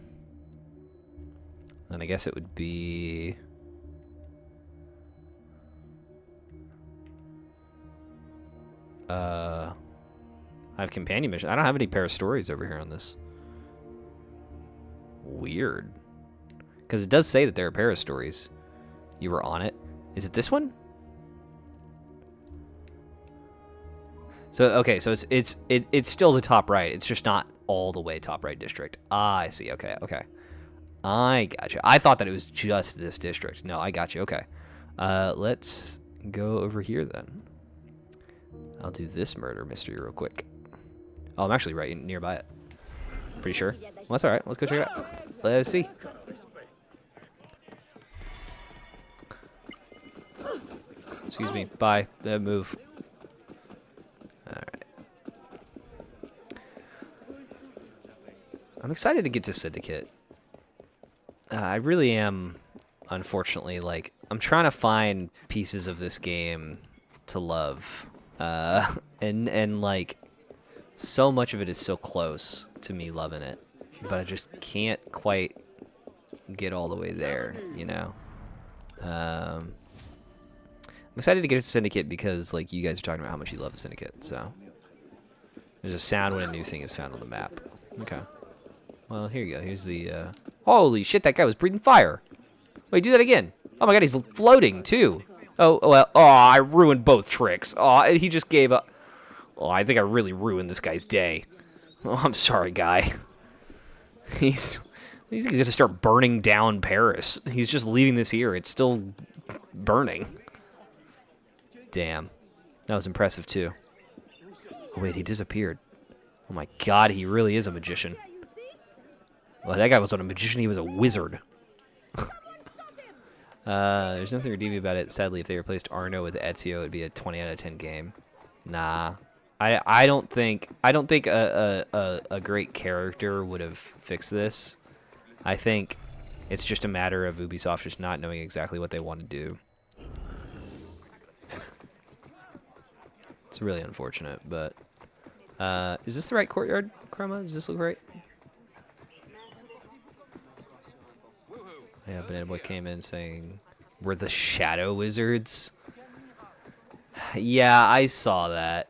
I guess it would be I have companion mission. I don't have any pair of stories over here on this. Weird. Because it does say that there are pair of stories. You were on it. Is it this one? So okay, so it's still the top right. It's just not all the way top right district. Ah, I see. Okay. I gotcha. I thought that it was just this district. No, I got you. Okay. Let's go over here then. I'll do this murder mystery real quick. Oh, I'm actually right nearby it. Pretty sure. Well, that's all right. Let's go check it out. Let's see. Excuse me. Bye. Move. Alright. I'm excited to get to Syndicate. I really am, unfortunately. Like, I'm trying to find pieces of this game to love. And like so much of it is so close to me loving it, but I just can't quite get all the way there, you know. I'm excited to get to Syndicate because like you guys are talking about how much you love the Syndicate. So there's a sound when a new thing is found on the map. Okay. Well, here you go. Here's the. Holy shit! That guy was breathing fire. Wait, do that again. Oh my god, he's floating too. Oh well. Oh, I ruined both tricks. Oh, he just gave up. Oh, I think I really ruined this guy's day. Oh, I'm sorry, guy. He's gonna start burning down Paris. He's just leaving this here. It's still burning. Damn. That was impressive too. Oh wait, he disappeared. Oh my god, he really is a magician. Well, that guy wasn't a magician, he was a wizard. There's nothing redeeming about it. Sadly, if they replaced Arno with Ezio, it would be a 20 out of 10 game. Nah. I don't think a great character would have fixed this. I think it's just a matter of Ubisoft just not knowing exactly what they want to do. It's really unfortunate, but is this the right courtyard, Chroma? Does this look right? Yeah, Banana Boy came in saying, we're the Shadow Wizards. Yeah, I saw that.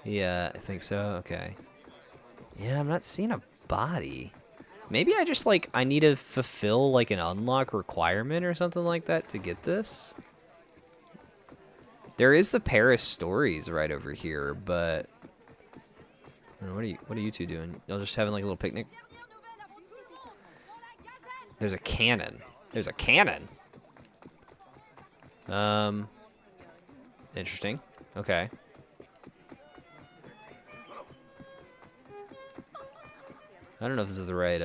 Yeah, I think so. Okay. Yeah, I'm not seeing a body. Maybe I just, like, I need to fulfill, like, an unlock requirement or something like that to get this. There is the Paris stories right over here, but... I don't know, what are you two doing? Y'all just having, like, a little picnic? There's a cannon. There's a cannon. Interesting. Okay. I don't know if this is the right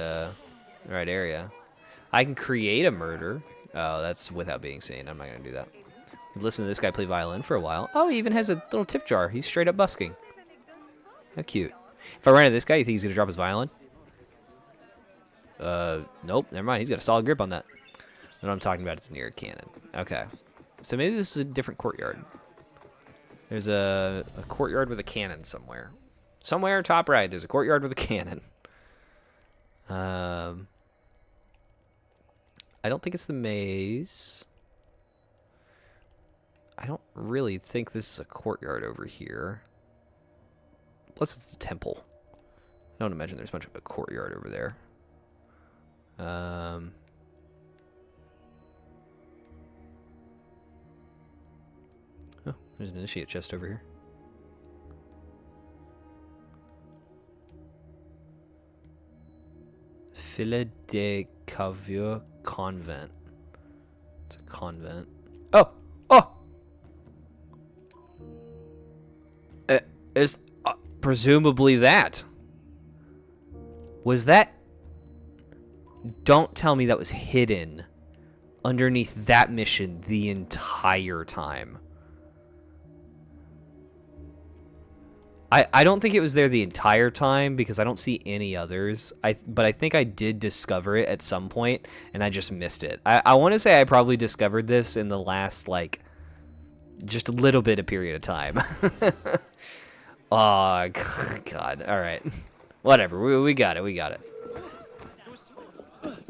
area. I can create a murder. Oh, that's without being seen. I'm not gonna do that. Listen to this guy play violin for a while. Oh, he even has a little tip jar. He's straight up busking. How cute. If I ran into this guy, you think he's gonna drop his violin? Nope, never mind. He's got a solid grip on that. What I'm talking about is near a cannon. Okay. So maybe this is a different courtyard. There's a courtyard with a cannon somewhere. Somewhere top right, there's a courtyard with a cannon. I don't think it's the maze. I don't really think this is a courtyard over here. Plus it's a temple. I don't imagine there's much of a courtyard over there. Oh, there's an initiate chest over here. Villa de Cavure Convent. It's a convent. Oh! Oh! Is presumably that. Was that... Don't tell me that was hidden underneath that mission the entire time. I don't think it was there the entire time because I don't see any others. But I think I did discover it at some point and I just missed it. I want to say I probably discovered this in the last, like, just a little bit of period of time. Oh, God. All right. Whatever. We got it. We got it.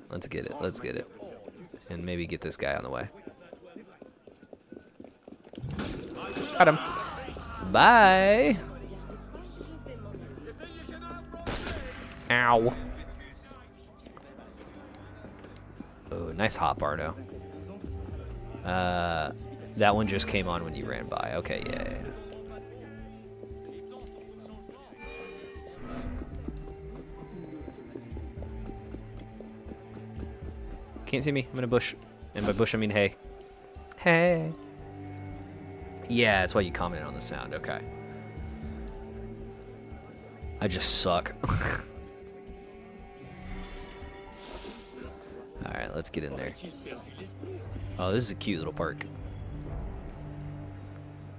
Let's get it. Let's get it. And maybe get this guy on the way. Got him. Bye. Ow. Oh, nice hop, Arno. That one just came on when you ran by. Okay, yeah. Can't see me. I'm in a bush. And by bush, I mean hay. Hey. Yeah, that's why you commented on the sound. Okay. I just suck. Alright, let's get in there. Oh, this is a cute little park.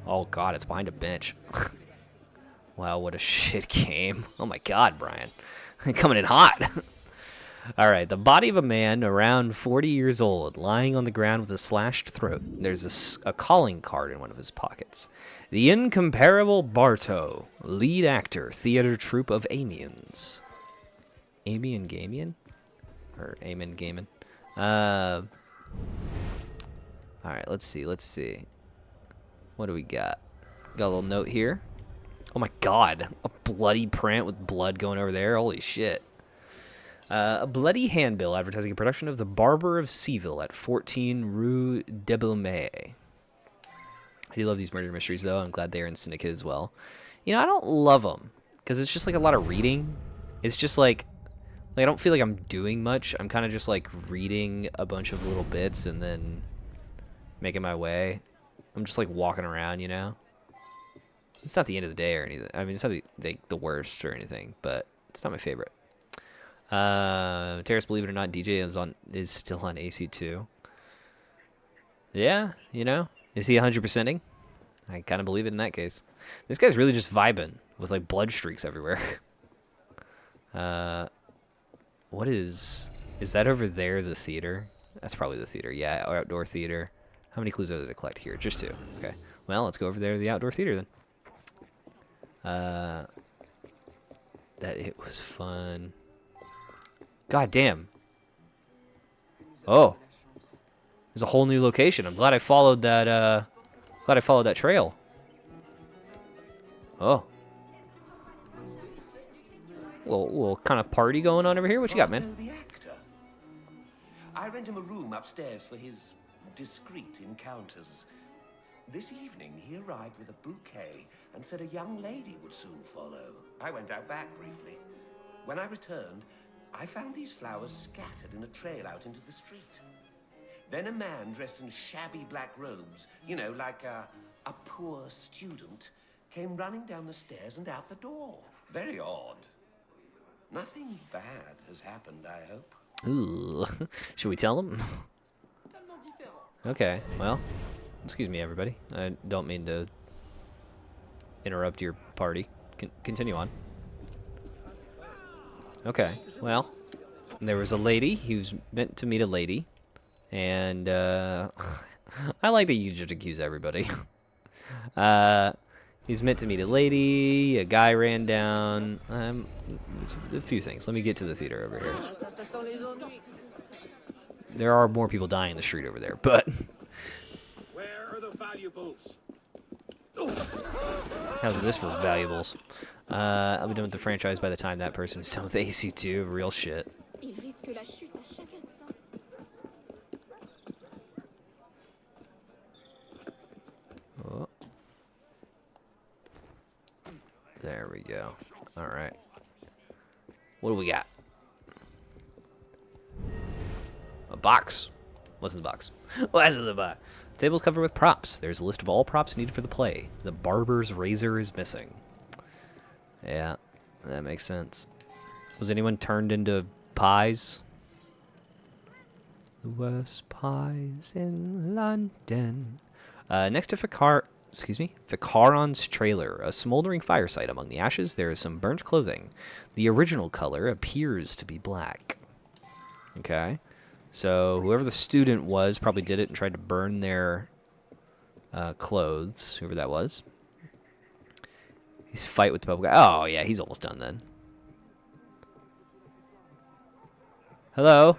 Oh god, it's behind a bench. Wow, what a shit game. Oh my god, Brian. Coming in hot. All right, the body of a man around 40 years old, lying on the ground with a slashed throat. There's a calling card in one of his pockets. The incomparable Bartow, lead actor, theater troupe of Amiens. Amian Gamian? Or Amen Gamin? All right, let's see. What do we got? Got a little note here. Oh my god, a bloody print with blood going over there. Holy shit. A bloody handbill advertising a production of The Barber of Seville at 14 Rue de Belmay. I do love these murder mysteries, though. I'm glad they are in Syndicate as well. You know, I don't love them because it's just like a lot of reading. It's just like I don't feel like I'm doing much. I'm kind of just like reading a bunch of little bits and then making my way. I'm just like walking around, you know. It's not the end of the day or anything. I mean, it's not the worst or anything, but it's not my favorite. Terrace, believe it or not, DJ is still on AC2. Yeah, you know, is he 100%ing? I kind of believe it in that case. This guy's really just vibing with like blood streaks everywhere. What is that over there? The theater? That's probably the theater. Yeah, outdoor theater. How many clues are there to collect here? Just 2. Okay. Well, let's go over there to the outdoor theater then. That it was fun. God damn. Oh. There's a whole new location. I'm glad I followed that trail. Oh. Little kind of party going on over here. What you got, man? The actor. I rent him a room upstairs for his discreet encounters. This evening, he arrived with a bouquet and said a young lady would soon follow. I went out back briefly. When I returned, I found these flowers scattered in a trail out into the street. Then a man dressed in shabby black robes, you know, like a poor student, came running down the stairs and out the door. Very odd. Nothing bad has happened, I hope. Ooh. Should we tell him? Okay, well, excuse me, everybody. I don't mean to interrupt your party. Continue on. Okay, well, there was a lady. He was meant to meet a lady. And, I like that you just accuse everybody. He's meant to meet a lady. A guy ran down. A few things. Let me get to the theater over here. There are more people dying in the street over there, but... Where are the valuables? How's this for valuables? I'll be done with the franchise by the time that person is done with AC2. Real shit. Oh. There we go. All right. What do we got? A box. What's in the box? What's in the box? Table's covered with props. There's a list of all props needed for the play. The barber's razor is missing. Yeah, that makes sense. Was anyone turned into pies? The worst pies in London. Next to Ficaron's trailer, a smoldering fire site. Among the ashes, there is some burnt clothing. The original color appears to be black. Okay. So whoever the student was probably did it and tried to burn their clothes, whoever that was. He's fight with the purple guy. Oh, yeah, he's almost done then. Hello?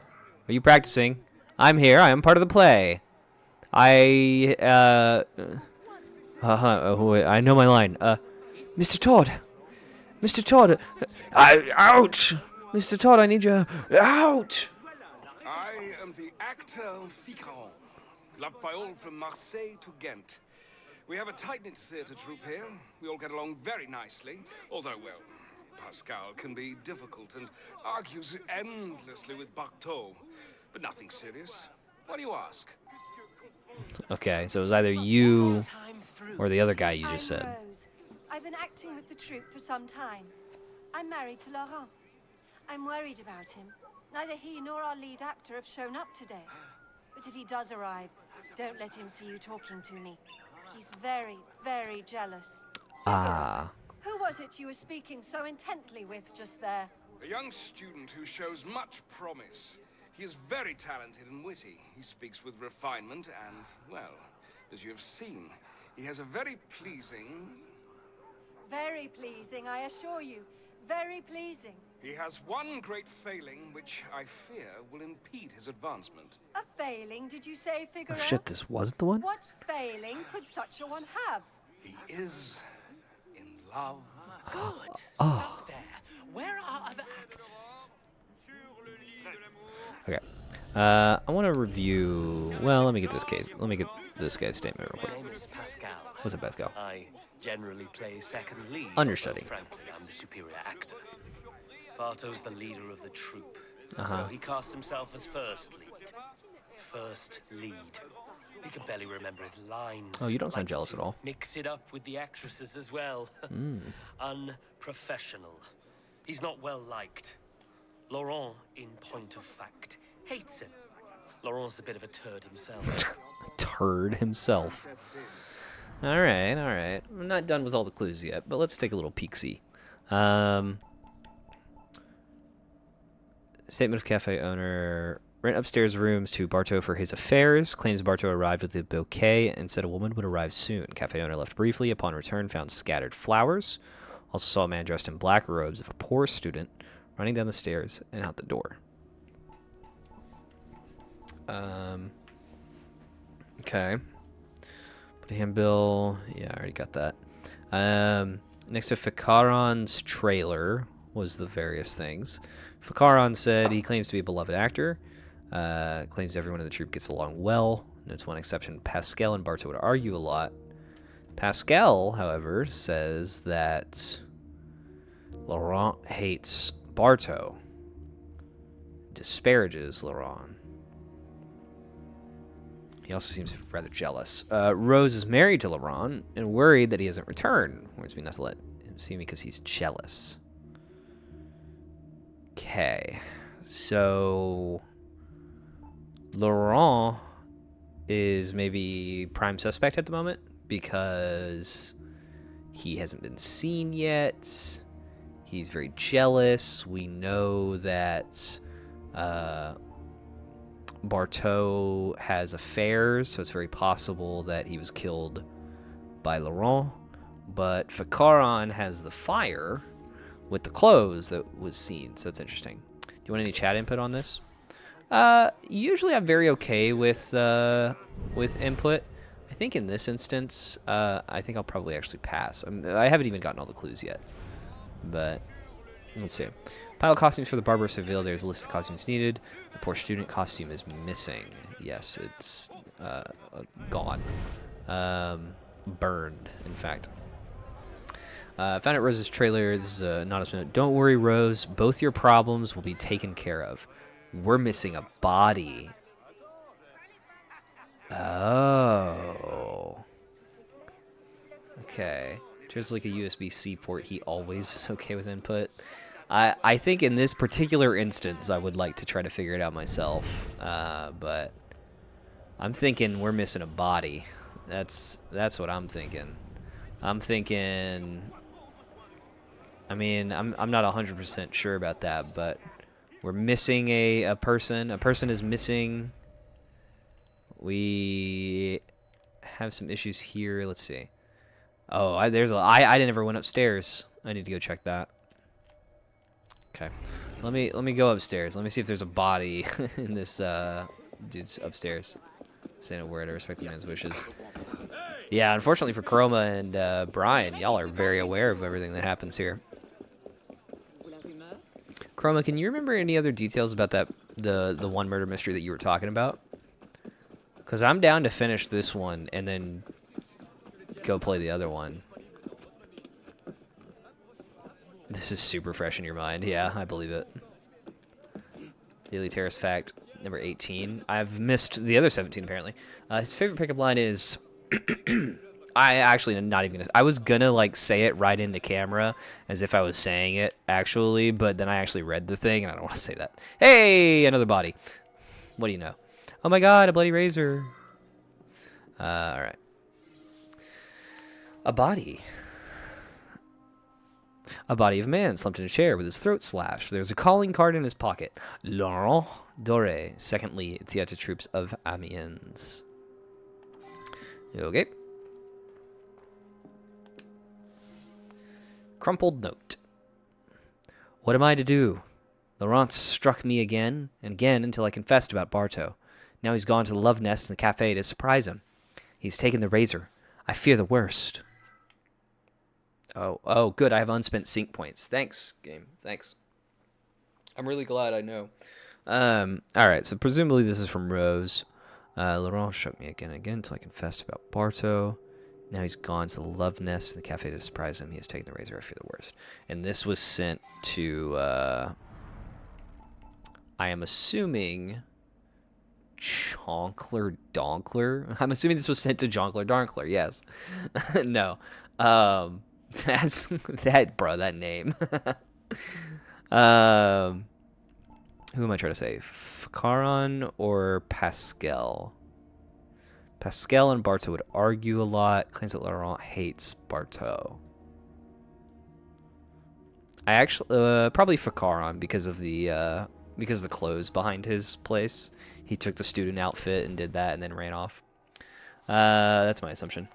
Are you practicing? I'm here. I am part of the play. I know my line. Mr. Todd. Mr. Todd. Out! Mr. Todd, I need you. Out! I am the actor Ficaron, loved by all from Marseille to Ghent. We have a tight-knit theatre troupe here. We all get along very nicely, although, well, Pascal can be difficult and argues endlessly with Bartow. But nothing serious. Why do you ask? Okay, so it was either you or the other guy you just said. I'm Rose. I've been acting with the troupe for some time. I'm married to Laurent. I'm worried about him. Neither he nor our lead actor have shown up today. But if he does arrive, don't let him see you talking to me. He's very, very jealous. Ah. Who was it you were speaking so intently with just there? A young student who shows much promise. He is very talented and witty. He speaks with refinement and, well, as you have seen, he has a very pleasing... Very pleasing, I assure you. Very pleasing. He has one great failing, which I fear will impede his advancement. A failing, did you say, Figaro? Oh shit, this wasn't the one? What failing could such a one have? He is in love. Good. Oh. Stop there. Where are other actors? Okay. I want to review... Well, let me get this case. Let me get this guy's statement real My quick. name is Pascal. What's up, Pascal? I generally play second lead. Understudy. although frankly, I'm the superior actor. Barto's the leader of the troupe. Uh-huh. So he casts himself as first lead. First lead. He can barely remember his lines. Oh, you don't sound Likes jealous to at all. Mix it up with the actresses as well. Unprofessional. He's not well liked. Laurent, in point of fact, hates him. Laurent's a bit of a turd himself. Turd himself. All right, all right. I'm not done with all the clues yet, but let's take a little peek-see. Statement of cafe owner. Rent upstairs rooms to Barto for his affairs. Claims Barto arrived with a bouquet and said a woman would arrive soon. Cafe owner left briefly. Upon return, found scattered flowers. Also saw a man dressed in black robes of a poor student running down the stairs and out the door. Okay. Put a handbill. Yeah, I already got that. Next to Ficaron's trailer was the various things. Ficaron said he claims to be a beloved actor. Claims everyone in the troupe gets along well. Notes one exception. Pascal and Barto would argue a lot. Pascal, however, says that Laurent hates Barto. Disparages Laurent. He also seems rather jealous. Rose is married to Laurent and worried that he hasn't returned. Warns me not to let him see me because he's jealous. Okay. So Laurent is maybe prime suspect at the moment because he hasn't been seen yet. He's very jealous. We know that Barto has affairs, so it's very possible that he was killed by Laurent. But Ficaron has the fire with the clothes that was seen, so it's interesting. Do you want any chat input on this? Usually I'm very okay with input. I think in this instance, I think I'll probably actually pass. I haven't even gotten all the clues yet, but let's see. Pile of costumes for the Barber of Seville. There's a list of costumes needed. The poor student costume is missing. Yes, it's gone. Burned, in fact. Found at Rose's trailer. This is an anonymous note. Don't worry, Rose. Both your problems will be taken care of. We're missing a body. Oh. Okay. There's like a USB-C port. He always is okay with input. I think in this particular instance, I would like to try to figure it out myself. But I'm thinking we're missing a body. That's what I'm thinking. I'm thinking... I mean, I'm not 100% sure about that, but we're missing a person. A person is missing. We have some issues here. Let's see. Oh, I never went upstairs. I need to go check that. Okay. Let me go upstairs. Let me see if there's a body in this dude's upstairs. Saying a word. I respect the man's wishes. Yeah, unfortunately for Chroma and Brian, y'all are very aware of everything that happens here. Chroma, can you remember any other details about the one murder mystery that you were talking about? Because I'm down to finish this one and then go play the other one. This is super fresh in your mind. Yeah, I believe it. Daily Terrace fact number 18. I've missed the other 17 apparently. His favorite pickup line is... I actually am not even gonna... I was gonna like say it right into camera as if I was saying it actually, but then I actually read the thing and I don't want to say that. Hey, another body. What do you know? Oh my god, a bloody razor. Alright. A body. A body of a man slumped in a chair with his throat slashed. There's a calling card in his pocket. Laurent Doré, second lead, theater troops of Amiens. Okay. Crumpled note. What am I to do? Laurent struck me again and again until I confessed about Barto. Now he's gone to the love nest in the cafe to surprise him. He's taken the razor. I fear the worst. Oh, good. I have unspent sync points. Thanks, game. Thanks. I'm really glad I know. All right, so presumably this is from Rose. Laurent struck me again and again until I confessed about Barto. Now he's gone to the love nest in the cafe to surprise him. He has taken the razor. I fear the worst. And this was sent to, I am assuming, Chonkler Donkler. I'm assuming this was sent to Jonkler Donkler. Yes. No. That's that name. Who am I trying to say? Fakaron or Pascal? Pascal and Barto would argue a lot. Claims that Laurent hates Barto. I actually probably Fakaron because of the clothes behind his place. He took the student outfit and did that and then ran off. That's my assumption.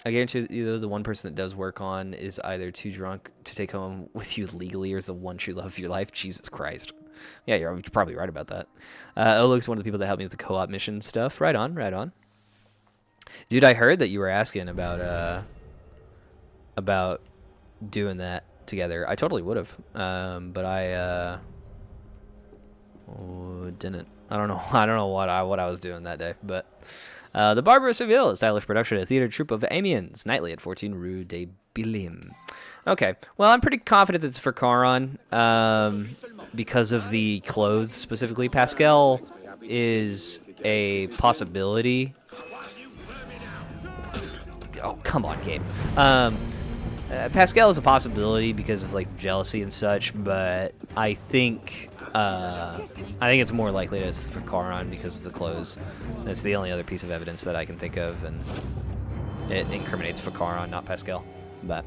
I guarantee you, the one person that does work on is either too drunk to take home with you legally or is the one true love of your life. Jesus Christ. Yeah, you're probably right about that. Oleg's one of the people that helped me with the co-op mission stuff. Right on, right on. Dude, I heard that you were asking about doing that together. I totally would have, but I didn't. I don't know what I was doing that day, but The Barber of Seville, a stylish production of a theater troupe of Amiens, nightly at 14 Rue de Billim. Okay, well, I'm pretty confident it's for Caron, because of the clothes specifically. Pascal is a possibility. Oh, come on, Gabe. Pascal is a possibility because of like jealousy and such, but I think it's more likely that it's for Caron because of the clothes. That's the only other piece of evidence that I can think of, and it incriminates for Caron, not Pascal. But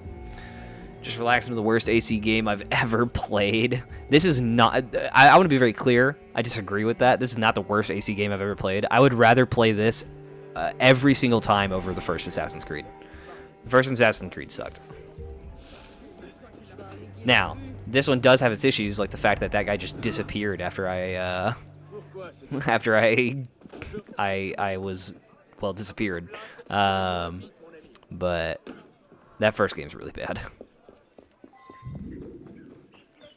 just relax into the worst AC game I've ever played. This is not. I want to be very clear. I disagree with that. This is not the worst AC game I've ever played. I would rather play this every single time over the first Assassin's Creed. The first Assassin's Creed sucked. Now, this one does have its issues, like the fact that guy just disappeared after I was, well, disappeared. But that first game's really bad.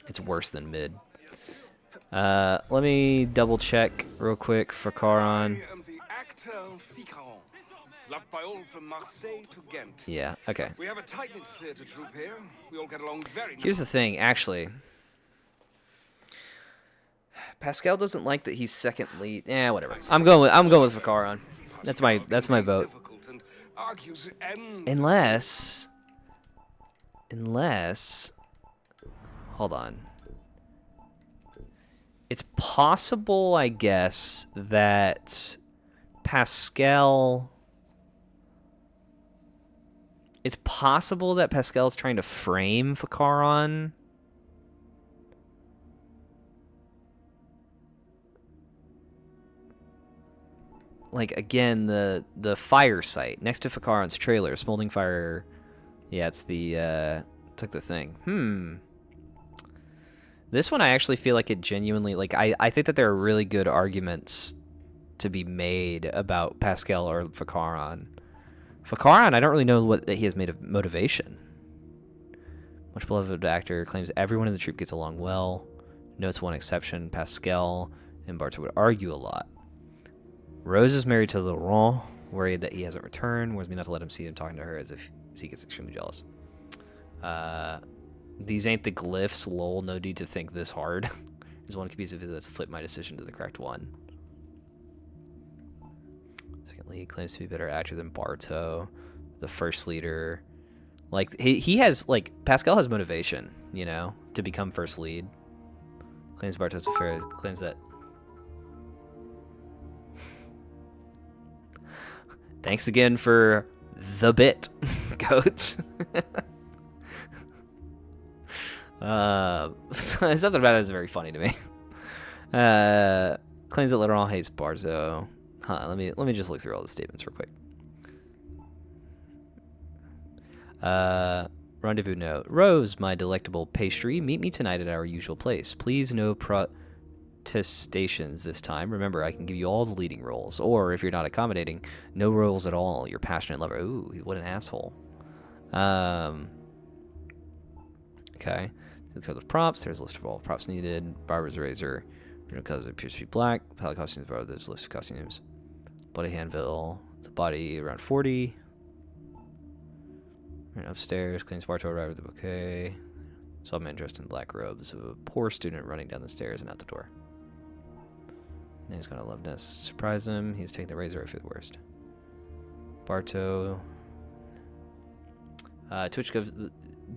It's worse than mid. Let me double check real quick for Caron. I am the actor Ficaron, loved by all from Marseille to Ghent. Yeah, okay. We have a tight-knit theater troupe here. We all get along very nicely. Here's the thing, actually. Pascal doesn't like that he's second lead. Yeah, whatever. I'm going with Ficaron. That's my vote. Unless hold on. It's possible, I guess, that Pascal. It's possible that Pascal's trying to frame Ficaron. Like, again, the fire site next to Ficaron's trailer, smoldering fire. Yeah, it's the took the thing. This one I actually feel like it genuinely, like, I think that there are really good arguments to be made about Pascal or Ficaron. Ficaron, I don't really know what he has made of motivation. Much beloved actor, claims everyone in the troupe gets along well. Notes one exception, Pascal and Barto would argue a lot. Rose is married to Laurent, worried that he hasn't returned, warns me not to let him see him talking to her as he gets extremely jealous. These ain't the glyphs, lol, no need to think this hard. There's one piece of it that's flipped my decision to the correct one. Second lead claims to be a better actor than Barto. The first leader. Like, he has, like, Pascal has motivation, you know, to become first lead. Claims Barto's a fair, claims that. Thanks again for the bit, Goats. Something about it is very funny to me. Claims that Laurent hates Barzo. Let me just look through all the statements real quick. Rendezvous note. Rose, my delectable pastry, meet me tonight at our usual place. Please no protestations this time. Remember, I can give you all the leading roles. Or, if you're not accommodating, no roles at all. Your passionate lover. Ooh, what an asshole. Okay. The code of props. There's a list of all props needed. Barber's razor. Original color appears to be black. Palette costumes. There's a list of costumes. Bloody handbill. The body around 40. Upstairs, cleans Barto arrived with a bouquet. Saw a man dressed in black robes. A poor student running down the stairs and out the door. And he's gonna love to surprise him. He's taking the razor right for the worst. Barto. Twitch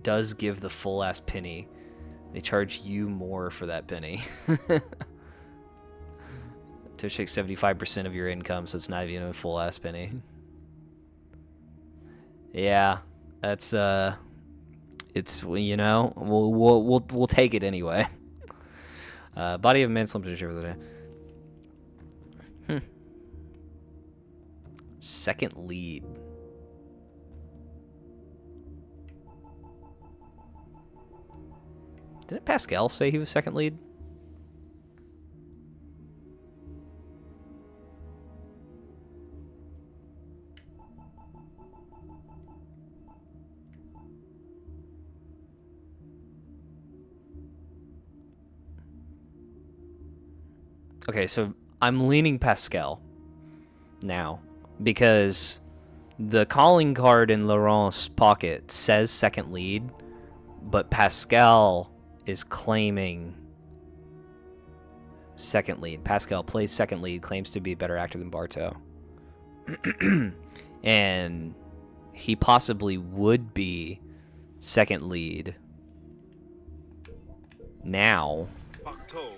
does give the full ass penny. They charge you more for that penny. Twitch takes 75% of your income, so it's not even a full ass penny. Yeah. That's it's, you know, we'll take it anyway. Body of man slumped in a chair for the day. Second lead. Didn't Pascal say he was second lead? Okay, so I'm leaning Pascal now because the calling card in Laurent's pocket says second lead, but Pascal is claiming second lead. Pascal plays second lead, claims to be a better actor than Barto. And he possibly would be second lead now,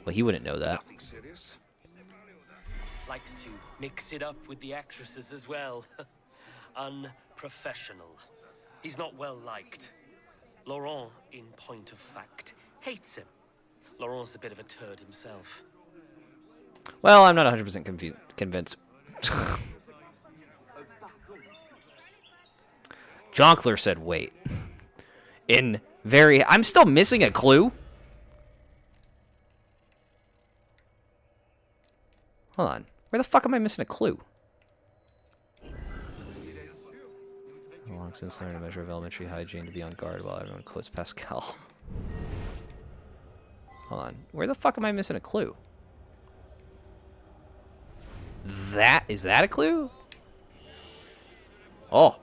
but he wouldn't know that. Likes to mix it up with the actresses as well. Unprofessional. He's not well liked. Laurent, in point of fact, hates him. Laurent's a bit of a turd himself. Well, I'm not 100% convinced. Jonkler said wait. I'm still missing a clue? Hold on. Where the fuck am I missing a clue? Long since learned a measure of elementary hygiene to be on guard while everyone quotes Pascal. Hold on. Where the fuck am I missing a clue? Is that a clue? Oh.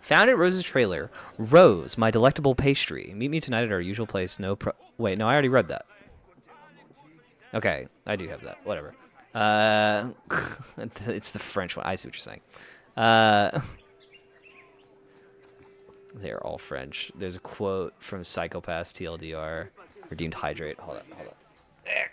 Found at Rose's trailer. Rose, my delectable pastry. Meet me tonight at our usual place. Wait, no, I already read that. Okay, I do have that. Whatever. It's the French one. I see what you're saying. They're all French. There's a quote from Psychopaths TLDR. Redeemed Hydrate. Hold on. There.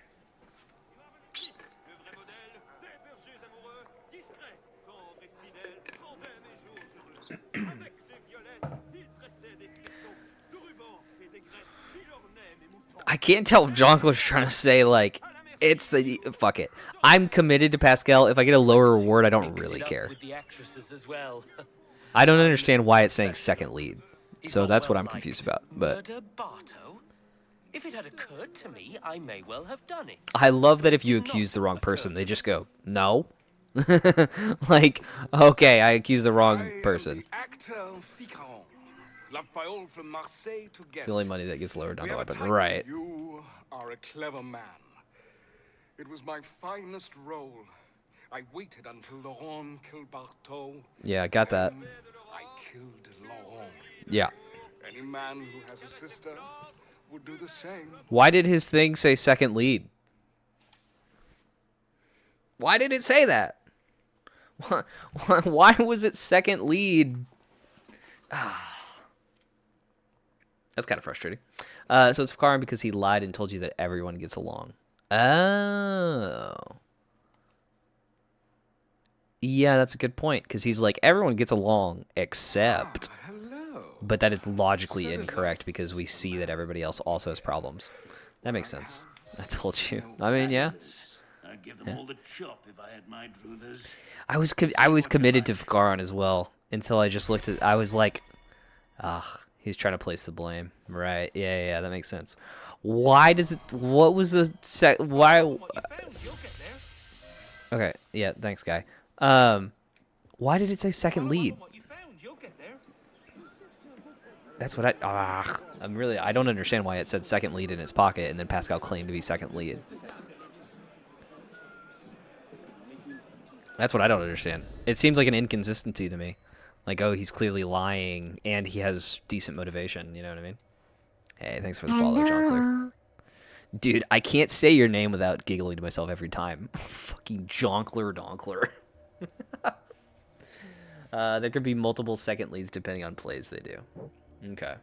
I can't tell if Jonkler's trying to say, like, it's the... Fuck it. I'm committed to Pascal. If I get a lower reward, I don't really care. I don't understand why it's saying second lead. So that's what I'm confused about. But if it had occurred to me, I may well have done it. I love that if you accuse the wrong person, they just go, no. Like, okay, I accused the wrong person. It's the only money that gets lowered on the weapon. Right. You are a clever man. It was my finest role. I waited until Laurent killed Barto. Yeah, I got that. I killed Laurent. Yeah. Any man who has a sister would do the same. Why did his thing say second lead? Why did it say that? Why was it second lead? That's kind of frustrating. So it's Karan because he lied and told you that everyone gets along. Oh. Yeah, that's a good point. Because he's like, everyone gets along except... Hello. but that is logically incorrect because we see that everybody else also has problems. That makes sense. I told you. I mean, yeah. I'd give them all the chop if I had my druthers. I was committed to Fakaron as well until I just looked at. I was like, he's trying to place the blame. Right? Yeah, that makes sense. Why does it? What was the why? Okay, yeah, thanks, guy. Why did it say second lead? That's what I don't understand why it said second lead in his pocket and then Pascal claimed to be second lead. That's what I don't understand. It seems like an inconsistency to me. Like, oh, he's clearly lying and he has decent motivation, you know what I mean? Hey, thanks for the follow, Jonkler. Dude, I can't say your name without giggling to myself every time. Fucking Jonkler Donkler. There could be multiple second leads depending on plays they do. Okay.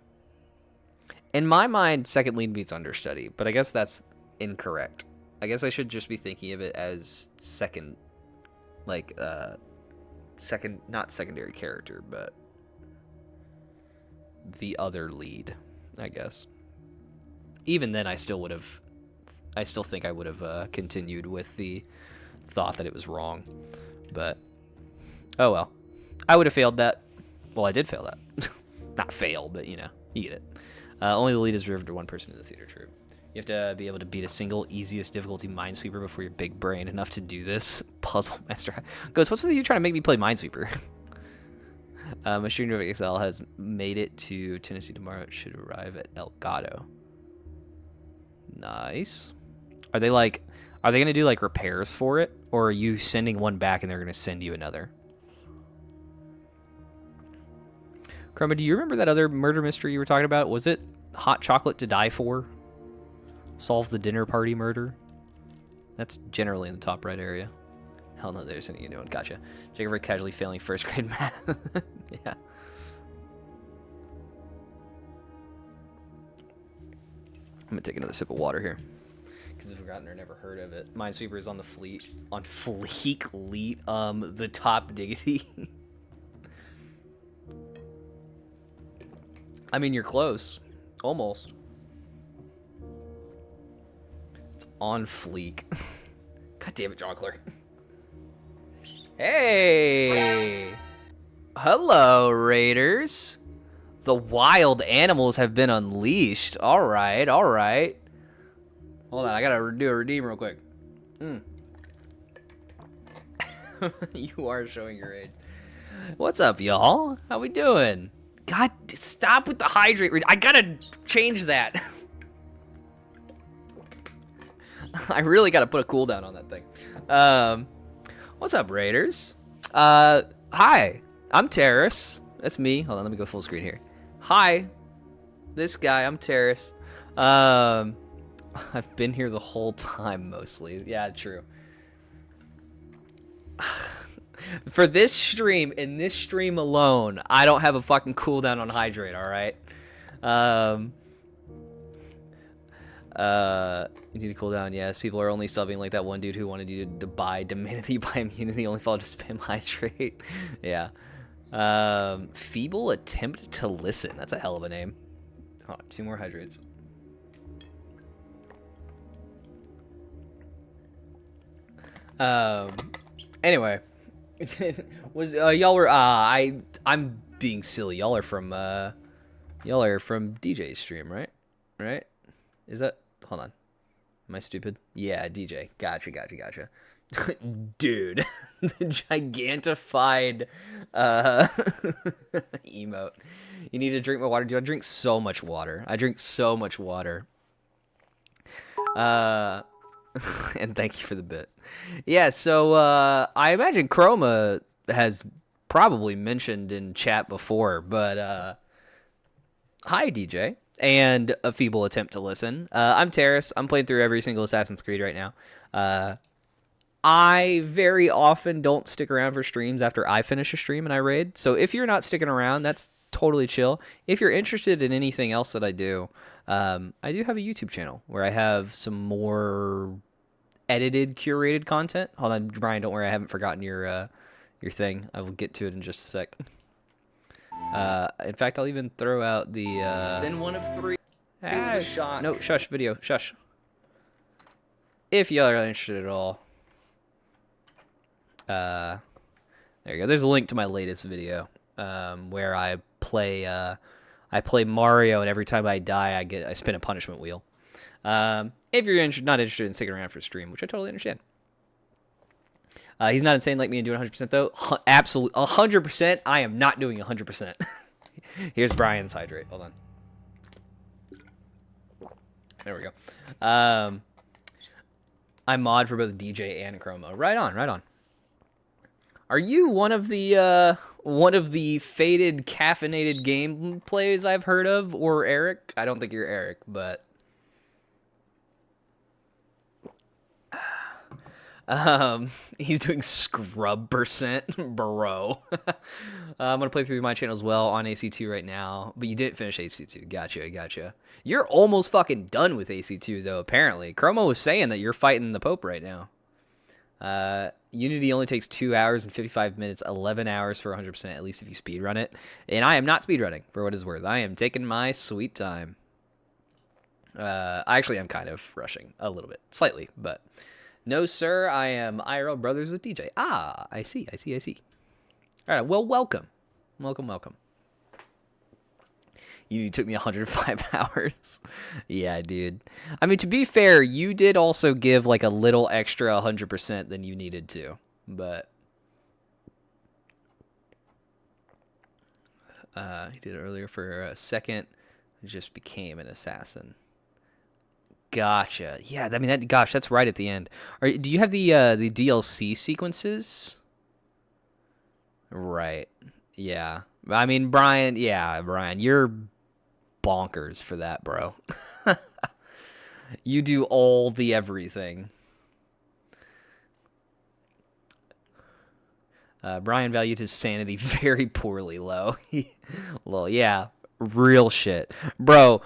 In my mind, second lead means understudy, but I guess that's incorrect. I guess I should just be thinking of it as second, like, second, not secondary character, but the other lead, I guess. Even then, I still think I would have continued with the thought that it was wrong, but oh well. I would have failed that. Well, I did fail that. Not fail, but you know, you get it. Only the lead is reserved to one person in the theater troupe. You have to be able to beat a single easiest difficulty Minesweeper before you're big brain enough to do this. Puzzle Master. Ghost, what's with you trying to make me play Minesweeper? Machine Rivet XL has made it to Tennessee tomorrow. It should arrive at El Gato. Nice. Are they going to do like repairs for it? Or are you sending one back and they're going to send you another? Chroma, do you remember that other murder mystery you were talking about? Was it Hot Chocolate to Die For? Solve the dinner party murder? That's generally in the top right area. Hell no, there's any new one. Gotcha. Jacob very casually failing first grade math. Yeah. I'm gonna take another sip of water here. Because I've forgotten or never heard of it. Minesweeper is on the fleet. On Fleek Leet. The top diggity. I mean, you're close. Almost. It's on fleek. God damn it, Jonkler. Hey! Hello, Raiders. The wild animals have been unleashed. Alright, alright. Hold on, I gotta do a redeem real quick. You are showing your age. What's up, y'all? How we doing? God, stop with the hydrate. I gotta change that. I really gotta put a cooldown on that thing. What's up, Raiders? Hi, I'm Terrace. That's me. Hold on, let me go full screen here. Hi, this guy, I'm Terrace. I've been here the whole time, mostly. Yeah, true. For this stream, in this stream alone, I don't have a fucking cooldown on hydrate, alright? You need to cool down, yes. People are only subbing like that one dude who wanted you to buy, demanded that you buy immunity, only followed to spam hydrate. Yeah. Feeble attempt to listen. That's a hell of a name. Oh, 2 more hydrates. Anyway. Was y'all were I'm being silly. Y'all are from DJ's stream, right? Right? Is that, hold on. Am I stupid? Yeah, DJ. Gotcha. Dude. The gigantified emote. You need to drink more water. Dude, I drink so much water. And thank you for the bit. Yeah, so I imagine Chroma has probably mentioned in chat before, but hi, DJ, and a feeble attempt to listen. I'm Terrace. I'm playing through every single Assassin's Creed right now. I very often don't stick around for streams after I finish a stream and I raid, so if you're not sticking around, that's totally chill. If you're interested in anything else that I do have a YouTube channel where I have some more edited, curated content. Hold on, Brian, don't worry, I haven't forgotten your thing. I will get to it in just a sec. In fact, I'll even throw out the. It's been one of 3. It was a shock. No, shush, video, shush. If y'all are interested at all, there you go. There's a link to my latest video, where I play Mario, and every time I die, I spin a punishment wheel. If you're not interested in sticking around for stream, which I totally understand. He's not insane like me and doing 100% though. Absolutely, 100%. I am not doing 100%. Here's Brian's hydrate. Hold on. There we go. I mod for both DJ and Chroma. Right on, right on. Are you one of the faded caffeinated gameplays I've heard of, or Eric? I don't think you're Eric, but he's doing scrub percent, bro. I'm gonna play through my channel as well on AC2 right now, but you didn't finish AC2. Gotcha. You're almost fucking done with AC2 though. Apparently, Chroma was saying that you're fighting the Pope right now. Unity only takes 2 hours and 55 minutes, 11 hours for 100%, at least if you speedrun it. And I am not speedrunning, for what it's worth. I am taking my sweet time. I actually am kind of rushing a little bit, slightly, but no, sir, I am IRL Brothers with DJ. Ah, I see. All right, well, welcome. You took me 105 hours. Yeah, dude. I mean, to be fair, you did also give like a little extra 100% than you needed to, but he did it earlier for a second. Just became an assassin. Gotcha. Yeah, I mean, gosh, that's right at the end. Do you have the DLC sequences? Right. Yeah. I mean, Brian, you're bonkers for that, bro. You do all the everything. Brian valued his sanity very poorly low. Well, yeah, real shit. Bro,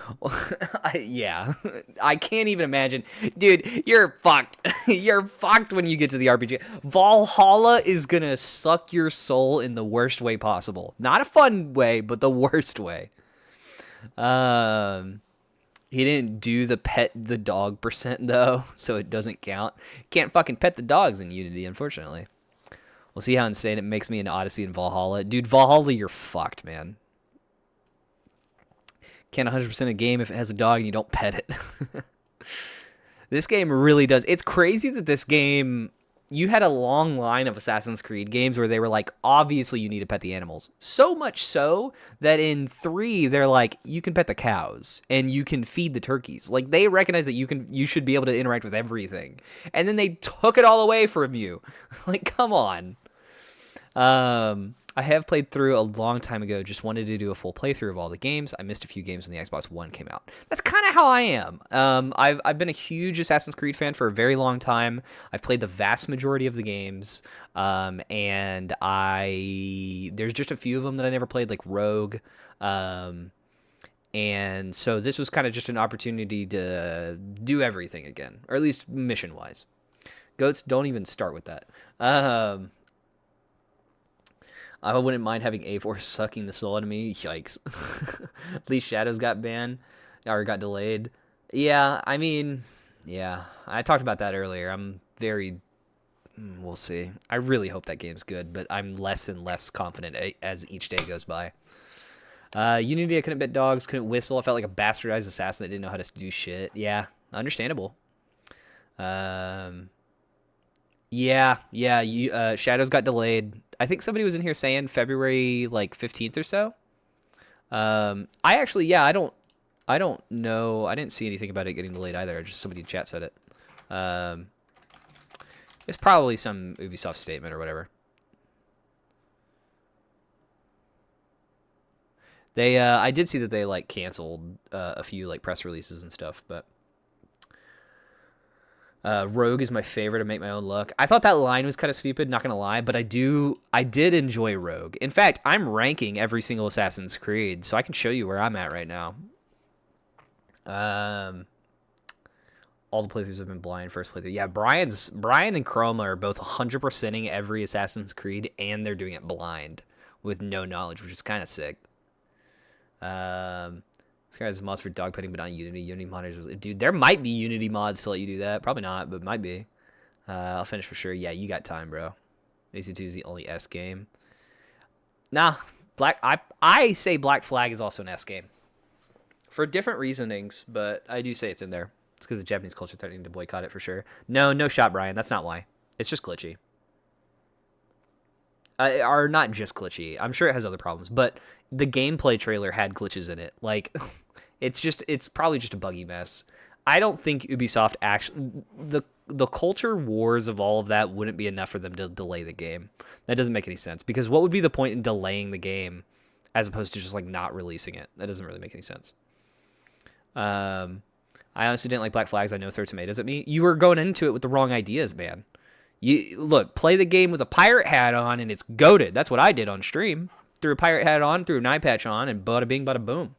I can't even imagine. Dude, you're fucked. You're fucked when you get to the RPG. Valhalla is gonna suck your soul in the worst way possible. Not a fun way, but the worst way. He didn't do the pet the dog percent though, so it doesn't count. Can't fucking pet the dogs in Unity, unfortunately. We'll see how insane it makes me in Odyssey and Valhalla. Dude, Valhalla, you're fucked, man. Can't 100% a game if it has a dog and you don't pet it. This game really does. It's crazy that this game... You had a long line of Assassin's Creed games where they were like, obviously you need to pet the animals. So much so that in 3, they're like, you can pet the cows and you can feed the turkeys. Like, they recognize that you should be able to interact with everything. And then they took it all away from you. Like, come on. I have played through a long time ago. Just wanted to do a full playthrough of all the games. I missed a few games when the Xbox One came out. That's kind of how I am. I've been a huge Assassin's Creed fan for a very long time. I've played the vast majority of the games, and there's just a few of them that I never played, like Rogue. And so this was kind of just an opportunity to do everything again, or at least mission-wise. Goats, don't even start with that. I wouldn't mind having A4 sucking the soul out of me. Yikes. At least Shadows got banned, or got delayed. Yeah, I mean, yeah. I talked about that earlier. We'll see. I really hope that game's good, but I'm less and less confident as each day goes by. Unity, I couldn't bet dogs, couldn't whistle. I felt like a bastardized assassin that didn't know how to do shit. Yeah, understandable. Shadows got delayed. I think somebody was in here saying February like 15th or so. I don't know. I didn't see anything about it getting delayed either. Just somebody in chat said it. It's probably some Ubisoft statement or whatever. I did see that they like canceled a few like press releases and stuff, but Rogue is my favorite to make my own luck. I thought that line was kind of stupid, not gonna lie, but I did enjoy Rogue. In fact, I'm ranking every single Assassin's Creed, so I can show you where I'm at right now. All the playthroughs have been blind first playthrough. Yeah, Brian and Chroma are both 100%ing every Assassin's Creed, and they're doing it blind with no knowledge, which is kind of sick. This guy has mods for dogpetting, but not Unity. Unity modders, dude. There might be Unity mods to let you do that. Probably not, but might be. I'll finish for sure. Yeah, you got time, bro. AC2 is the only S game. Nah, I say Black Flag is also an S game. For different reasonings, but I do say it's in there. It's because the Japanese culture threatening to boycott it for sure. No shot, Brian. That's not why. It's just glitchy. Or not just glitchy. I'm sure it has other problems, but the gameplay trailer had glitches in it. Like, it's probably just a buggy mess. I don't think Ubisoft actually the culture wars of all of that wouldn't be enough for them to delay the game. That doesn't make any sense because what would be the point in delaying the game as opposed to just like not releasing it? That doesn't really make any sense. I honestly didn't like Black Flags. I know throw tomatoes at me. You were going into it with the wrong ideas, man. You look, play the game with a pirate hat on and it's goated. That's what I did on stream. Threw a pirate hat on, threw an eye patch on, and bada bing, bada boom.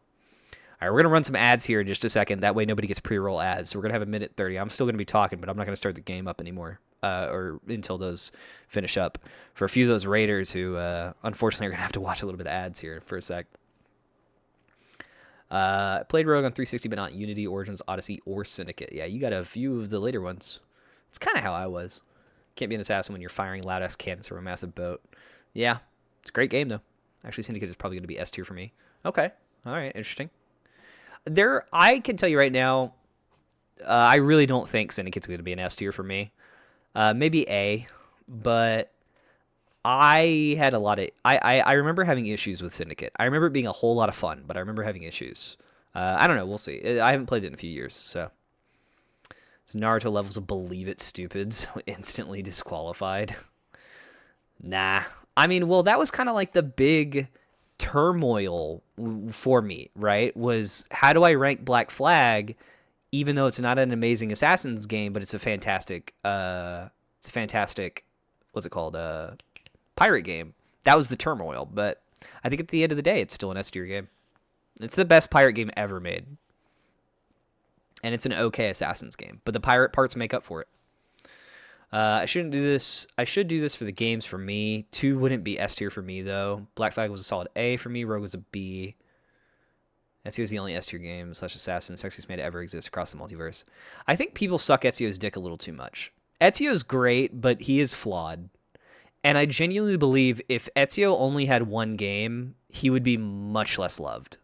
All right, we're going to run some ads here in just a second. That way nobody gets pre-roll ads. So we're going to have a minute 30. I'm still going to be talking, but I'm not going to start the game up anymore or until those finish up. For a few of those raiders who unfortunately are going to have to watch a little bit of ads here for a sec. Played Rogue on 360, but not Unity, Origins, Odyssey, or Syndicate. Yeah, you got a few of the later ones. It's kind of how I was. Can't be an assassin when you're firing loud-ass cannons from a massive boat. Yeah, it's a great game, though. Actually, Syndicate is probably going to be S tier for me. Okay, all right, interesting. I can tell you right now, I really don't think Syndicate's going to be an S tier for me. Maybe A, but I had a lot of... I remember having issues with Syndicate. I remember it being a whole lot of fun, but I remember having issues. I don't know, we'll see. I haven't played it in a few years, so... It's Naruto levels of Believe It Stupid, so instantly disqualified. Nah. I mean, well, that was kind of like the big turmoil for me, right? Was how do I rank Black Flag, even though it's not an amazing Assassin's game, but it's a fantastic, what's it called? Pirate game. That was the turmoil, but I think at the end of the day, it's still an S-tier game. It's the best pirate game ever made. And it's an okay Assassin's game, but the pirate parts make up for it. I shouldn't do this. I should do this for the games for me. 2 wouldn't be S tier for me, though. Black Flag was a solid A for me. Rogue was a B. Ezio is the only S tier game / assassin sexiest man to ever exist across the multiverse. I think people suck Ezio's dick a little too much. Ezio's great, but he is flawed. And I genuinely believe if Ezio only had one game, he would be much less loved.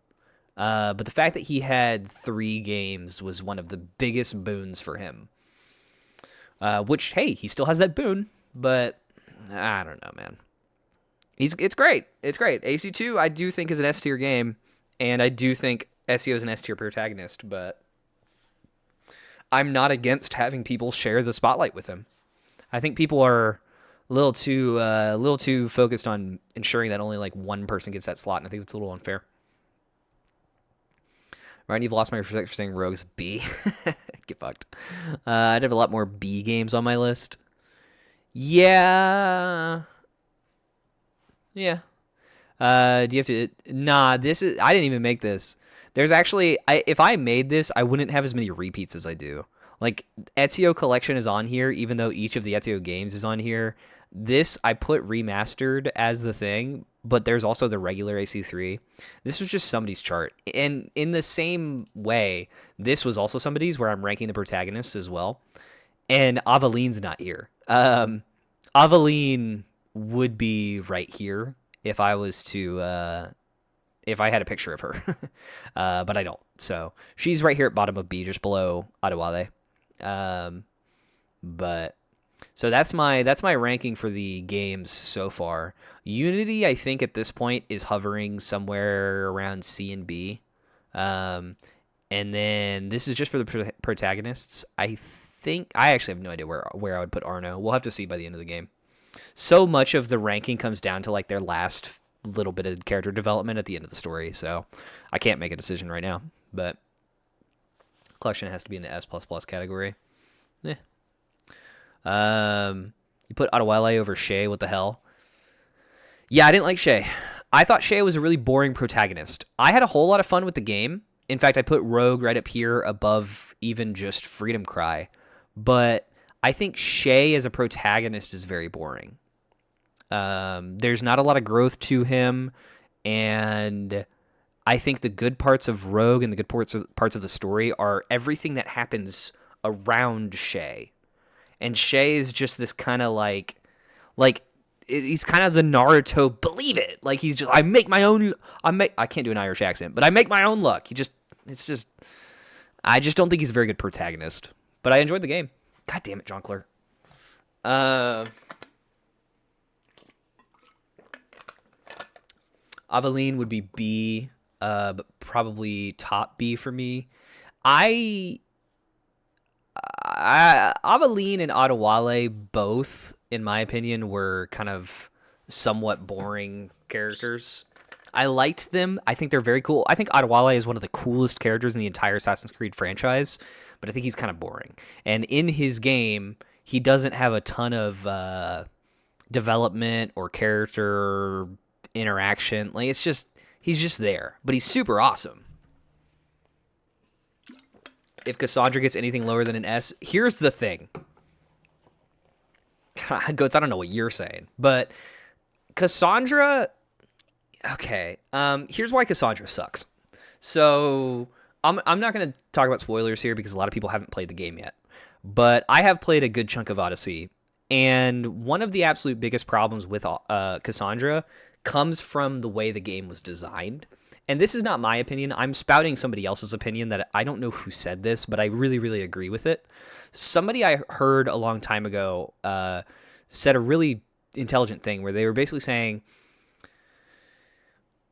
But the fact that he had 3 games was one of the biggest boons for him. Which, hey, he still has that boon, but I don't know, man. It's great. It's great. AC2, I do think is an S tier game, and I do think Ezio is an S tier protagonist, but I'm not against having people share the spotlight with him. I think people are a little too focused on ensuring that only like one person gets that slot, and I think that's a little unfair. Ryan, you've lost my respect for saying Rogue's B. Get fucked. I'd have a lot more B games on my list. Yeah. Do you have to... Nah, this is... I didn't even make this. There's actually... if I made this, I wouldn't have as many repeats as I do. Like, Ezio Collection is on here, even though each of the Ezio games is on here. This, I put remastered as the thing, but there's also the regular AC3. This was just somebody's chart. And in the same way, this was also somebody's where I'm ranking the protagonists as well. And Aveline's not here. Aveline would be right here if I was to... if I had a picture of her. But I don't. So she's right here at bottom of B, just below Adewale. But... So that's my ranking for the games so far. Unity, I think at this point is hovering somewhere around C and B. And then this is just for the protagonists. I actually have no idea where I would put Arno. We'll have to see by the end of the game. So much of the ranking comes down to like their last little bit of character development at the end of the story. So I can't make a decision right now. But collection has to be in the S++ category. You put Adewale over Shay. What the hell? Yeah, I didn't like Shay. I thought Shay was a really boring protagonist. I had a whole lot of fun with the game. In fact, I put Rogue right up here above even just Freedom Cry. But I think Shay as a protagonist is very boring. There's not a lot of growth to him, and I think the good parts of Rogue and the good parts of the story are everything that happens around Shay. And Shay is just this kind of like he's kind of the Naruto, believe it. Like he's just, I can't do an Irish accent, but I make my own luck. I just don't think he's a very good protagonist. But I enjoyed the game. God damn it, John Clare. Aveline would be B, but probably top B for me. Aveline and Adewale both, in my opinion, were kind of somewhat boring characters. I liked them. I think they're very cool. I think Adewale is one of the coolest characters in the entire Assassin's Creed franchise, but I think he's kind of boring. And in his game, he doesn't have a ton of development or character interaction. Like he's just there, but he's super awesome. If Cassandra gets anything lower than an S, here's the thing. Goats, I don't know what you're saying, but Cassandra. Okay, here's why Cassandra sucks. So I'm not going to talk about spoilers here because a lot of people haven't played the game yet, but I have played a good chunk of Odyssey, and one of the absolute biggest problems with Cassandra comes from the way the game was designed. And this is not my opinion. I'm spouting somebody else's opinion that I don't know who said this, but I really, really agree with it. Somebody I heard a long time ago said a really intelligent thing where they were basically saying,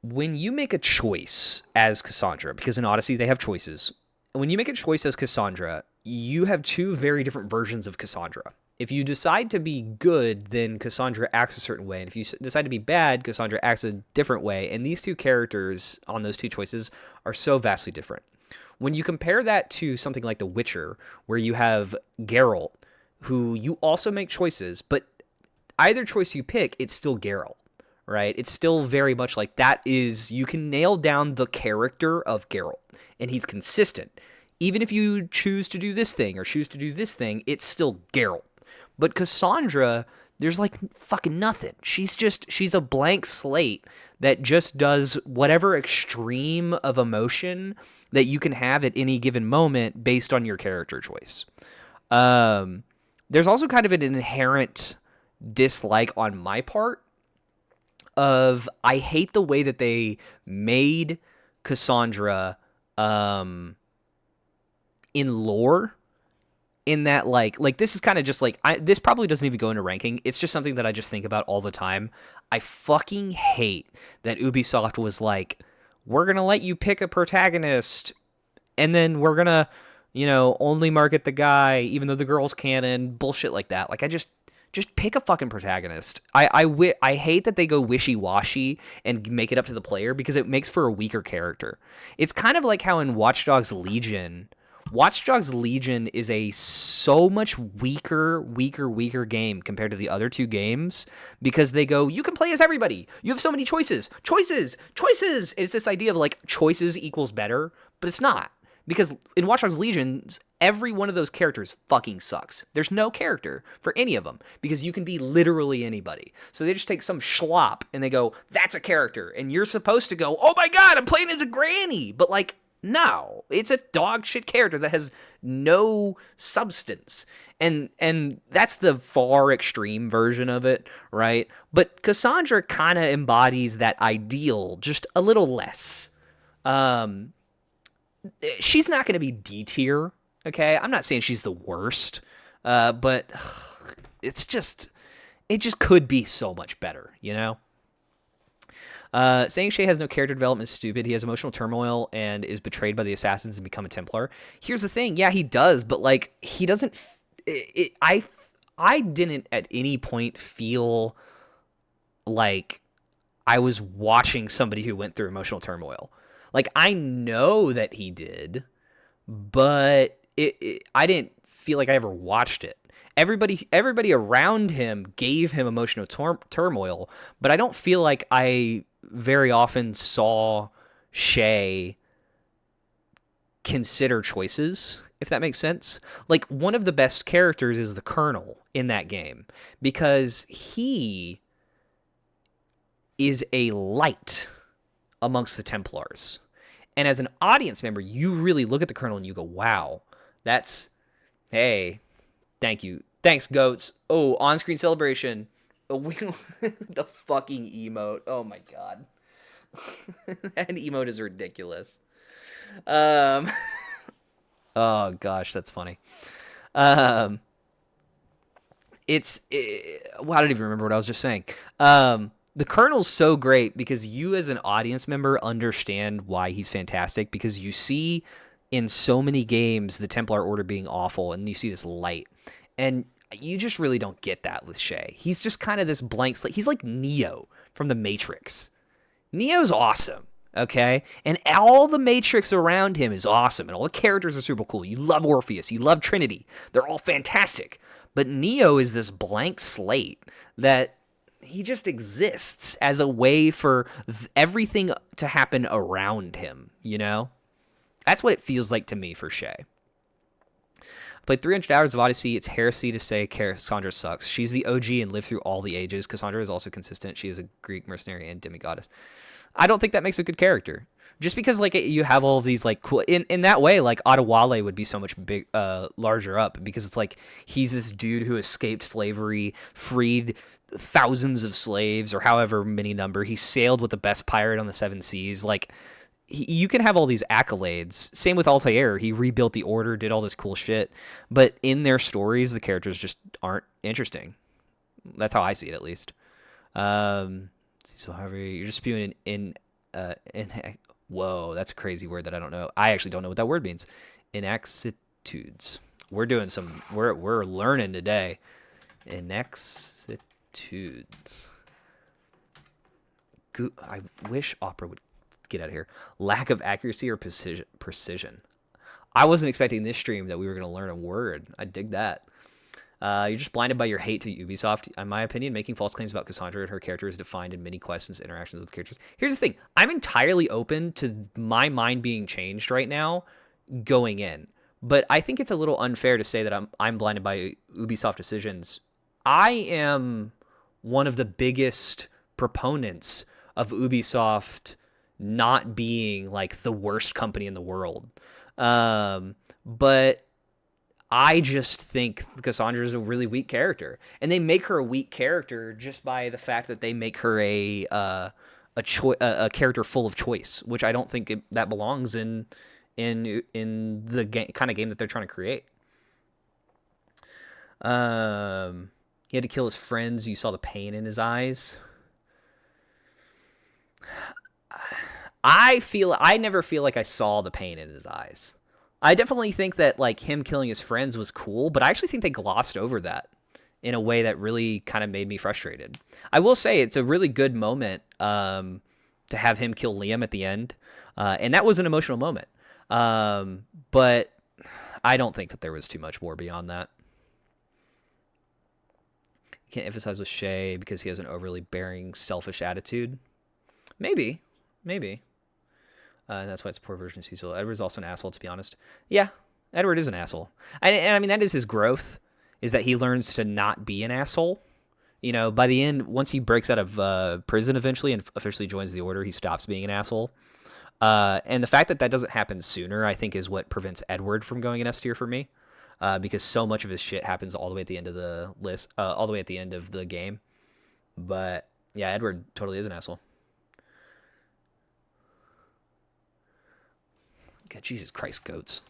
when you make a choice as Cassandra, because in Odyssey they have choices, when you make a choice as Cassandra, you have two very different versions of Cassandra. If you decide to be good, then Cassandra acts a certain way. And if you decide to be bad, Cassandra acts a different way. And these two characters on those two choices are so vastly different. When you compare that to something like The Witcher, where you have Geralt, who you also make choices, but either choice you pick, it's still Geralt, right? It's still very much like that is, you can nail down the character of Geralt, and he's consistent. Even if you choose to do this thing or choose to do this thing, it's still Geralt. But Cassandra, there's like fucking nothing. She's a blank slate that just does whatever extreme of emotion that you can have at any given moment based on your character choice. There's also kind of an inherent dislike on my part of, I hate the way that they made Cassandra in lore. In that, like this is kind of just like, this probably doesn't even go into ranking. It's just something that I just think about all the time. I fucking hate that Ubisoft was like, we're going to let you pick a protagonist, and then we're going to, only market the guy, even though the girl's canon, bullshit like that. Like, I just pick a fucking protagonist. I hate that they go wishy-washy and make it up to the player because it makes for a weaker character. It's kind of like how in Watch Dogs Legion is a so much weaker game compared to the other two games because they go, you can play as everybody. You have so many choices. It's this idea of like choices equals better, but it's not. Because in Watch Dogs Legions, every one of those characters fucking sucks. There's no character for any of them because you can be literally anybody. So they just take some schlop and they go, that's a character. And you're supposed to go, oh my God, I'm playing as a granny. But like, no, it's a dog shit character that has no substance. And that's the far extreme version of it, right? But Cassandra kind of embodies that ideal just a little less. She's not going to be D tier, okay? I'm not saying she's the worst, but it just could be so much better, Saying Shay has no character development is stupid. He has emotional turmoil and is betrayed by the assassins and become a Templar. Here's the thing. Yeah, he does, but like he doesn't I didn't at any point feel like I was watching somebody who went through emotional turmoil. Like I know that he did, but I didn't feel like I ever watched it. Everybody around him gave him emotional turmoil, but I don't feel like I very often saw Shay consider choices, if that makes sense. Like one of the best characters is the Colonel in that game because he is a light amongst the Templars. And as an audience member, you really look at the Colonel and you go, wow, that's, hey, thank you. Thanks, goats. Oh, on-screen celebration. Oh, the fucking emote. Oh my god. That emote is ridiculous. Oh gosh, that's funny. Well, I don't even remember what I was just saying. The Colonel's so great because you as an audience member understand why he's fantastic, because you see in so many games the Templar Order being awful, and you see this light. And you just really don't get that with Shay. He's just kind of this blank slate. He's like Neo from the Matrix. Neo's awesome, okay? And all the Matrix around him is awesome, and all the characters are super cool. You love Orpheus. You love Trinity. They're all fantastic. But Neo is this blank slate that he just exists as a way for everything to happen around him, you know? That's what it feels like to me for Shay. Played 300 hours of Odyssey. It's heresy to say Cassandra sucks. She's the OG and lived through all the ages. Cassandra is also consistent. She is a Greek mercenary and demigoddess. I don't think that makes a good character. Just because like you have all of these like cool in that way, like Adewale would be so much larger up, because it's like he's this dude who escaped slavery, freed thousands of slaves or however many number. He sailed with the best pirate on the seven seas. Like you can have all these accolades. Same with Altair. He rebuilt the order, did all this cool shit. But in their stories, the characters just aren't interesting. That's how I see it, at least. So however, you're just spewing in whoa, that's a crazy word that I don't know. I actually don't know what that word means. Inaxitudes. We're doing some. We're learning today. Inaxitudes. I wish Opera would get out of here. Lack of accuracy or precision. I wasn't expecting this stream that we were going to learn a word. I dig that. You're just blinded by your hate to Ubisoft. In my opinion, making false claims about Cassandra and her character is defined in many quests and interactions with characters. Here's the thing. I'm entirely open to my mind being changed right now going in. But I think it's a little unfair to say that I'm blinded by Ubisoft decisions. I am one of the biggest proponents of Ubisoft not being like the worst company in the world. But I just think Cassandra is a really weak character, and they make her a weak character just by the fact that they make her a character full of choice, which I don't think that belongs in the kind of game that they're trying to create. He had to kill his friends. You saw the pain in his eyes. I never feel like I saw the pain in his eyes. I definitely think that like him killing his friends was cool, but I actually think they glossed over that in a way that really kind of made me frustrated. I will say it's a really good moment to have him kill Liam at the end, and that was an emotional moment. But I don't think that there was too much more beyond that. You can't emphasize with Shay because he has an overly bearing, selfish attitude. Maybe. And that's why it's a poor version of Cecil. Edward's also an asshole, to be honest. Yeah, Edward is an asshole. And I mean, that is his growth, is that he learns to not be an asshole. You know, by the end, once he breaks out of prison eventually and officially joins the Order, he stops being an asshole. And the fact that that doesn't happen sooner, I think, is what prevents Edward from going in S tier for me. Because so much of his shit happens all the way at the end of the list, all the way at the end of the game. But yeah, Edward totally is an asshole. God, Jesus Christ, goats.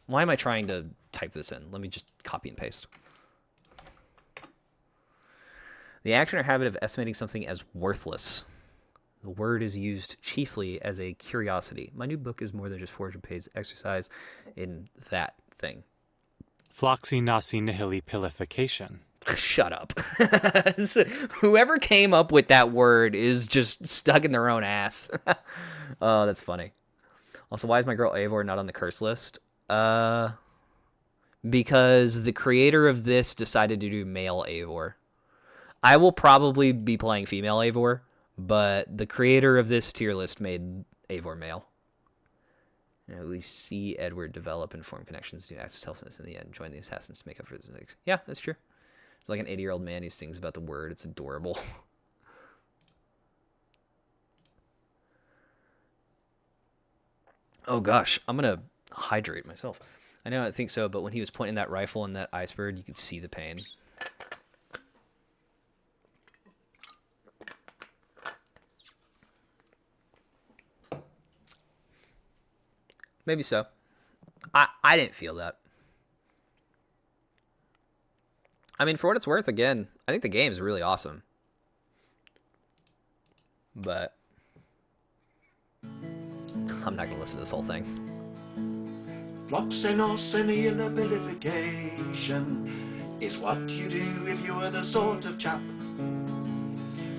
Why am I trying to type this in? Let me just copy and paste. The action or habit of estimating something as worthless. The word is used chiefly as a curiosity. My new book is more than just 400 pages exercise in that thing. Floxy nasi nihili pilification. Shut up. Whoever came up with that word is just stuck in their own ass. Oh, that's funny. Also, why is my girl Eivor not on the curse list? Because the creator of this decided to do male Eivor. I will probably be playing female Eivor, but the creator of this tier list made Eivor male. We see Edward develop and form connections to access selfness in the end, join the assassins to make up for his mistakes. Yeah, that's true. It's like an 80-year-old man who sings about the word. It's adorable. Oh gosh, I'm gonna hydrate myself. I know I think so, but when he was pointing that rifle in that iceberg, you could see the pain. Maybe so. I didn't feel that. I mean, for what it's worth, again, I think the game is really awesome. But I'm not gonna listen to this whole thing. Vilification is what you do if you're the sort of chap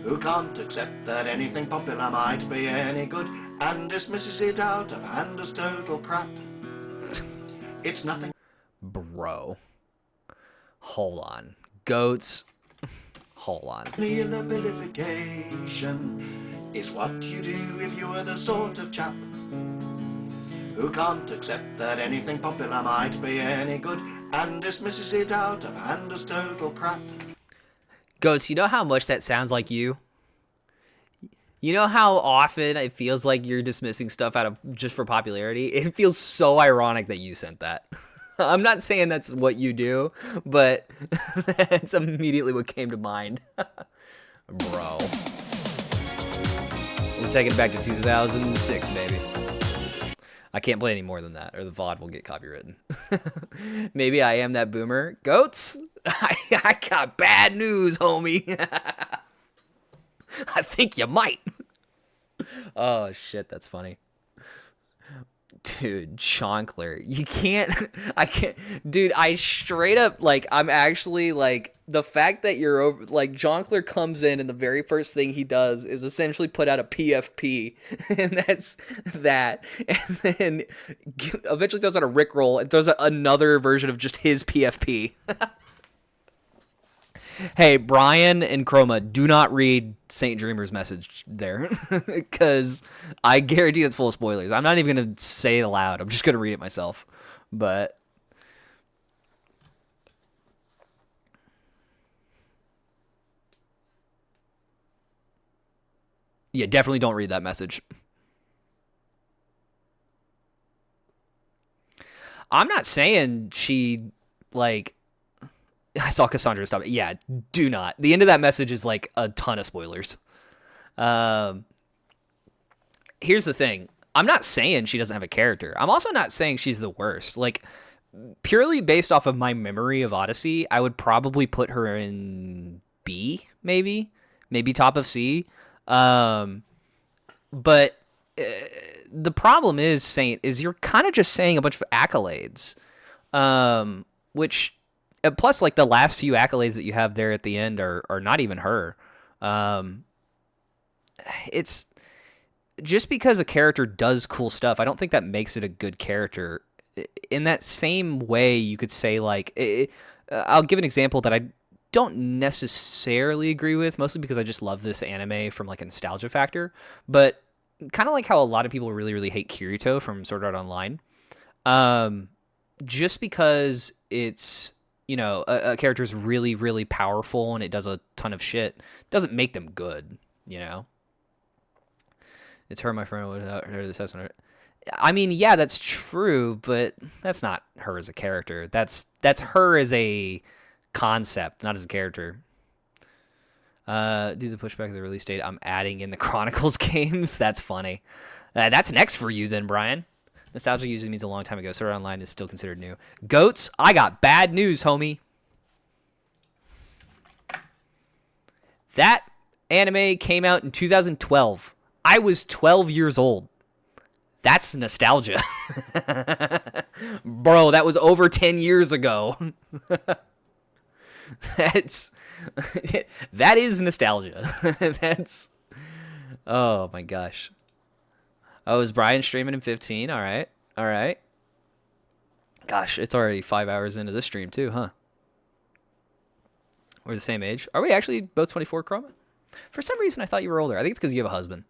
who can't accept that anything popular might be any good and dismisses it out of hand as total crap. It's nothing. Bro. Hold on. Goats. Hold on. Vilification is what you do if you're the sort of chap who can't accept that anything popular might be any good and dismisses it out of hand as total crap. Goats, you know how much that sounds like you? You know how often it feels like you're dismissing stuff out of just for popularity? It feels so ironic that you sent that. I'm not saying that's what you do, but that's immediately what came to mind. Bro. We're taking it back to 2006, baby. I can't play any more than that, or the VOD will get copywritten. Maybe I am that boomer. Goats? I got bad news, homie. I think you might. Oh, shit, that's funny. Dude, Chonkler, you can't, I can't, dude, I straight up, like, I'm actually, like, the fact that you're over, like, Chonkler comes in and the very first thing he does is essentially put out a PFP, and that's that, and then eventually throws out a Rickroll and throws out another version of just his PFP. Hey, Brian and Chroma, do not read Saint Dreamer's message there, because I guarantee it's full of spoilers. I'm not even going to say it aloud. I'm just going to read it myself. But yeah, definitely don't read that message. I'm not saying she, like, I saw Cassandra stop it. Yeah, do not. The end of that message is like a ton of spoilers. Here's the thing. I'm not saying she doesn't have a character. I'm also not saying she's the worst. Like, purely based off of my memory of Odyssey, I would probably put her in B, maybe top of C. But the problem is, Saint, is you're kind of just saying a bunch of accolades, which plus, like, the last few accolades that you have there at the end are not even her. It's just because a character does cool stuff, I don't think that makes it a good character. In that same way, you could say, like, I'll give an example that I don't necessarily agree with, mostly because I just love this anime from, like, a nostalgia factor. But kind of like how a lot of people really, really hate Kirito from Sword Art Online. Just because it's, you know, a character is really, really powerful and it does a ton of shit, doesn't make them good, you know? It's her, my friend, without her, the assessment. I mean, yeah, that's true, but that's not her as a character. That's her as a concept, not as a character. Due to the pushback of the release date, I'm adding in the Chronicles games. That's funny. That's next for you then, Brian. Nostalgia usually means a long time ago. Sword Art Online is still considered new. Goats, I got bad news, homie. That anime came out in 2012. I was 12 years old. That's nostalgia. Bro, that was over 10 years ago. That is nostalgia. That's, oh my gosh. Oh, is Brian streaming in 15? All right. All right. Gosh, it's already 5 hours into this stream too, huh? We're the same age. Are we actually both 24, Chroma? For some reason, I thought you were older. I think it's because you have a husband.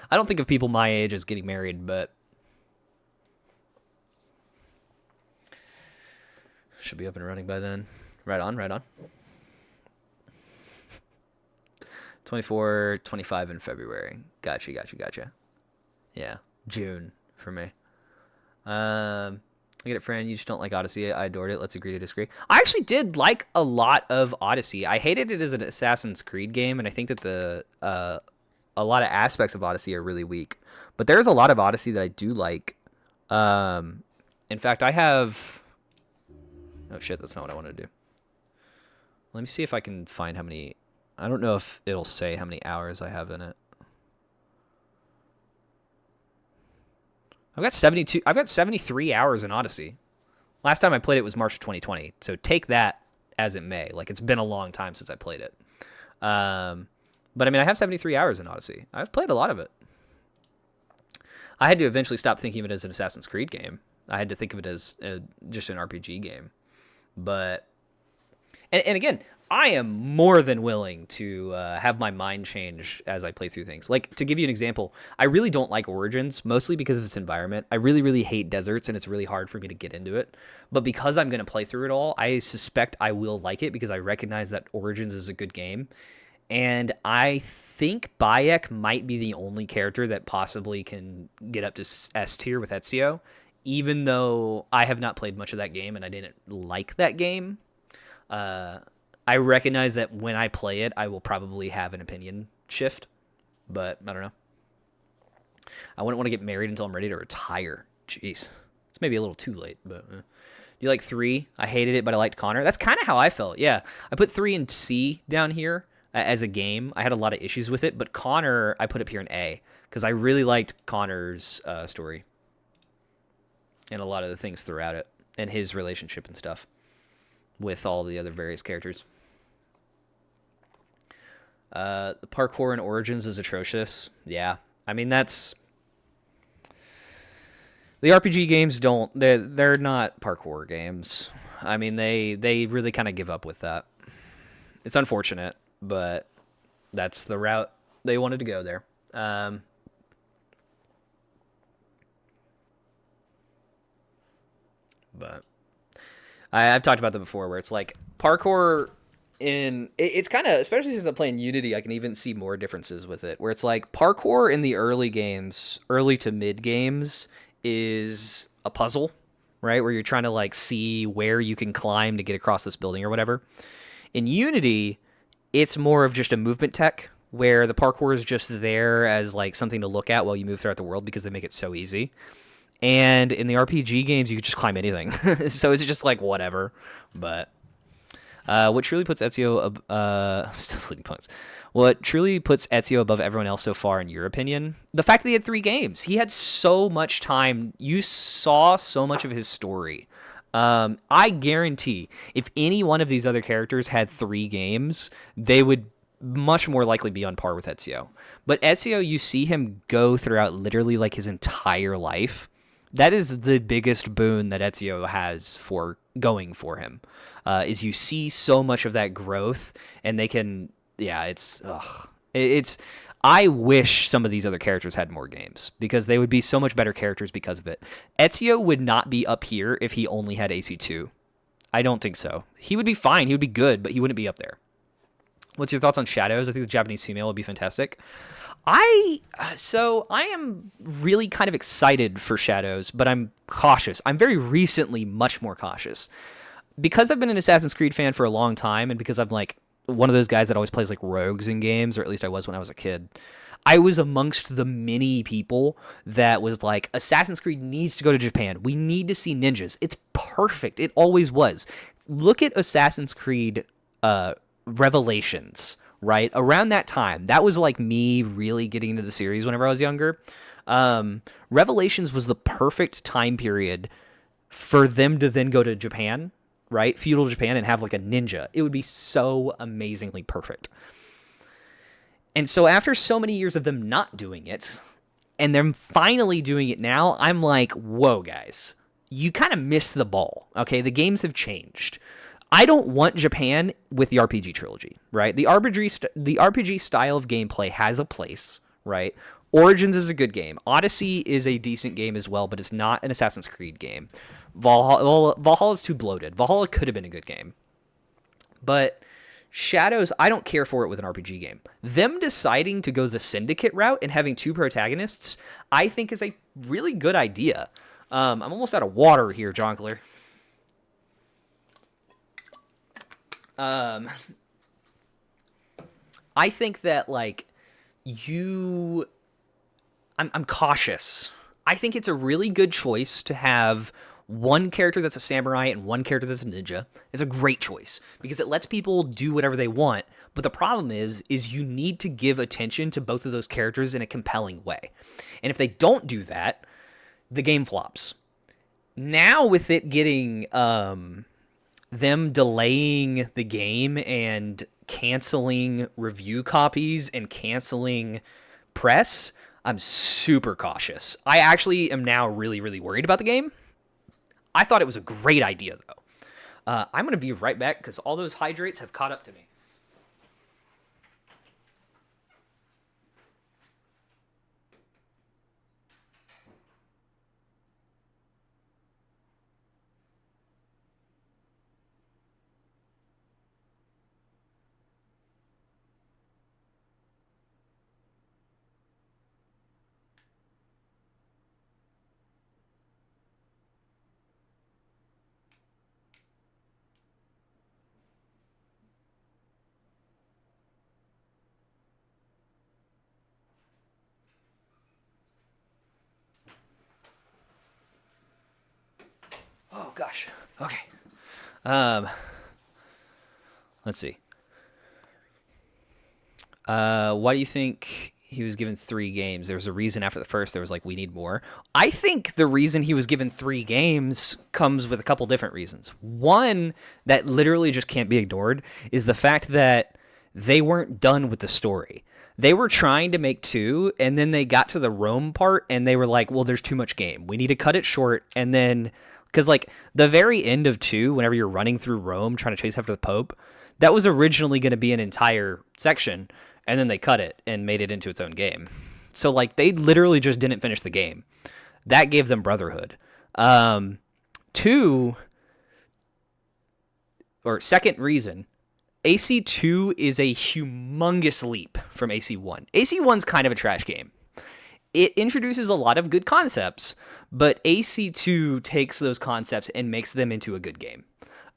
I don't think of people my age as getting married, but should be up and running by then. Right on, right on. 24, 25 in February. Gotcha. Yeah. June for me. I get it, friend. You just don't like Odyssey. I adored it. Let's agree to disagree. I actually did like a lot of Odyssey. I hated it as an Assassin's Creed game, and I think that a lot of aspects of Odyssey are really weak. But there's a lot of Odyssey that I do like. In fact, I have... Oh, shit. That's not what I want to do. Let me see if I can find how many... I don't know if it'll say how many hours I have in it. I've got 72. I've got 73 hours in Odyssey. Last time I played it was March 2020. So take that as it may. Like, it's been a long time since I played it. But I mean, I have 73 hours in Odyssey. I've played a lot of it. I had to eventually stop thinking of it as an Assassin's Creed game. I had to think of it as just an RPG game. But, and again, I am more than willing to have my mind change as I play through things. Like, to give you an example, I really don't like Origins, mostly because of its environment. I really, really hate deserts, and it's really hard for me to get into it. But because I'm going to play through it all, I suspect I will like it because I recognize that Origins is a good game. And I think Bayek might be the only character that possibly can get up to S tier with Ezio, even though I have not played much of that game and I didn't like that game. I recognize that when I play it, I will probably have an opinion shift, but I don't know. I wouldn't want to get married until I'm ready to retire. Jeez. It's maybe a little too late, but... Do you like 3? I hated it, but I liked Connor. That's kind of how I felt, yeah. I put 3 in C down here as a game. I had a lot of issues with it, but Connor, I put up here in A, because I really liked Connor's story. And a lot of the things throughout it, and his relationship and stuff with all the other various characters. The parkour in Origins is atrocious. Yeah. I mean, that's... The RPG games don't... They're not parkour games. I mean, they really kind of give up with that. It's unfortunate, but that's the route they wanted to go there. But I've talked about that before, where it's like parkour it's kind of, especially since I'm playing Unity, I can even see more differences with it, where it's like parkour in the early games, early to mid games, is a puzzle, right? Where you're trying to like see where you can climb to get across this building or whatever. In Unity, it's more of just a movement tech, where the parkour is just there as like something to look at while you move throughout the world because they make it so easy. And in the RPG games, you can just climb anything. So it's just like whatever. But what truly puts Ezio still leading points. What truly puts Ezio above everyone else so far, in your opinion? The fact that he had 3 games. He had so much time. You saw so much of his story. I guarantee if any one of these other characters had 3 games, they would much more likely be on par with Ezio. But Ezio, you see him go throughout literally like his entire life. That is the biggest boon that Ezio has for going for him, is you see so much of that growth, and they can, yeah, it's. I wish some of these other characters had more games, because they would be so much better characters because of it. Ezio would not be up here if he only had AC2. I don't think so. He would be fine, he would be good, but he wouldn't be up there. What's your thoughts on Shadows? I think the Japanese female would be fantastic. I am really kind of excited for Shadows, but I'm cautious. I'm very recently much more cautious. Because I've been an Assassin's Creed fan for a long time, and because I'm like one of those guys that always plays like rogues in games, or at least I was when I was a kid, I was amongst the many people that was like, Assassin's Creed needs to go to Japan. We need to see ninjas. It's perfect. It always was. Look at Assassin's Creed Revelations. Right around that time, that was like me really getting into the series whenever I was younger. Revelations was the perfect time period for them to then go to Japan, right? Feudal Japan, and have like a ninja. It would be so amazingly perfect. And so after so many years of them not doing it, and them finally doing it now, I'm like, whoa, guys, you kind of missed the ball. Okay, the games have changed. I don't want Japan with the RPG trilogy, right? The RPG style of gameplay has a place, right? Origins is a good game. Odyssey is a decent game as well, but it's not an Assassin's Creed game. Valhalla is too bloated. Valhalla could have been a good game. But Shadows, I don't care for it with an RPG game. Them deciding to go the Syndicate route and having 2 protagonists, I think is a really good idea. I'm almost out of water here, Jonkler. I think that, like, I'm cautious. I think it's a really good choice to have one character that's a samurai and one character that's a ninja. It's a great choice because it lets people do whatever they want. But the problem is you need to give attention to both of those characters in a compelling way. And if they don't do that, the game flops. Now with it getting them delaying the game and canceling review copies and canceling press, I'm super cautious. I actually am now really, really worried about the game. I thought it was a great idea, though. I'm going to be right back because all those hydrates have caught up to me. Oh, gosh. Okay. Let's see. Why do you think he was given 3 games? There was a reason after the first. There was like, we need more. I think the reason he was given 3 games comes with a couple different reasons. One that literally just can't be ignored is the fact that they weren't done with the story. They were trying to make 2, and then they got to the Rome part, and they were like, well, there's too much game. We need to cut it short, and then... Because, like, the very end of 2, whenever you're running through Rome trying to chase after the Pope, that was originally going to be an entire section, and then they cut it and made it into its own game. So, like, they literally just didn't finish the game. That gave them Brotherhood. 2, or second reason, AC2 is a humongous leap from AC1. AC1's kind of a trash game. It introduces a lot of good concepts, but AC2 takes those concepts and makes them into a good game.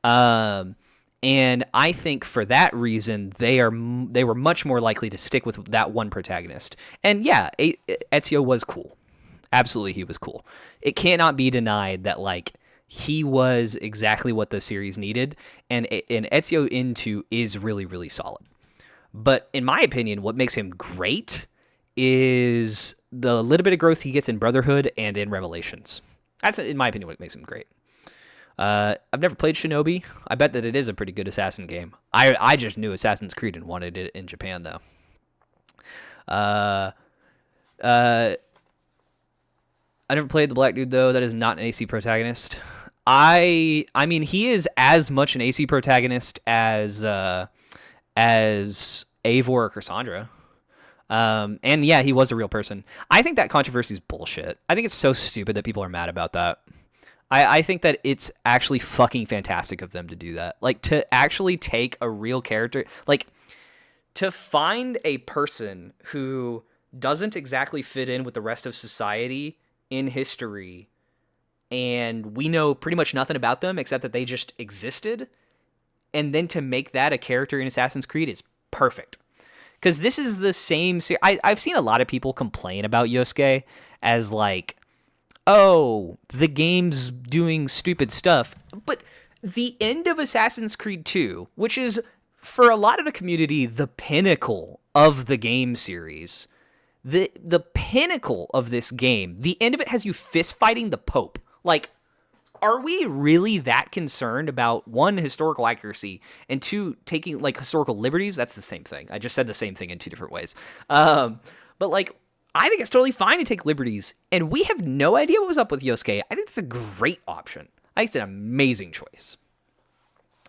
And I think for that reason, they were much more likely to stick with that one protagonist. And yeah, Ezio was cool. Absolutely, he was cool. It cannot be denied that, like, he was exactly what the series needed, and Ezio Into is really, really solid. But in my opinion, what makes him great is the little bit of growth he gets in Brotherhood and in Revelations. That's, in my opinion, what makes him great. I've never played Shinobi. I bet that it is a pretty good assassin game. I just knew Assassin's Creed and wanted it in Japan, though. I never played the black dude, though. That is not an AC protagonist. I mean, he is as much an AC protagonist as Eivor or Cassandra. And yeah, he was a real person. I think that controversy is bullshit. I think it's so stupid that people are mad about that. I think that it's actually fucking fantastic of them to do that. Like, to actually take a real character, like, to find a person who doesn't exactly fit in with the rest of society in history, and we know pretty much nothing about them except that they just existed, and then to make that a character in Assassin's Creed is perfect. Because this is the same... I've seen a lot of people complain about Yosuke as, like, oh, the game's doing stupid stuff. But the end of Assassin's Creed 2, which is, for a lot of the community, the pinnacle of the game series, the pinnacle of this game, the end of it has you fist fighting the Pope. Like, are we really that concerned about, 1, historical accuracy, and 2, taking, like, historical liberties? That's the same thing. I just said the same thing in 2 different ways. But, like, I think it's totally fine to take liberties, and we have no idea what was up with Yosuke. I think it's a great option. I think it's an amazing choice.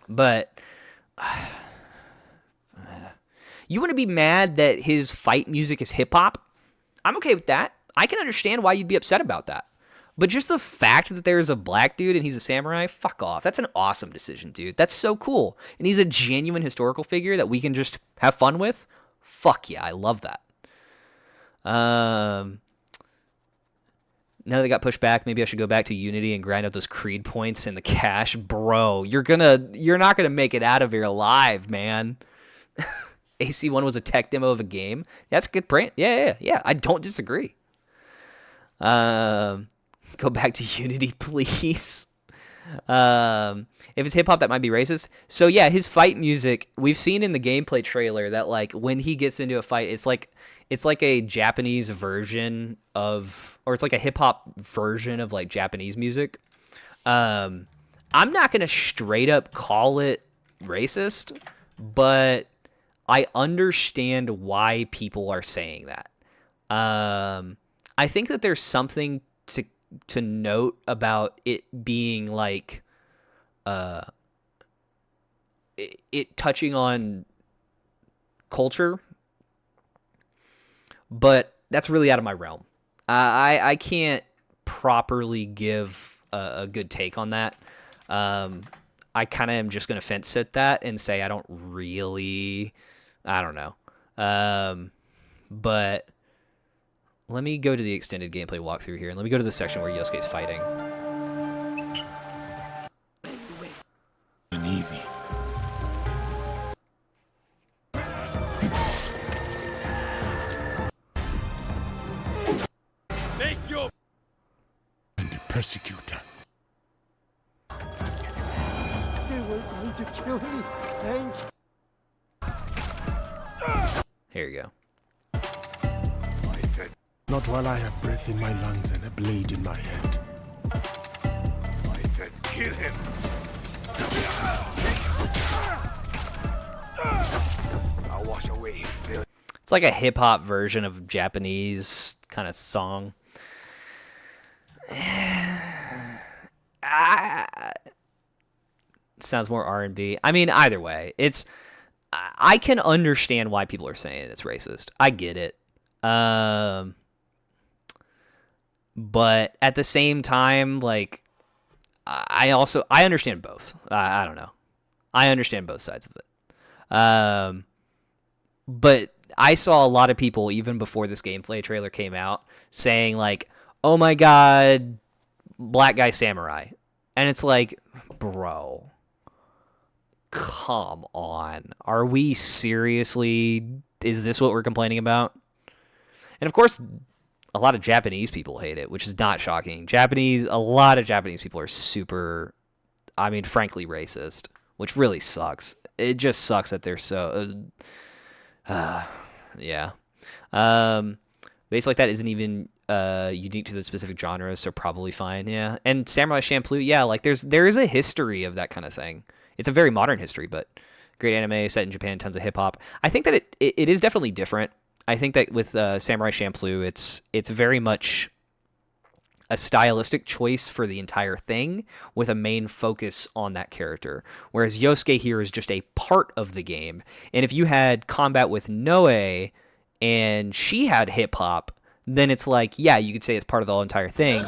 But you want to be mad that his fight music is hip-hop? I'm okay with that. I can understand why you'd be upset about that. But just the fact that there's a black dude and he's a samurai, fuck off. That's an awesome decision, dude. That's so cool. And he's a genuine historical figure that we can just have fun with. Fuck yeah, I love that. now that it got pushed back, maybe I should go back to Unity and grind out those Creed points in the cache. Bro, you're not gonna make it out of here alive, man. AC1 was a tech demo of a game. That's a good print. Yeah. I don't disagree. Go back to Unity, please. If it's hip hop, that might be racist. So yeah, his fight music, we've seen in the gameplay trailer that like when he gets into a fight, it's like a Japanese version of, or it's like a hip hop version of like Japanese music. I'm not gonna straight up call it racist, but I understand why people are saying that. I think that there's something to note about it being like it touching on culture, but that's really out of my realm. I can't properly give a good take on that. I kind of am just going to fence sit that and say I don't know. But let me go to the extended gameplay walkthrough here, and let me go to the section where Yosuke's fighting. Easy. Take your And the persecutor. They were going to kill me. Thank you. Here you go. I said, not while I have breath in my lungs and a blade in my hand. I said, kill him. I'll wash away his blood. It's like a hip hop version of Japanese kind of song. Sounds more R&B. I mean, either way, I can understand why people are saying it's racist. I get it. But at the same time, like, I understand both. I don't know. I understand both sides of it. But I saw a lot of people, even before this gameplay trailer came out, saying like, oh my God, black guy samurai. And it's like, bro, come on. Are we seriously, is this what we're complaining about? And of course, a lot of Japanese people hate it, which is not shocking. A lot of Japanese people are super, frankly racist, which really sucks. It just sucks that they're so, yeah. Bass like that isn't even unique to the specific genre, so probably fine, yeah. And Samurai Champloo, yeah, like there is a history of that kind of thing. It's a very modern history, but great anime set in Japan, tons of hip hop. I think that it is definitely different. I think that with Samurai Champloo, it's very much a stylistic choice for the entire thing with a main focus on that character. Whereas Yosuke here is just a part of the game. And if you had combat with Noe and she had hip hop, then it's like, yeah, you could say it's part of the entire thing.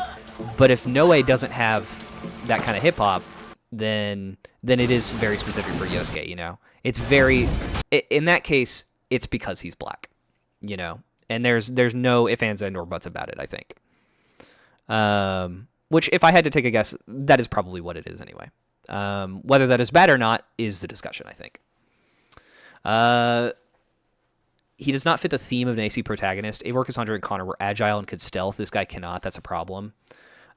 But if Noe doesn't have that kind of hip hop, then it is very specific for Yosuke, you know? It's very, in that case, it's because he's black, you know? And there's no ifs, ands, and or buts about it, I think. Which, if I had to take a guess, that is probably what it is anyway. Whether that is bad or not is the discussion, I think. He does not fit the theme of an AC protagonist. Eivor, Cassandra, and Connor were agile and could stealth. This guy cannot. That's a problem.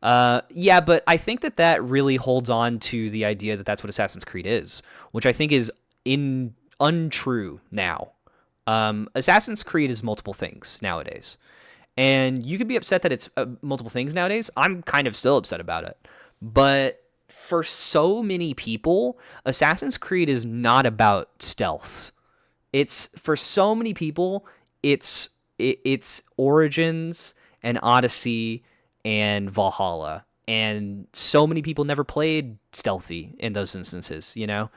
Yeah, but I think that really holds on to the idea that that's what Assassin's Creed is, which I think is untrue now. Assassin's Creed is multiple things nowadays. And you could be upset that it's multiple things nowadays. I'm kind of still upset about it. But for so many people, Assassin's Creed is not about stealth. For so many people, it's Origins and Odyssey and Valhalla. And so many people never played stealthy in those instances, you know?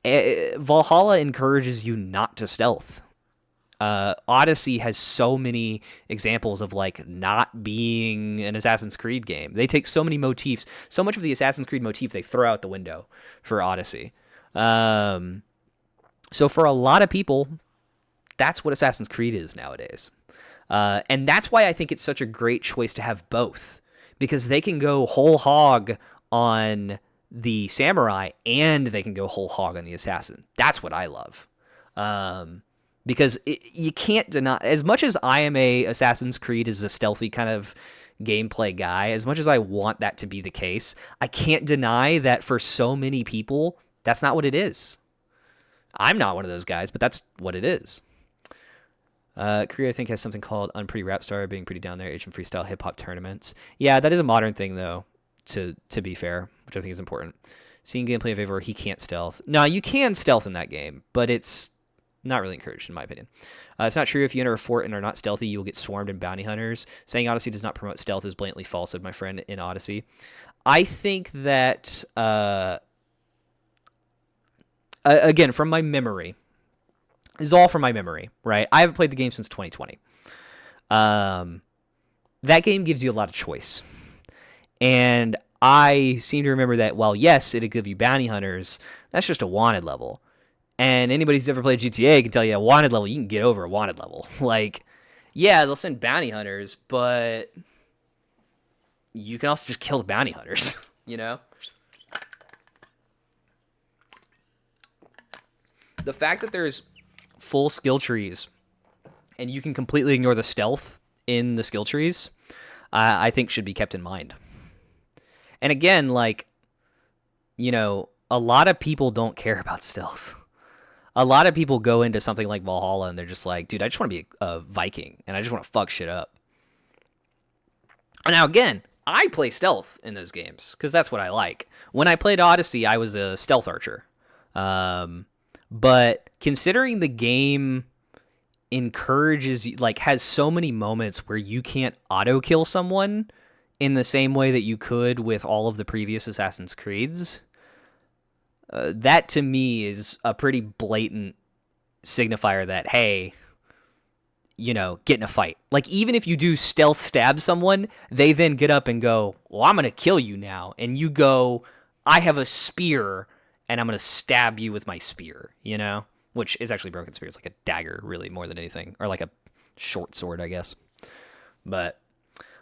Valhalla encourages you not to stealth. Odyssey has so many examples of like not being an Assassin's Creed game. They take so many motifs, so much of the Assassin's Creed motif they throw out the window for Odyssey. So for a lot of people, that's what Assassin's Creed is nowadays. And that's why I think it's such a great choice to have both. because they can go whole hog on the samurai and they can go whole hog on the assassin. That's what I love. Because you can't deny, as much as I am a Assassin's Creed as a stealthy kind of gameplay guy, as much as I want that to be the case, I can't deny that for so many people, that's not what it is. I'm not one of those guys, but that's what it is. Korea, I think, has something called Unpretty Rap Star, being pretty down there, Asian freestyle hip hop tournaments. Yeah, that is a modern thing, though, to be fair, which I think is important. Seeing gameplay of Eivor, he can't stealth. No, you can stealth in that game, but it's not really encouraged, in my opinion. It's not true if you enter a fort and are not stealthy, you will get swarmed in bounty hunters. Saying Odyssey does not promote stealth is blatantly false, said my friend in Odyssey. I think that, again, from my memory, this is all from my memory, right? I haven't played the game since 2020. That game gives you a lot of choice. And I seem to remember that, while yes, it'll give you bounty hunters, that's just a wanted level. And anybody who's ever played GTA can tell you a wanted level, you can get over a wanted level. Like, yeah, they'll send bounty hunters, but you can also just kill the bounty hunters, you know? The fact that there's full skill trees and you can completely ignore the stealth in the skill trees, I think should be kept in mind. And again, like, you know, a lot of people don't care about stealth. A lot of people go into something like Valhalla and they're just like, dude, I just want to be a Viking and I just want to fuck shit up. Now, again, I play stealth in those games because that's what I like. When I played Odyssey, I was a stealth archer. But considering the game encourages, like, has so many moments where you can't auto kill someone in the same way that you could with all of the previous Assassin's Creeds, that to me is a pretty blatant signifier that, hey, you know, get in a fight. Like, even if you do stealth stab someone, they then get up and go, well, I'm going to kill you now. And you go, I have a spear and I'm going to stab you with my spear, you know, which is actually broken spear. It's like a dagger, really, more than anything, or like a short sword, I guess. But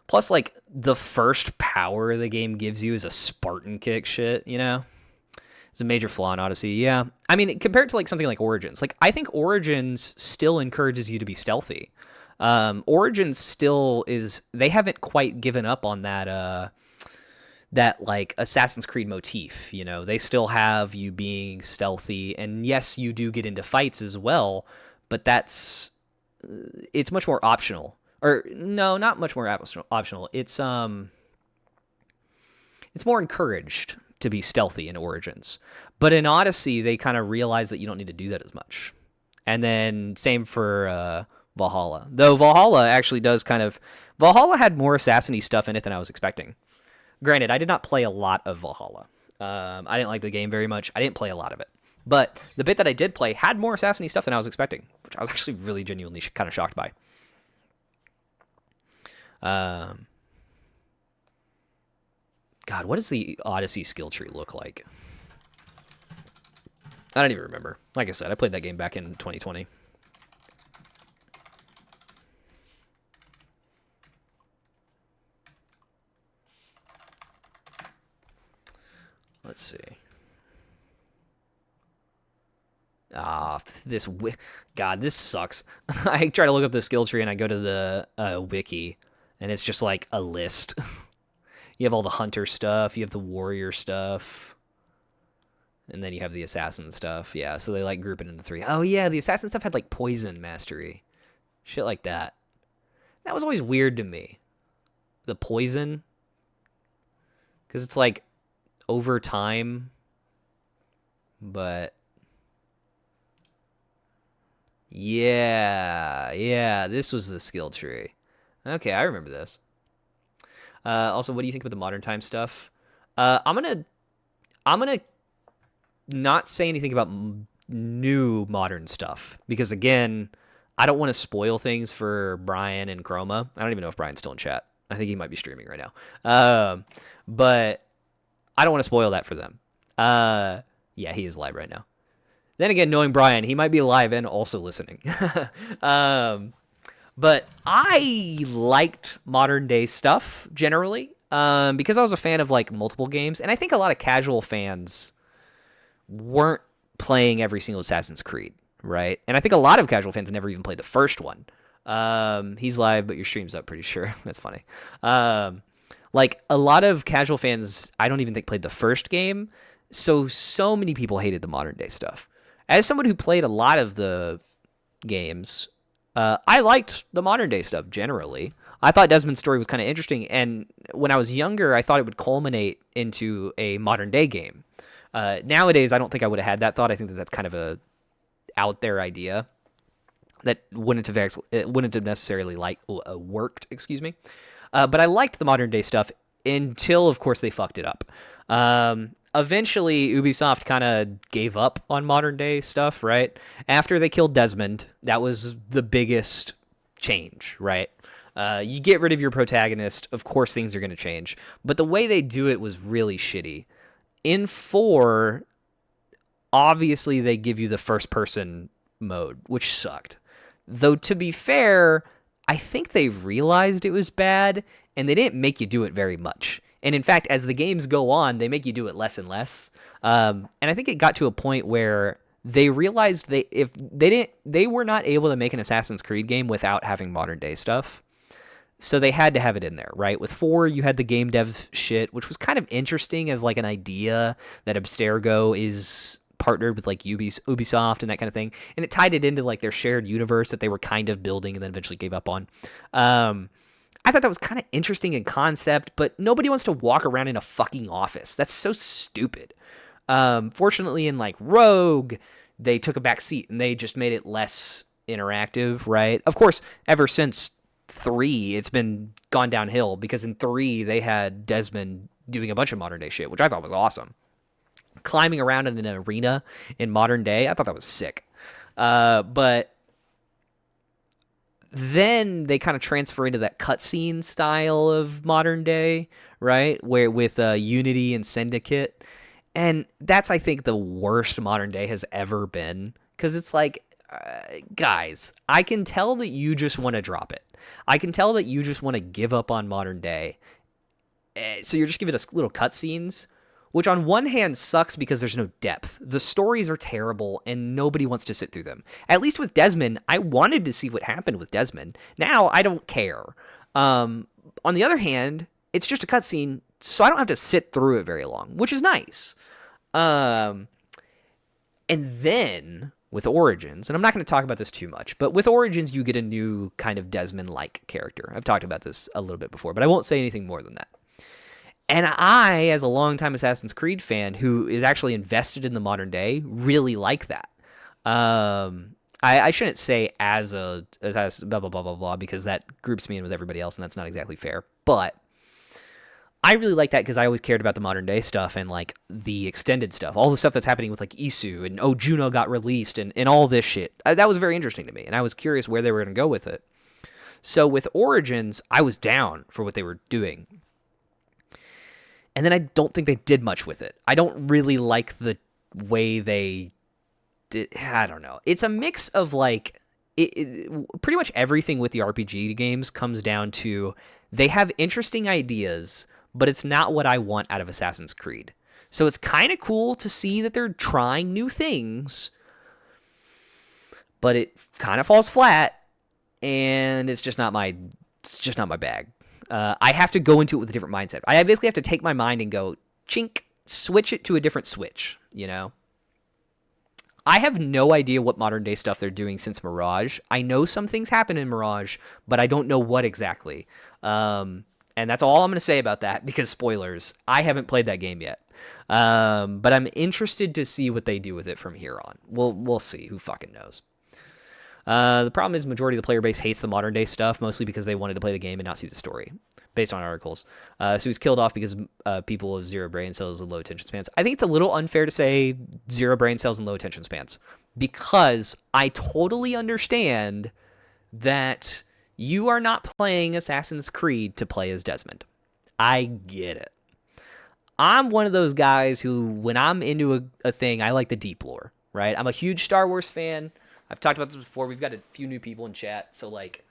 plus, like, the first power the game gives you is a Spartan kick shit, you know? It's a major flaw in Odyssey, yeah. I mean, compared to, like, something like Origins. Like, I think Origins still encourages you to be stealthy. Origins still is... They haven't quite given up on that, like, Assassin's Creed motif, you know? They still have you being stealthy, and yes, you do get into fights as well, but that's... It's much more optional. Or, no, not much more optional. It's more encouraged to be stealthy in Origins. But in Odyssey, they kind of realize that you don't need to do that as much. And then same for Valhalla. Though Valhalla actually does kind of... Valhalla had more assassin-y stuff in it than I was expecting. Granted, I did not play a lot of Valhalla. I didn't like the game very much. I didn't play a lot of it. But the bit that I did play had more assassin-y stuff than I was expecting, which I was actually really genuinely kind of shocked by. God, what does the Odyssey skill tree look like? I don't even remember. Like I said, I played that game back in 2020. Let's see. God, this sucks. I try to look up the skill tree and I go to the wiki, and it's just like a list. You have all the hunter stuff, you have the warrior stuff, and then you have the assassin stuff. Yeah, so they like group it into three. Oh yeah, the assassin stuff had like poison mastery. Shit like that. That was always weird to me. The poison. Because it's like over time. But yeah, this was the skill tree. Okay, I remember this. Also, what do you think about the modern time stuff? I'm gonna not say anything about new modern stuff because, again, I don't want to spoil things for Brian and Chroma. I don't even know if Brian's still in chat. I think he might be streaming right now. But I don't want to spoil that for them. Yeah, he is live right now. Then again, knowing Brian, he might be live and also listening. But I liked modern day stuff generally. because I was a fan of like multiple games, and I think a lot of casual fans weren't playing every single Assassin's Creed, right? And I think a lot of casual fans never even played the first one. He's live, but your stream's up, pretty sure. That's funny. Like a lot of casual fans, I don't even think played the first game. So many people hated the modern day stuff. As someone who played a lot of the games, I liked the modern day stuff generally. I thought Desmond's story was kind of interesting, and when I was younger, I thought it would culminate into a modern day game. Nowadays, I don't think I would have had that thought. I think that that's kind of a out there idea that wouldn't have necessarily worked. Excuse me. But I liked the modern day stuff until, of course, they fucked it up. Eventually, Ubisoft kind of gave up on modern day stuff, right? After they killed Desmond, that was the biggest change, right? You get rid of your protagonist, of course things are going to change. But the way they do it was really shitty. In 4, obviously they give you the first-person mode, which sucked. Though, to be fair, I think they realized it was bad, and they didn't make you do it very much. And in fact, as the games go on, they make you do it less and less. And I think it got to a point where they realized they were not able to make an Assassin's Creed game without having modern day stuff. So they had to have it in there, right? With 4, you had the game dev shit, which was kind of interesting as like an idea that Abstergo is partnered with like Ubisoft and that kind of thing. And it tied it into like their shared universe that they were kind of building and then eventually gave up on. I thought that was kind of interesting in concept, but nobody wants to walk around in a fucking office. That's so stupid. Fortunately, in like Rogue, they took a back seat and they just made it less interactive, right? Of course, ever since 3, it's been gone downhill because in 3, they had Desmond doing a bunch of modern day shit, which I thought was awesome. Climbing around in an arena in modern day, I thought that was sick. But then they kind of transfer into that cutscene style of modern day, right? Where with Unity and Syndicate. And that's, I think, the worst modern day has ever been. Because it's like, guys, I can tell that you just want to drop it. I can tell that you just want to give up on modern day. So you're just giving us little cutscenes, which on one hand sucks because there's no depth. The stories are terrible and nobody wants to sit through them. At least with Desmond, I wanted to see what happened with Desmond. Now I don't care. On the other hand, it's just a cutscene, so I don't have to sit through it very long, which is nice. And then with Origins, and I'm not going to talk about this too much, but with Origins, you get a new kind of Desmond-like character. I've talked about this a little bit before, but I won't say anything more than that. And I, as a longtime Assassin's Creed fan who is actually invested in the modern day, really like that. I shouldn't say as blah, blah, blah, blah, blah, because that groups me in with everybody else, and that's not exactly fair. But I really like that because I always cared about the modern day stuff and like the extended stuff, all the stuff that's happening with like Isu and Juno got released and all this shit. That was very interesting to me, and I was curious where they were going to go with it. So with Origins, I was down for what they were doing. And then I don't think they did much with it. I don't really like the way they did. I don't know. It's a mix of like pretty much everything with the RPG games comes down to they have interesting ideas, but it's not what I want out of Assassin's Creed. So it's kind of cool to see that they're trying new things, but it kind of falls flat, and it's just not my bag. I have to go into it with a different mindset. I basically have to take my mind and go, chink, switch it to a different switch, you know? I have no idea what modern day stuff they're doing since Mirage. I know some things happen in Mirage, but I don't know what exactly. And that's all I'm going to say about that because spoilers, I haven't played that game yet. But I'm interested to see what they do with it from here on. We'll see. Who fucking knows? The problem is majority of the player base hates the modern day stuff, mostly because they wanted to play the game and not see the story, based on articles. So he was killed off because people with zero brain cells and low attention spans. I think it's a little unfair to say zero brain cells and low attention spans, because I totally understand that you are not playing Assassin's Creed to play as Desmond. I get it. I'm one of those guys who, when I'm into a thing, I like the deep lore, right? I'm a huge Star Wars fan. I've talked about this before. We've got a few new people in chat, so like,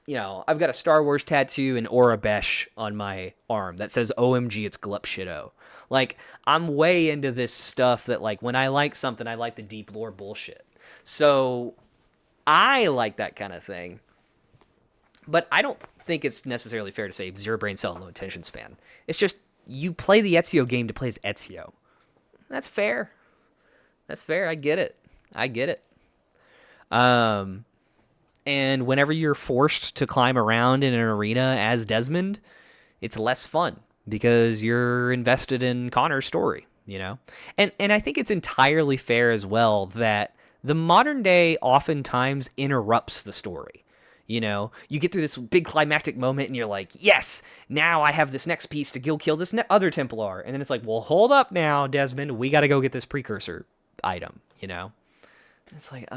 I've got a Star Wars tattoo and Orabesh on my arm that says OMG, it's Glup Shitto. Like, I'm way into this stuff that, like, when I like something, I like the deep lore bullshit. So I like that kind of thing. But I don't think it's necessarily fair to say zero brain cell and low attention span. It's just you play the Ezio game to play as Ezio. That's fair. That's fair. I get it. And whenever you're forced to climb around in an arena as Desmond, it's less fun because you're invested in Connor's story, And I think it's entirely fair as well that the modern day oftentimes interrupts the story. You get through this big climactic moment and you're like, yes, now I have this next piece to kill this other Templar. And then it's like, well, hold up now, Desmond. We got to go get this precursor item, It's like,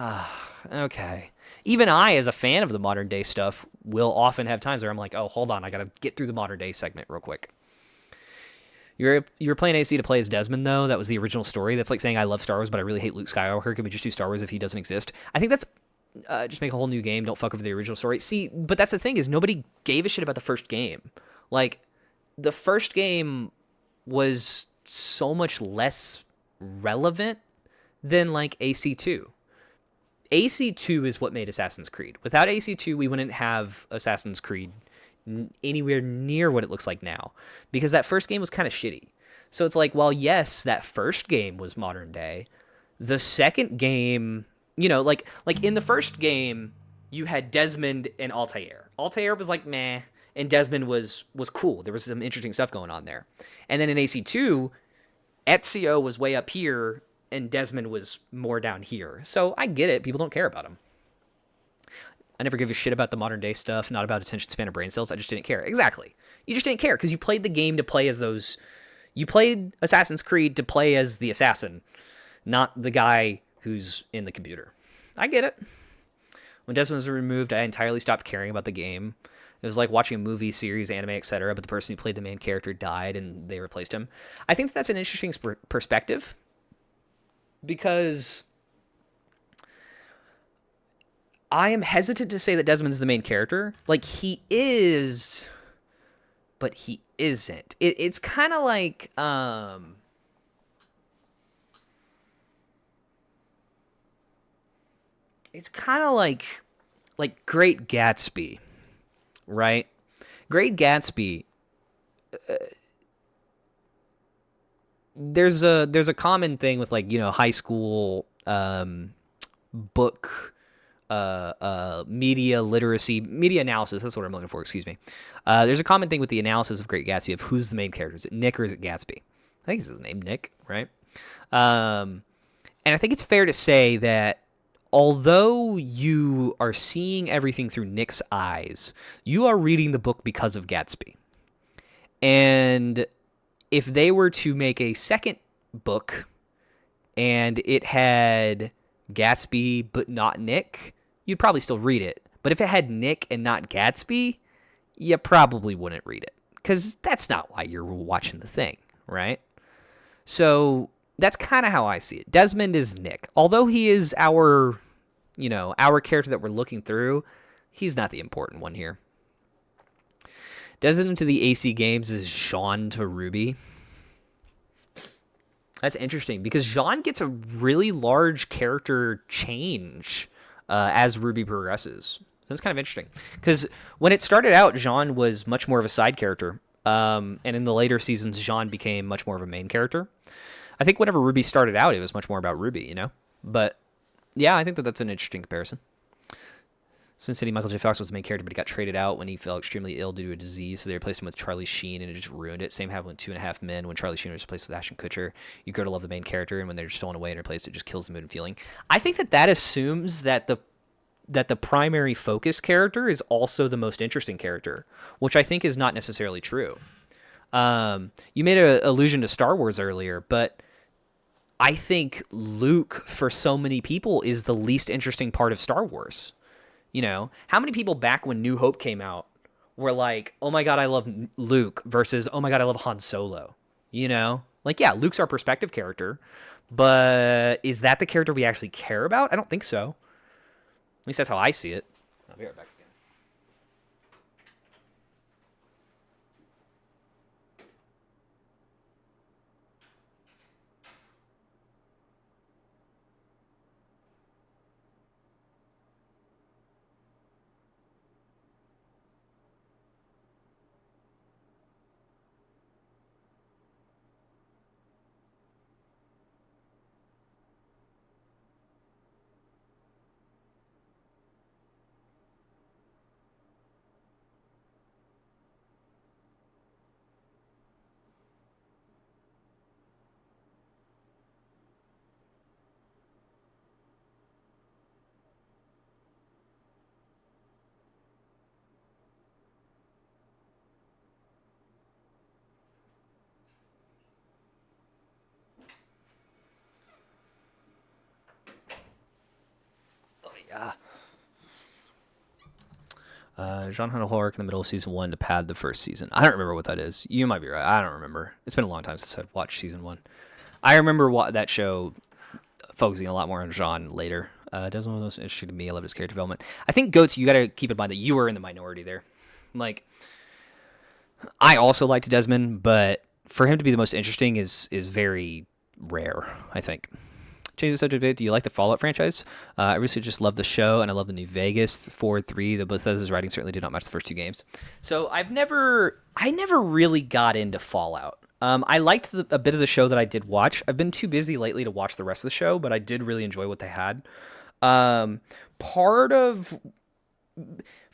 okay. Even I, as a fan of the modern day stuff, will often have times where I'm like, oh, hold on. I got to get through the modern day segment real quick. You're playing AC to play as Desmond, though. That was the original story. That's like saying I love Star Wars, but I really hate Luke Skywalker. Can we just do Star Wars if he doesn't exist? I think that's just make a whole new game. Don't fuck over the original story. See, but that's the thing is nobody gave a shit about the first game. Like, the first game was so much less relevant than, like, AC2. AC2 is what made Assassin's Creed. Without AC2, we wouldn't have Assassin's Creed anywhere near what it looks like now, because that first game was kind of shitty. So it's like, well, yes, that first game was modern day. The second game, like in the first game, you had Desmond and Altair. Altair was like meh, and Desmond was cool. There was some interesting stuff going on there. And then in AC2, Ezio was way up here, and Desmond was more down here. So I get it. People don't care about him. I never give a shit about the modern day stuff, not about attention span or brain cells. I just didn't care. Exactly. You just didn't care because you played the game to play as those. You played Assassin's Creed to play as the assassin, not the guy who's in the computer. I get it. When Desmond was removed, I entirely stopped caring about the game. It was like watching a movie, series, anime, etc., but the person who played the main character died and they replaced him. I think that's an interesting perspective because I am hesitant to say that Desmond's the main character. Like, he is, but he isn't. It's kind of like, it's kind of like Great Gatsby, right? Great Gatsby. There's a common thing with, like, high school book media literacy, media analysis. That's what I'm looking for. Excuse me. There's a common thing with the analysis of Great Gatsby of who's the main character. Is it Nick or is it Gatsby? I think it's his name, Nick, right? And I think it's fair to say that although you are seeing everything through Nick's eyes, you are reading the book because of Gatsby. And if they were to make a second book and it had Gatsby but not Nick, you'd probably still read it. But if it had Nick and not Gatsby, you probably wouldn't read it because that's not why you're watching the thing, right? So that's kind of how I see it. Desmond is Nick. Although he is our character that we're looking through, he's not the important one here. Desmond to the AC games is Jean to Ruby. That's interesting because Jean gets a really large character change as Ruby progresses. That's kind of interesting because when it started out, Jean was much more of a side character. And in the later seasons, Jean became much more of a main character. I think whenever Ruby started out, it was much more about Ruby, But yeah, I think that's an interesting comparison. Sin City, Michael J. Fox was the main character, but he got traded out when he fell extremely ill due to a disease, so they replaced him with Charlie Sheen, and it just ruined it. Same happened with 2.5 Men when Charlie Sheen was replaced with Ashton Kutcher. You grow to love the main character, and when they're stolen away and replaced, it just kills the mood and feeling. I think that assumes that the primary focus character is also the most interesting character, which I think is not necessarily true. You made an allusion to Star Wars earlier, but I think Luke, for so many people, is the least interesting part of Star Wars. How many people back when New Hope came out were like, oh my God, I love Luke versus, oh my God, I love Han Solo. Like, yeah, Luke's our perspective character, but is that the character we actually care about? I don't think so. At least that's how I see it. I'll be right back again. Jean had a whole arc in the middle of season 1 to pad the first season. I don't remember what that is. You might be right. I don't remember. It's been a long time since I've watched season 1. I remember that show focusing a lot more on Jean later. Desmond was most interesting to me. I loved his character development. I think, Goats, you got to keep in mind that you were in the minority there. Like, I also liked Desmond, but for him to be the most interesting is very rare, I think. Change the subject a bit. Do you like the Fallout franchise? I really just love the show, and I love the New Vegas 4-3. The Bethesda's writing certainly did not match the first 2 games. So I never really got into Fallout. I liked a bit of the show that I did watch. I've been too busy lately to watch the rest of the show, but I did really enjoy what they had. For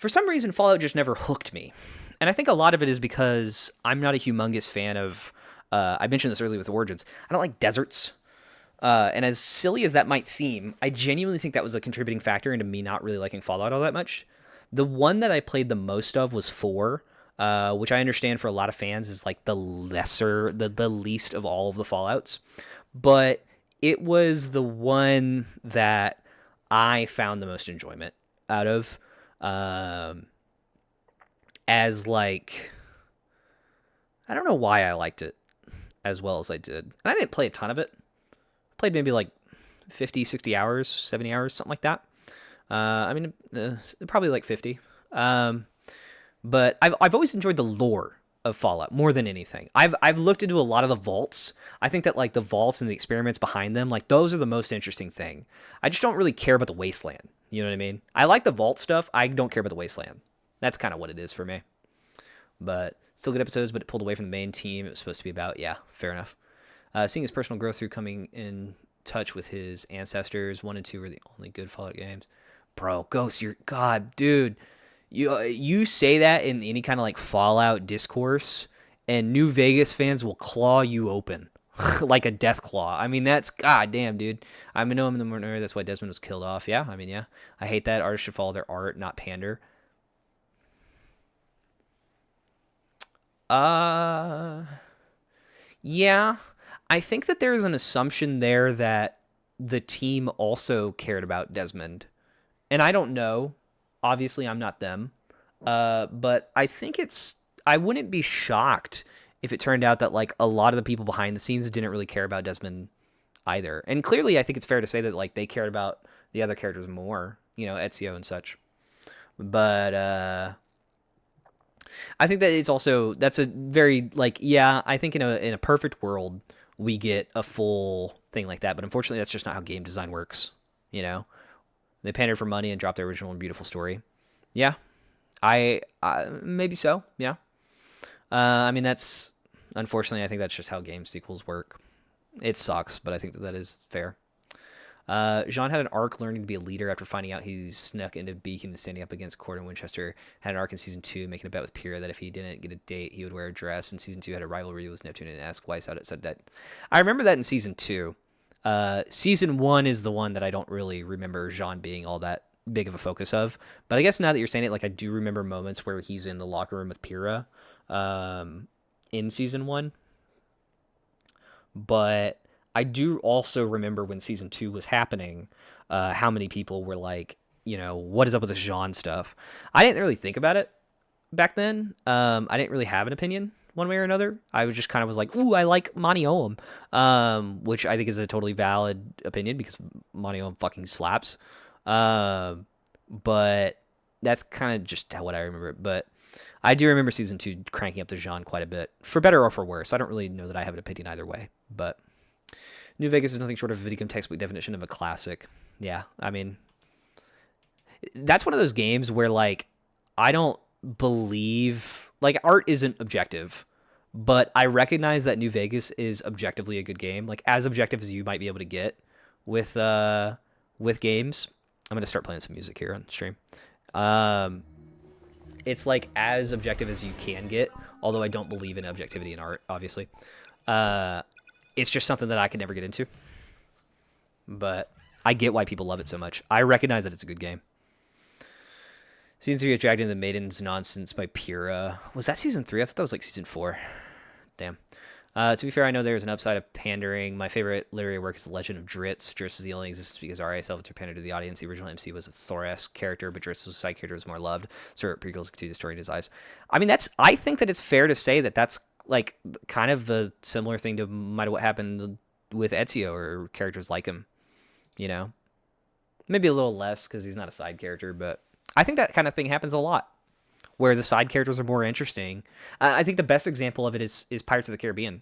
some reason, Fallout just never hooked me. And I think a lot of it is because I'm not a humongous fan of, I mentioned this earlier with Origins, I don't like deserts. And as silly as that might seem, I genuinely think that was a contributing factor into me not really liking Fallout all that much. The one that I played the most of was 4, which I understand for a lot of fans is like the least of all of the Fallouts. But it was the one that I found the most enjoyment out of. As like, I don't know why I liked it as well as I did. And I didn't play a ton of it. Played maybe like 50, 60 hours, 70 hours, something like that. Probably like 50. But I've always enjoyed the lore of Fallout more than anything. I've looked into a lot of the vaults. I think that like the vaults and the experiments behind them, like those are the most interesting thing. I just don't really care about the wasteland. You know what I mean? I like the vault stuff. I don't care about the wasteland. That's kind of what it is for me. But still good episodes, but it pulled away from the main team it was supposed to be about. Yeah, fair enough. Seeing his personal growth through coming in touch with his ancestors. 1 and 2 were the only good Fallout games. Bro, Ghost, God, dude. You say that in any kind of like Fallout discourse, and New Vegas fans will claw you open like a death claw. I mean, that's goddamn, dude. I know I'm in the minority. That's why Desmond was killed off. Yeah, I mean, yeah. I hate that. Artists should follow their art, not pander. Yeah. I think that there's an assumption there that the team also cared about Desmond. And I don't know. Obviously, I'm not them. But I think I wouldn't be shocked if it turned out that like a lot of the people behind the scenes didn't really care about Desmond either. And clearly, I think it's fair to say that like they cared about the other characters more, Ezio and such. But I think that that's a very like, yeah, I think in a perfect world we get a full thing like that, but unfortunately that's just not how game design works. They pandered for money and dropped their original and beautiful story. Yeah, I maybe so. Yeah, I mean that's unfortunately I think that's just how game sequels work. It sucks, but I think that is fair. Jean had an arc learning to be a leader after finding out he snuck into Beacon and standing up against Cord and Winchester. Had an arc in Season 2, making a bet with Pyrrha that if he didn't get a date, he would wear a dress. And Season 2 had a rivalry with Neptune and asked Weiss out it said that. I remember that in Season 2. Season 1 is the one that I don't really remember Jean being all that big of a focus of. But I guess now that you're saying it, like I do remember moments where he's in the locker room with Pyrrha in Season 1. But I do also remember when Season 2 was happening, how many people were like, what is up with this Jean stuff? I didn't really think about it back then. I didn't really have an opinion one way or another. I was just kind of was like, ooh, I like Monty Olam, which I think is a totally valid opinion because Monty Olam fucking slaps. But that's kind of just what I remember. But I do remember Season 2 cranking up the Jean quite a bit, for better or for worse. I don't really know that I have an opinion either way, but New Vegas is nothing short of a video game textbook definition of a classic. Yeah, I mean, that's one of those games where, like, I don't believe... Like, art isn't objective, but I recognize that New Vegas is objectively a good game. Like, as objective as you might be able to get with games. I'm going to start playing some music here on stream. It's, like, as objective as you can get, although I don't believe in objectivity in art, obviously. It's just something that I could never get into. But I get why people love it so much. I recognize that it's a good game. Season 3 got dragged into the Maiden's Nonsense by Pyrrha. Was that Season 3? I thought that was like Season 4. Damn. To be fair, I know there's an upside of pandering. My favorite literary work is The Legend of Dritz. Dritz is the only existence because R.A. Salvatore pandered to the audience. The original MC was a Thor-esque character, but Dritz was a side character was more loved. So prequels continue the story in his eyes. I mean, I think that it's fair to say that that's like kind of a similar thing to might have what happened with Ezio or characters like him. You know, maybe a little less because he's not a side character, but I think that kind of thing happens a lot, where the side characters are more interesting. I think the best example of it is Pirates of the Caribbean.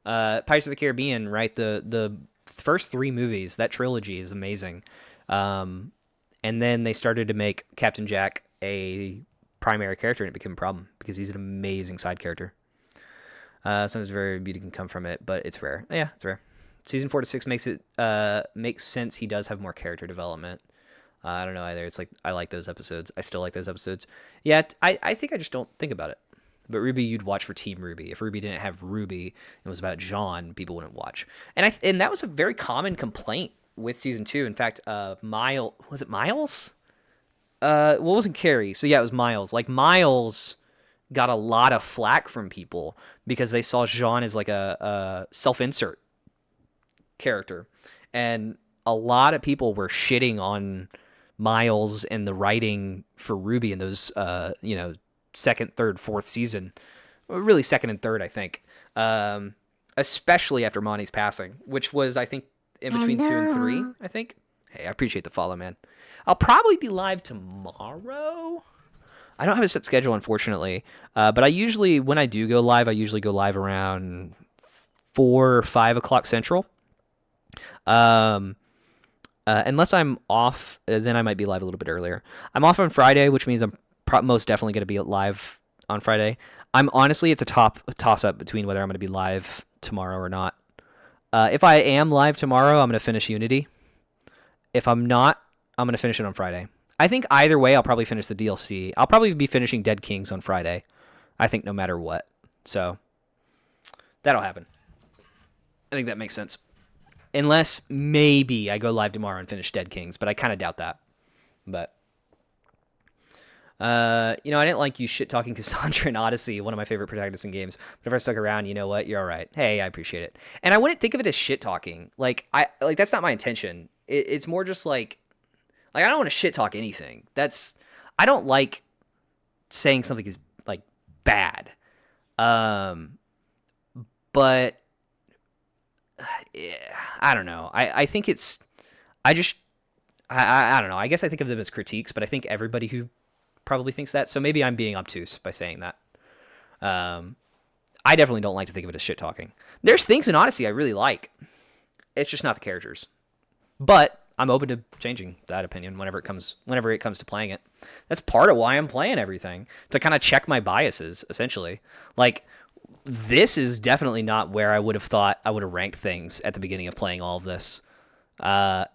Pirates of the Caribbean, right? The first 3 movies, that trilogy is amazing. And then they started to make Captain Jack a primary character, and it became a problem because he's an amazing side character. Sometimes very beauty can come from it, but it's rare. Yeah, it's rare. Season 4 to 6 makes sense. He does have more character development. I don't know either. It's like, I like those episodes. I still like those episodes. Yeah, I think I just don't think about it. But Ruby, you'd watch for Team Ruby. If Ruby didn't have Ruby and it was about Jean, people wouldn't watch. And that was a very common complaint with season 2. In fact, was it Miles? Well, it wasn't Carrie. So yeah, it was Miles. Like, Miles got a lot of flack from people because they saw Jean as like a self-insert character. And a lot of people were shitting on Miles and the writing for Ruby in those, second, third, fourth season. Well, really second and third, I think. Especially after Monty's passing, which was, I think, in between 2 and 3, I think. Hey, I appreciate the follow, man. I'll probably be live tomorrow. I don't have a set schedule, unfortunately. But I usually, when I do go live, I usually go live around 4 or 5 o'clock Central. Unless I'm off, then I might be live a little bit earlier. I'm off on Friday, which means I'm most definitely going to be live on Friday. It's a toss-up between whether I'm going to be live tomorrow or not. If I am live tomorrow, I'm going to finish Unity. If I'm not, I'm going to finish it on Friday. I think either way, I'll probably finish the DLC. I'll probably be finishing Dead Kings on Friday. I think no matter what. So, that'll happen. I think that makes sense. Unless maybe I go live tomorrow and finish Dead Kings, but I kind of doubt that. But, I didn't like you shit-talking Cassandra in Odyssey, one of my favorite protagonists in games. But if I stuck around, you know what? You're all right. Hey, I appreciate it. And I wouldn't think of it as shit-talking. That's not my intention. It's more just like I don't want to shit-talk anything. I don't like saying something is, like, bad. But I don't know. I think it's, I don't know. I guess I think of them as critiques, but I think everybody who probably thinks that. So maybe I'm being obtuse by saying that. I definitely don't like to think of it as shit talking. There's things in Odyssey I really like. It's just not the characters. But I'm open to changing that opinion whenever it comes to playing it. That's part of why I'm playing everything, to kind of check my biases, essentially. Like, this is definitely not where I would have thought I would have ranked things at the beginning of playing all of this. I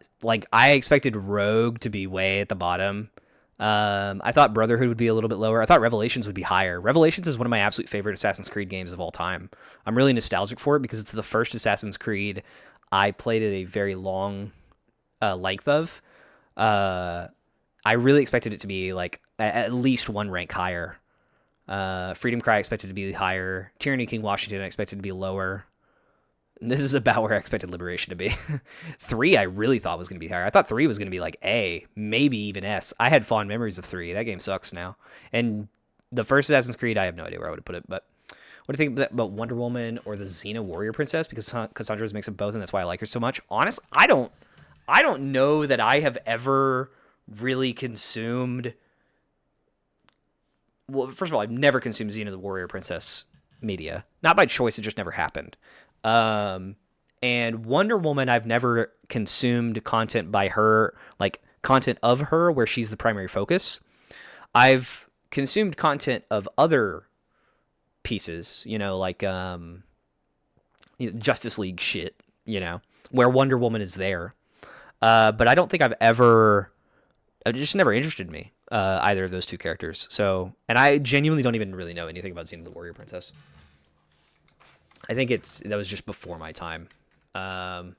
expected Rogue to be way at the bottom. I thought Brotherhood would be a little bit lower. I thought Revelations would be higher. Revelations is one of my absolute favorite Assassin's Creed games of all time. I'm really nostalgic for it because it's the first Assassin's Creed I played at a very long length of. I really expected it to be like at least one rank higher. Freedom Cry I expected to be higher. Tyranny King Washington I expected to be lower. And this is about where I expected Liberation to be. 3 I really thought was going to be higher. I thought 3 was going to be like A, maybe even S. I had fond memories of 3. That game sucks now. And the first Assassin's Creed, I have no idea where I would have put it. But what do you think about Wonder Woman or the Xena Warrior Princess? Because Cassandra's makes of both, and that's why I like her so much. Honestly, I don't know that I have ever really consumed. Well, first of all, I've never consumed Xena the Warrior Princess media. Not by choice, it just never happened. And Wonder Woman, I've never consumed content by her, like content of her where she's the primary focus. I've consumed content of other pieces, like Justice League shit, where Wonder Woman is there. But I don't think it just never interested me. Either of those two characters. So, and I genuinely don't even really know anything about Xena the Warrior Princess. I think that was just before my time. And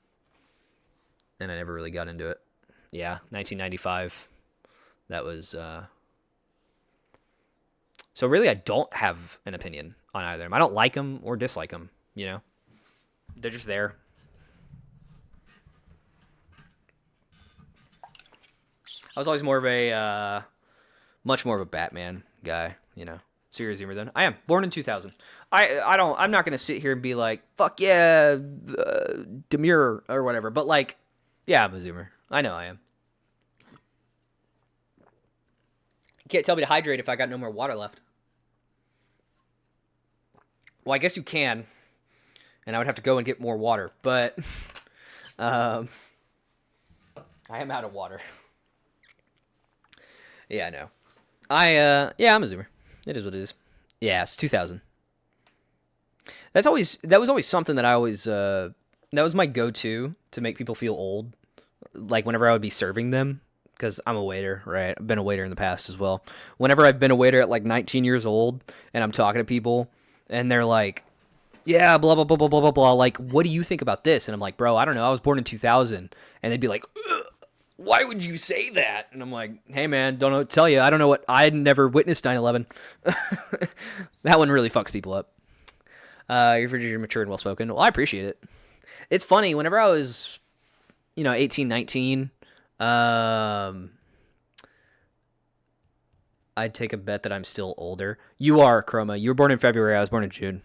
I never really got into it. Yeah, 1995. That was, so really I don't have an opinion on either of them. I don't like them or dislike them, They're just there. I was always more of a, much more of a Batman guy, you know. Serious humor then. I am. Born in 2000. I'm not going to sit here and be like, fuck yeah, Demure or whatever. But like, yeah, I'm a Zoomer. I know I am. You can't tell me to hydrate if I got no more water left. Well, I guess you can. And I would have to go and get more water. But I am out of water. Yeah, I know. I'm a Zoomer. It is what it is. Yeah, it's 2000. That was always something that I always that was my go-to to make people feel old. Like whenever I would be serving them, because I'm a waiter, right? I've been a waiter in the past as well. Whenever I've been a waiter at like 19 years old and I'm talking to people and they're like, yeah, blah, blah, blah, blah, blah, blah, blah. Like, what do you think about this? And I'm like, bro, I don't know. I was born in 2000. And they'd be like, why would you say that? And I'm like, hey, man, don't know what to tell you. I don't know what. I never witnessed 9/11. That one really fucks people up. You're mature and well-spoken. Well, I appreciate it. It's funny. Whenever I was, 18, 19, I'd take a bet that I'm still older. You are, Chroma. You were born in February. I was born in June.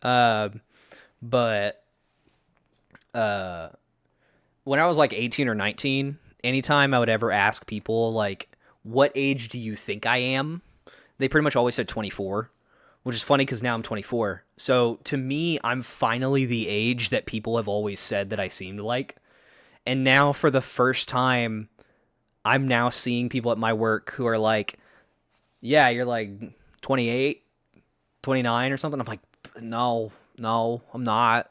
But when I was like 18 or 19, anytime I would ever ask people, like, what age do you think I am? They pretty much always said 24, which is funny because now I'm 24. So to me, I'm finally the age that people have always said that I seemed like. And now for the first time, I'm now seeing people at my work who are like, yeah, you're like 28, 29 or something. I'm like, no, I'm not.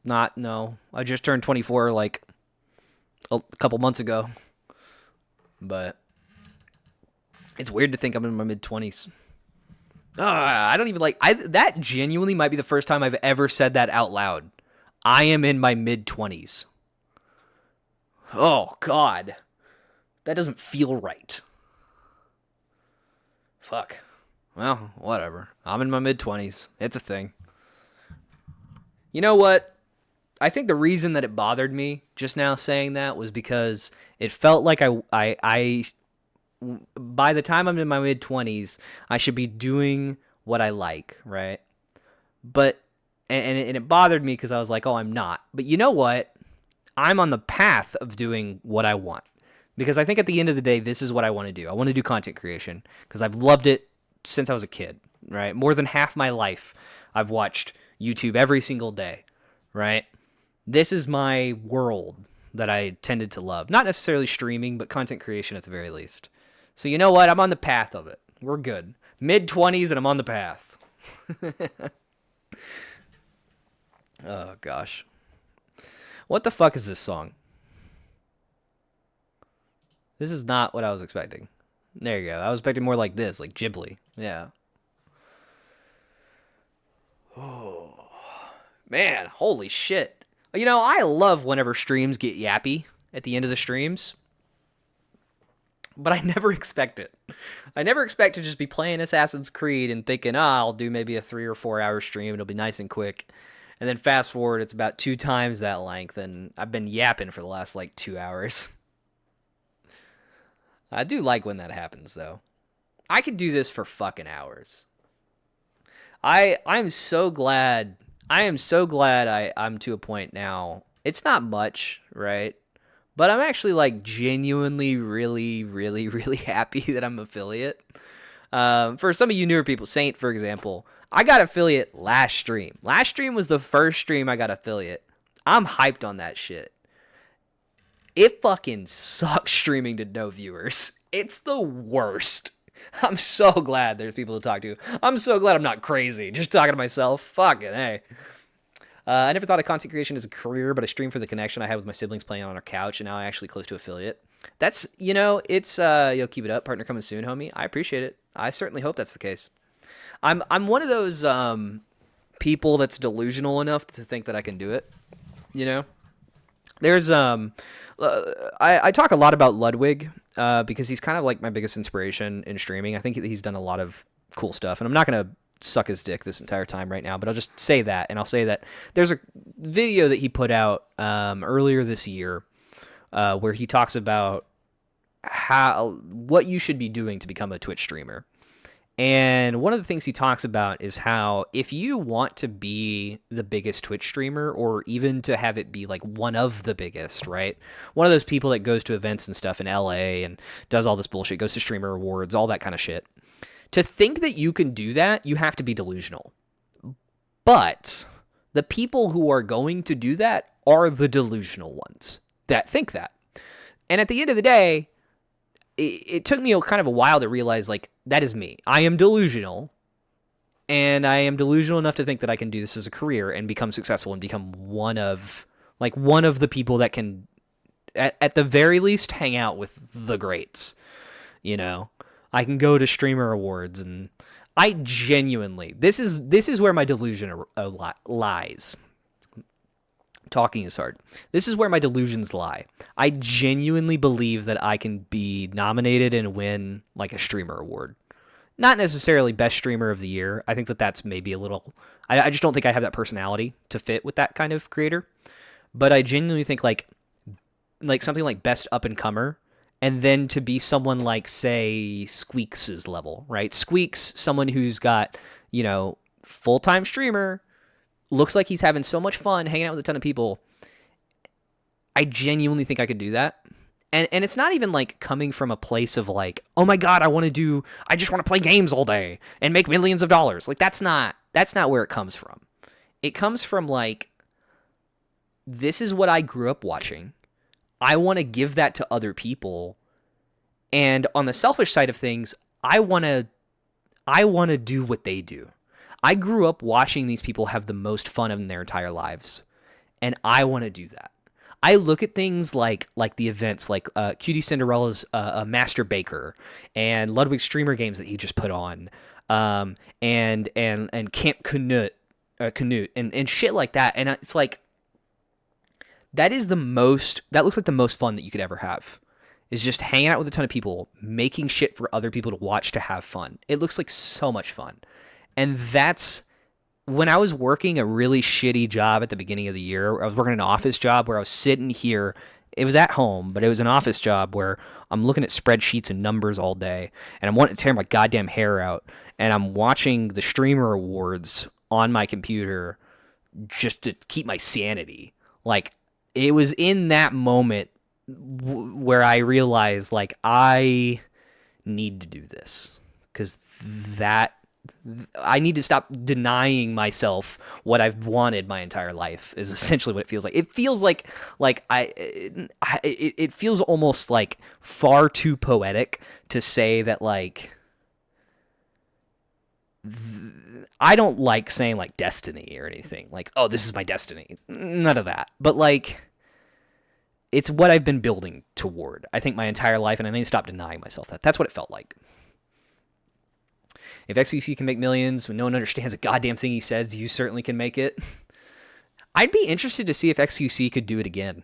No. I just turned 24 like a couple months ago. But it's weird to think I'm in my mid-20s. I don't even that genuinely might be the first time I've ever said that out loud. I am in my mid-20s. Oh, God. That doesn't feel right. Fuck. Well, whatever. I'm in my mid-20s. It's a thing. You know what? I think the reason that it bothered me just now saying that was because it felt like I by the time I'm in my mid-20s, I should be doing what I like, right? But, and it bothered me because I was like, oh, I'm not. But you know what? I'm on the path of doing what I want. Because I think at the end of the day, this is what I want to do. I want to do content creation because I've loved it since I was a kid, right? More than half my life, I've watched YouTube every single day, right? This is my world that I tended to love. Not necessarily streaming, but content creation at the very least. So you know what? I'm on the path of it. We're good. Mid-20s and I'm on the path. Oh, gosh. What the fuck is this song? This is not what I was expecting. There you go. I was expecting more like this, like Ghibli. Yeah. Oh, man. Holy shit. I love whenever streams get yappy at the end of the streams. But I never expect it. I never expect to just be playing Assassin's Creed and thinking, I'll do maybe a 3 or 4 hour stream. It'll be nice and quick. And then fast forward, it's about 2 times that length. And I've been yapping for the last, 2 hours. I do like when that happens, though. I could do this for fucking hours. I'm so glad. I am so glad I'm to a point now. It's not much, right? But I'm actually genuinely really, really, really happy that I'm affiliate. For some of you newer people, Saint, for example, I got affiliate last stream. Last stream was the first stream I got affiliate. I'm hyped on that shit. It fucking sucks streaming to no viewers. It's the worst. I'm so glad there's people to talk to. I'm so glad I'm not crazy. Just talking to myself. Fucking hey. I never thought of content creation as a career, but I stream for the connection I have with my siblings playing on our couch, and now I'm actually close to affiliate. That's, it's, keep it up. Partner coming soon, homie. I appreciate it. I certainly hope that's the case. I'm one of those people that's delusional enough to think that I can do it. There's, I talk a lot about Ludwig because he's kind of like my biggest inspiration in streaming. I think he's done a lot of cool stuff, and I'm not going to suck his dick this entire time right now, but I'll just say that, and I'll say that there's a video that he put out earlier this year where he talks about what you should be doing to become a Twitch streamer. And one of the things he talks about is how if you want to be the biggest Twitch streamer, or even to have it be like one of the biggest, right? One of those people that goes to events and stuff in LA and does all this bullshit, goes to streamer awards, all that kind of shit. To think that you can do that, you have to be delusional. But the people who are going to do that are the delusional ones that think that. And at the end of the day, it took me kind of a while to realize, like, that is me. I am delusional, and I am delusional enough to think that I can do this as a career and become successful and become one of the people that can, at the very least, hang out with the greats. You know, I can go to streamer awards, and I genuinely, this is where my delusion lies. Talking is hard. This is where my delusions lie. I genuinely believe that I can be nominated and win like a streamer award. Not necessarily best streamer of the year. I think that that's maybe a little... I just don't think I have that personality to fit with that kind of creator. But I genuinely think like something like best up and comer, and then to be someone like, say, Squeaks' level, right? Squeaks, someone who's got, you know, full-time streamer, looks like he's having so much fun hanging out with a ton of people. I genuinely think I could do that. And it's not even like coming from a place of like, oh my God, I just want to play games all day and make millions of dollars. Like that's not where it comes from. It comes from like, this is what I grew up watching. I want to give that to other people. And on the selfish side of things, I want to do what they do. I grew up watching these people have the most fun in their entire lives, and I want to do that. I look at things like the events, like Cutie Cinderella's Master Baker and Ludwig's streamer games that he just put on, and Camp Canute and shit like that. And it's like that looks like the most fun that you could ever have. Is just hanging out with a ton of people, making shit for other people to watch to have fun. It looks like so much fun. And that's when I was working a really shitty job at the beginning of the year. I was working an office job where I was sitting here. It was at home, but it was an office job where I'm looking at spreadsheets and numbers all day, and I'm wanting to tear my goddamn hair out, and I'm watching the streamer awards on my computer just to keep my sanity. Like, it was in that moment where I realized, like, I need to do this because I need to stop denying myself what I've wanted my entire life is essentially what it feels like. It feels like it feels almost like far too poetic to say that, like, I don't like saying like destiny or anything like, oh, this is my destiny. None of that. But like, it's what I've been building toward, I think, my entire life, and I need to stop denying myself that. That's what it felt like. If XQC can make millions when no one understands a goddamn thing he says, you certainly can make it. I'd be interested to see if XQC could do it again.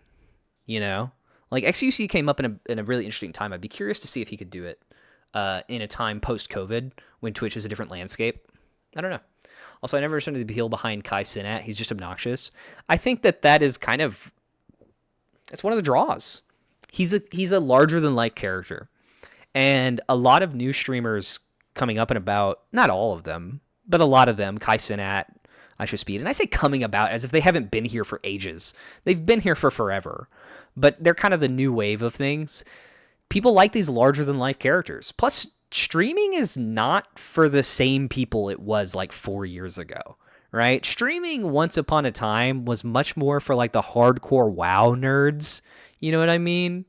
You know? Like, XQC came up in a really interesting time. I'd be curious to see if he could do it in a time post-COVID when Twitch is a different landscape. I don't know. Also, I never understood the appeal behind Kai Cenat. He's just obnoxious. I think that is kind of... It's one of the draws. He's a larger-than-life character. And a lot of new streamers coming up and about, not all of them, but a lot of them, Kai Cenat, IShowSpeed, and I say coming about as if they haven't been here for ages. They've been here for forever. But they're kind of the new wave of things. People like these larger-than-life characters. Plus, streaming is not for the same people it was like 4 years ago. Right? Streaming once upon a time was much more for like the hardcore WoW nerds. You know what I mean?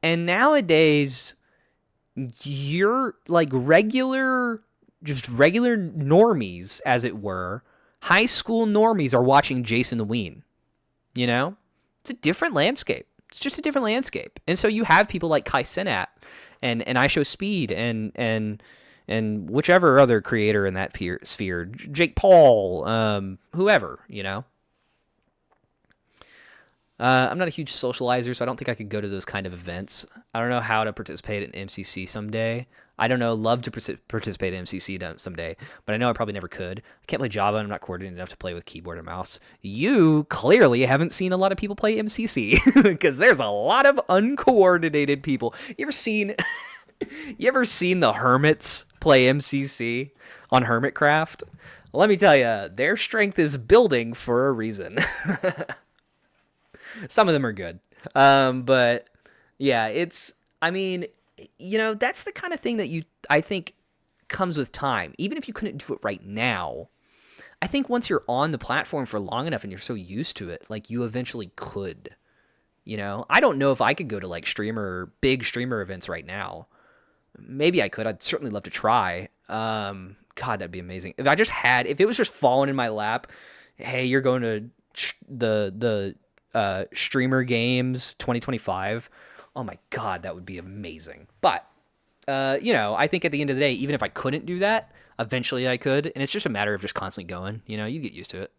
And nowadays, you're like regular normies, as it were. High school normies are watching Jason the Ween. You know? It's a different landscape. It's just a different landscape. And so you have people like Kai Cenat and IShowSpeed and whichever other creator in that sphere, Jake Paul, whoever, you know. I'm not a huge socializer, so I don't think I could go to those kind of events. I don't know how to participate in MCC someday. I don't know, love to participate in MCC someday, but I know I probably never could. I can't play Java, and I'm not coordinated enough to play with keyboard and mouse. You clearly haven't seen a lot of people play MCC, because there's a lot of uncoordinated people. You ever seen the Hermits play MCC on Hermitcraft? Let me tell you, their strength is building for a reason. Some of them are good. But yeah, that's the kind of thing that I think comes with time. Even if you couldn't do it right now, I think once you're on the platform for long enough and you're so used to it, like, you eventually could. I don't know if I could go to like big streamer events right now. Maybe I could. I'd certainly love to try. God, that'd be amazing. If it was just falling in my lap, hey, you're going to the Streamer Games 2025. Oh my God, that would be amazing. But, I think at the end of the day, even if I couldn't do that, eventually I could. And it's just a matter of just constantly going. You get used to it.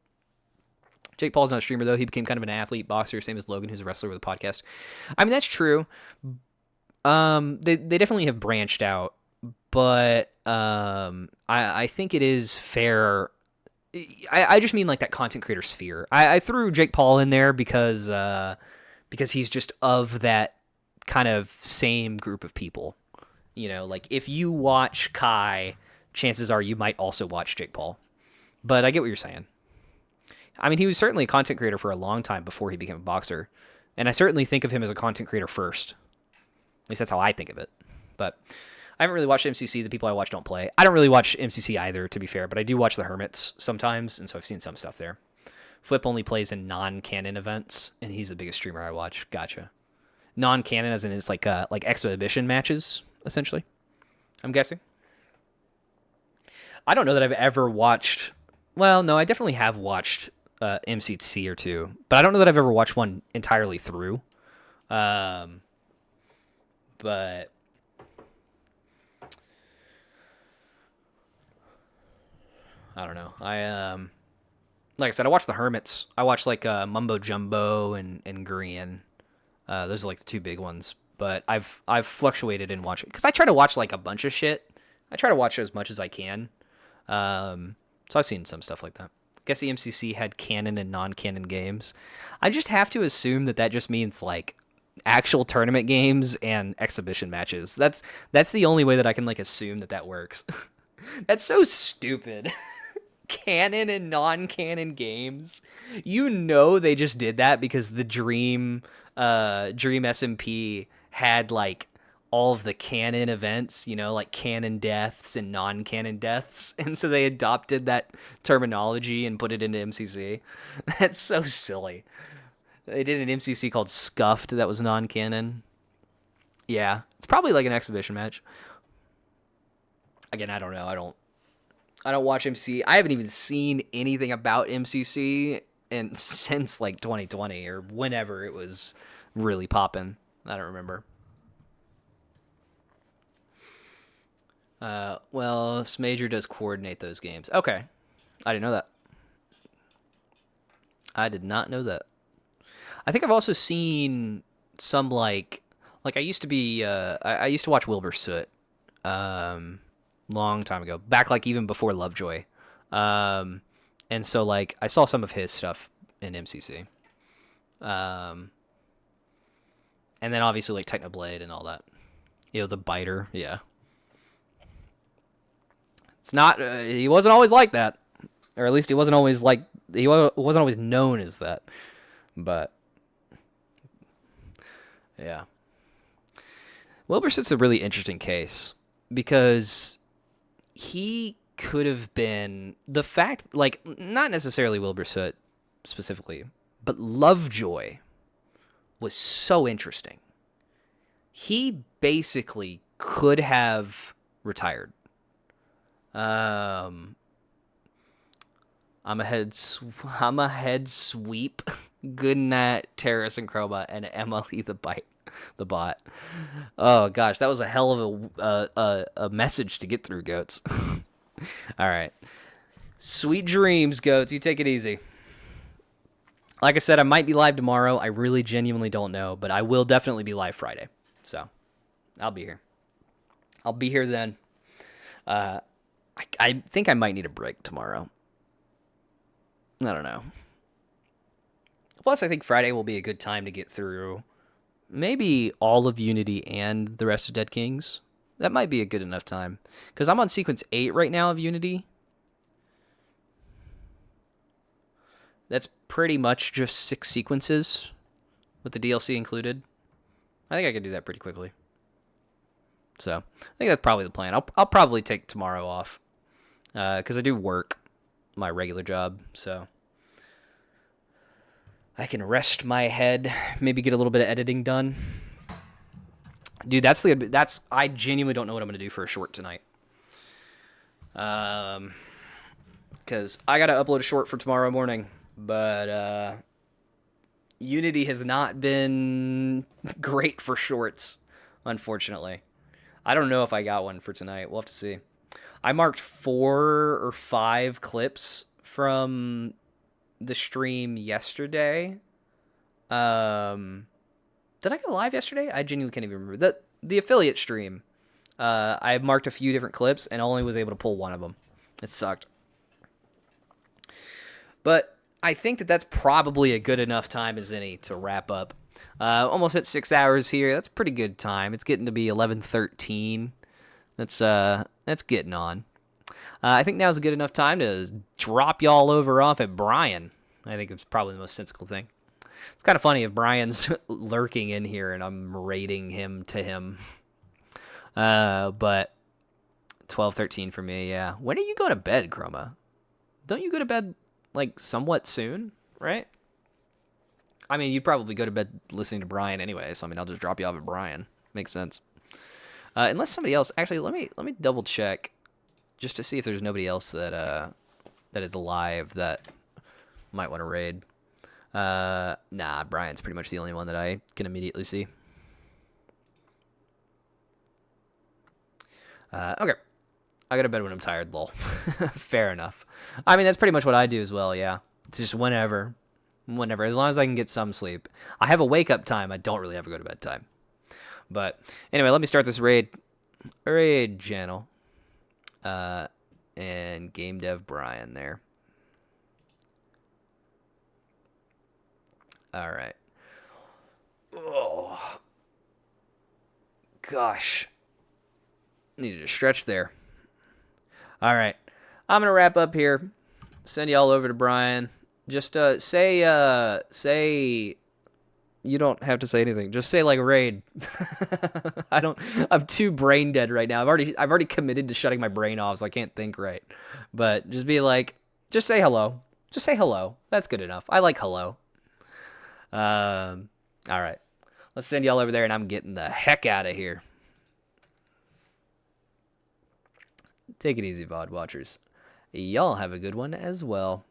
Jake Paul's not a streamer, though. He became kind of an athlete, boxer, same as Logan, who's a wrestler with a podcast. I mean, that's true. They definitely have branched out. But I think it is fair. I just mean like that content creator sphere. I threw Jake Paul in there because he's just of that kind of same group of people. Like, if you watch Kai, chances are you might also watch Jake Paul. But I get what you're saying. I mean, he was certainly a content creator for a long time before he became a boxer. And I certainly think of him as a content creator first. At least that's how I think of it. But I haven't really watched MCC. The people I watch don't play. I don't really watch MCC either, to be fair, but I do watch the Hermits sometimes, and so I've seen some stuff there. Flip only plays in non-canon events, and he's the biggest streamer I watch. Gotcha. Non-canon as in it's like exhibition matches, essentially, I'm guessing. I don't know that I've ever watched... Well, no, I definitely have watched MCC or two, but I don't know that I've ever watched one entirely through. But... I don't know. Like I said, I watch the Hermits. I watch like Mumbo Jumbo and Grian. Those are like the two big ones. But I've fluctuated in watching because I try to watch like a bunch of shit. I try to watch as much as I can. So I've seen some stuff like that. I guess the MCC had canon and non-canon games. I just have to assume that just means like actual tournament games and exhibition matches. That's the only way that I can like assume that works. That's so stupid. Canon and non-canon games. They just did that because the Dream SMP had like all of the canon events, like canon deaths and non-canon deaths, and so they adopted that terminology and put it into MCC. That's so silly. They did an MCC called Scuffed that was non-canon. Yeah, it's probably like an exhibition match. Again, I don't know. I don't watch MCC. I haven't even seen anything about MCC since like 2020 or whenever it was really popping. I don't remember. Well, Smager does coordinate those games. Okay. I didn't know that. I did not know that. I think I've also seen some like I used to be I used to watch Wilbur Soot long time ago, back like even before Lovejoy. And so like I saw some of his stuff in MCC. And then obviously like Technoblade and all that. The biter, yeah. It's not he wasn't always like that. Or at least he wasn't always known as that. But yeah. Wilbur Soot's a really interesting case because he could have been the fact, like, not necessarily Wilbur Soot specifically, but Lovejoy was so interesting. He basically could have retired. I'm a head sweep. Good night, Terrace and Chroma, and Emily the bot. Oh gosh, that was a hell of a message to get through, Goats. All right, sweet dreams, Goats. You take it easy. Like I said, I might be live tomorrow. I really genuinely don't know, but I will definitely be live Friday. So I'll be here. I'll be here then. I think I might need a break tomorrow. I don't know. Plus, I think Friday will be a good time to get through maybe all of Unity and the rest of Dead Kings. That might be a good enough time. Because I'm on sequence 8 right now of Unity. That's pretty much just 6 sequences with the DLC included. I think I can do that pretty quickly. So, I think that's probably the plan. I'll probably take tomorrow off. Because I do work my regular job, so I can rest my head, maybe get a little bit of editing done. Dude, I genuinely don't know what I'm gonna do for a short tonight. Because I gotta upload a short for tomorrow morning, but Unity has not been great for shorts, unfortunately. I don't know if I got one for tonight. We'll have to see. I marked 4 or 5 clips from the stream yesterday. Did I go live yesterday? I genuinely can't even remember. The affiliate stream. I marked a few different clips and only was able to pull one of them. It sucked. But I think that's probably a good enough time as any to wrap up. Almost at 6 hours here. That's a pretty good time. It's getting to be 11:13. That's getting on. I think now's a good enough time to drop y'all over off at Brian. I think it's probably the most sensible thing. It's kind of funny if Brian's lurking in here and I'm rating him to him. But 12:13 for me, yeah. When are you going to bed, Chroma? Don't you go to bed, like, somewhat soon, right? I mean, you'd probably go to bed listening to Brian anyway, so I mean, I'll just drop you off at Brian. Makes sense. Unless somebody else... Actually, let me double check just to see if there's nobody else that is alive that might want to raid. Nah, Brian's pretty much the only one that I can immediately see. Okay. I go to bed when I'm tired, lol. Fair enough. I mean, that's pretty much what I do as well, yeah. It's just whenever. Whenever. As long as I can get some sleep. I have a wake-up time. I don't really have a go-to-bed time. But anyway, let me start this raid channel. And Game Dev Brian there. All right. Oh. Gosh. Needed a stretch there. All right. I'm going to wrap up here. Send y'all over to Brian. Just say you don't have to say anything. Just say like raid. I'm too brain dead right now. I've already committed to shutting my brain off, so I can't think right. But just be like, just say hello. Just say hello. That's good enough. I like hello. All right. Let's send y'all over there and I'm getting the heck out of here. Take it easy, VOD watchers. Y'all have a good one as well.